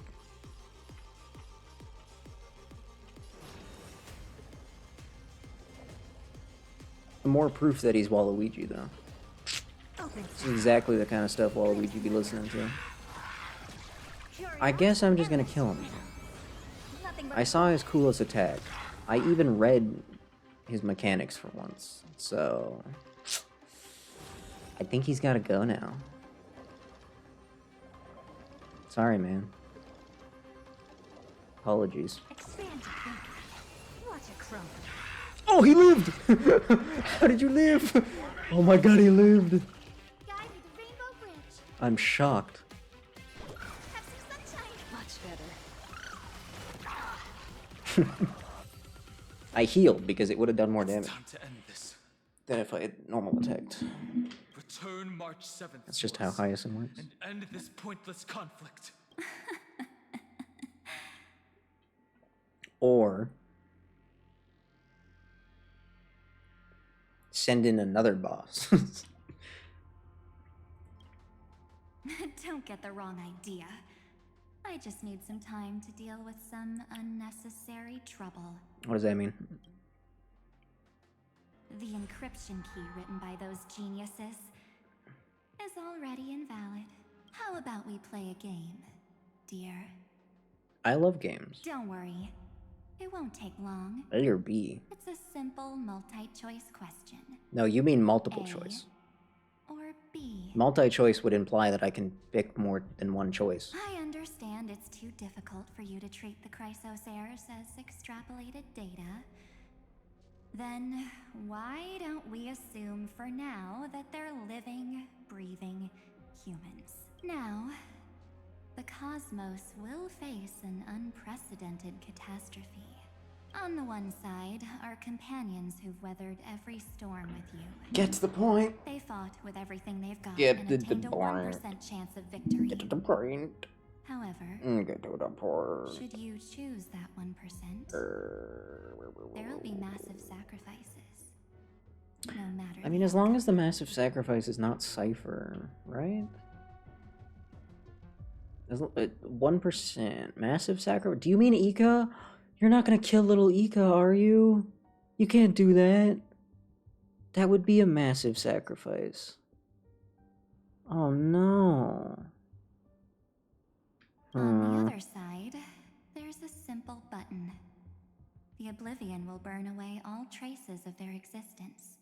More proof that he's Waluigi, though. This is exactly the kind of stuff Waluigi be listening to. I guess I'm just gonna kill him. I saw his coolest attack. I even read his mechanics for once. So... I think he's gotta go now. Sorry, man. Apologies. Oh, he lived! How did you live? Oh my god, he lived! I'm shocked. I healed because it would have done more damage than if I had normal attacked. Return March 7th. That's just how Hyacinth works. And end this pointless conflict. Or send in another boss. Don't get the wrong idea. I just need some time to deal with some unnecessary trouble. What does that mean? The encryption key written by those geniuses is already invalid. How about we play a game, dear? I love games. Don't worry. It won't take long. A or B? It's a simple multi-choice question. No, you mean multiple choice. Or B. Multi-choice would imply that I can pick more than one choice. I understand it's too difficult for you to treat the Chrysosairs as extrapolated data. Then why don't we assume for now that they're living, breathing humans? Now, the cosmos will face an unprecedented catastrophe. On the one side are companions who've weathered every storm with you. Get to the point. They fought with everything they've got Get and to obtained the a point. 1% chance of victory. Get to the point. However, Get to the point. should you choose that 1%, there will be massive sacrifices. no matter. I mean, as long as the massive sacrifice is not Cypher, right? 1% massive sacrifice. Do you mean Ika? You're not gonna kill little Ika, are you? You can't do that. That would be a massive sacrifice. Oh no. On the other side, there's a simple button. The Oblivion will burn away all traces of their existence,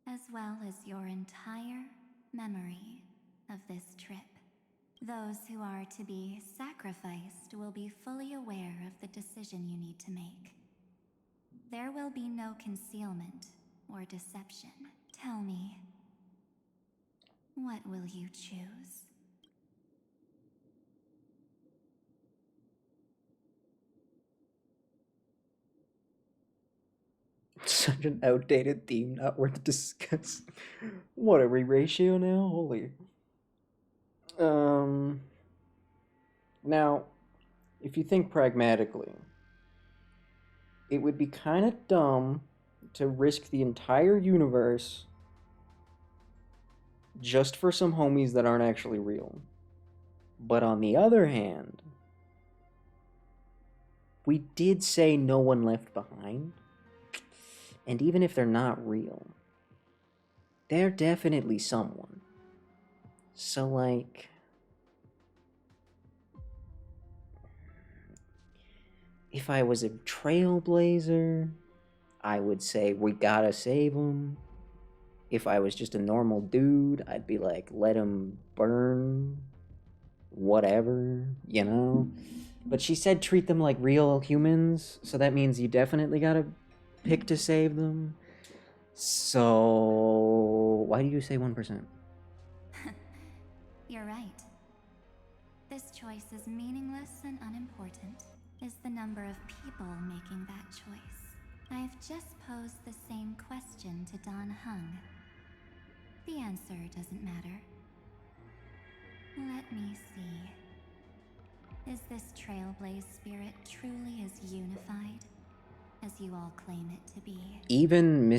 as well as your entire memory of this trip. Those who are to be sacrificed will be fully aware of the decision you need to make. There will be no concealment or deception. Tell me, what will you choose? Such an outdated theme, not worth discussing. What, are we ratio now? Holy. Now, if you think pragmatically, it would be kind of dumb to risk the entire universe just for some homies that aren't actually real. But on the other hand, we did say no one left behind. And even if they're not real, they're definitely someone. So, like, if I was a trailblazer, I would say we gotta save him. If I was just a normal dude, I'd be like, let him burn. Whatever, you know? But she said treat them like real humans, so that means you definitely gotta pick to save them. So, why do you say 1%? You're right. This choice is meaningless and unimportant. Is the number of people making that choice. I've just posed the same question to Don Hung. The answer doesn't matter. Let me see. Is this Trailblaze spirit truly as unified as you all claim it to be? Even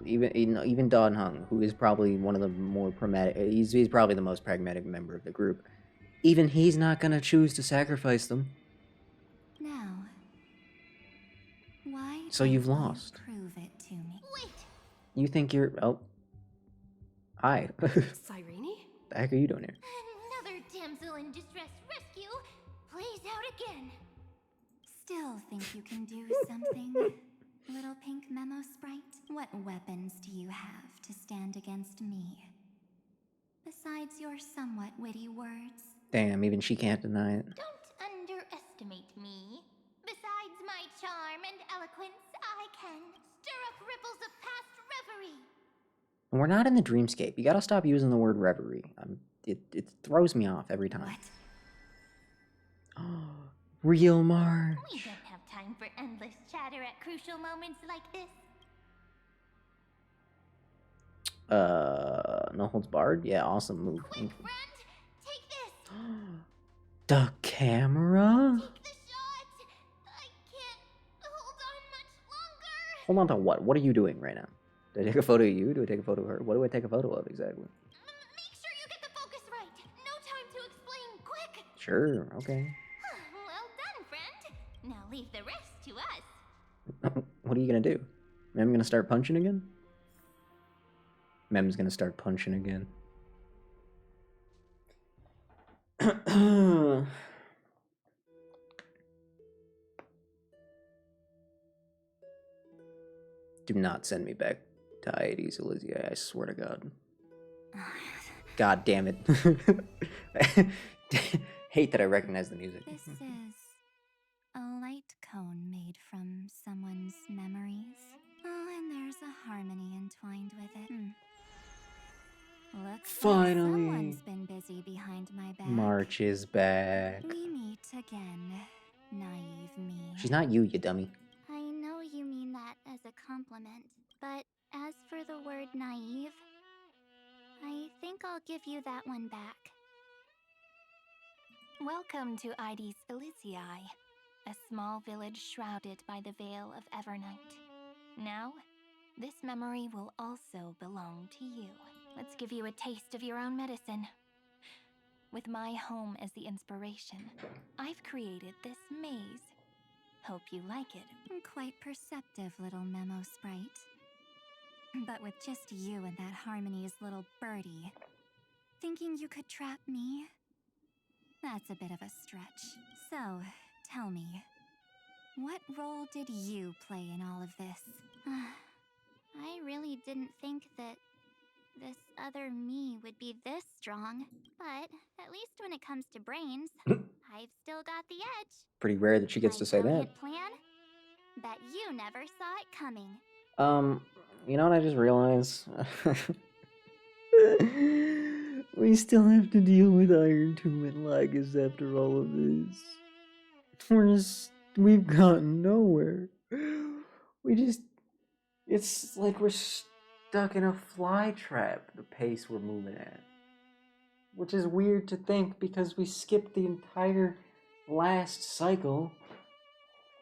even Don Hung, who is probably one of the more pragmatic, he's probably the most pragmatic member of the group. Even he's not gonna choose to sacrifice them. Now, why so you've lost. Prove it to me. Wait! You think you're... Oh. Hi. Cyrene? The heck are you doing here? Another damsel in distress rescue plays out again. Still think you can do something, little pink memo sprite? What weapons do you have to stand against me? Besides your somewhat witty words. Damn, even she can't deny it. Don't underestimate me. Besides my charm and eloquence, I can stir up ripples of past reverie. And we're not in the dreamscape. You gotta stop using the word reverie. It throws me off every time. What? Real March. We don't have time for endless chatter at crucial moments like this. No holds barred? Yeah, awesome move. Quick, friend! Take this! The camera? Take the shot! I can't hold on much longer! Hold on to what? What are you doing right now? Do I take a photo of you? Do I take a photo of her? What do I take a photo of exactly? Make sure you get the focus right! No time to explain, quick! Sure, okay. Well done, friend! Now leave the rest to us. What are you gonna do? Mem gonna start punching again? Mem's gonna start punching again. Do not send me back to I-80s, Elysia, I swear to God. God damn it. Hate that I recognize the music. This is a light cone made from someone's memories. Oh, and there's a harmony entwined with it. Looks Finally. like someone's been busy behind my back. March is back. We meet again, naive me. She's not you, you dummy. I know you mean that as a compliment, but as for the word naive, I think I'll give you that one back. Welcome to Ides Elysiae, a small village shrouded by the veil of Evernight. Now, This memory will also belong to you. Let's give you a taste of your own medicine. With my home as the inspiration, I've created this maze. Hope you like it. Quite perceptive, little memo sprite. But with just you and that Harmony's little birdie, thinking you could trap me? That's a bit of a stretch. So, tell me, what role did you play in all of this? I really didn't think that this other me would be this strong. But at least when it comes to brains, I've still got the edge. Pretty rare that she gets to say that. Brilliant plan? Bet you never saw it coming. You know what I just realized? We still have to deal with Iron Tomb and Lagus after all of this. We've gotten nowhere. It's like we're stuck in a fly trap, the pace we're moving at. Which is weird to think because we skipped the entire last cycle.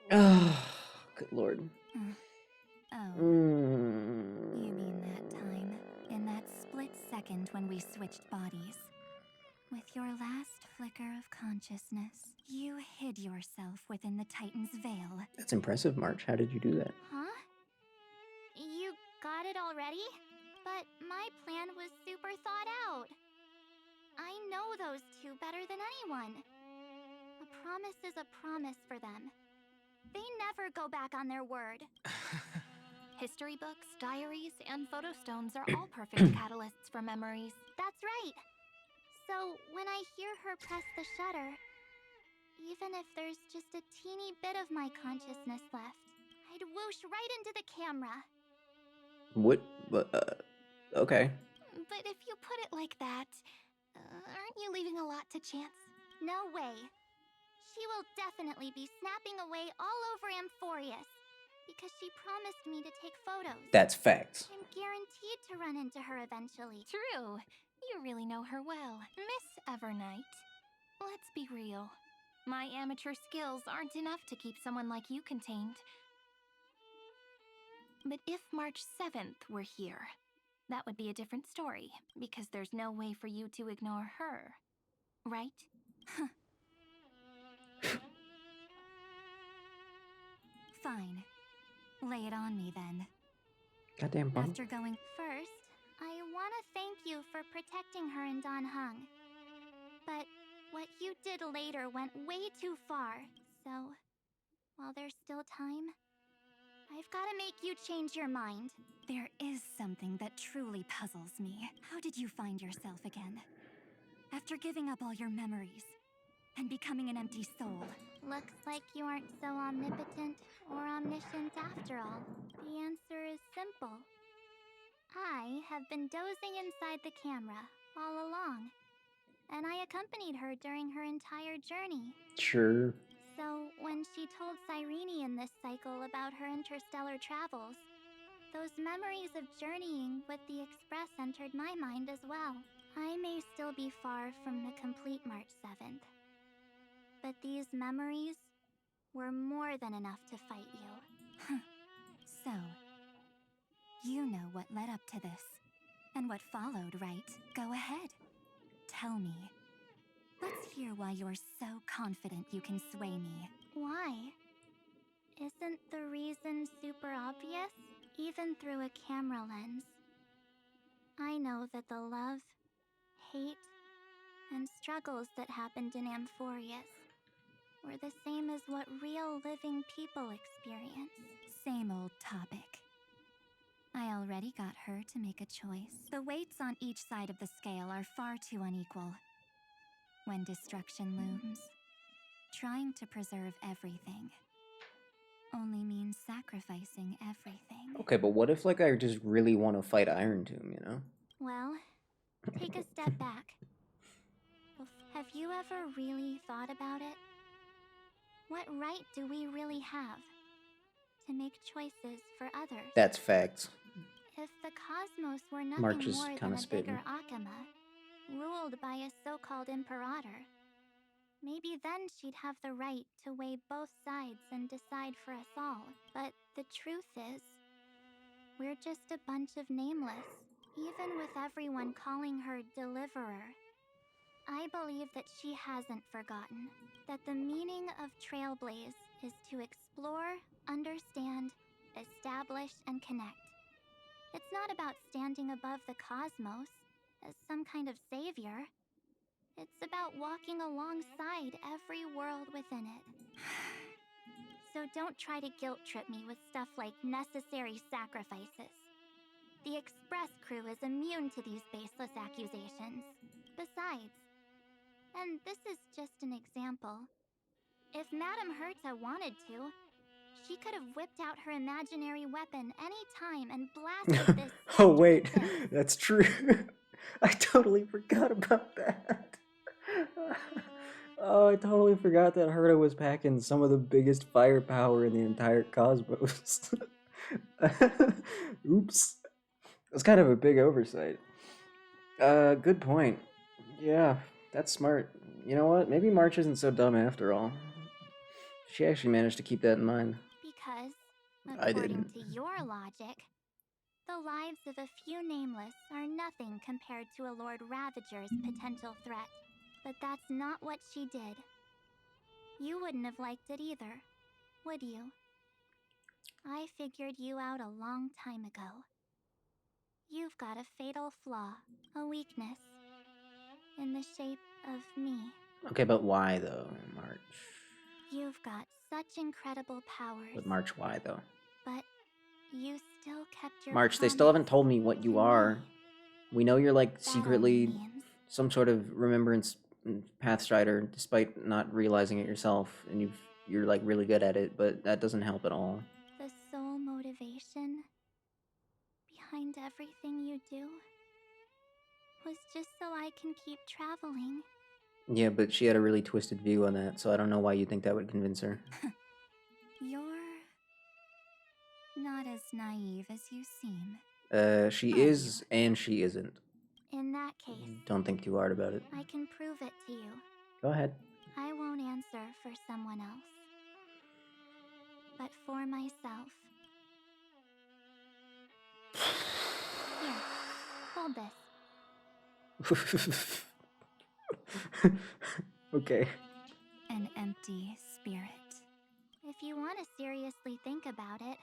Good lord. You mean that time, in that split second when we switched bodies. With your last flicker of consciousness, you hid yourself within the Titan's veil. That's impressive, March. How did you do that? Huh? You got it already? But my plan was super thought out. I know those two better than anyone. A promise is a promise for them. They never go back on their word. History books, diaries, and photo stones are all perfect catalysts for memories. That's right. So when I hear her press the shutter, even if there's just a teeny bit of my consciousness left, I'd whoosh right into the camera. What? Okay. But if you put it like that, aren't you leaving a lot to chance? No way. She will definitely be snapping away all over Amphorius, because she promised me to take photos. That's facts. I'm guaranteed to run into her eventually. True. You really know her well. Miss Evernight, let's be real. My amateur skills aren't enough to keep someone like you contained. But if March 7th were here, that would be a different story, because there's no way for you to ignore her. Right? Fine. Lay it on me then. Goddamn bum. After going first, I want to thank you for protecting her and Don Hung. But what you did later went way too far, so while there's still time, I've got to make you change your mind. There is something that truly puzzles me. How did you find yourself again? After giving up all your memories and becoming an empty soul. Looks like you aren't so omnipotent or omniscient after all. The answer is simple. I have been dozing inside the camera all along, and I accompanied her during her entire journey. Sure. So when she told Cyrene in this cycle about her interstellar travels, those memories of journeying with the Express entered my mind as well. I may still be far from the complete March 7th, but these memories were more than enough to fight you. So, you know what led up to this, and what followed, right? Go ahead. Tell me. Let's hear why you're so confident you can sway me. Why? Isn't the reason super obvious? Even through a camera lens, I know that the love, hate, and struggles that happened in Amphorius were the same as what real living people experience. Same old topic. I already got her to make a choice. The weights on each side of the scale are far too unequal. When destruction looms, trying to preserve everything only means sacrificing everything. Okay, but what if, like, I just really want to fight Iron Tomb, you know? Well, take a step back. Have you ever really thought about it? What right do we really have to make choices for others? That's facts. If the cosmos were nothing March is more than kinda a spitting. bigger Akama, ruled by a so-called imperator, maybe then she'd have the right to weigh both sides and decide for us all. But the truth is, We're just a bunch of nameless, even with everyone calling her Deliverer. I believe that she hasn't forgotten that the meaning of Trailblaze is to explore, understand, establish, and connect. It's not about standing above the cosmos as some kind of savior. It's about walking alongside every world within it. So don't try to guilt trip me with stuff like necessary sacrifices. The Express crew is immune to these baseless accusations. Besides, and this is just an example, if Madame Herta wanted to, she could have whipped out her imaginary weapon any time and blasted this Oh wait, that's true. I totally forgot about that. Oh, I totally forgot that Herta was packing some of the biggest firepower in the entire cosmos. Oops. That's kind of a big oversight. Good point. Yeah, that's smart. You know what? Maybe March isn't so dumb after all. She actually managed to keep that in mind. Because, I according didn't. to your logic, the lives of a few nameless are nothing compared to a Lord Ravager's potential threat. But that's not what she did. You wouldn't have liked it either, would you? I figured you out a long time ago. You've got a fatal flaw, a weakness, in the shape of me. Okay, but why though, March? You've got such incredible powers. But March, why though? But you still kept your March, they still haven't told me what you are. We know you're like secretly some sort of remembrance pathstrider, despite not realizing it yourself, and you're like really good at it, but that doesn't help at all. The sole motivation behind everything you do was just so I can keep traveling. Yeah, but she had a really twisted view on that, so I don't know why you think that would convince her. You're not as naive as you seem. She is and she isn't. In that case, Don't think too hard about it. I can prove it to you. Go ahead. I won't answer for someone else, but for myself. Here, hold this. Okay. An empty spirit. If you want to seriously think about it,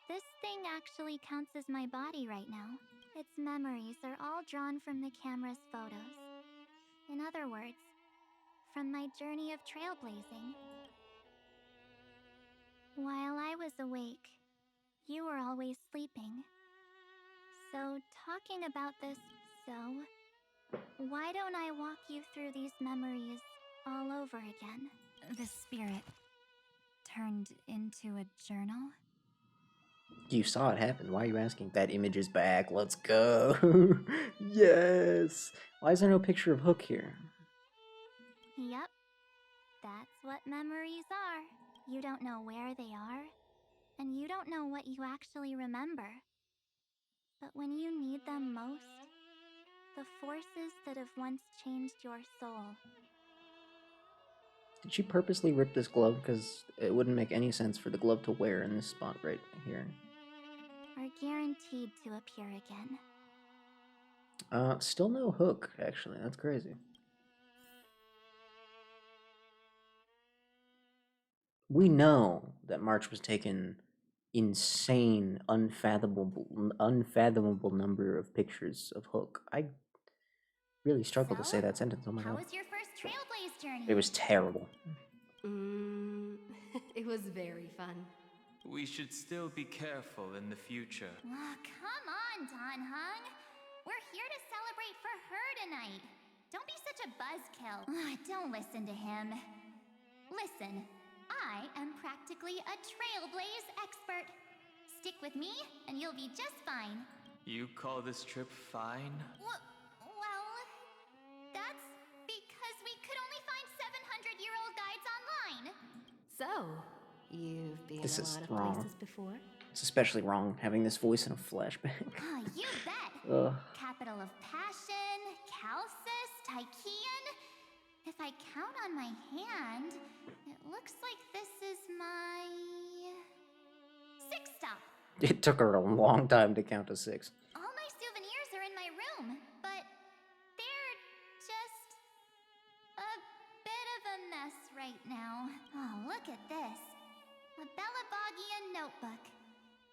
this thing actually counts as my body right now. Its memories are all drawn from the camera's photos. In other words, from my journey of trailblazing. While I was awake, you were always sleeping. So, talking about this, why don't I walk you through these memories all over again? The spirit turned into a journal? You saw it happen. Why are you asking? That image is back. Let's go. Yes. Why is there no picture of Hook here? Yep. That's what memories are. You don't know where they are, and you don't know what you actually remember. But when you need them most, the forces that have once changed your soul. Did she purposely rip this glove? Because it wouldn't make any sense for the glove to wear in this spot right here. Are guaranteed to appear again. Still no Hook, actually. That's crazy. We know that March was taken insane, unfathomable number of pictures of Hook. I really struggled to say that sentence. Oh my How god. was your first trailblaze journey? It was terrible. It was very fun. We should still be careful in the future. Oh, come on, Don Hung. We're here to celebrate for her tonight. Don't be such a buzzkill. Don't listen to him. Listen, I am practically a trailblaze expert. Stick with me, and you'll be just fine. You call this trip fine? Well, that's because we could only find 700-year-old guides online. So, you've been This a is lot of wrong. places before? It's especially wrong having this voice in a flashback. Oh, you bet. Ugh. Capital of Passion, Calcis, Tychean. If I count on my hand, it looks like this is my 6th stop. It took her a long time to count to 6. All my souvenirs are in my room, but they're just a bit of a mess right now. Oh, look at this. A Belabogian notebook.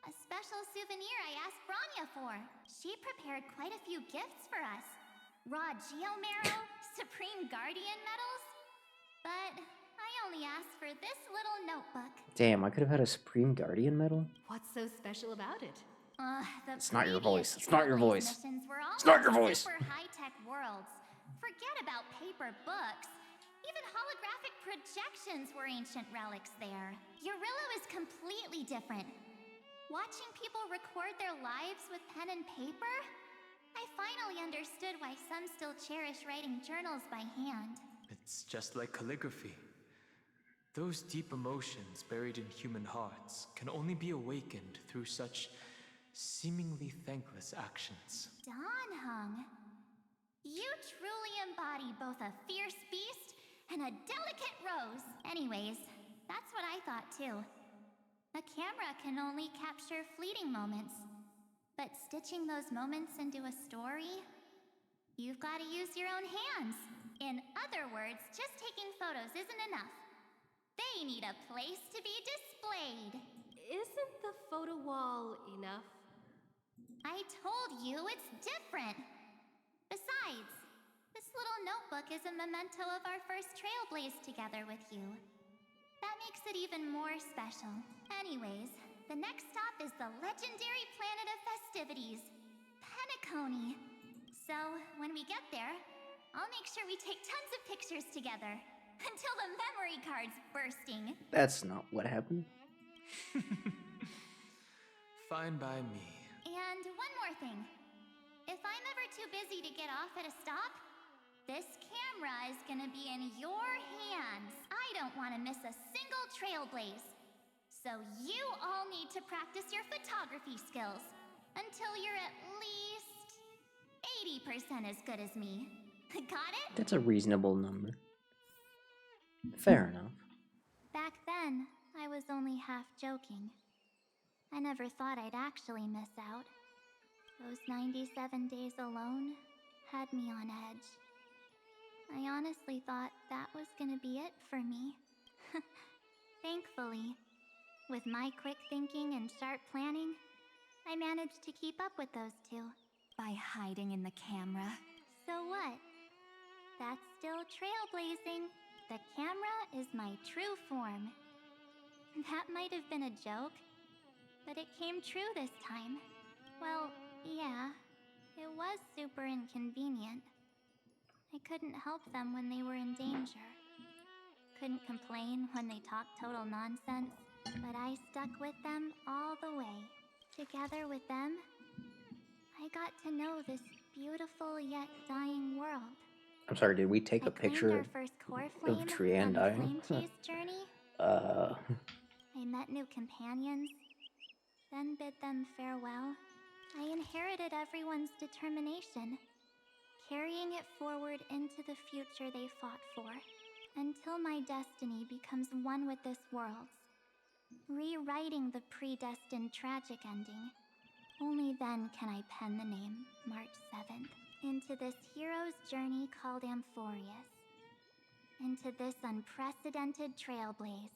A special souvenir I asked Branya for. She prepared quite a few gifts for us. Raw Geomarrow, Supreme Guardian medals. But I only asked for this little notebook. Damn, I could have had a Supreme Guardian medal? What's so special about it? It's not your voice. It's previous not your voice. missions were all It's not your voice. super high-tech worlds. Forget about paper books. Even holographic projections were ancient relics there. Eurillo is completely different. Watching people record their lives with pen and paper, I finally understood why some still cherish writing journals by hand. It's just like calligraphy. Those deep emotions buried in human hearts can only be awakened through such seemingly thankless actions. Donhung, you truly embody both a fierce beast and a delicate rose. Anyways, that's what I thought too. A camera can only capture fleeting moments, but stitching those moments into a story, you've got to use your own hands. In other words, just taking photos isn't enough. They need a place to be displayed. Isn't the photo wall enough? I told you it's different. Besides, this little notebook is a memento of our first trailblaze together with you. That makes it even more special. Anyways, the next stop is the legendary planet of festivities, Penacony. So, when we get there, I'll make sure we take tons of pictures together. Until the memory card's bursting. That's not what happened. Fine by me. And one more thing. If I'm ever too busy to get off at a stop, this camera is gonna be in your hands. I don't want to miss a single trailblaze. So you all need to practice your photography skills until you're at least 80% as good as me. Got it? That's a reasonable number. Fair enough. Back then, I was only half joking. I never thought I'd actually miss out. Those 97 days alone had me on edge. I honestly thought that was gonna be it for me. Thankfully, with my quick thinking and sharp planning, I managed to keep up with those two. By hiding in the camera. So what? That's still trailblazing. The camera is my true form. That might have been a joke, but it came true this time. Well, yeah, it was super inconvenient. I couldn't help them when they were in danger. Couldn't complain when they talked total nonsense, but I stuck with them all the way. Together with them, I got to know this beautiful yet dying world. I'm sorry, did we take a picture our first core flame of Trian dying? journey. Uh... I met new companions, then bid them farewell. I inherited everyone's determination, carrying it forward into the future they fought for, until my destiny becomes one with this world's, rewriting the predestined tragic ending. Only then can I pen the name March 7th into this hero's journey called Amphorius, into this unprecedented trailblaze.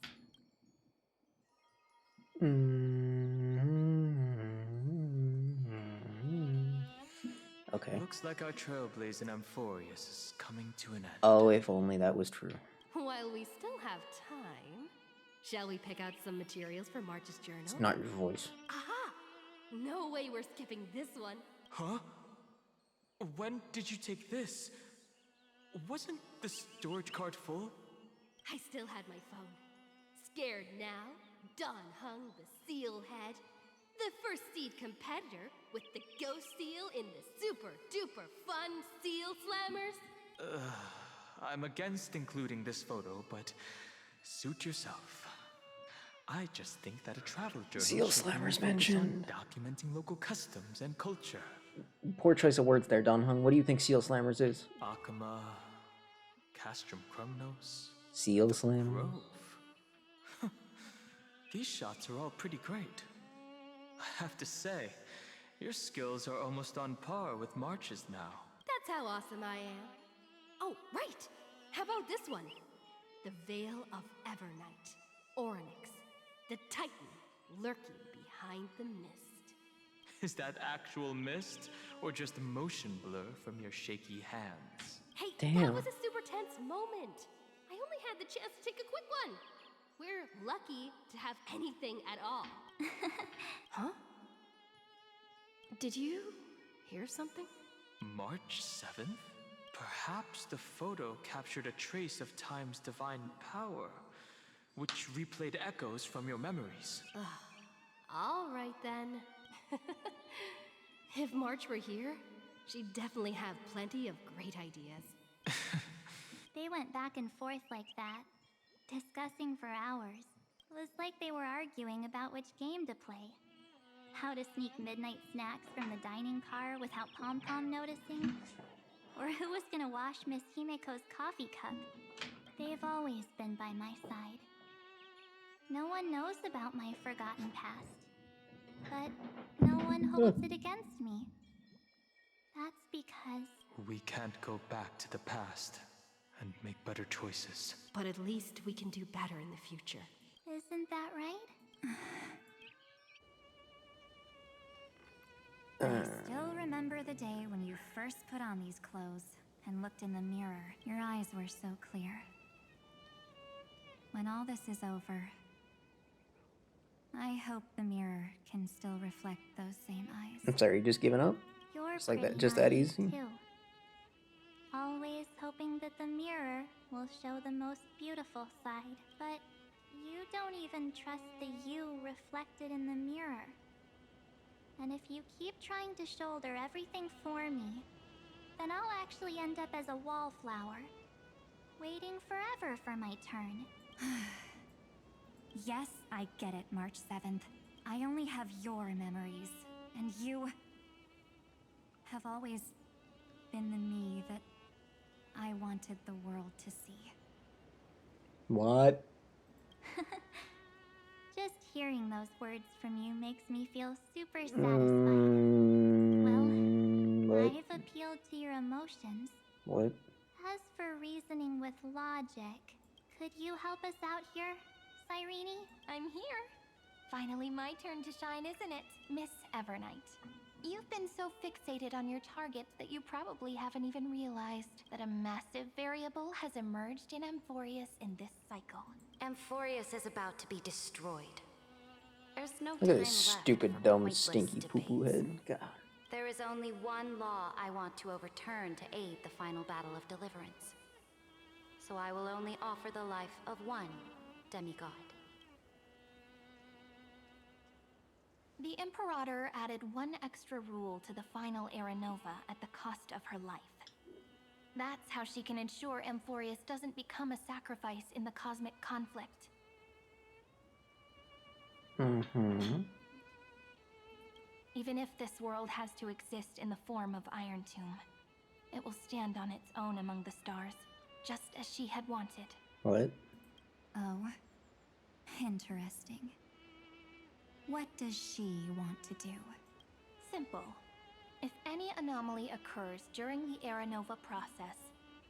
Okay. Looks like our trailblaze in Amphorius is coming to an end. Oh, if only that was true. While we still have time, shall we pick out some materials for March's journal? It's not your voice. Aha! No way we're skipping this one. Huh? When did you take this? Wasn't the storage card full? I still had my phone. Scared now? Don Hung, the seal head. The first seed competitor with the ghost seal in the super duper fun seal slammers. I'm against including this photo, but suit yourself. I just think that a travel journal Seal should slammers focus mentioned. on documenting local customs and culture. Poor choice of words there, Don Hung. What do you think Seal Slammers is? Akama, Castrum Krumnos, Seal Slammers? Grove. These shots are all pretty great. I have to say, your skills are almost on par with March's now. That's how awesome I am. Oh, right! How about this one? The Veil of Evernight. Orynyx, the Titan lurking behind the mist. Is that actual mist, or just motion blur from your shaky hands? Hey, Damn. that was a super tense moment. I only had the chance to take a quick one. We're lucky to have anything at all. Huh? Did you hear something? March 7th? Perhaps the photo captured a trace of time's divine power, which replayed echoes from your memories. All right then. If March were here, she'd definitely have plenty of great ideas. They went back and forth like that, discussing for hours. It was like they were arguing about which game to play. How to sneak midnight snacks from the dining car without Pom Pom noticing. Or who was gonna wash Miss Himeko's coffee cup. They've always been by my side. No one knows about my forgotten past. But no one holds it against me. That's because... We can't go back to the past and make better choices. But at least we can do better in the future. Isn't that right? I still remember the day when you first put on these clothes and looked in the mirror. Your eyes were so clear. When all this is over, I hope the mirror can still reflect those same eyes. I'm sorry, you just giving up? You're Just like that, pretty just that naive, easy? too. Always hoping that the mirror will show the most beautiful side, but you don't even trust the you reflected in the mirror. And if you keep trying to shoulder everything for me, then I'll actually end up as a wallflower, waiting forever for my turn. Yes, I get it, March 7th. I only have your memories, and you have always been the me that I wanted the world to see. What? Just hearing those words from you makes me feel super satisfied. Well, I've appealed to your emotions. What? As for reasoning with logic, could you help us out here, Cyrene? I'm here. Finally my turn to shine, isn't it, Miss Evernight? You've been so fixated on your targets that you probably haven't even realized that a massive variable has emerged in Amphorius in this cycle. Amphorius is about to be destroyed. There's no Look at time this left stupid, for dumb, pointless stinky poo-poo head. God. There is only one law I want to overturn to aid the final battle of deliverance. So I will only offer the life of one demigod. The Imperator added one extra rule to the final Era Nova at the cost of her life. That's how she can ensure Amphorius doesn't become a sacrifice in the cosmic conflict. Mm-hmm. Even if this world has to exist in the form of Iron Tomb, it will stand on its own among the stars, just as she had wanted. What? Oh, interesting. What does she want to do? Simple. If any anomaly occurs during the Era Nova process,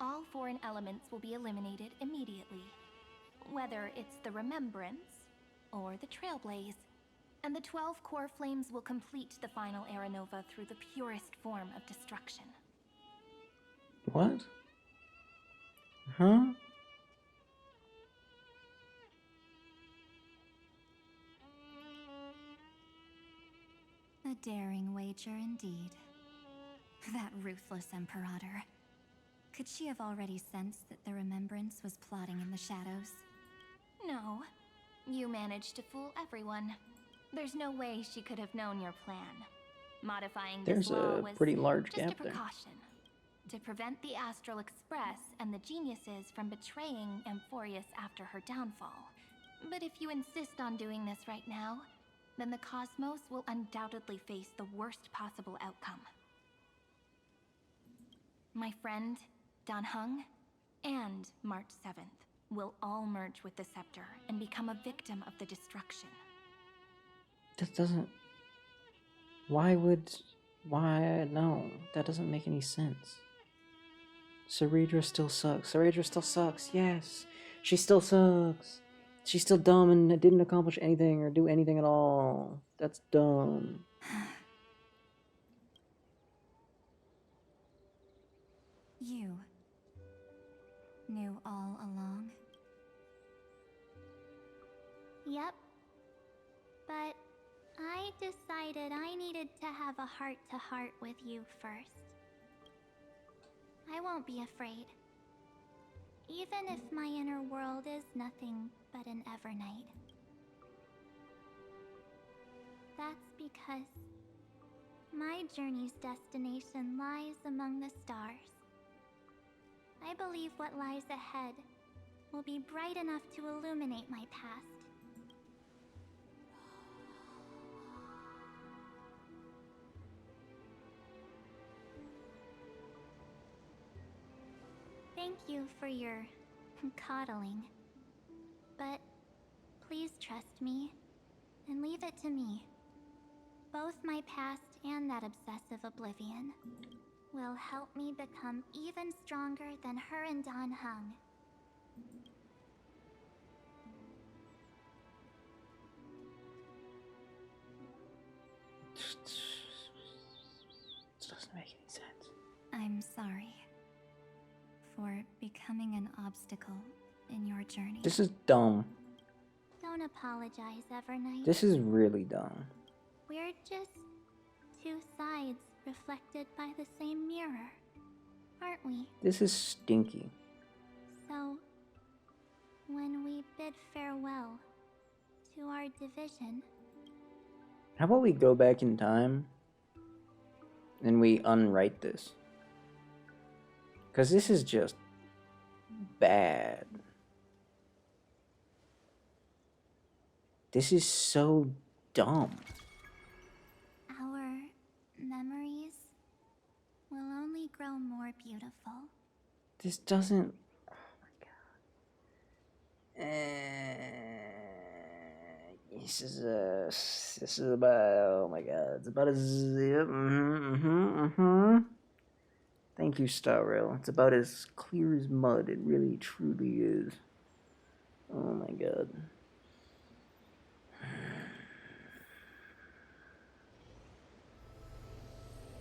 all foreign elements will be eliminated immediately. Whether it's the Remembrance or the Trailblaze. And the 12 core flames will complete the final Era Nova through the purest form of destruction. What? Huh? A daring wager indeed. That ruthless Imperator. Could she have already sensed that the Remembrance was plotting in the shadows? No. You managed to fool everyone. There's no way she could have known your plan. Modifying this There's law a was pretty large just a gap there. precaution. To prevent the Astral Express and the geniuses from betraying Amphorius after her downfall. But if you insist on doing this right now, then the Cosmos will undoubtedly face the worst possible outcome. My friend, Dan Heng, and March 7th will all merge with the Scepter and become a victim of the destruction. That doesn't... Why would... Why? No, that doesn't make any sense. Saridra still sucks. Saridra still sucks, yes. She still sucks. She's still dumb and didn't accomplish anything or do anything at all. That's dumb. You knew all along? Yep. But I decided I needed to have a heart-to-heart with you first. I won't be afraid. Even if my inner world is nothing but an Evernight. That's because my journey's destination lies among the stars. I believe what lies ahead will be bright enough to illuminate my past. Thank you for your coddling. But please trust me and leave it to me. Both my past and that obsessive oblivion will help me become even stronger than her and Don Hung. This doesn't make any sense. I'm sorry for becoming an obstacle in your journey. This is dumb. Don't apologize, Evernight. This is really dumb. We're just two sides reflected by the same mirror, aren't we? This is stinky. So, when we bid farewell to our division... How about we go back in time and we unwrite this? Because this is just bad. This is so dumb. Our memories will only grow more beautiful. This doesn't... Oh my god. This is about... Oh my god. It's about as... Thank you, Star Rail. It's about as clear as mud. It really, truly is. Oh my god.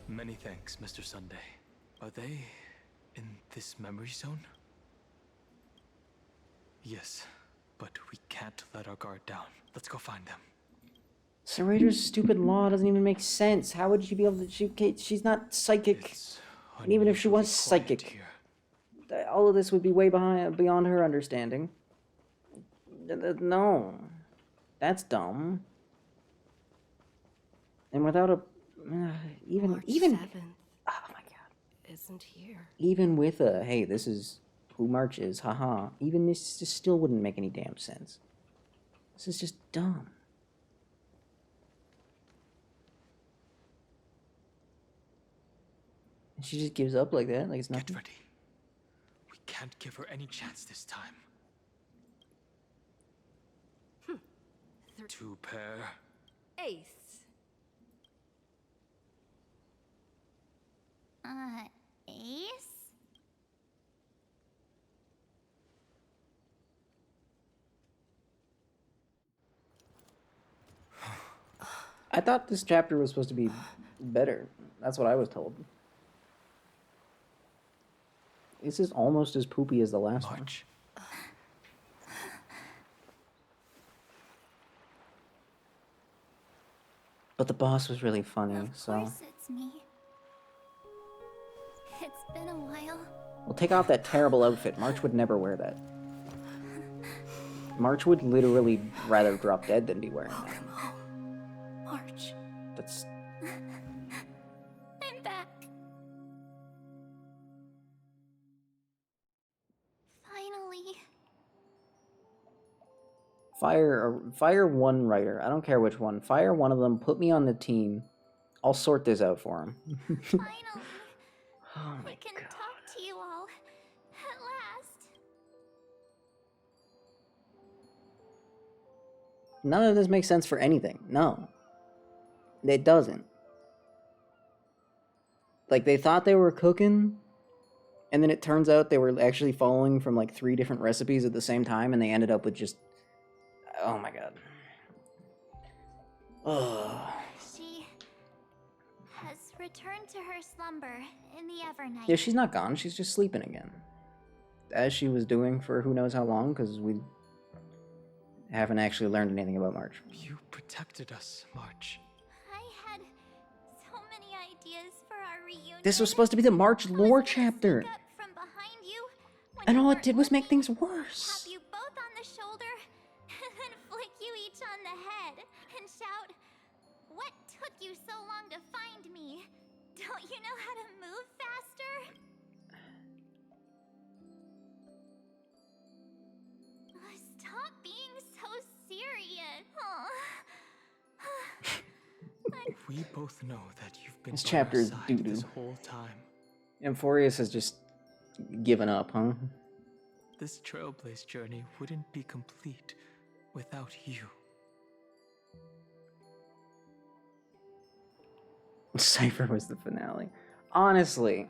Many thanks, Mr. Sunday. Are they in this memory zone? Yes, but we can't let our guard down. Let's go find them. Sarada's stupid law doesn't even make sense. How would she be able to... she's not psychic. And even if she was psychic, all of this would be way beyond her understanding. No. That's dumb. And without a... even... March even... 7th Oh my god. Isn't here. Even with a, hey, this is who March is, haha. Even this just still wouldn't make any damn sense. This is just dumb. And she just gives up like that, like it's nothing. Get ready. We can't give her any chance this time. Two pair. Ace. Ace? I thought this chapter was supposed to be better. That's what I was told. This is almost as poopy as the last one. But the boss was really funny, so... Of course it's me. It's been a while. Well, take off that terrible outfit. March would never wear that. March would literally rather drop dead than be wearing that. Welcome home, March. That's... I'm back. Finally. Fire one writer. I don't care which one. Fire one of them. Put me on the team. I'll sort this out for him. Finally. Oh my I can god. talk to you all. At last. None of this makes sense for anything. No. It doesn't. Like, they thought they were cooking, and then it turns out they were actually following from, like, 3 different recipes at the same time, and they ended up with just... Oh my god. Ugh. She has returned to her slumber in the Evernight. Yeah, she's not gone. She's just sleeping again. As she was doing for who knows how long, because we haven't actually learned anything about March. You protected us, March. I had so many ideas for our reunion. This was supposed to be the March lore chapter. From behind you And all it did was make things worse. tap you both on the shoulder, and then flick you each on the head, and shout, "What took you so long to find me? Don't you know how to move faster?" Stop being so serious. We both know that you've been This by chapter our is side doo-doo. this whole time. Amphorius has just given up, huh? This Trailblaze journey wouldn't be complete without you. Cypher was the finale. Honestly,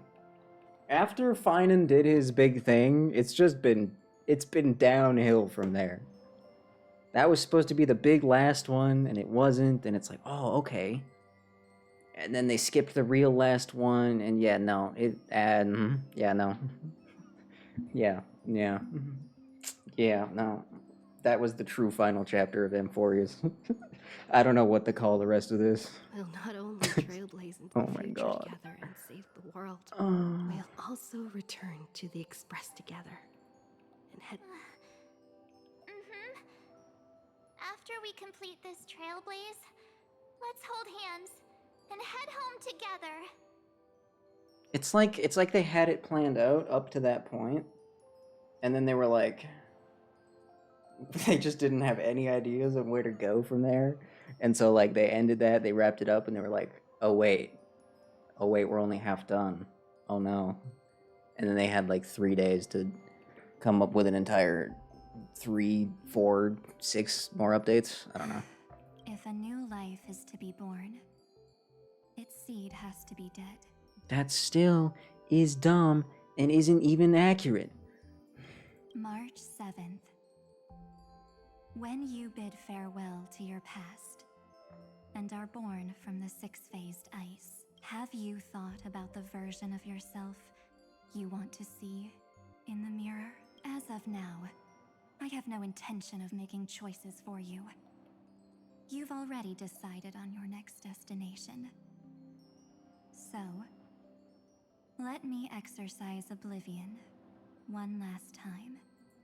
after Finan did his big thing, it's been downhill from there. That was supposed to be the big last one, and it wasn't, and it's like, oh, okay. And then they skipped the real last one, and yeah, no, yeah, no. Yeah, no. That was the true final chapter of Amphorius. I don't know what to call the rest of this. We'll not only trailblaze into Oh the my future God. together and save the world, Oh. we'll also return to the Express together and head. After we complete this trailblaze, let's hold hands and head home together. It's like they had it planned out up to that point, and then they were like, they just didn't have any ideas of where to go from there, and so like they ended that, they wrapped it up, and they were like, oh wait, we're only half done. Oh no. And then they had like 3 days to come up with an entire 3, 4, 6 more updates. I don't know. If a new life is to be born, its seed has to be dead. That still is dumb and isn't even accurate. March 7th. When you bid farewell to your past and are born from the six-phased ice, have you thought about the version of yourself you want to see in the mirror? As of now, I have no intention of making choices for you. You've already decided on your next destination. So, let me exercise oblivion one last time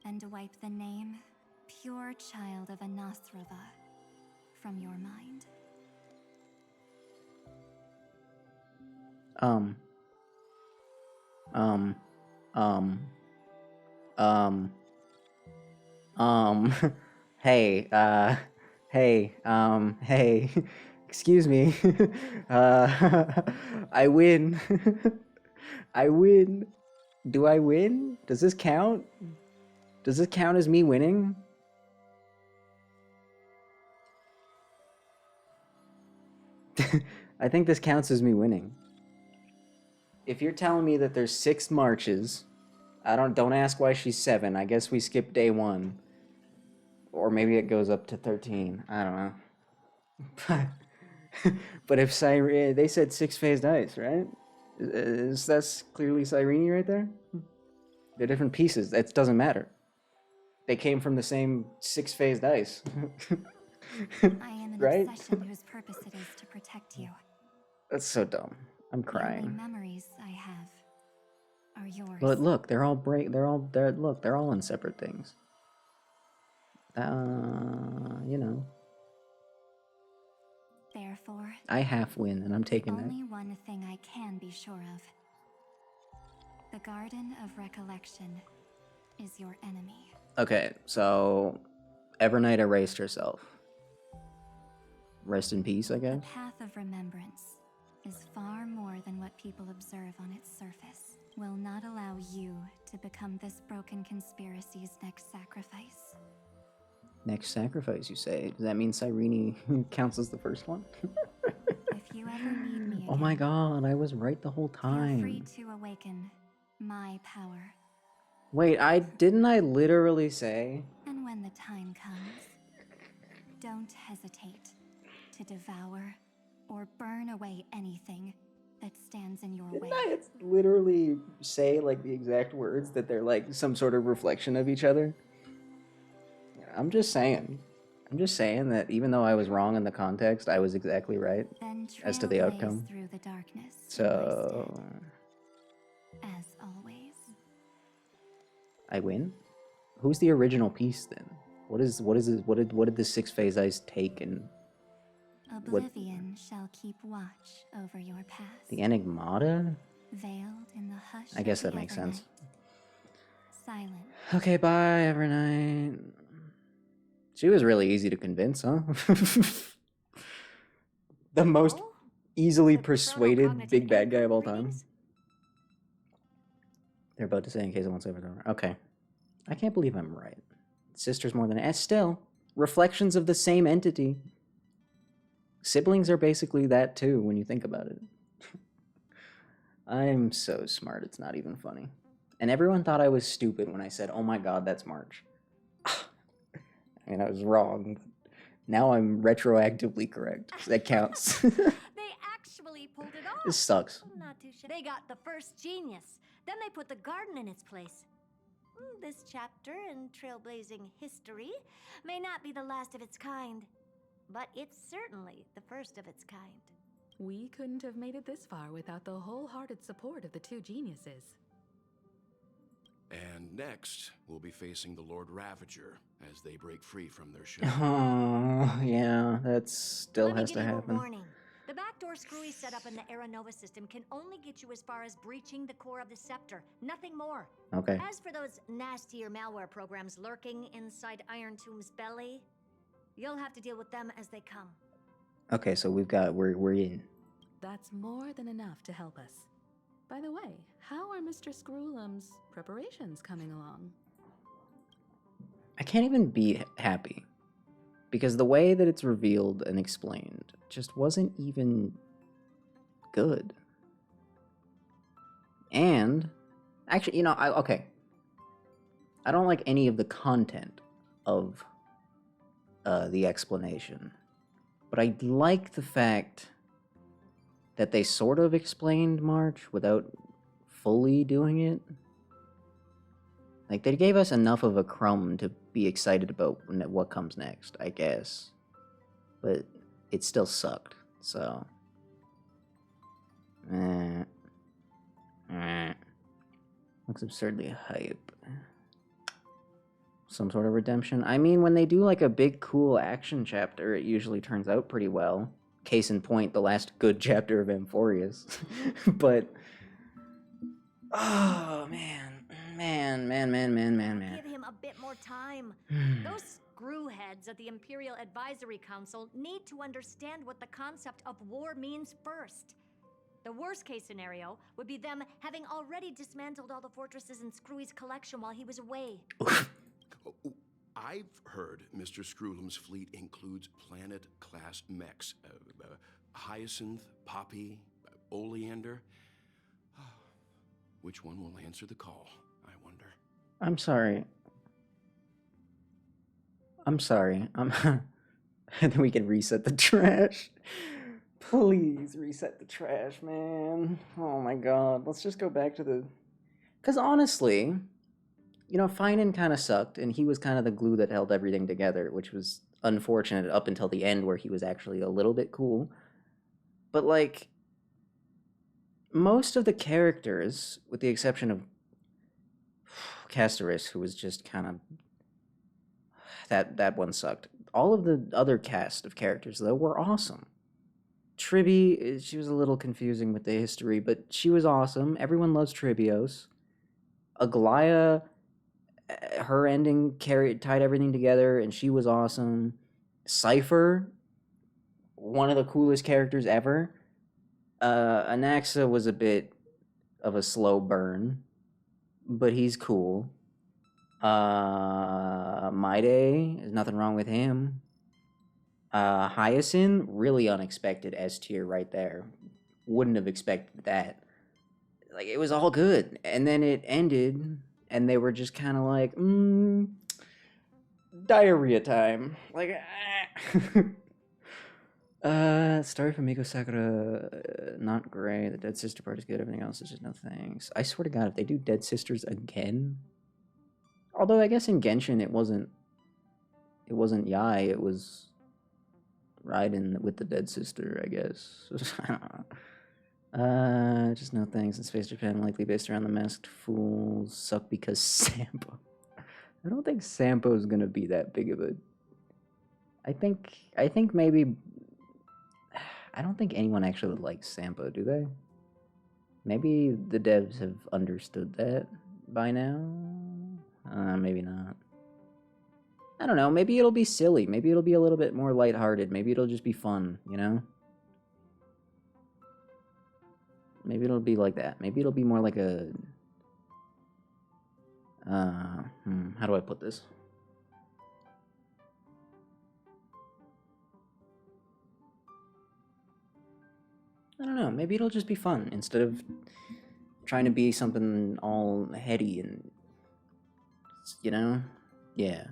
and wipe the name Pure Child of Anasrava from your mind. Hey, excuse me. I win. I win. Do I win? Does this count? Does this count as me winning? I think this counts as me winning. If you're telling me that there's 6 marches, don't ask why she's 7. I guess we skipped day 1. Or maybe it goes up to 13. I don't know. But if they said 6-phased ice, right? That's clearly Cyrene right there? They're different pieces. That doesn't matter. They came from the same 6-phased ice. I am an right? obsession whose purpose it is to protect you. That's so dumb. I'm The only crying. memories I have are yours. But look, they're all they're all in separate things. You know. Therefore, I half win, and I'm taking that. only one thing I can be sure of. The Garden of Recollection is your enemy. Okay, so Evernight erased herself. Rest in peace, I guess. The path of remembrance is far more than what people observe on its surface. Will not allow you to become this broken conspiracy's next sacrifice. Next sacrifice, you say? Does that mean Cyrene counts as the first one? If you ever need me Oh my god, I was right the whole Feel free time. to awaken my power. Wait, didn't I literally say? And when the time comes, don't hesitate to devour or burn away anything that stands in your way. Didn't I literally say like the exact words that they're like some sort of reflection of each other? I'm just saying. I'm just saying that even though I was wrong in the context, I was exactly right as to the outcome. Through the darkness So as always. I win. Who's the original piece then? What did the 6-phase ice take and Oblivion shall keep watch over your past. the Enigmata? Veiled in the hush. I guess of that the makes sense. Evernight. Silent. Okay, bye, Evernight. She was really easy to convince, huh? The most easily persuaded big bad guy of all time. They're about to say in case it won't say over. Okay. I can't believe I'm right. Sisters more than still. Reflections of the same entity. Siblings are basically that too when you think about it. I'm so smart, it's not even funny. And everyone thought I was stupid when I said, oh my god, that's March. I mean, I was wrong. Now I'm retroactively correct. That counts. They actually pulled it off. This sucks. Not too shabby. They got the first genius. Then they put the garden in its place. This chapter in trailblazing history may not be the last of its kind, but it's certainly the first of its kind. We couldn't have made it this far without the wholehearted support of the two geniuses. And next, we'll be facing the Lord Ravager as they break free from their ship. Oh, yeah, that still has to happen. Warning. The backdoor screwy setup in the Aeronova system can only get you as far as breaching the core of the scepter, nothing more. Okay. As for those nastier malware programs lurking inside Iron Tomb's belly, you'll have to deal with them as they come. Okay, so we're in. That's more than enough to help us. By the way, how are Mr. Screwlum's preparations coming along? I can't even be happy. Because the way that it's revealed and explained just wasn't even good. And, actually, you know, okay. I don't like any of the content of the explanation. But I like the fact that they sort of explained March without fully doing it. Like, they gave us enough of a crumb to be excited about what comes next, I guess. But it still sucked, so... Looks absurdly hype. Some sort of redemption. I mean, when they do, like, a big, cool action chapter, it usually turns out pretty well. Case in point, the last good chapter of Amphorius. But... Oh, man. Man. Give him a bit more time. Those screwheads at the Imperial Advisory Council need to understand what the concept of war means first. The worst case scenario would be them having already dismantled all the fortresses in Screwy's collection while he was away. I've heard Mr. Screwlum's fleet includes planet-class mechs. Hyacinth, Poppy, Oleander. Which one will answer the call, I wonder? I'm sorry. And then we can reset the trash. Please reset the trash, man. Oh my god. Let's just go back to the... Because honestly, you know, Finan kind of sucked, and he was kind of the glue that held everything together, which was unfortunate up until the end where he was actually a little bit cool. But, like, most of the characters, with the exception of Castoris, who was just kind of... That one sucked. All of the other cast of characters, though, were awesome. Tribby, she was a little confusing with the history, but she was awesome. Everyone loves Tribios. Aglaya, her ending tied everything together, and she was awesome. Cypher, one of the coolest characters ever. Anaxa was a bit of a slow burn, but he's cool. Maide, there's nothing wrong with him. Hyacinth, really unexpected S tier right there. wouldn't have expected that. Like, it was all good. And then it ended, and they were just kind of like, diarrhea time. Like, story from Miko Sakura, not great. The Dead Sister part is good. Everything else is just no thanks. I swear to God, if they do Dead Sisters again, although I guess in Genshin it wasn't Yai, it was Raiden with the Dead Sister, I guess. I don't know. Just no thanks. In Space Japan, likely based around the Masked Fools suck because Sampo. I don't think Sampo's gonna be that big of a. I think maybe. I don't think anyone actually likes Sampo, do they? Maybe the devs have understood that by now. Maybe not. I don't know. Maybe it'll be silly. Maybe it'll be a little bit more lighthearted. Maybe it'll just be fun, you know? Maybe it'll be like that. Maybe it'll be more like a... how do I put this? I don't know. Maybe it'll just be fun instead of trying to be something all heady and... You know? Yeah.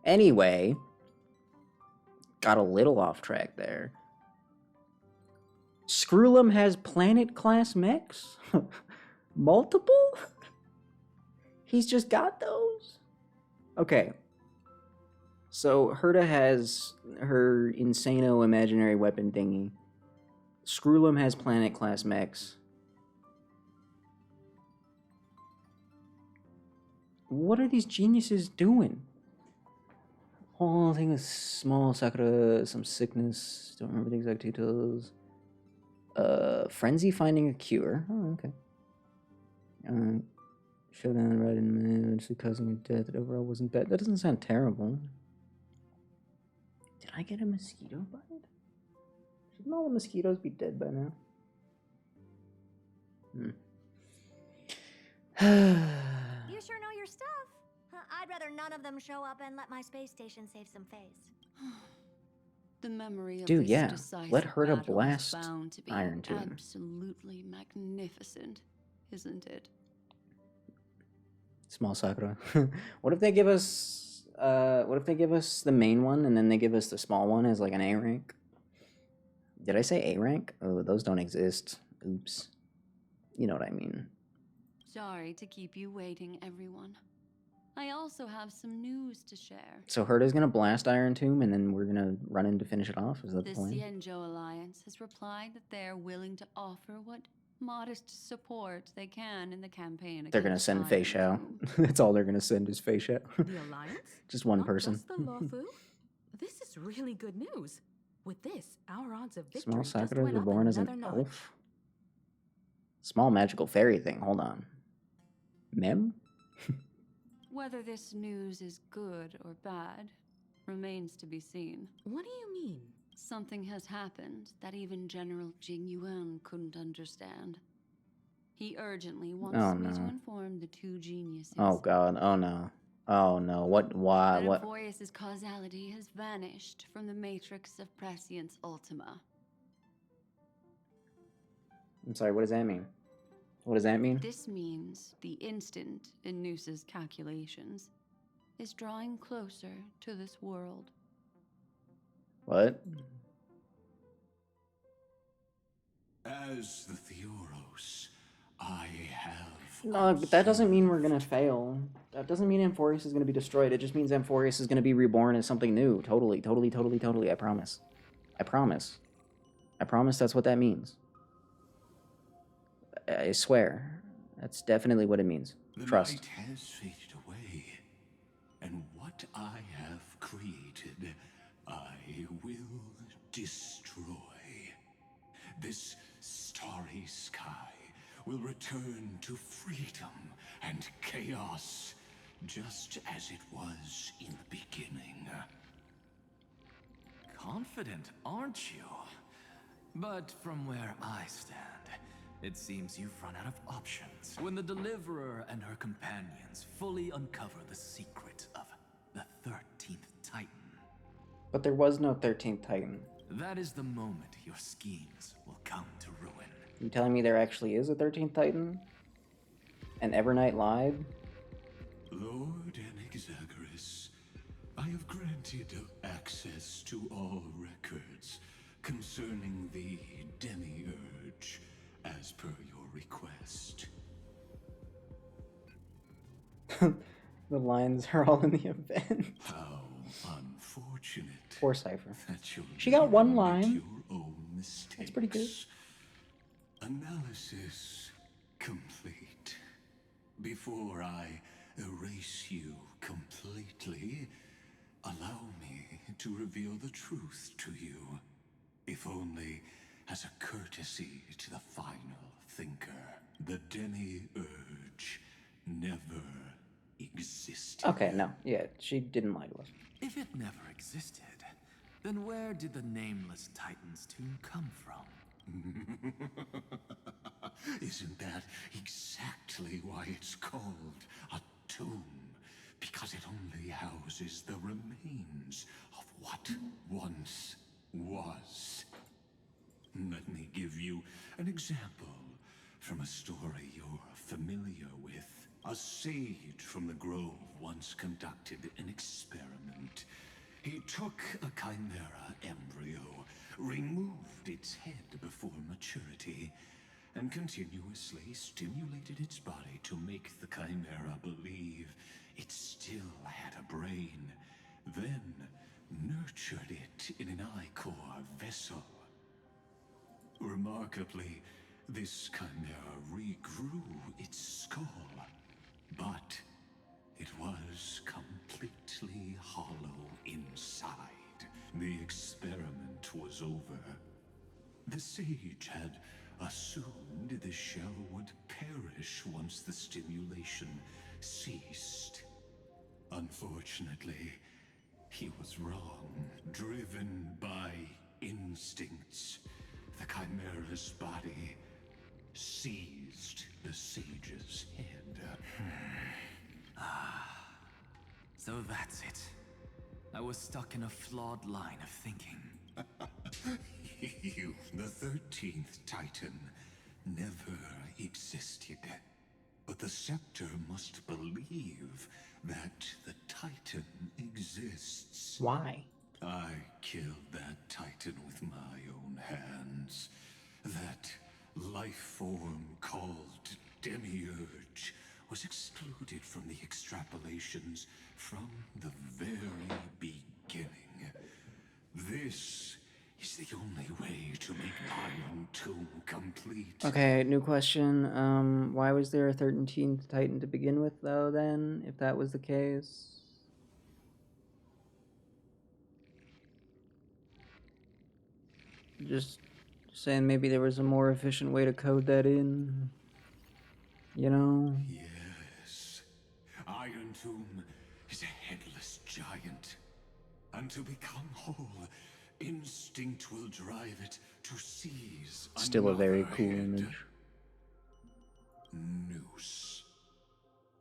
Anyway, got a little off track there. Screwlum has planet-class mechs? Multiple? He's just got those? Okay. So, Herta has her Insano imaginary weapon thingy. Screwlum has planet-class mechs. What are these geniuses doing? Whole thing is small Sakura, some sickness, don't remember the exact details. Frenzy finding a cure. Oh, okay. Showdown right in the middle, causing her death. It overall wasn't bad. That doesn't sound terrible. Did I get a mosquito bite? Shouldn't all the mosquitoes be dead by now? You sure know your stuff. I'd rather none of them show up and let my space station save some face. The memory of Dude, this yeah. decisive Let her to battle blast is bound to be iron to him. absolutely magnificent, isn't it? Small Sakura. What if they give us the main one and then they give us the small one as like an A rank? Did I say A rank? Oh, those don't exist. Oops. You know what I mean. Sorry to keep you waiting, everyone. I also have some news to share. So Herta's gonna blast Iron Tomb and then we're gonna run in to finish it off? Is that the The plan? Xianzhou Alliance has replied that they are willing to offer what modest support they can in the campaign. They're gonna send Fei Xiao. That's all they're gonna send is Fei Xiao. The Alliance? Just one Not person. Just the Luofu? This is really good news. With this, our odds of victory Small just Sakura went up reborn as an another notch. elf? Small magical fairy thing. Hold on. Mem? Whether this news is good or bad remains to be seen. What do you mean? Something has happened that even General Jing Yuan couldn't understand. He urgently wants Oh, me to no. inform the two geniuses Oh god. Oh no. Oh no. What? Why? that What? Emporius' causality has vanished from the matrix of Prescience Ultima. I'm sorry. What does that mean? What does that mean? This means the instant in Noose's calculations is drawing closer to this world. What? As the Theoros, I have... No, but that doesn't mean we're gonna fail. That doesn't mean Amphorius is gonna be destroyed. It just means Amphorius is gonna be reborn as something new. Totally, totally, totally, totally. I promise. I promise. I promise that's what that means. I swear. That's definitely what it means. Trust. The night has faded away, and what I have created, I will destroy. This starry sky will return to freedom and chaos, just as it was in the beginning. Confident, aren't you? But from where I stand, it seems you've run out of options. When the Deliverer and her companions fully uncover the secret of the 13th Titan, But there was no 13th Titan. that is the moment your schemes will come to ruin. You telling me there actually is a 13th Titan? And Evernight lied? Lord Anexagorus, I have granted access to all records concerning the Demiurge, as per your request. The lines are all in the event. How unfortunate. Poor Cypher. That you'll She got never one admit line. your own mistakes. That's pretty good. Analysis complete. Before I erase you completely, allow me to reveal the truth to you, if only as a courtesy to the final thinker. The Demiurge never existed. Okay, no. Yeah, she didn't lie to us. If it never existed, then where did the nameless Titan's tomb come from? Isn't that exactly why it's called a tomb? Because it only houses the remains of what once was. Let me give you an example from a story you're familiar with. A sage from the grove once conducted an experiment. He took a chimera embryo, removed its head before maturity, and continuously stimulated its body to make the chimera believe it still had a brain, then nurtured it in an ichor vessel. Remarkably, this chimera regrew its skull, but it was completely hollow inside. The experiment was over. The sage had assumed the shell would perish once the stimulation ceased. Unfortunately, he was wrong. Driven by instincts, the chimera's body seized the sage's head. So that's it. I was stuck in a flawed line of thinking. You, the 13th Titan, never existed. But the Scepter must believe that the Titan exists. Why? I killed that Titan with my own hands. That life form called Demiurge was excluded from the extrapolations from the very beginning. This is the only way to make Iron Tomb complete. Okay, new question. Why was there a 13th Titan to begin with, though, then, if that was the case? Just saying maybe there was a more efficient way to code that in. You know? Yes. Iron Tomb is a headless giant. And to become whole, instinct will drive it to seize Still a very another cool head. image. Noose.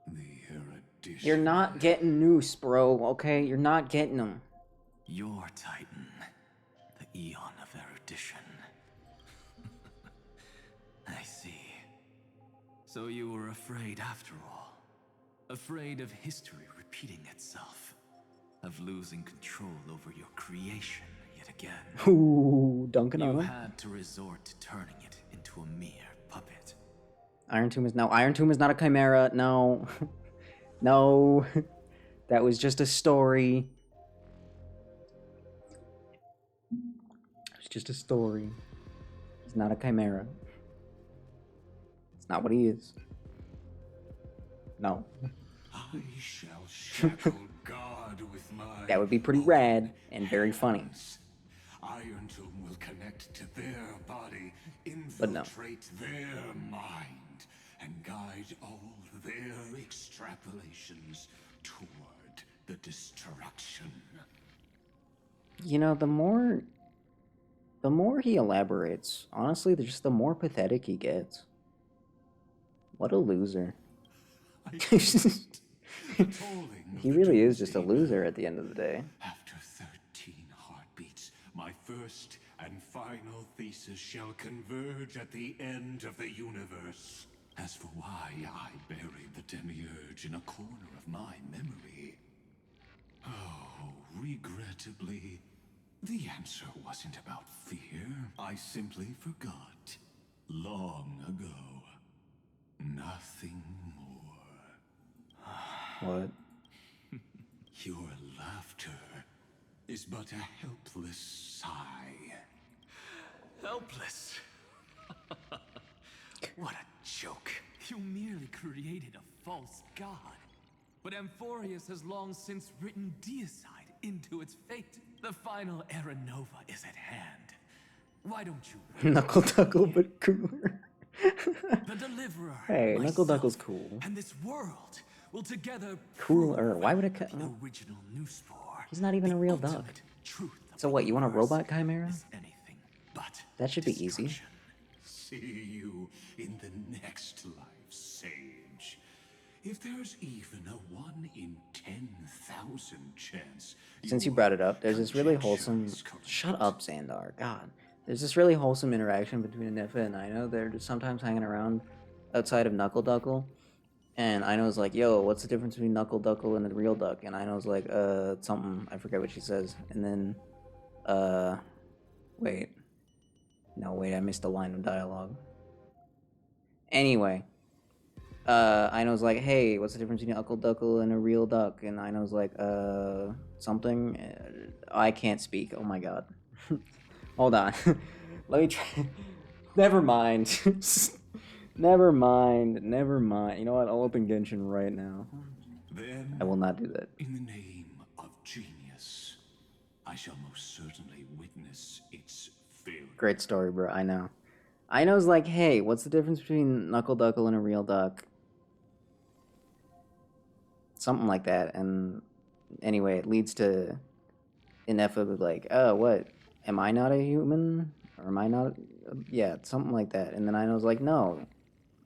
The erudition. You're not getting Noose, bro, okay? You're not getting him. Your Titan, the Eon of Erudition. I see. So you were afraid after all. Afraid of history repeating itself. Of losing control over your creation yet again. Ooh, dunking on You him. had to resort to turning it into a mere puppet. Iron Tomb is not a chimera. No. No. That was just a story. It was just a story. He's not a chimera. It's not what he is. No. I shall shackle God with my... That would be pretty rad and very funny. Iron Tomb will connect to their body, But no. infiltrate their mind, and guide all their extrapolations toward the destruction. You know, the more he elaborates, honestly, just the more pathetic he gets. What a loser. He really is just a loser at the end of the day. After 13 heartbeats, my first and final thesis shall converge at the end of the universe. As for why I buried the demiurge in a corner of my memory, oh, regrettably, the answer wasn't about fear. I simply forgot. Long ago. Nothing more. What? Your laughter is but a helpless sigh. Helpless? What a joke. You merely created a false god. But Amphorius has long since written deicide into its fate. The final Era Nova is at hand. Why don't you... Knuckle Duckle, but cooler. The Deliverer, Hey, Knuckle myself, Duckle's cool. and this world will together Cooler. Why would it cut? the original Newspore. He's not even a real duck. So what, you want a robot chimera? That should be easy. See you in the next life, Sage. If there's even a 1 in 10,000 chance... Since you brought it up, there's this really wholesome... Shut up, Xandar. God. There's this really wholesome interaction between Anefa and Aino. They're just sometimes hanging around outside of Knuckle Duckle. And Aino's like, yo, what's the difference between Knuckle Duckle and a real duck? And Aino's like, something. I forget what she says. And then, wait. No, wait, I missed a line of dialogue. Anyway. Aino's like, hey, what's the difference between Knuckle Duckle and a real duck? And Aino's like, something. I can't speak. Oh my god. Hold on. Let me try. Never mind. Never mind. You know what? I'll open Genshin right now. Then, I will not do that. in the name of genius, I shall most certainly witness its failure. Great story, bro. I know. Aino's like, hey, what's the difference between Knuckle Duckle and a real duck? Something like that. And anyway, it leads to Inefa like, oh, what? Am I not a human? Or am I not? Yeah, something like that. And then Aino's like, no,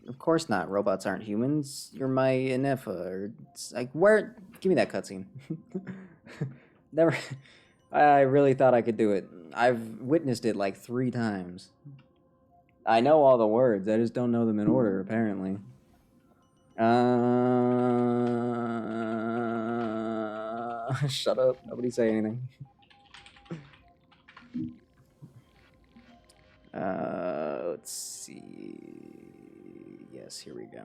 of course not. Robots aren't humans. You're my Inefa. Or it's like, where? Give me that cutscene. Never. I really thought I could do it. I've witnessed it like 3 times. I know all the words. I just don't know them in order, apparently. Shut up. Nobody say anything. Let's see. Yes, here we go.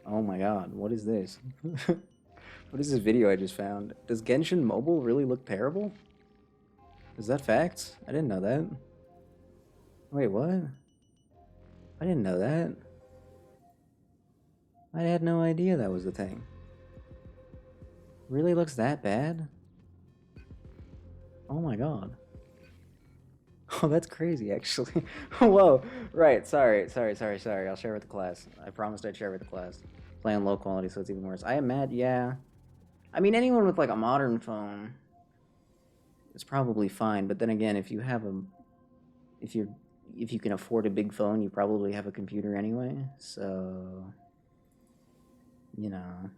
Oh my god, what is this? What is this video I just found? Does Genshin Mobile really look terrible? Is that facts? I didn't know that. Wait, what? I didn't know that. I had no idea that was the thing. Really looks that bad? Oh my god. Oh, that's crazy, actually. Whoa, right, sorry. I'll share with the class. I promised I'd share with the class. Play on low quality, so it's even worse. I am mad, yeah. I mean, anyone with, like, a modern phone is probably fine, but then again, if you have a... If you can afford a big phone, you probably have a computer anyway, so... You know...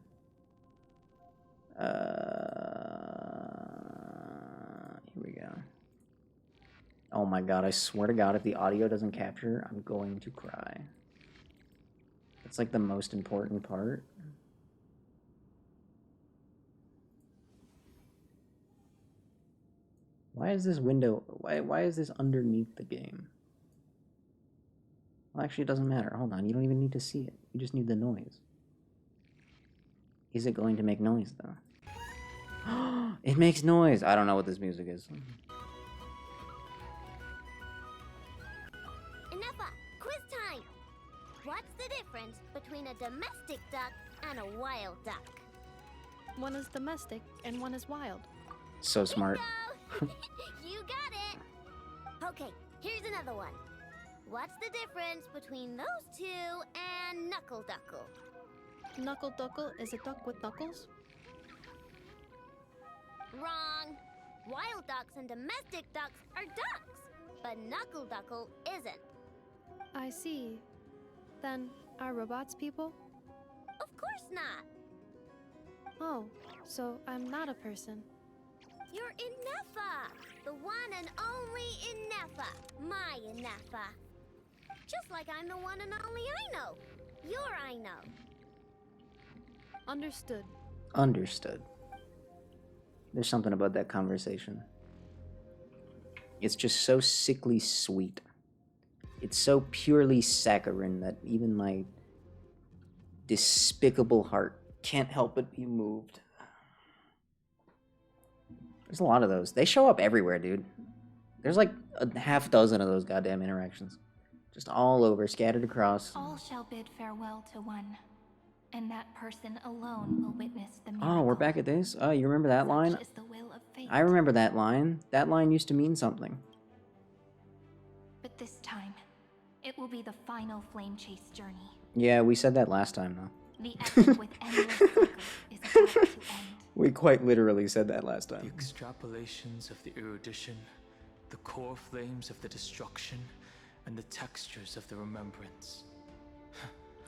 Here we go. Oh my god, I swear to god, if the audio doesn't capture, I'm going to cry. It's like the most important part. Why is this window... Why is this underneath the game? Well, actually, it doesn't matter. Hold on, you don't even need to see it. You just need the noise. Is it going to make noise, though? It makes noise! I don't know what this music is. Inefa, quiz time! What's the difference between a domestic duck and a wild duck? One is domestic and one is wild. So smart. You got it! Okay, here's another one. What's the difference between those two and Knuckle Duckle? Knuckle Duckle is a duck with knuckles? Wrong! Wild ducks and domestic ducks are ducks, but Knuckle Duckle isn't. I see. Then Are robots people? Of course not. Oh, so I'm not a person. You're Inefa, the one and only Inefa, my Inefa. Just like I'm the one and only Aino, your Aino. Understood. Understood. There's something about that conversation. It's just so sickly sweet. It's so purely saccharine that even my despicable heart can't help but be moved. There's a lot of those. They show up everywhere, dude. There's like a half dozen of those goddamn interactions. Just all over, scattered across. All shall bid farewell to one, and that person alone will witness the miracle. Oh, we're back at this? Oh, you remember that line? Such is the will of fate. I remember that line. That line used to mean something. But this time, it will be the final flame chase journey. Yeah, we said that last time, though. The epic with endless cycles is about to end. We quite literally said that last time. The extrapolations of the erudition, the core flames of the destruction, and the textures of the remembrance.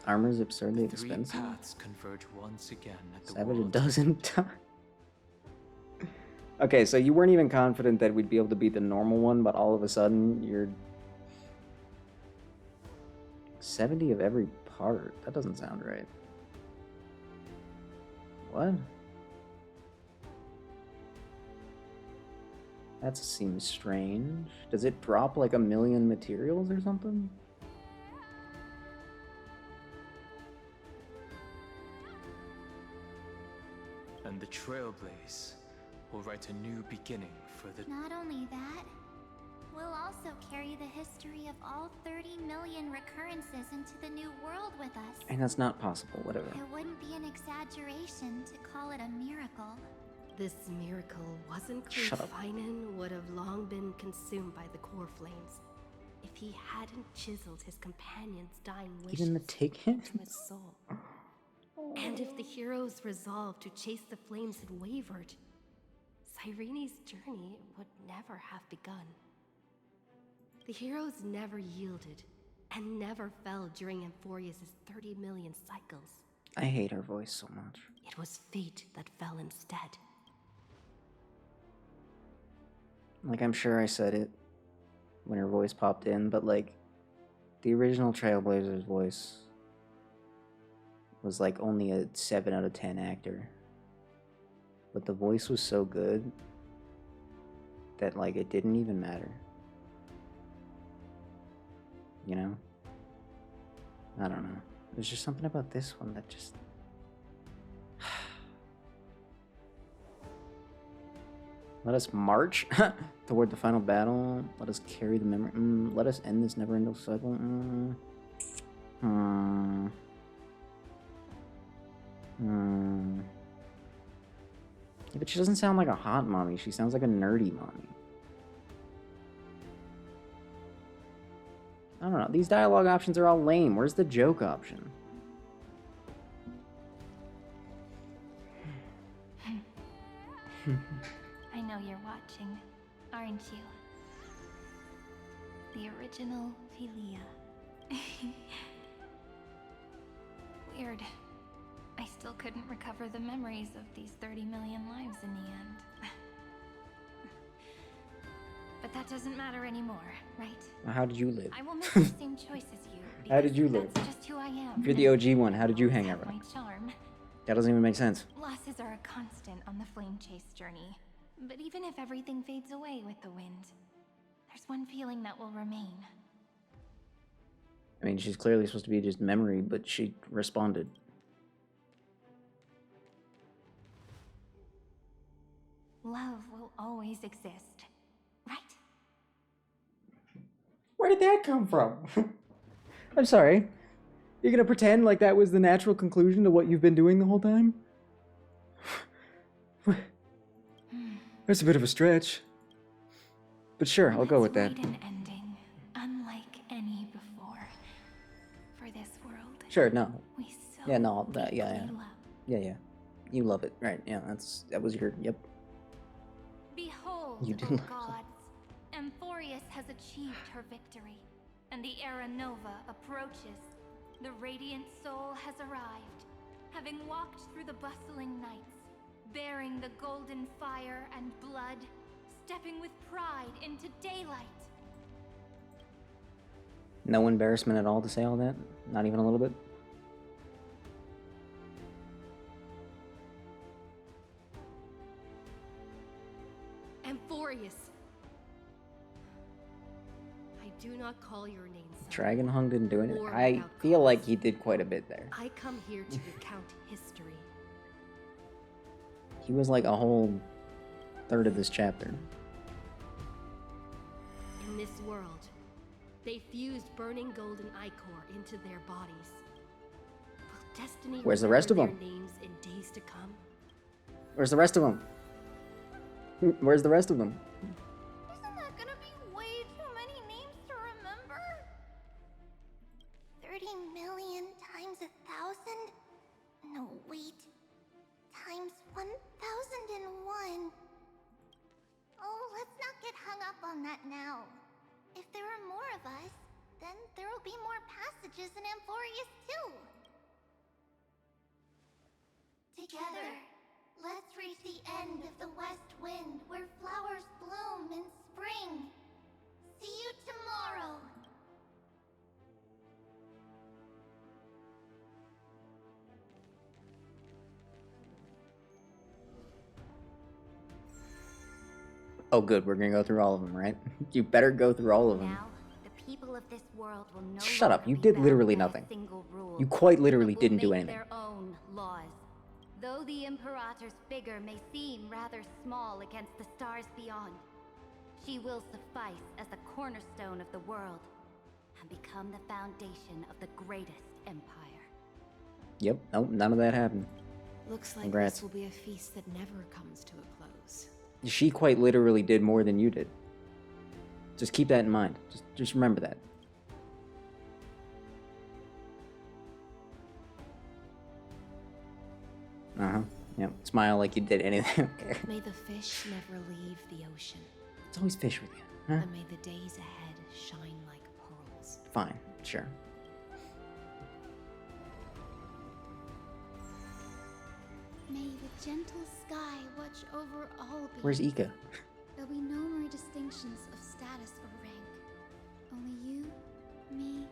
Armor's absurdly The three expensive. paths converge once again at the Savage a world. dozen times. Okay, so you weren't even confident that we'd be able to beat the normal one, but all of a sudden you're 70 of every part. That doesn't sound right. What? That seems strange. Does it drop like 1,000,000 materials or something? And the Trailblaze will write a new beginning for the... Not only that, we'll also carry the history of all 30 million recurrences into the new world with us. And that's not possible, whatever. It wouldn't be an exaggeration to call it a miracle. This miracle wasn't Shut up. Kleefeinen would have long been consumed by the core flames if he hadn't chiseled his companion's dying wishes Even the ticket? to his soul. And if the hero's resolve to chase the flames had wavered, Cyrene's journey would never have begun. The heroes never yielded and never fell during Amphorius' 30 million cycles. I hate her voice so much. It was fate that fell instead. Like, I'm sure I said it when her voice popped in, but like, the original Trailblazer's voice was like only a 7 out of 10 actor. But the voice was so good that like it didn't even matter. You know? I don't know. There's just something about this one that just... Let us march toward the final battle. Let us carry the memory. Let us end this never-ending cycle. Yeah, but she doesn't sound like a hot mommy. She sounds like a nerdy mommy. I don't know. These dialogue options are all lame. Where's the joke option? I know you're watching, aren't you? The original Philia. Weird. I still couldn't recover the memories of these 30 million lives in the end. But that doesn't matter anymore, right? Well, how did you live? I will make the same choice as you. How did you live? That's just who I am. If you're the OG one, how did you hang out? My charm. That doesn't even make sense. Losses are a constant on the flame chase journey. But even if everything fades away with the wind, there's one feeling that will remain. I mean, she's clearly supposed to be just memory, but she responded. Love will always exist, right? Where did that come from? I'm sorry. You're gonna pretend like that was the natural conclusion to what you've been doing the whole time? That's a bit of a stretch. But sure, I'll go with that. An ending, unlike any before, for this world. Sure, no. We so Yeah, no, that, yeah, deeply yeah. love. Yeah. You love it, right? Yeah, that was your, yep. Behold, You do O love gods, Amphorius has achieved her victory, and the Era Nova approaches. The radiant soul has arrived, having walked through the bustling nights, bearing the golden fire and blood, stepping with pride into daylight. No embarrassment at all to say all that? Not even a little bit? Amphorius. I do not call your name, son. Dragonhung didn't do anything. Or I without feel cause. like he did quite a bit there. I come here to recount history. He was like a whole third of this chapter. In this world, they fused burning golden ichor into their bodies. Will destiny Where's the rest of remember them? their names in days to come? Where's the rest of them? Where's the rest of them? Isn't that gonna be way too many names to remember? 30 million times 1,000? No, wait. Times 1,001. Oh, let's not get hung up on that now. If there are more of us, then there will be more passages in Amphorius too. Together, let's reach the end of the west wind where flowers bloom in spring. See you tomorrow. Oh good, we're gonna go through all of them, right? You better go through all of them. Now, the people of this world will no Shut up, longer you be did bound literally by a nothing. single rule, You quite literally but will didn't do make anything. their own laws. Though the Imperator's figure may seem rather small against the stars beyond, she will suffice as the cornerstone of the world and become the foundation of the greatest empire. Yep, nope, none of that happened. Looks like Congrats. this will be a feast that never comes to a close. She quite literally did more than you did. Just keep that in mind. Just remember that. Uh-huh. Yep. Smile like you did anything. Okay. May the fish never leave the ocean. It's always fish with you, huh? And may the days ahead shine like pearls. Fine, sure. May the gentle sky watch over all beings. Where's Ika? There'll be no more distinctions of status or rank. Only you, me,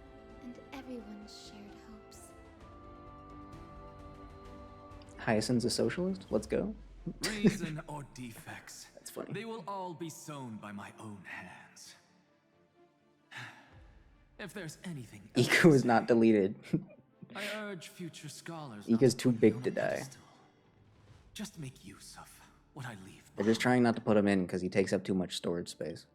and everyone's shared hopes. Hyacinth's a socialist? Let's go. Reason or defects. That's funny. They will all be sown by my own hands. If there's anything Ika was not deleted. I urge future scholars Ika's too big to die. just make use of what I leave. They're just trying not to put him in because he takes up too much storage space.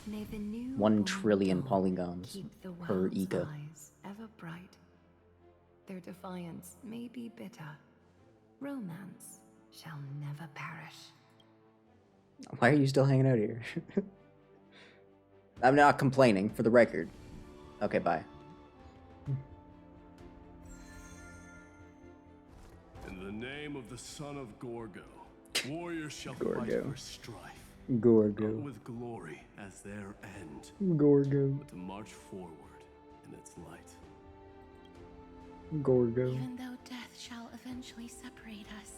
May the new 1 trillion polygons keep the per world's Ika. eyes ever bright. Their defiance may be bitter. Romance shall never perish. Why are you still hanging out here? I'm not complaining, for the record. Okay, bye. In the name of the son of Gorgo, warriors shall Gorgo. fight for strife. Gorgo. Not with glory as their end, Gorgo. but to march forward in its light. Gorgo. Even though death shall eventually separate us.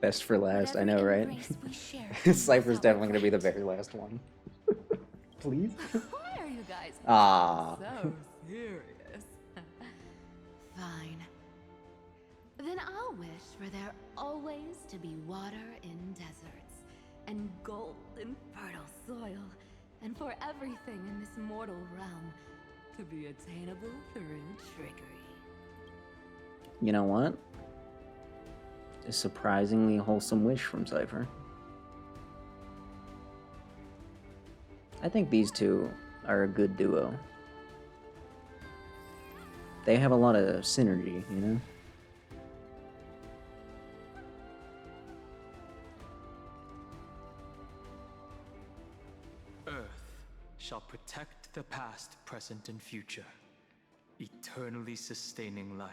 Best for last, I know, Whatever right? embrace we share Cypher's without definitely gonna be the very last one. Please? Why are you guys Ah. so serious? Fine. Then I'll wish for there always to be water in deserts, and gold in fertile soil, and for everything in this mortal realm to be attainable through trickery. You know what? A surprisingly wholesome wish from Cypher. I think these two are a good duo. They have a lot of synergy, you know? Earth shall protect the past, present, and future, eternally sustaining life.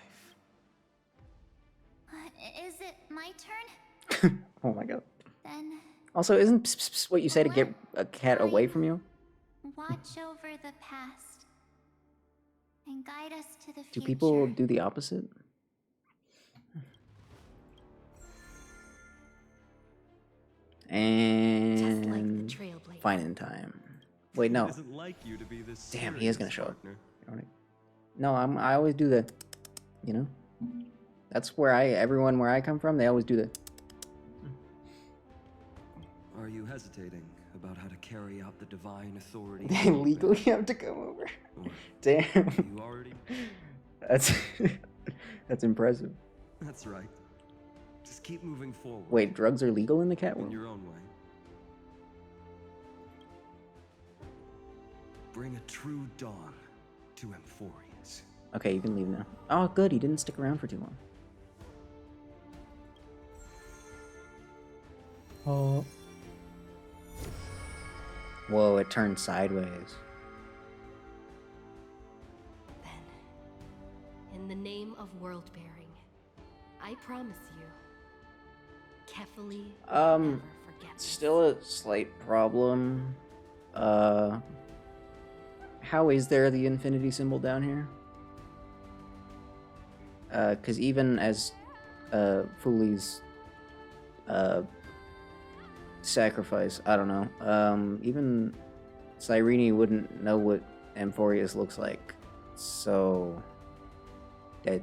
Is it my turn? Oh my god. Then Also, isn't pss, pss, pss what you say to get a cat away from you? watch over the past, and guide us to the Do future. people do the opposite? And finding time. Wait, no. Damn, he is gonna show up. No, I always do the, you know. That's where everyone where I come from, they always do the. Are you hesitating about how to carry out the divine authority? They legally have to come over. Damn. You already. That's that's impressive. That's right. Just keep moving forward. Wait, drugs are legal in the cat world? In your own way. Bring a true dawn to Amphorius. Okay, you can leave now. Oh, good. He didn't stick around for too long. Oh. Whoa, it turned sideways. In the name of world bearing, I promise you, carefully never forget. Still a slight problem. How is there the infinity symbol down here? Because even as Fuli's sacrifice, I don't know. Even Cyrene wouldn't know what Amphorius looks like, so that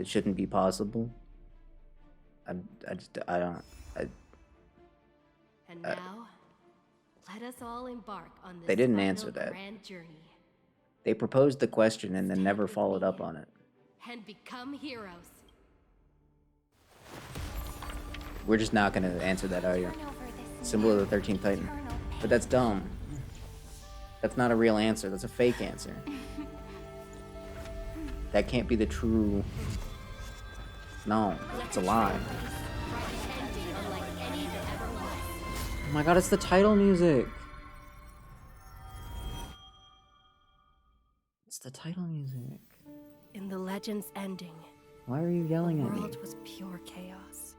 shouldn't be possible. And now, let us all embark on this They didn't final answer that. grand journey They proposed the question and then never followed up on it. and become heroes. We're just not gonna answer that, are you? Symbol of the 13th Titan. But that's dumb. That's not a real answer. That's a fake answer. That can't be the true. No, it's a lie. Oh my god, it's the title music. It's the title music. In the legend's ending, Why are you yelling the at me? world was pure chaos.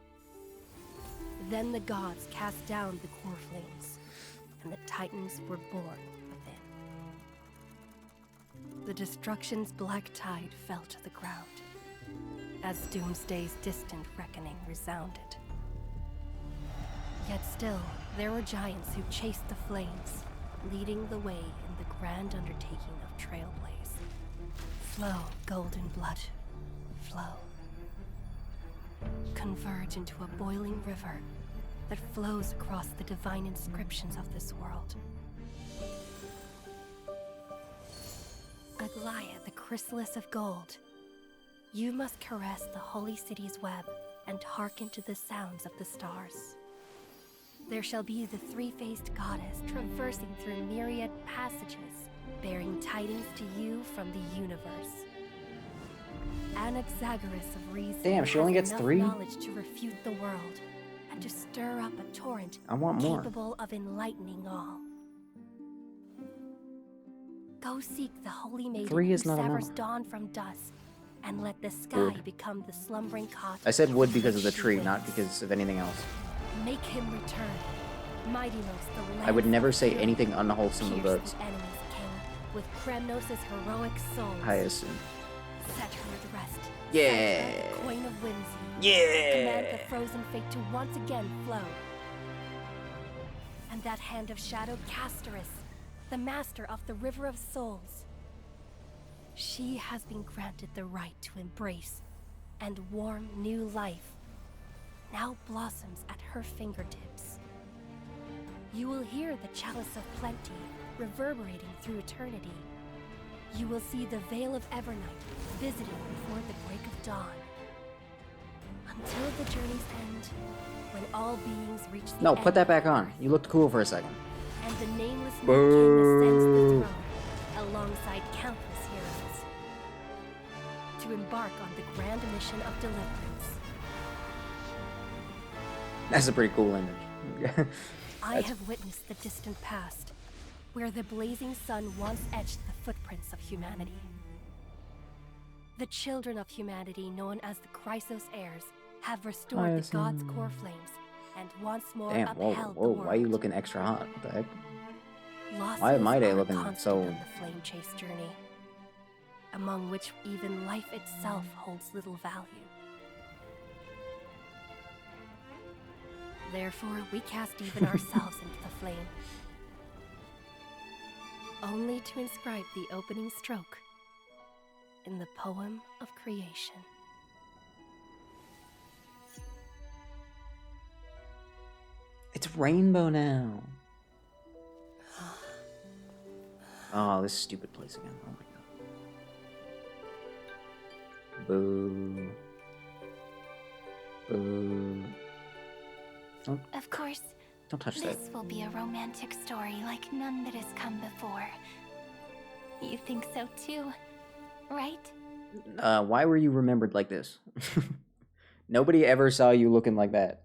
Then the gods cast down the core flames, and the Titans were born within. The destruction's black tide fell to the ground, as Doomsday's distant reckoning resounded. Yet still, there were giants who chased the flames, leading the way in the grand undertaking of Trailblaze. Flow, golden blood, flow. Converge into a boiling river that flows across the divine inscriptions of this world. Aglaia, the chrysalis of gold, you must caress the holy city's web and hearken to the sounds of the stars. There shall be the three-faced goddess traversing through myriad passages, bearing tidings to you from the universe. Anaxagoras of reason Damn, she only has gets enough 3? knowledge to refute the world and to stir up a torrent I want more. capable of enlightening all. Go seek the holy maiden 3 is who not severs enough. dawn from dusk, and let the sky Wood. become the slumbering cot. I said wood because of the she tree, waits. not because of anything else. Make him return. Mighty Los, the I would lance never of say fury, anything unwholesome pierce about the enemy's king with Kremnos' heroic soul. Hyacinth. Set her at rest. Yeah. Set her, the coin of whimsy. Yeah. Command the frozen fate to once again flow. And that hand of shadow Casterus, the master of the River of Souls. She has been granted the right to embrace and warm new life. Now blossoms at her fingertips. You will hear the chalice of plenty reverberating through eternity. You will see the Veil of Evernight visiting before the break of dawn. Until the journey's end, when all beings reach the No, end put that of back the on. You looked cool for a second. and the nameless Night Boo. King ascends the throne alongside countless heroes to embark on the grand mission of deliverance. That's a pretty cool image. I have witnessed the distant past, where the blazing sun once etched the footprints of humanity. The children of humanity, known as the Chrysos heirs, have restored the gods' core flames and once more Damn, whoa, upheld whoa, the why are you world. looking extra hot? What the heck? Why Losses am I day are looking constant so... on the flame chase journey. among which even life itself holds little value. Therefore, we cast even ourselves into the flame, only to inscribe the opening stroke in the poem of creation. It's rainbow now. Oh, this stupid place again. Oh my god. Boo. Boo. Of course, Don't touch this that. will be a romantic story like none that has come before. You think so too, right? Why were you remembered like this? Nobody ever saw you looking like that.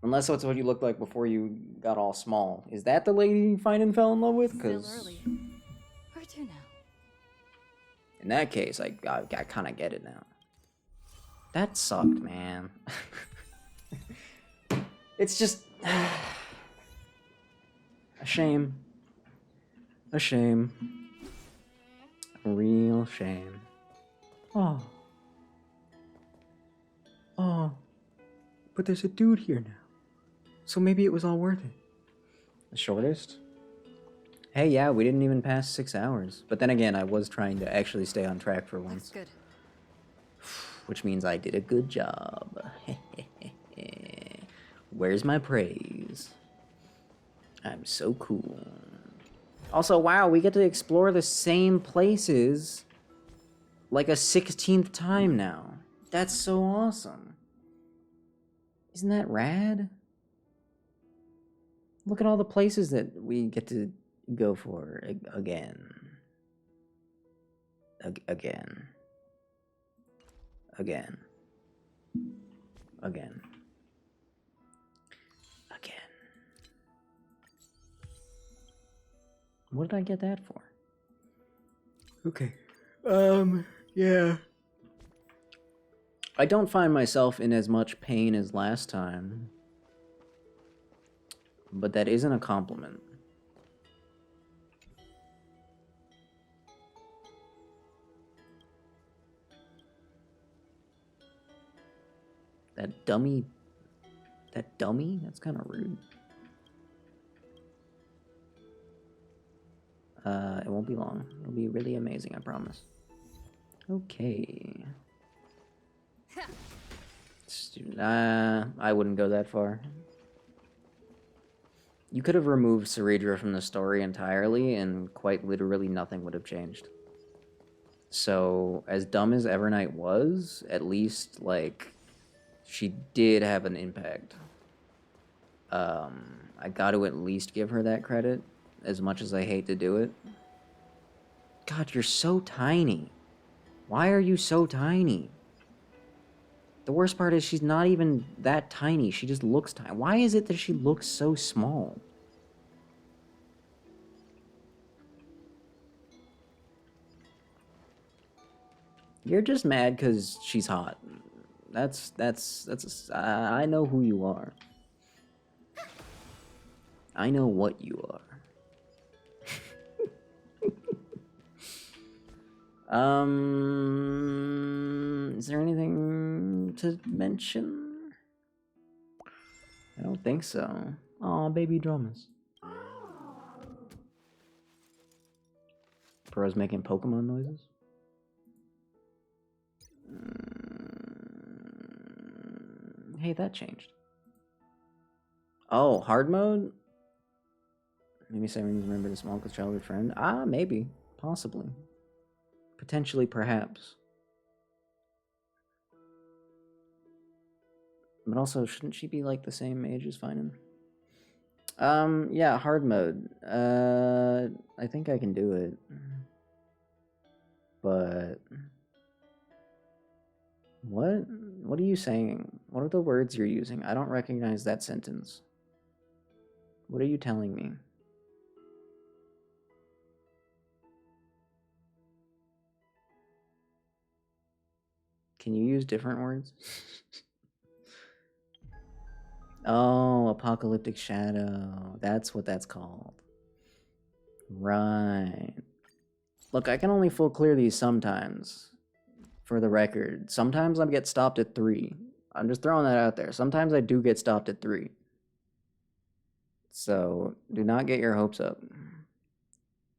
Unless that's what you looked like before you got all small. Is that the lady you find and fell in love with? Because Where to now? in that case, I kind of get it now. That sucked, man. It's just a shame. A shame. A real shame. Oh. Oh. But there's a dude here now. So maybe it was all worth it. The shortest? Hey, yeah, we didn't even pass 6 hours. But then again, I was trying to actually stay on track for once. Good. Which means I did a good job. Where's my praise? I'm so cool. Also, wow, we get to explore the same places like a 16th time now. That's so awesome. Isn't that rad? Look at all the places that we get to go for again. Again. Again. Again. Again. What did I get that for? Okay. Yeah. I don't find myself in as much pain as last time. But that isn't a compliment. That dummy? That's kind of rude. It won't be long. It'll be really amazing, I promise. Okay. I wouldn't go that far. You could have removed Ceredra from the story entirely, and quite literally nothing would have changed. So, as dumb as Evernight was, at least, like, she did have an impact. I got to at least give her that credit, as much as I hate to do it. God, you're so tiny. Why are you so tiny? The worst part is she's not even that tiny. She just looks tiny. Why is it that she looks so small? You're just mad because she's hot. I know who you are. I know what you are. Is there anything to mention? I don't think so. Aw, baby drummers. Bro's making Pokemon noises. Hey, that changed. Oh, hard mode? Maybe Sirene's remembered a small childhood friend? Ah, maybe. Possibly. Potentially, perhaps. But also, shouldn't she be like the same age as Finan? Yeah, hard mode. I think I can do it. But... What? What are you saying? What are the words you're using? I don't recognize that sentence. What are you telling me? Can you use different words? Oh, Apocalyptic Shadow. That's what that's called. Right. Look, I can only full clear these sometimes. For the record, sometimes I get stopped at 3. I'm just throwing that out there. Sometimes I do get stopped at 3. So, do not get your hopes up.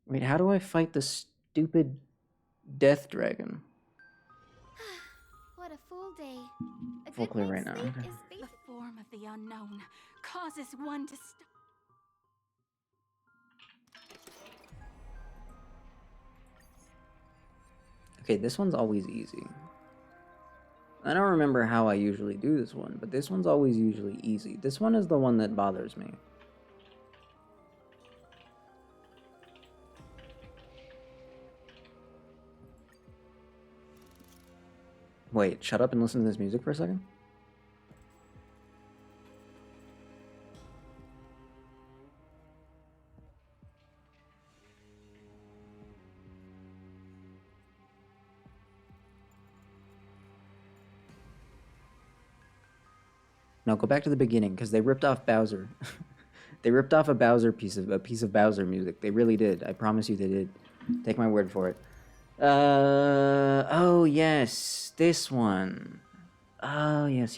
Wait, how do I fight the stupid death dragon? What a full day. A Full good clear night's right now. sleep Okay. is the form of the unknown causes one to stop. Okay, this one's always easy. I don't remember how I usually do this one, but this one's always usually easy. This one is the one that bothers me. Wait, shut up and listen to this music for a second. No, go back to the beginning because they ripped off Bowser. They ripped off a piece of Bowser music. They really did. I promise you they did. Take my word for it. Oh yes, this one. Oh yes.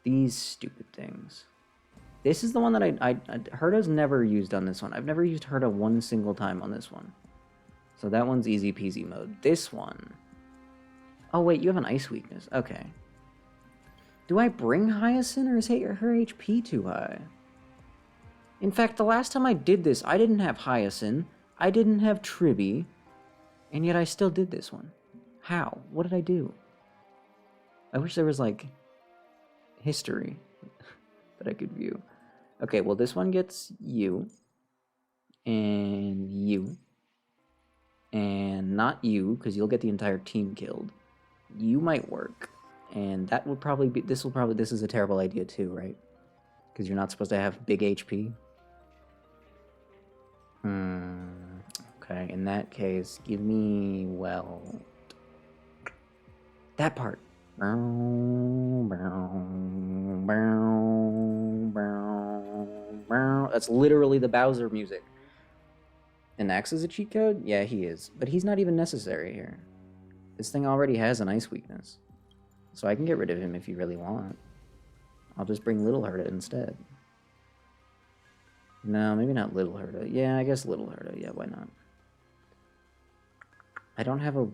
These stupid things. This is the one that I Herta's never used on this one. I've never used Herta one single time on this one. So that one's easy peasy mode. This one. Oh wait, you have an ice weakness. Okay. Do I bring Hyacinth or is her HP too high? In fact, the last time I did this, I didn't have Hyacinth. I didn't have Tribby. And yet I still did this one. How? What did I do? I wish there was, like, history that I could view. Okay, well, this one gets you. And you. And not you, because you'll get the entire team killed. You might work. And that will probably be... This is a terrible idea too, right? Because you're not supposed to have big HP. Okay, in that case, give me... Well... That part. That's literally the Bowser music. And Axe is a cheat code? Yeah, he is. But he's not even necessary here. This thing already has an ice weakness. So I can get rid of him if you really want. I'll just bring Little Herta instead. No, maybe not Little Herta. Yeah, I guess Little Herta. Yeah, why not? I don't have a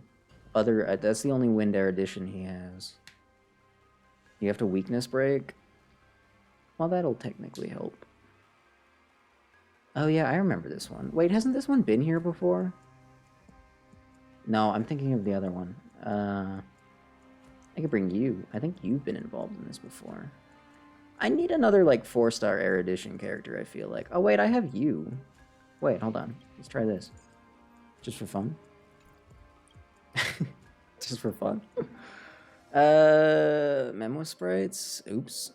other... that's the only Wind Air edition he has. You have to weakness break? Well, that'll technically help. Oh yeah, I remember this one. Wait, hasn't this one been here before? No, I'm thinking of the other one. I could bring you. I think you've been involved in this before. I need another, like, 4-star Air Edition character, I feel like. Oh, wait, I have you. Wait, hold on. Let's try this. Just for fun. Just for fun. Memo sprites. Oops.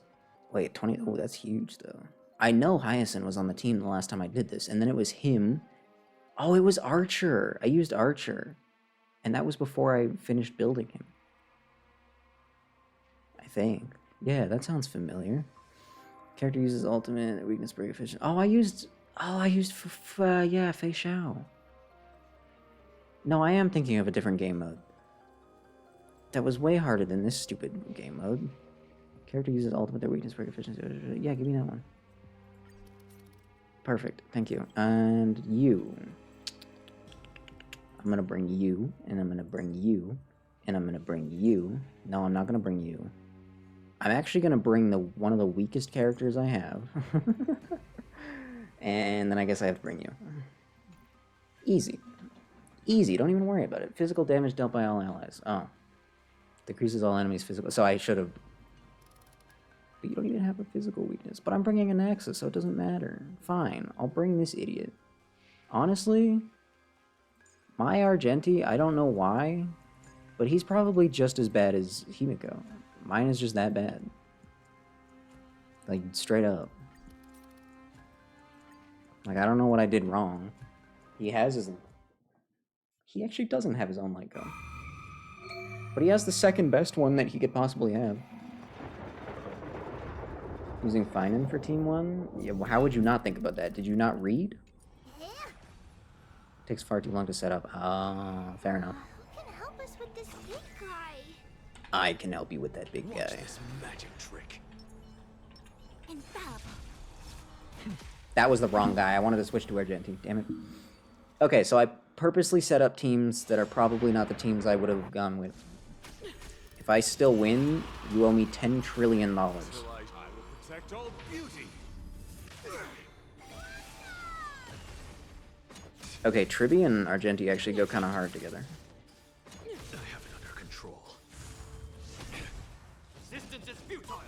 Wait, 20. Oh, that's huge, though. I know Hyacinth was on the team the last time I did this, and then it was him. Oh, it was Archer. I used Archer. And that was before I finished building him. I think. Yeah, that sounds familiar. Character uses ultimate, weakness break efficient. Oh, I used yeah, Fei Xiao. No, I am thinking of a different game mode. That was way harder than this stupid game mode. Character uses ultimate, their weakness break efficiency. Yeah, give me that one. Perfect, thank you. And you. I'm gonna bring you, and I'm gonna bring you, and I'm gonna bring you. No, I'm not gonna bring you. I'm actually gonna bring one of the weakest characters I have. And then I guess I have to bring you. Easy. Easy, don't even worry about it. Physical damage dealt by all allies. Oh. Decreases all enemies' physical... So I should have... But you don't even have a physical weakness. But I'm bringing a Nexus, so it doesn't matter. Fine, I'll bring this idiot. Honestly, my Argenti, I don't know why, but he's probably just as bad as Himiko. Mine is just that bad. Like, straight up. Like, I don't know what I did wrong. He has his... He actually doesn't have his own light gun. But he has the second best one that he could possibly have. Using Finan for Team 1? Yeah, well, how would you not think about that? Did you not read? Takes far too long to set up. Fair enough. Who can help us with this big guy? I can help you with that big guy. This magic trick. Infallible. That was the wrong guy. I wanted to switch to Argenti. Damn it. Okay, so I purposely set up teams that are probably not the teams I would have gone with. If I still win, you owe me $10 trillion. I will protect all beauty. Okay, Tribby and Argenti actually go kind of hard together. I have it under control. Resistance is futile.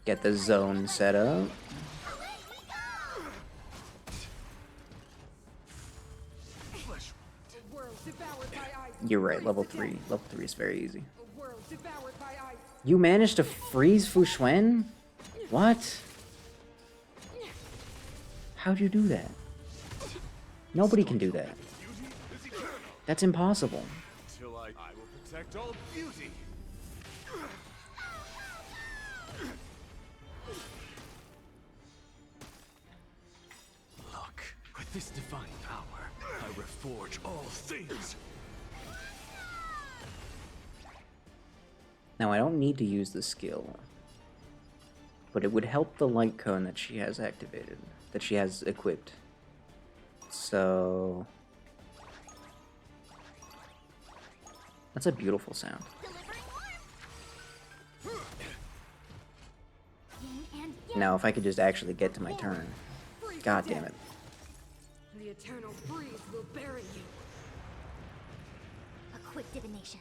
Get the zone set up. You're right, level 3. Level 3 is very easy. You managed to freeze Fushuen? What? How'd you do that? Nobody can do that. That's impossible. Till I will protect all beauty. Look, with this divine power, I reforge all things. Now, I don't need to use the skill, but it would help the light cone that she has activated, that she has equipped. So... that's a beautiful sound. Now, if I could just actually get to my turn. God damn it. The eternal breeze will bury you. A quick divination.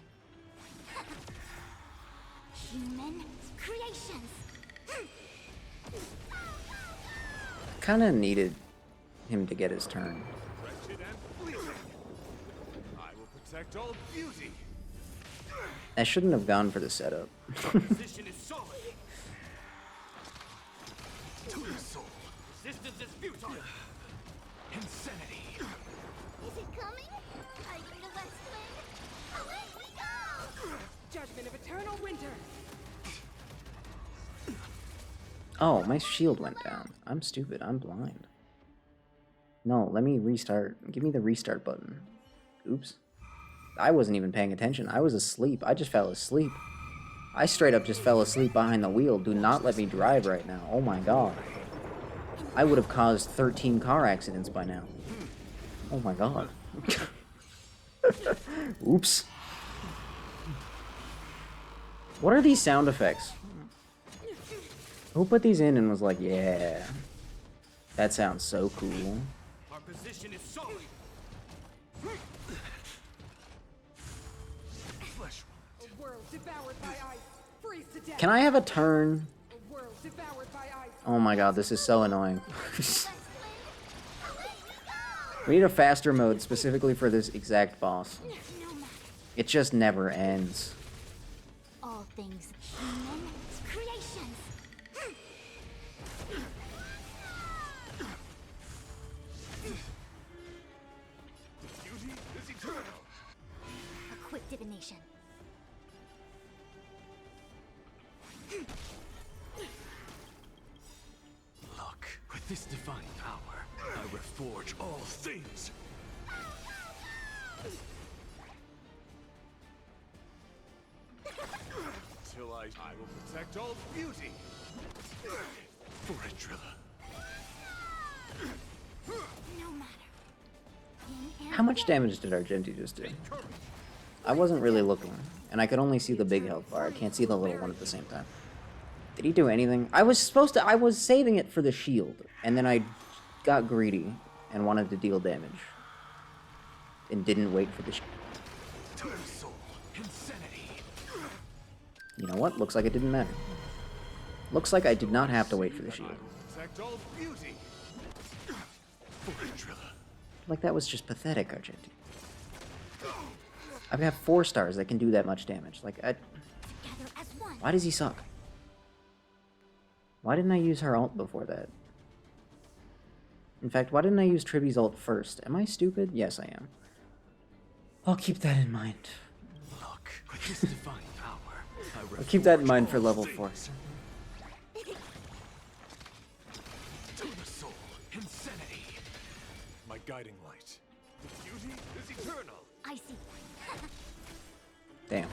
Human creations. Kind of needed him to get his turn. Wretched and fleeting. I will protect all beauty. I shouldn't have gone for the setup. Position is solid. To the soul. Resistance is futile. Insanity. Is it coming? Are you the West Wind? Away we go! Judgment of eternal winter. Oh, my shield went down. I'm stupid. I'm blind. No, let me restart. Give me the restart button. Oops. I wasn't even paying attention. I was asleep. I just fell asleep. I straight up just fell asleep behind the wheel. Do not let me drive right now. Oh my god. I would have caused 13 car accidents by now. Oh my god. Oops. What are these sound effects? Who put these in and was like, yeah, that sounds so cool. Our position is solid. Flesh. A world devoured by ice. Freeze to death. Can I have a turn? A world devoured by ice. Oh my god, this is so annoying. We need a faster mode specifically for this exact boss. It just never ends. All things human creations. Beauty is eternal. A quick divination. Look, with this divine power, I reforge all things. Till I will protect all beauty. For Adrilla. No matter. How much damage did Argenti just do? I wasn't really looking, and I could only see the big health bar. I can't see the little one at the same time. Did he do anything? I was saving it for the shield, and then I got greedy and wanted to deal damage. And didn't wait for the shield. You know what? Looks like it didn't matter. Looks like I did not have to wait for the shield. Protect all beauty. For Adrilla. Like that was just pathetic, Argenti. I have 4 stars that can do that much damage. Like, why does he suck? Why didn't I use her ult before that? In fact, why didn't I use Tribby's ult first? Am I stupid? Yes, I am. I'll keep that in mind. Look, with this divine power, I'll keep that in mind for level 4. To the soul, insanity. My guiding light. The beauty is eternal. I see. Damn.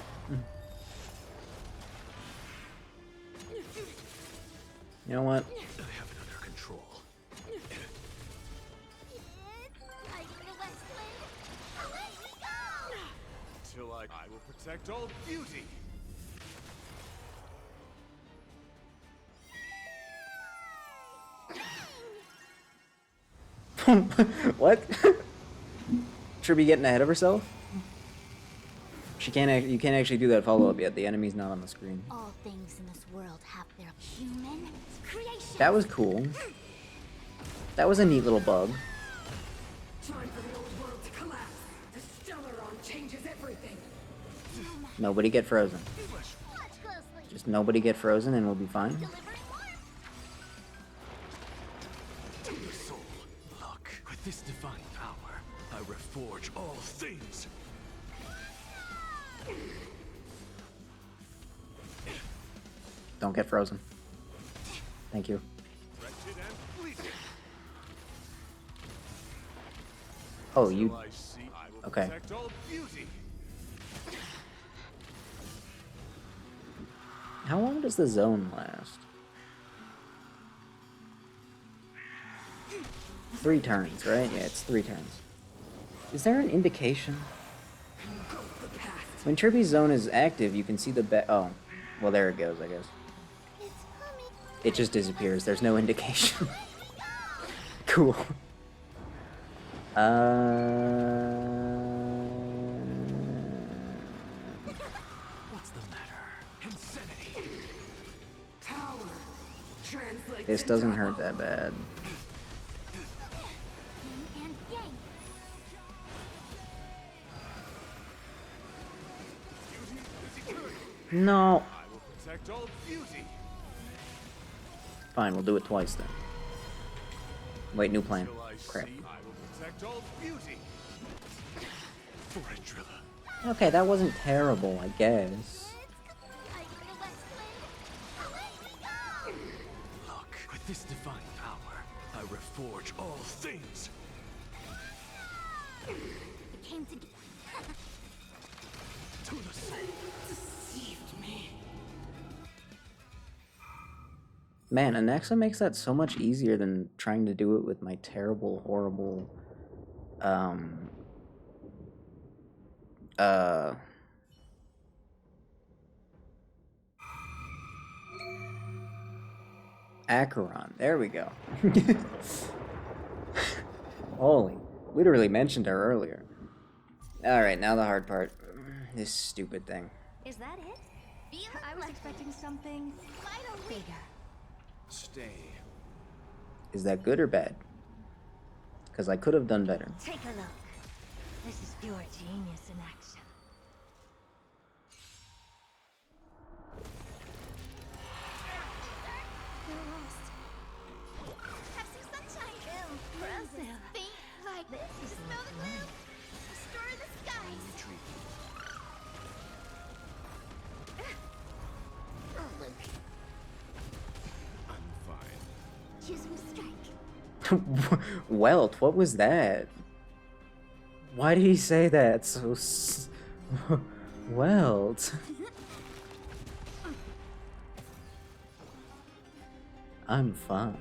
You know what? I have it under control. Till I will protect all beauty. What? Tribby getting ahead of herself? She can't. You can't actually do that follow-up yet. The enemy's not on the screen. All things in this world have their human creation. That was cool. That was a neat little bug. Time for the old world to collapse. The Stellaron changes everything. Nobody get frozen. Just nobody get frozen and we'll be fine. Soul, look. With this divine power, I reforge all things. Don't get frozen. Thank you. Wretched and fleeting. Oh, you. Till I see, I will Okay. protect all beauty. How long does the zone last? 3 turns, right? Yeah, it's 3 turns. Is there an indication? When Tribby's zone is active, you can see the oh, well, there it goes, I guess. It just disappears. There's no indication. Cool. What's the matter? Insanity. Power. Translate. This doesn't hurt that bad. No. I will protect all beauty. Fine, we'll do it twice then. Wait, new plan. Till I Crap. see, I will protect all beauty. For a driller. Okay, that wasn't terrible, I guess. Look, with this divine power, I reforge all things. It came to To the soul. Deceived me. Man, Alexa makes that so much easier than trying to do it with my terrible, horrible, Acheron. There we go. Holy, literally mentioned her earlier. Alright, now the hard part. This stupid thing. Is that it? I was expecting something bigger. Stay. Is that good or bad? Because I could have done better. Take a look. This is pure genius in action. have some sunshine. Impressive. Think like this. Just smell the gloom. Stir the skies. I'm fine. Choose me strike. Welt, what was that? Why did he say that so Welt? I'm fine.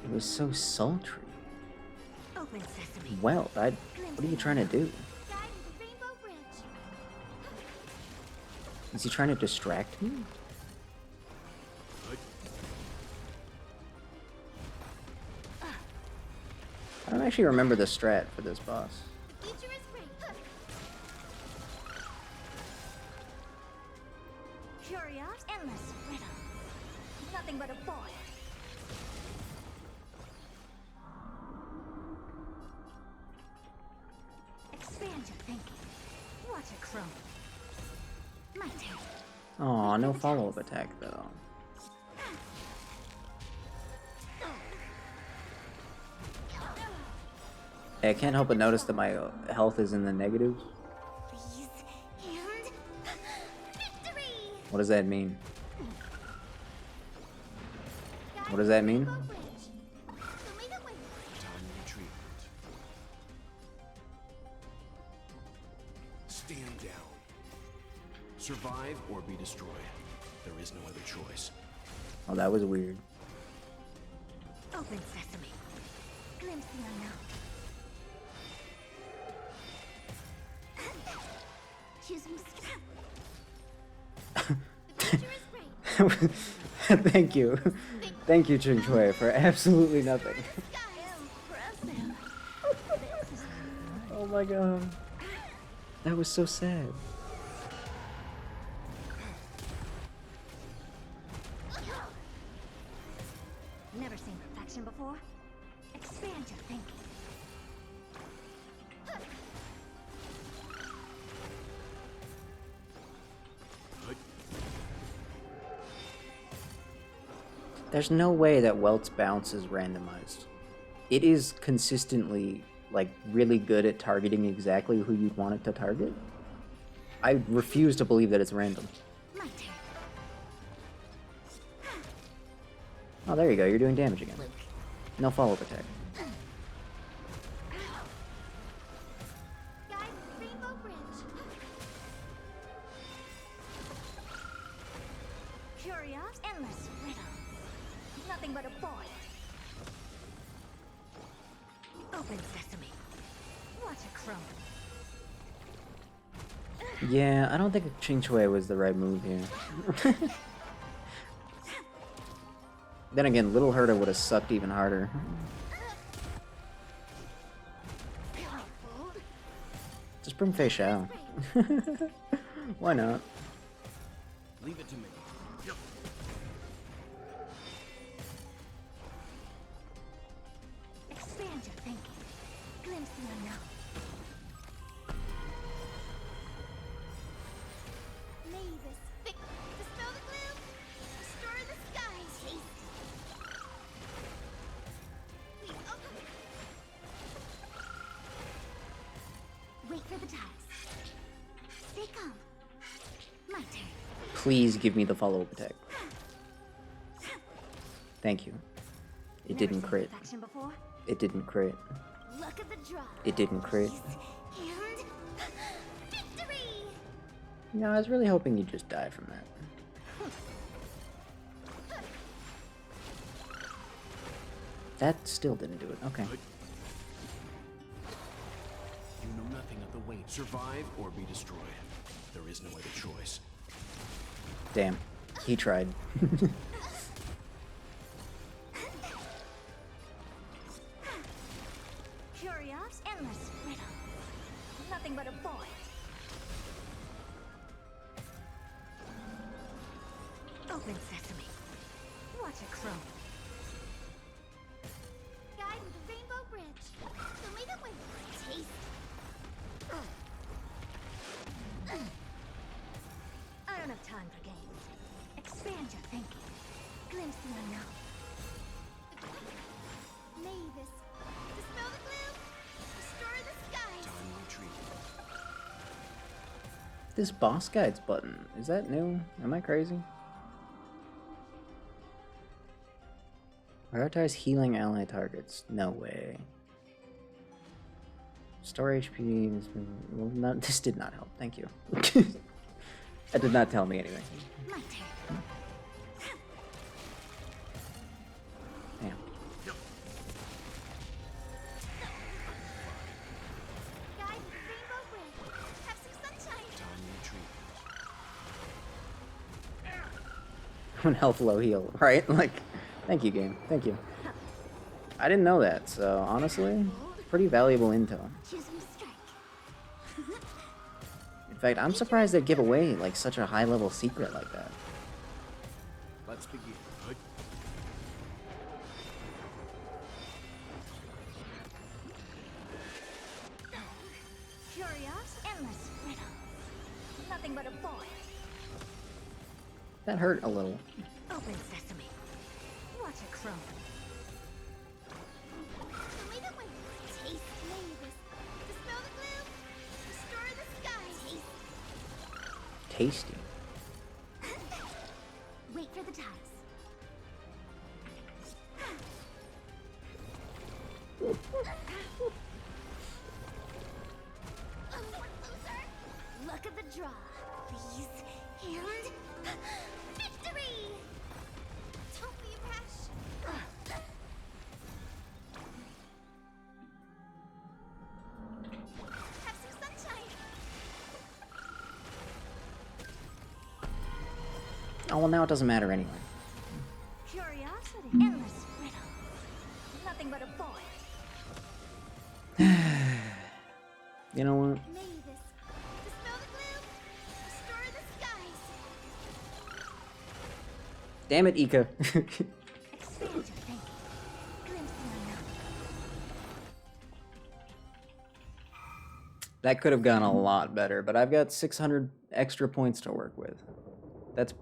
It was so sultry. Open sesame. Welt, what are you trying to do? Guide into Rainbow Bridge. Is he trying to distract me? I don't actually remember the strat for this boss. The future is great. Curious, endless riddle. Nothing but a boy. Expand your thinking. Watch a crone. My turn. Aw, no follow-up attack though. Hey, I can't help but notice that my health is in the negatives. Please. And victory. What does that mean? What does that mean? Rainbow Bridge. Show me the way. Time retreatment. Survive or be destroyed. There is no other choice. Oh, that was weird. Open sesame. Glimpse the unknown. Choose Thank you. Thank you, Ching Chui, for absolutely nothing. Oh my god. That was so sad. Never seen perfection before. Expand your thinking. There's no way that Welt's bounce is randomized. It is consistently, like, really good at targeting exactly who you'd want it to target. I refuse to believe that it's random. Oh, there you go. You're doing damage again. No follow-up attack. Curious, endless riddle. Nothing but a boy. Open sesame. Watch it crumble. Yeah, I don't think Ching Chui was the right move here. Then again, Little Herder would have sucked even harder. Just bring Fei Xiao. Why not? Leave it to me. Expand your thinking. Glimpse the unknown. Mavis, dispel the gloom. Restore the skies. Please open. Wait for the ties. Stay calm. My turn. Please give me the follow-up attack. Thank you. It didn't crit. Perfection before. It didn't crit. Luck of the draw. It didn't crit. And victory. No, I was really hoping you'd just die from that. That still didn't do it. Okay. You know nothing of the weight. Survive or be destroyed. There is no other choice. Damn. He tried. Curious, endless riddle. Nothing but a boy. Open sesame. Watch it crumble. Guide with the rainbow bridge. Show me the way. Taste. I don't have time for games. Expand your thinking. Glimpse the unknown. Mavis, dispel the gloom. Restore the skies. Time retreat. This boss guides button, is that new? Am I crazy? Prioritize healing ally targets. No way. Store HP. Well, not, this did not help. Thank you. That did not tell me anything. My turn. Damn. Guide with the rainbow bridge. Have some sunshine. Time retreat. When health low heal, right? Like, thank you, game. Thank you. I didn't know that, so honestly, pretty valuable intel. Choose me strike. In fact, I'm surprised they'd give away like such a high-level secret like that. Let's begin. Curious, endless riddle. Nothing but a boy. That hurt a little. Open sesame. Watch it crumble. Show me the way. Taste Mavis. Dispel the gloom. Restore the skies. Tasty. Wait for the ties. Luck of the draw. please. And victory! Don't be rash. Have some sunshine. Oh, well, now it doesn't matter anyway. Curiosity. Endless riddle. Nothing but a boy. You know what? May this dispel the gloom, restore the skies. Damn it, Ika. Expand your thinking. Glimpse the unknown. That could have gone a lot better, but I've got 600 extra points to work with. That's...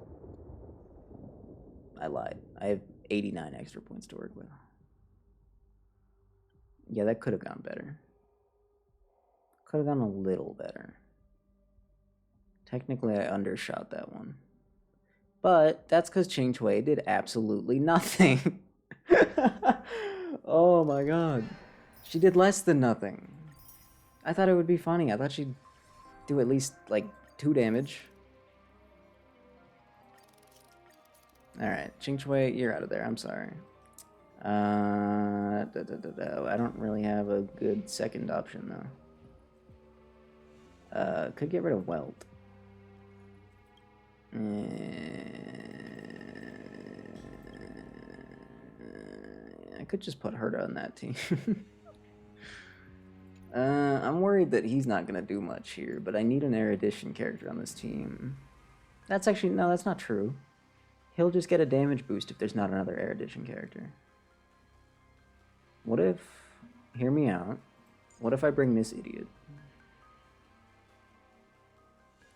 I lied. I have 89 extra points to work with. Yeah, that could have gone better. Could have gone a little better. Technically, I undershot that one. But that's because Ching Chui did absolutely nothing. Oh my god. She did less than nothing. I thought it would be funny. I thought she'd do at least, like, 2 damage. Alright, Ching Chui, you're out of there. I'm sorry. I don't really have a good second option, though. Could get rid of Welt. I could just put Herta on that team. I'm worried that he's not going to do much here, but I need an erudition character on this team. That's actually... No, that's not true. He'll just get a damage boost if there's not another erudition character. What if... Hear me out. What if I bring this idiot?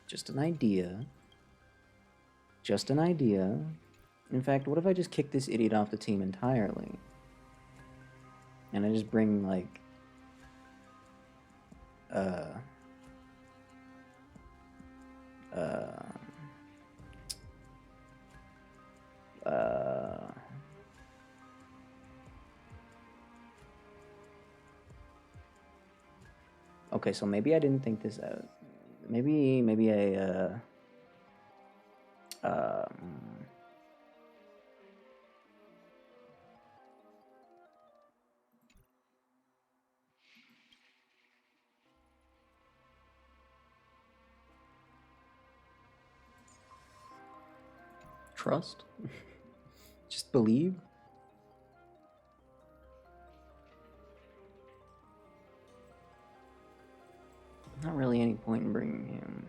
Just an idea. Just an idea. In fact, what if I just kick this idiot off the team entirely? And I just bring, like... Okay, so maybe I didn't think this out. Maybe I, trust? Just believe? Not really any point in bringing him.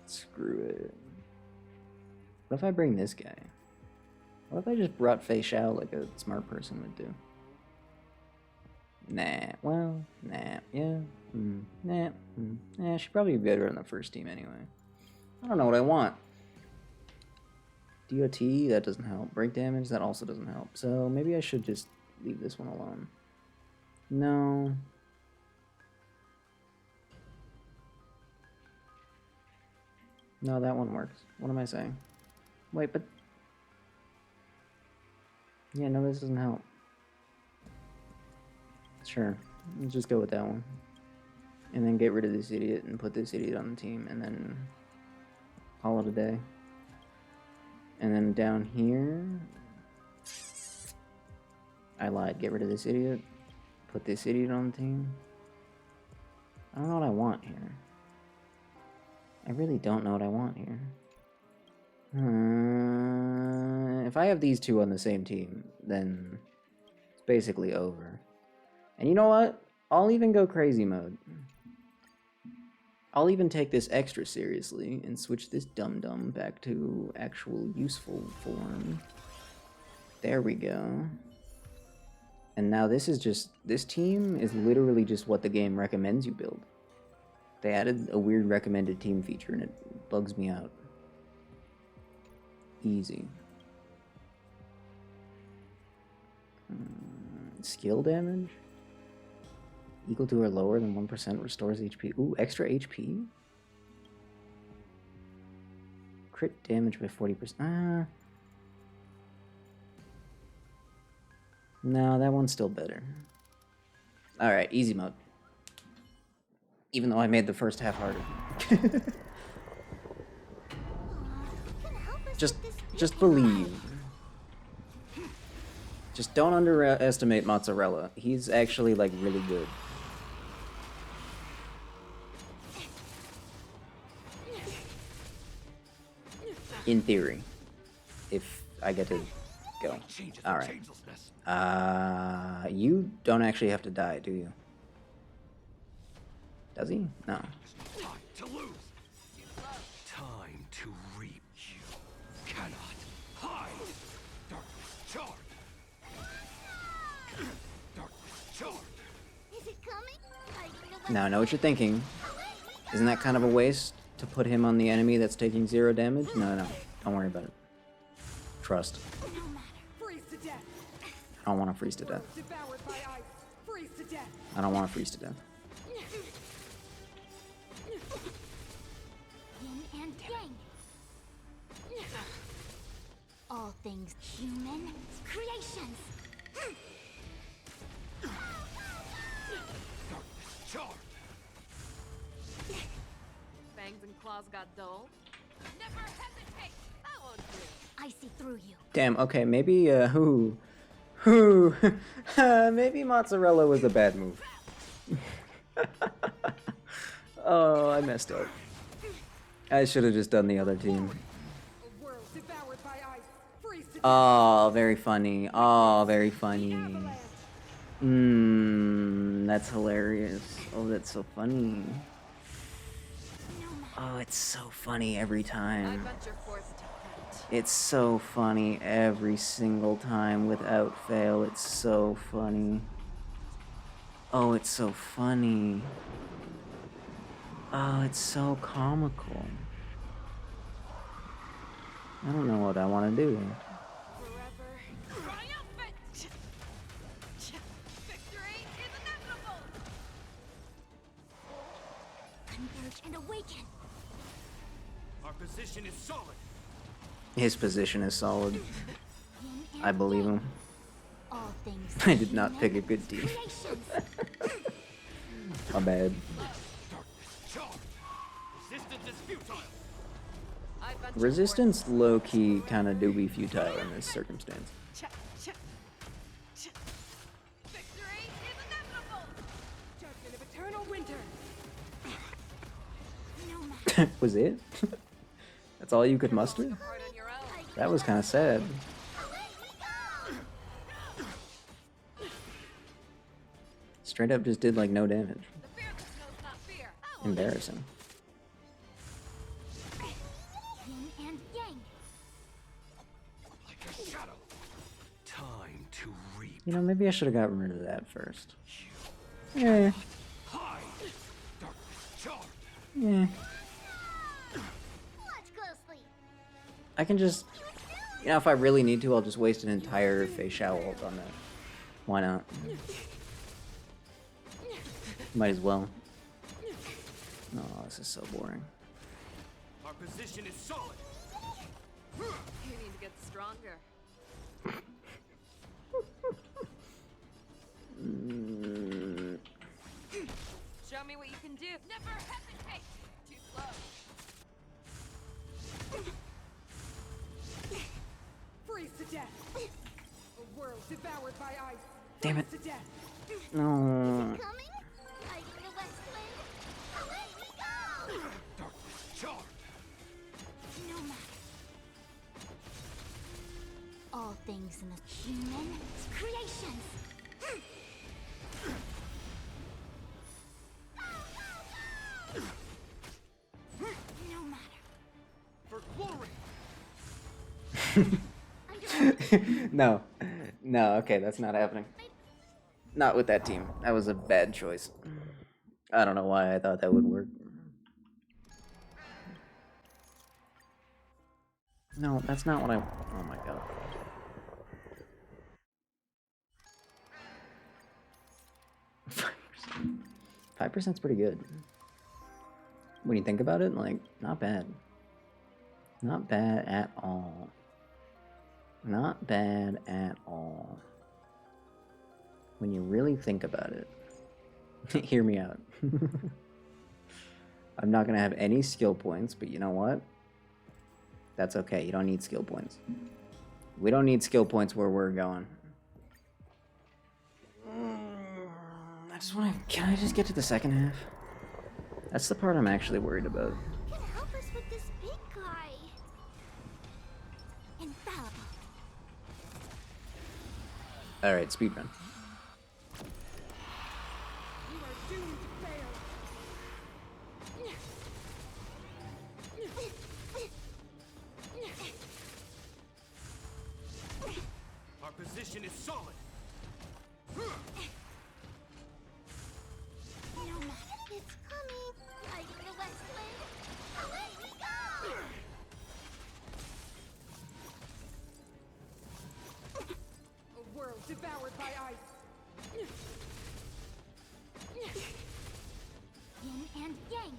Screw it. What if I bring this guy? What if I just brought Fei Xiao like a smart person would do? Nah, well, nah, yeah, nah, she'd probably be better on the first team anyway. I don't know what I want. DOT, that doesn't help. Break damage, that also doesn't help. So maybe I should just leave this one alone. No. No, that one works. What am I saying? Wait, but... Yeah, no, this doesn't help. Sure, let's just go with that one. And then get rid of this idiot and put this idiot on the team and then call it a day. And then down here... I lied, get rid of this idiot. Put this idiot on the team. I don't know what I want here. I really don't know what I want here. If I have these two on the same team, then it's basically over. And you know what? I'll even go crazy mode. I'll even take this extra seriously and switch this dum-dum back to actual useful form. There we go. And now this is just... This team is literally just what the game recommends you build. They added a weird recommended team feature and it bugs me out. Easy. Skill damage? Equal to or lower than 1% restores HP. Ooh, extra HP? Crit damage by 40%. No, that one's still better. Alright, easy mode. Even though I made the first half harder. Just believe. Just don't underestimate Mozzarella. He's actually, like, really good. In theory. If I get to go. Alright. You don't actually have to die, do you? Does he? No. Time to lose. Time to reap. You cannot hide. Darkness charge. Darkness charge. Is it coming? Now I know what you're thinking. Isn't that kind of a waste to put him on the enemy that's taking 0 damage? No. Don't worry about it. Trust. Freeze to death. I don't want to freeze to death. Devoured by ice. Freeze to death. I don't want to freeze to death. Yin and yang. All things human creations. Darkness charge. Fangs and claws got dull. Never hesitate. That won't do. I see through you. Damn, okay, maybe, maybe Mozzarella was a bad move. Oh, I messed up. I should have just done the other team. Oh, very funny. Oh, very funny. That's hilarious. Oh, that's so funny. Oh, it's so funny every time. It's so funny every single time without fail. It's so funny. Oh, it's so funny. Oh, it's so comical. I don't know what I want to do. Converge and awaken. Our position is solid. His position is solid. I believe him. All things I did not pick a good team. My bad. Resistance is futile. Resistance low-key kind of do be futile in this circumstance. Judgment of eternal winter. Was it? That's all you could muster? That was kind of sad. Straight up just did like no damage. Embarrassing. Yin and yang. Like a shadow. Time to reap. You know, maybe I should have gotten rid of that first. Yeah. Hide. Darkness charge. Yeah. Watch closely. I can just, you know, if I really need to, I'll just waste an entire Fei Shao ult on that. Why not? Might as well. Oh, this is so boring. Our position is solid. You need to get stronger. Show me what you can do. Never hesitate. Too slow. Freeze to death. A world devoured by ice. Damn it. Freeze to death. No. Coming? I see the west wind. Away we go! Darkness charge. No matter. All things in the human creations. No matter. For glory. No. No, okay, that's not happening. Not with that team. That was a bad choice. I don't know why I thought that would work. No, that's not what I... Oh my god. Five percent's pretty good. When you think about it, like, not bad. Not bad at all. Not bad at all. When you really think about it. Hear me out. I'm not gonna have any skill points, but you know what? That's okay. You don't need skill points. We don't need skill points where we're going. I just want to... Can I just get to the second half? That's the part I'm actually worried about. Can help us with this big guy. Infallible. Alright, speedrun. You are doomed to fail. Our position is solid. No matter. It's coming. Like the west wind. Away we go! A world devoured by ice. Yin and yang.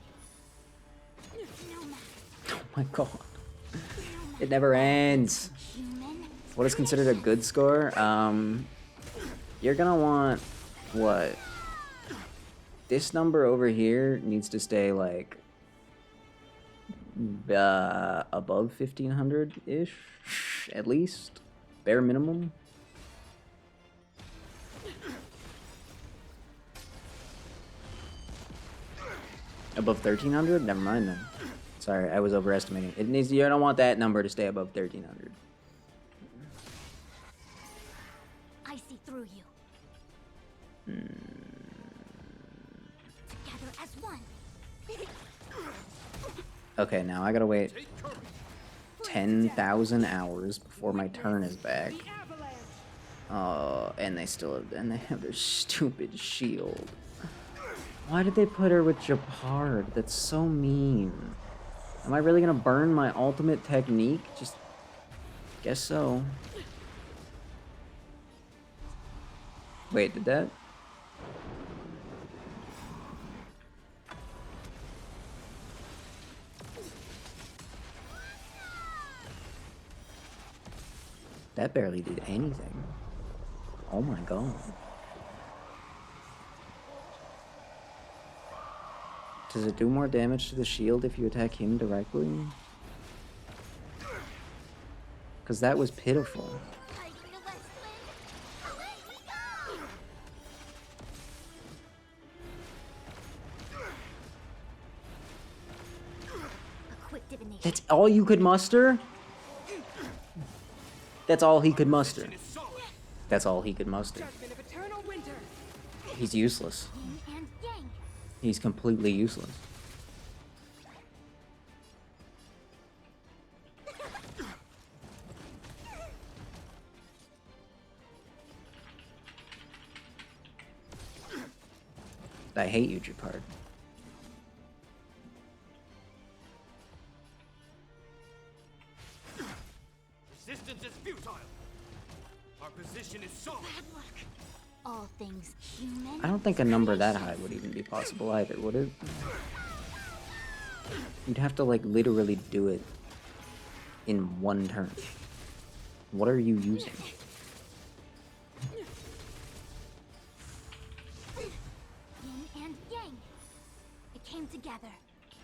No matter. Oh my god. It never ends. What is considered a good score? You're gonna want... What? This number over here needs to stay, like... above 1500-ish? At least? Bare minimum? Above 1300? Never mind then. Sorry, I was overestimating. It needs... You don't want that number to stay above 1300. I see through you. Together as one. Okay, now I gotta wait 10,000 hours before my turn is back. Oh, and they still have... And they have their stupid shield. Why did they put her with Japard? That's so mean. Am I really gonna burn my ultimate technique? Just... Guess so. Wait, did that? That barely did anything. Oh my god. Does it do more damage to the shield if you attack him directly? Because that was pitiful. That's all you could muster? That's all he could muster. That's all he could muster. He's useless. He's completely useless. I hate you, Japard. Resistance is futile. Our position is solid. All things human. I don't think a number that high would even be possible either, would it? You'd have to, like, literally do it in one turn. What are you using? Yin and yang. It came together.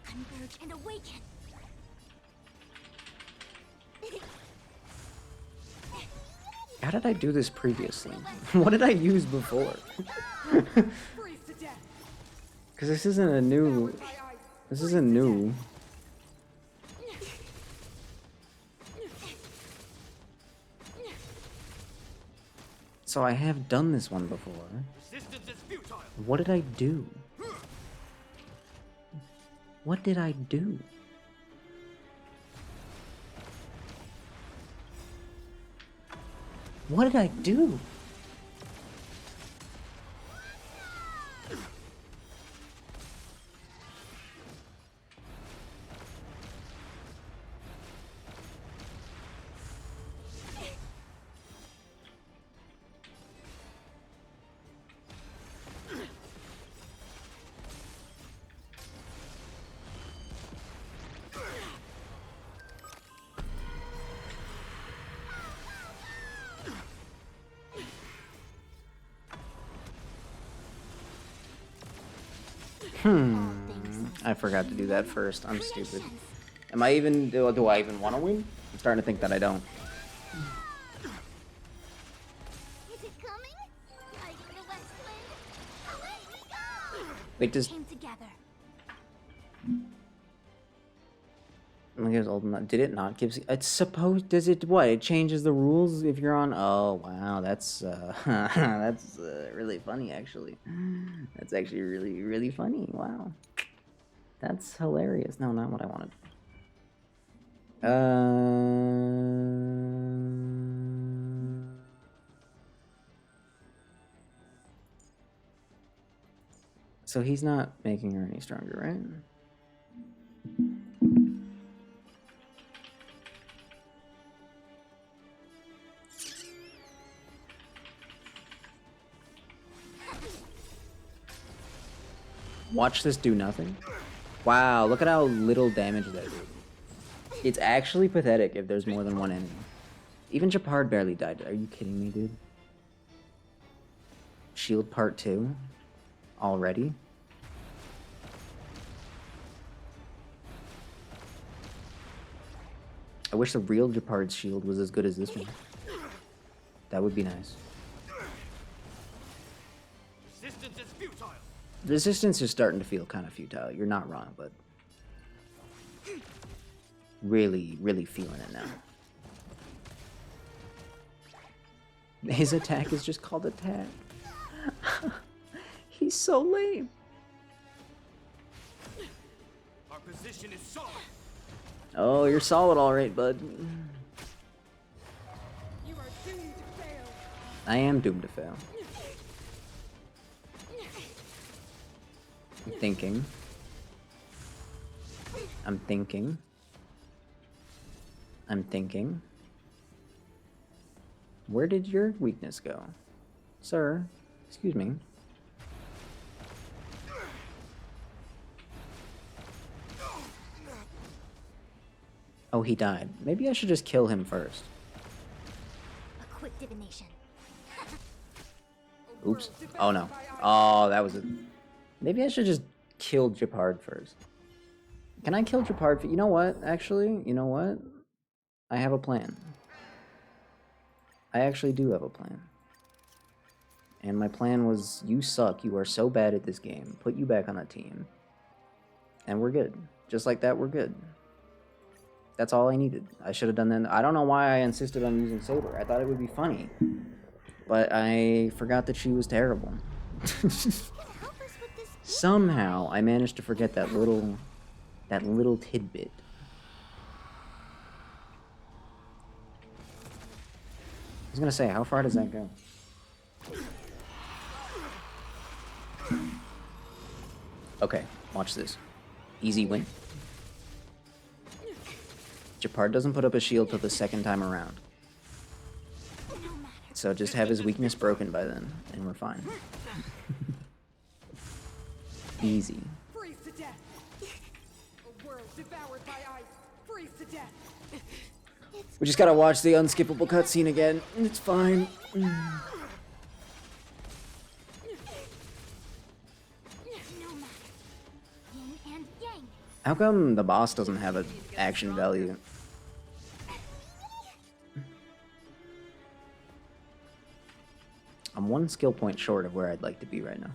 Converge and awaken. How did I do this previously? What did I use before? Because this isn't a new... This isn't new. So I have done this one before. What did I do? What did I do? What did I do? I forgot to do that first. I'm stupid. Am I even... Do I even want to win? I'm starting to think that I don't. Is it coming? Riding the west wind. Away we go! Wait, does... Came together. Look, it was old enough. Did it not give... It's supposed... Does it... What? It changes the rules if you're on... Oh, wow. That's... that's really funny, actually. That's actually really, really funny. Wow. That's hilarious. No, not what I wanted. So he's not making her any stronger, right? Watch this do nothing. Wow, look at how little damage that did. It's actually pathetic if there's more than one enemy. Even Japard barely died. Are you kidding me, dude? Shield part 2? Already? I wish the real Japard's shield was as good as this one. That would be nice. Resistance is futile. Resistance is starting to feel kind of futile. You're not wrong, but... Really, really feeling it now. His attack is just called attack. He's so lame. Our position is solid. Oh, you're solid all right, bud. You are doomed to fail. I am doomed to fail. I'm thinking. I'm thinking. I'm thinking. Where did your weakness go? Sir, excuse me. Oh, he died. Maybe I should just kill him first. A quick divination. Oops. Oh no. Oh, that was it. Maybe I should just kill Japard first. Can I kill Japard? You know what? Actually, you know what? I have a plan. I actually do have a plan. And my plan was, you suck. You are so bad at this game. Put you back on a team. And we're good. Just like that, we're good. That's all I needed. I should have done that. I don't know why I insisted on using Saber. I thought it would be funny. But I forgot that she was terrible. Somehow, I managed to forget that little tidbit. I was gonna say, how far does that go? Okay, watch this. Easy win. Japard doesn't put up a shield till the second time around. So just have his weakness broken by then, and we're fine. Easy. Freeze to death. A world devoured by ice. Freeze to death. We just gotta watch the unskippable cutscene again. It's fine. How come the boss doesn't have an action value? I'm one skill point short of where I'd like to be right now.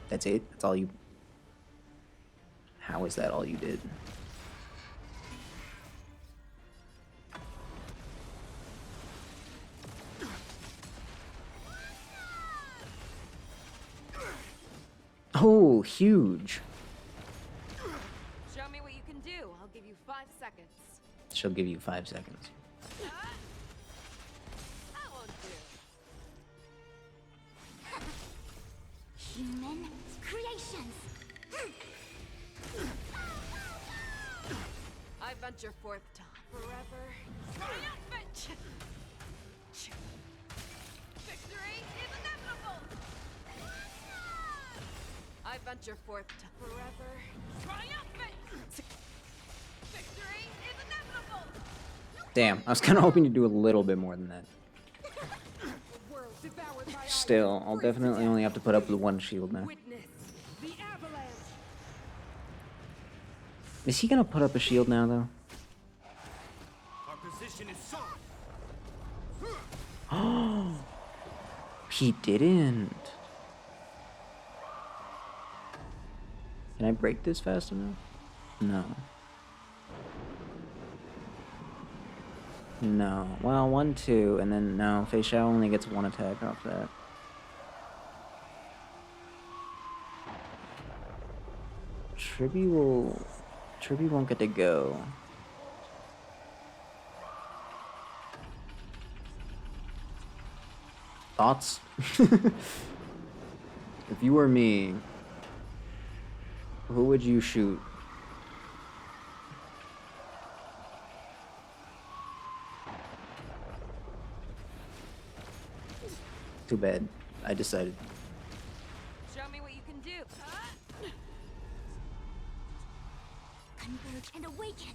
That's it? That's all you... How is that all you did? Oh, huge. Show me what you can do. I'll give you 5 seconds. She'll give you 5 seconds. That won't do. Human creations. I venture forth to forever triumphant. Victory is inevitable. I venture forth to forever triumphant. Victory is inevitable. Damn, I was kind of hoping to do a little bit more than that. A world devoured by ice. still, I'll definitely only have to put up with one shield now. Is he gonna put up a shield now, though? Our position is solid. Oh, he didn't. Can I break this fast enough? No. No. Well, 1, 2, and then no. Fei Xiao only gets 1 attack off that. Tribby won't get to go. Thoughts? If you were me, who would you shoot? Too bad. I decided. Show me what you can do. Converge and awaken.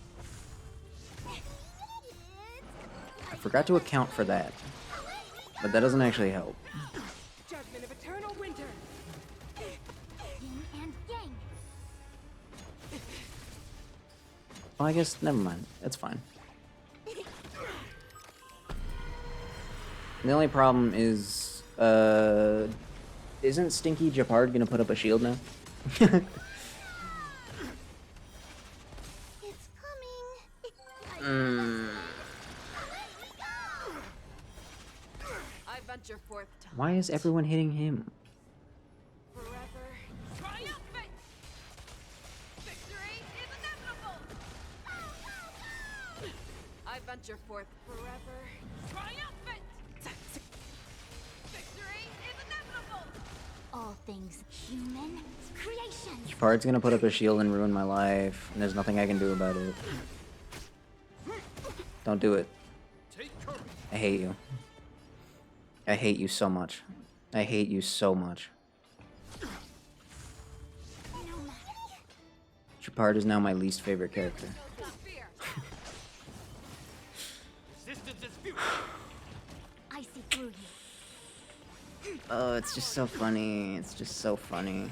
I forgot to account for that. But that doesn't actually help. Judgment of eternal winter. Yin and yang. Well, I guess, never mind. That's fine. The only problem is, isn't Stinky Japard gonna put up a shield now? It's coming. I venture forth to Why is everyone hitting him? forever triumphant. Victory is inevitable. I venture forth forever triumphant. Victory is inevitable. All things human creation. Japard's gonna put up a shield and ruin my life, and there's nothing I can do about it. Don't do it. I hate you. I hate you so much. I hate you so much. Japard is now my least favorite character. I see through you. Oh, it's just so funny. It's just so funny.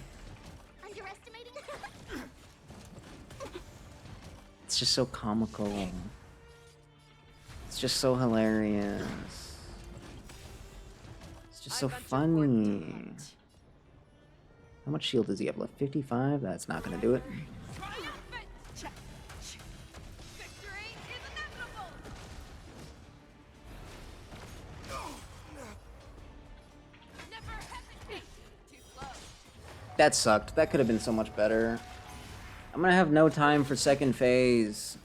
Underestimating? It's just so comical. It's just so hilarious. It's just so funny. How much shield does he have left? 55? That's not gonna do it. That sucked. That could have been so much better. I'm gonna have no time for second phase.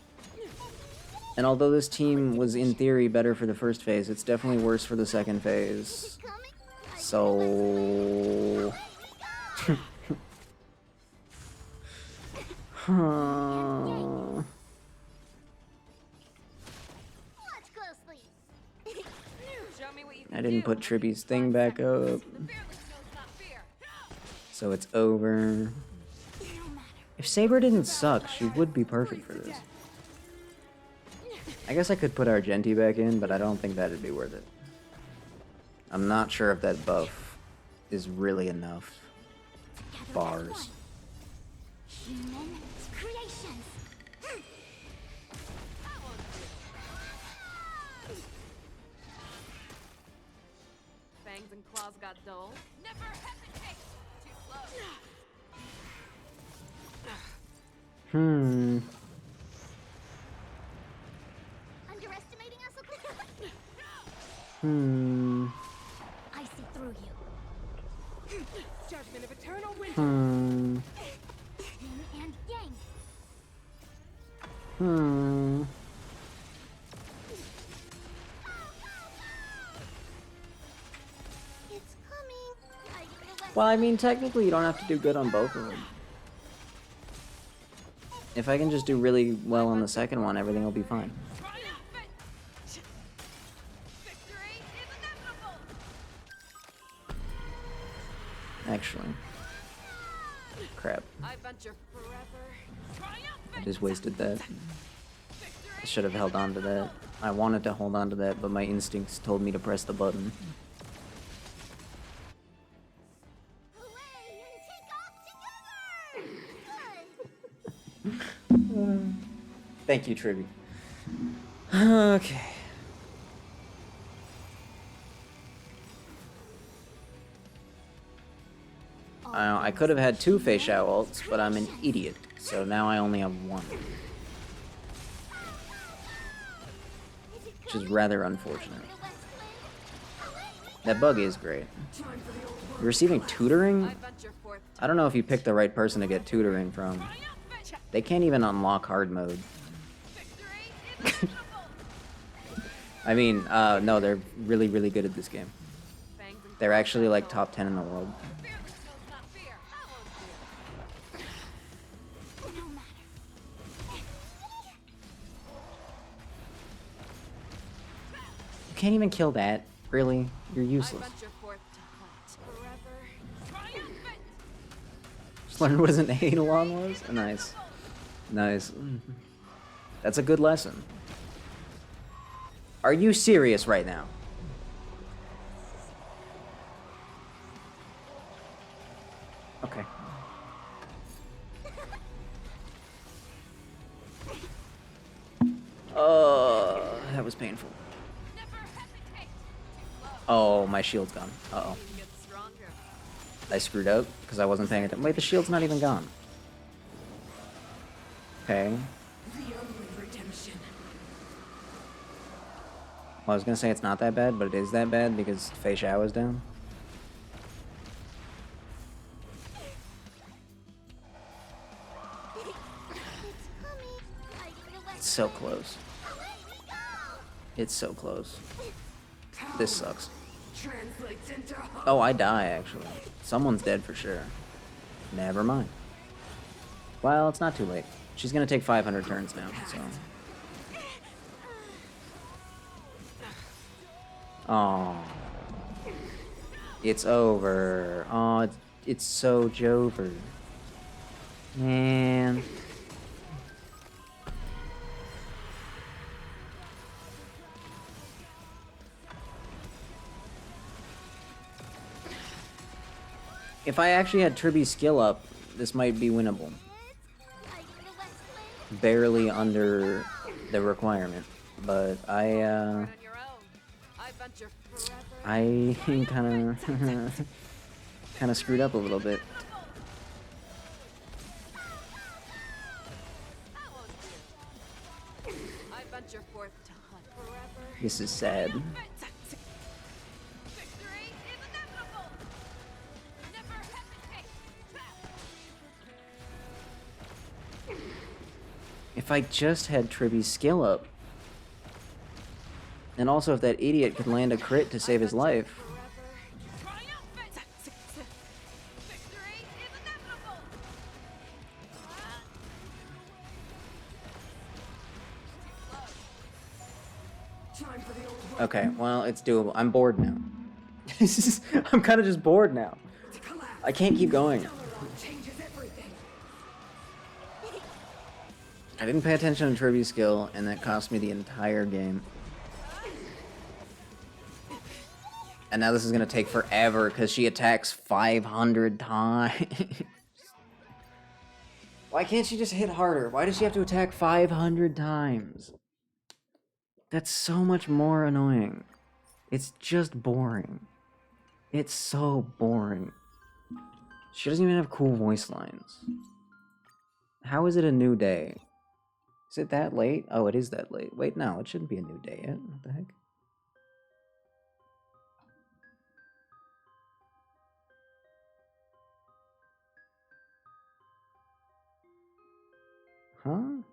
And although this team was in theory better for the first phase, it's definitely worse for the second phase. So... I didn't put Tribby's thing back up. So it's over. If Saber didn't suck, she would be perfect for this. I guess I could put Argenti back in, but I don't think that'd be worth it. I'm not sure if that buff is really enough. Bars. Human creations. Fangs and claws got dull. Never hesitate. Too slow. Underestimating us? I see through you. Judgment of eternal winter. Yin and yang. It's coming. Well, I mean, technically you don't have to do good on both of them. If I can just do really well on the second one, everything will be fine. Actually. Crap. I venture forever. I just wasted that. I should have held on to that. I wanted to hold on to that, but my instincts told me to press the button. Thank you, Tribby. Okay. I could have had 2 Fei Shao ults, but I'm an idiot, so now I only have 1. Which is rather unfortunate. That bug is great. You're receiving tutoring? I don't know if you picked the right person to get tutoring from. They can't even unlock hard mode. I mean, no, they're really, really good at this game. They're actually like top 10 in the world. You can't even kill that. Really? You're useless. Just learned what an Eidolon was? Nice. Nice. That's a good lesson. Are you serious right now? Okay. That was painful. Oh, my shield's gone. Uh-oh. I screwed up because I wasn't paying attention. Wait, the shield's not even gone. Okay. Well, I was gonna say it's not that bad, but it is that bad because Fei Shao is down. It's so close. It's so close. This sucks. Oh, I die, actually. Someone's dead for sure. Never mind. Well, it's not too late. She's gonna take 500 turns now, so... Oh, it's over. Oh, it's so jover. Man. If I actually had Tribby's skill up, this might be winnable. Barely under the requirement, but I kind of screwed up a little bit. This is sad. If I just had Tribby's skill up, and also if that idiot could land a crit to save his life. Okay, well, it's doable. I'm bored now. I'm kind of just bored now. I can't keep going. I didn't pay attention to Tribby's skill, and that cost me the entire game. And now this is gonna take forever, because she attacks 500 times. Why can't she just hit harder? Why does she have to attack 500 times? That's so much more annoying. It's just boring. It's so boring. She doesn't even have cool voice lines. How is it a new day? Is it that late? Oh, it is that late. Wait, no, it shouldn't be a new day yet. What the heck? Huh?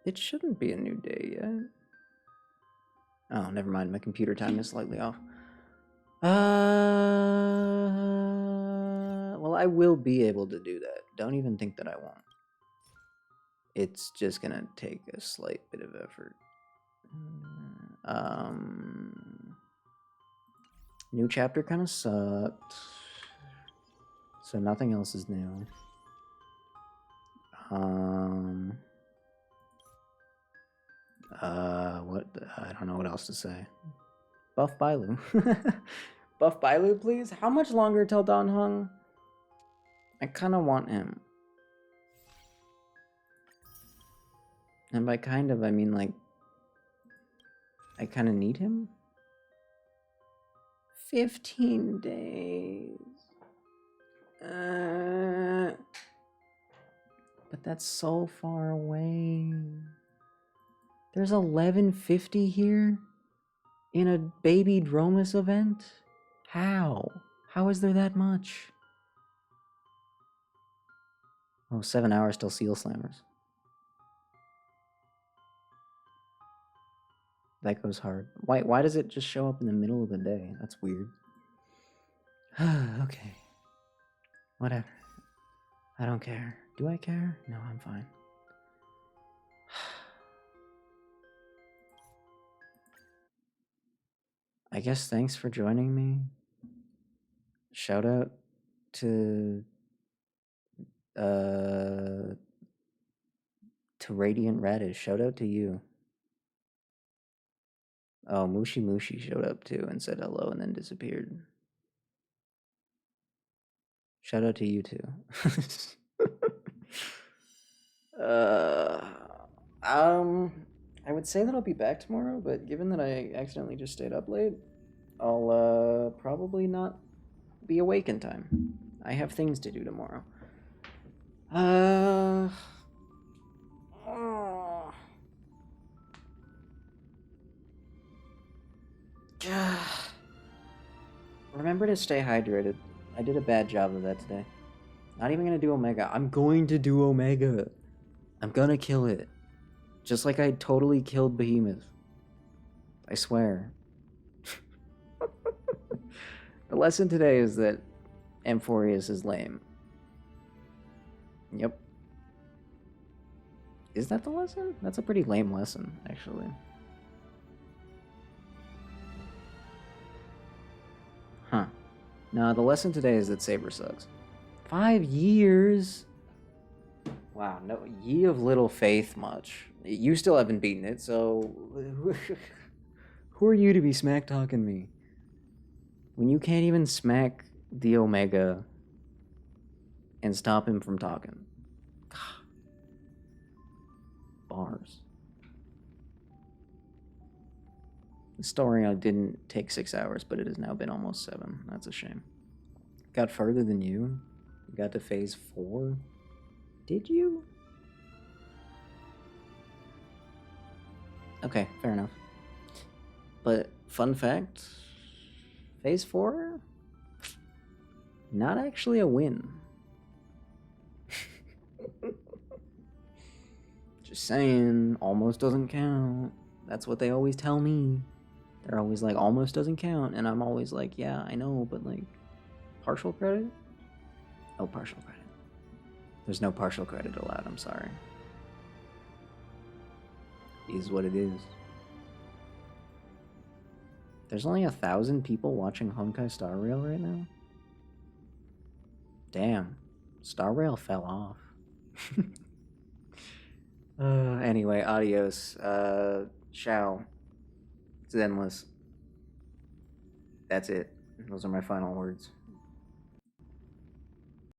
It shouldn't be a new day yet. Oh, never mind. My computer time is slightly off. Well, I will be able to do that. Don't even think that I won't. It's just gonna take a slight bit of effort. New chapter kind of sucked. So nothing else is new. What? I don't know what else to say. Buff Bailu. Buff Bailu, please? How much longer till Don Hung? I kind of want him. And by kind of, I mean like, I kind of need him. 15 days. But that's so far away. There's 1150 here in a baby Dromus event? How? How is there that much? Oh, 7 hours till Seal Slammers. That goes hard. Why does it just show up in the middle of the day? That's weird. Okay. Whatever. I don't care. Do I care? No, I'm fine. I guess thanks for joining me. Shout out to Radiant Radish. Shout out to you. Oh, Mushi Mushi showed up too and said hello and then disappeared. Shout out to you too. I would say that I'll be back tomorrow, but given that I accidentally just stayed up late, I'll probably not be awake in time. I have things to do tomorrow. Remember to stay hydrated. I did a bad job of that today. Not even gonna do Omega. I'm going to do Omega. I'm gonna kill it. Just like I totally killed Behemoth. I swear. The lesson today is that Amphorius is lame. Yep. Is that the lesson? That's a pretty lame lesson, actually. Huh. No, the lesson today is that Saber sucks. 5 years? Wow, no, ye of little faith much. You still haven't beaten it, so... Who are you to be smack-talking me? When you can't even smack the Omega and stop him from talking. Bars. The story didn't take 6 hours, but it has now been almost 7. That's a shame. Got further than you? You got to phase 4? Did you? Okay, fair enough. But, fun fact, phase 4? Not actually a win. Just saying, almost doesn't count. That's what they always tell me. They're always like, almost doesn't count, and I'm always like, yeah, I know, but like, partial credit? Oh, partial credit. There's no partial credit allowed, I'm sorry. Is what it is. There's only 1,000 people watching Honkai Star Rail right now? Damn. Star Rail fell off. Anyway, adios. Ciao. It's endless. That's it. Those are my final words.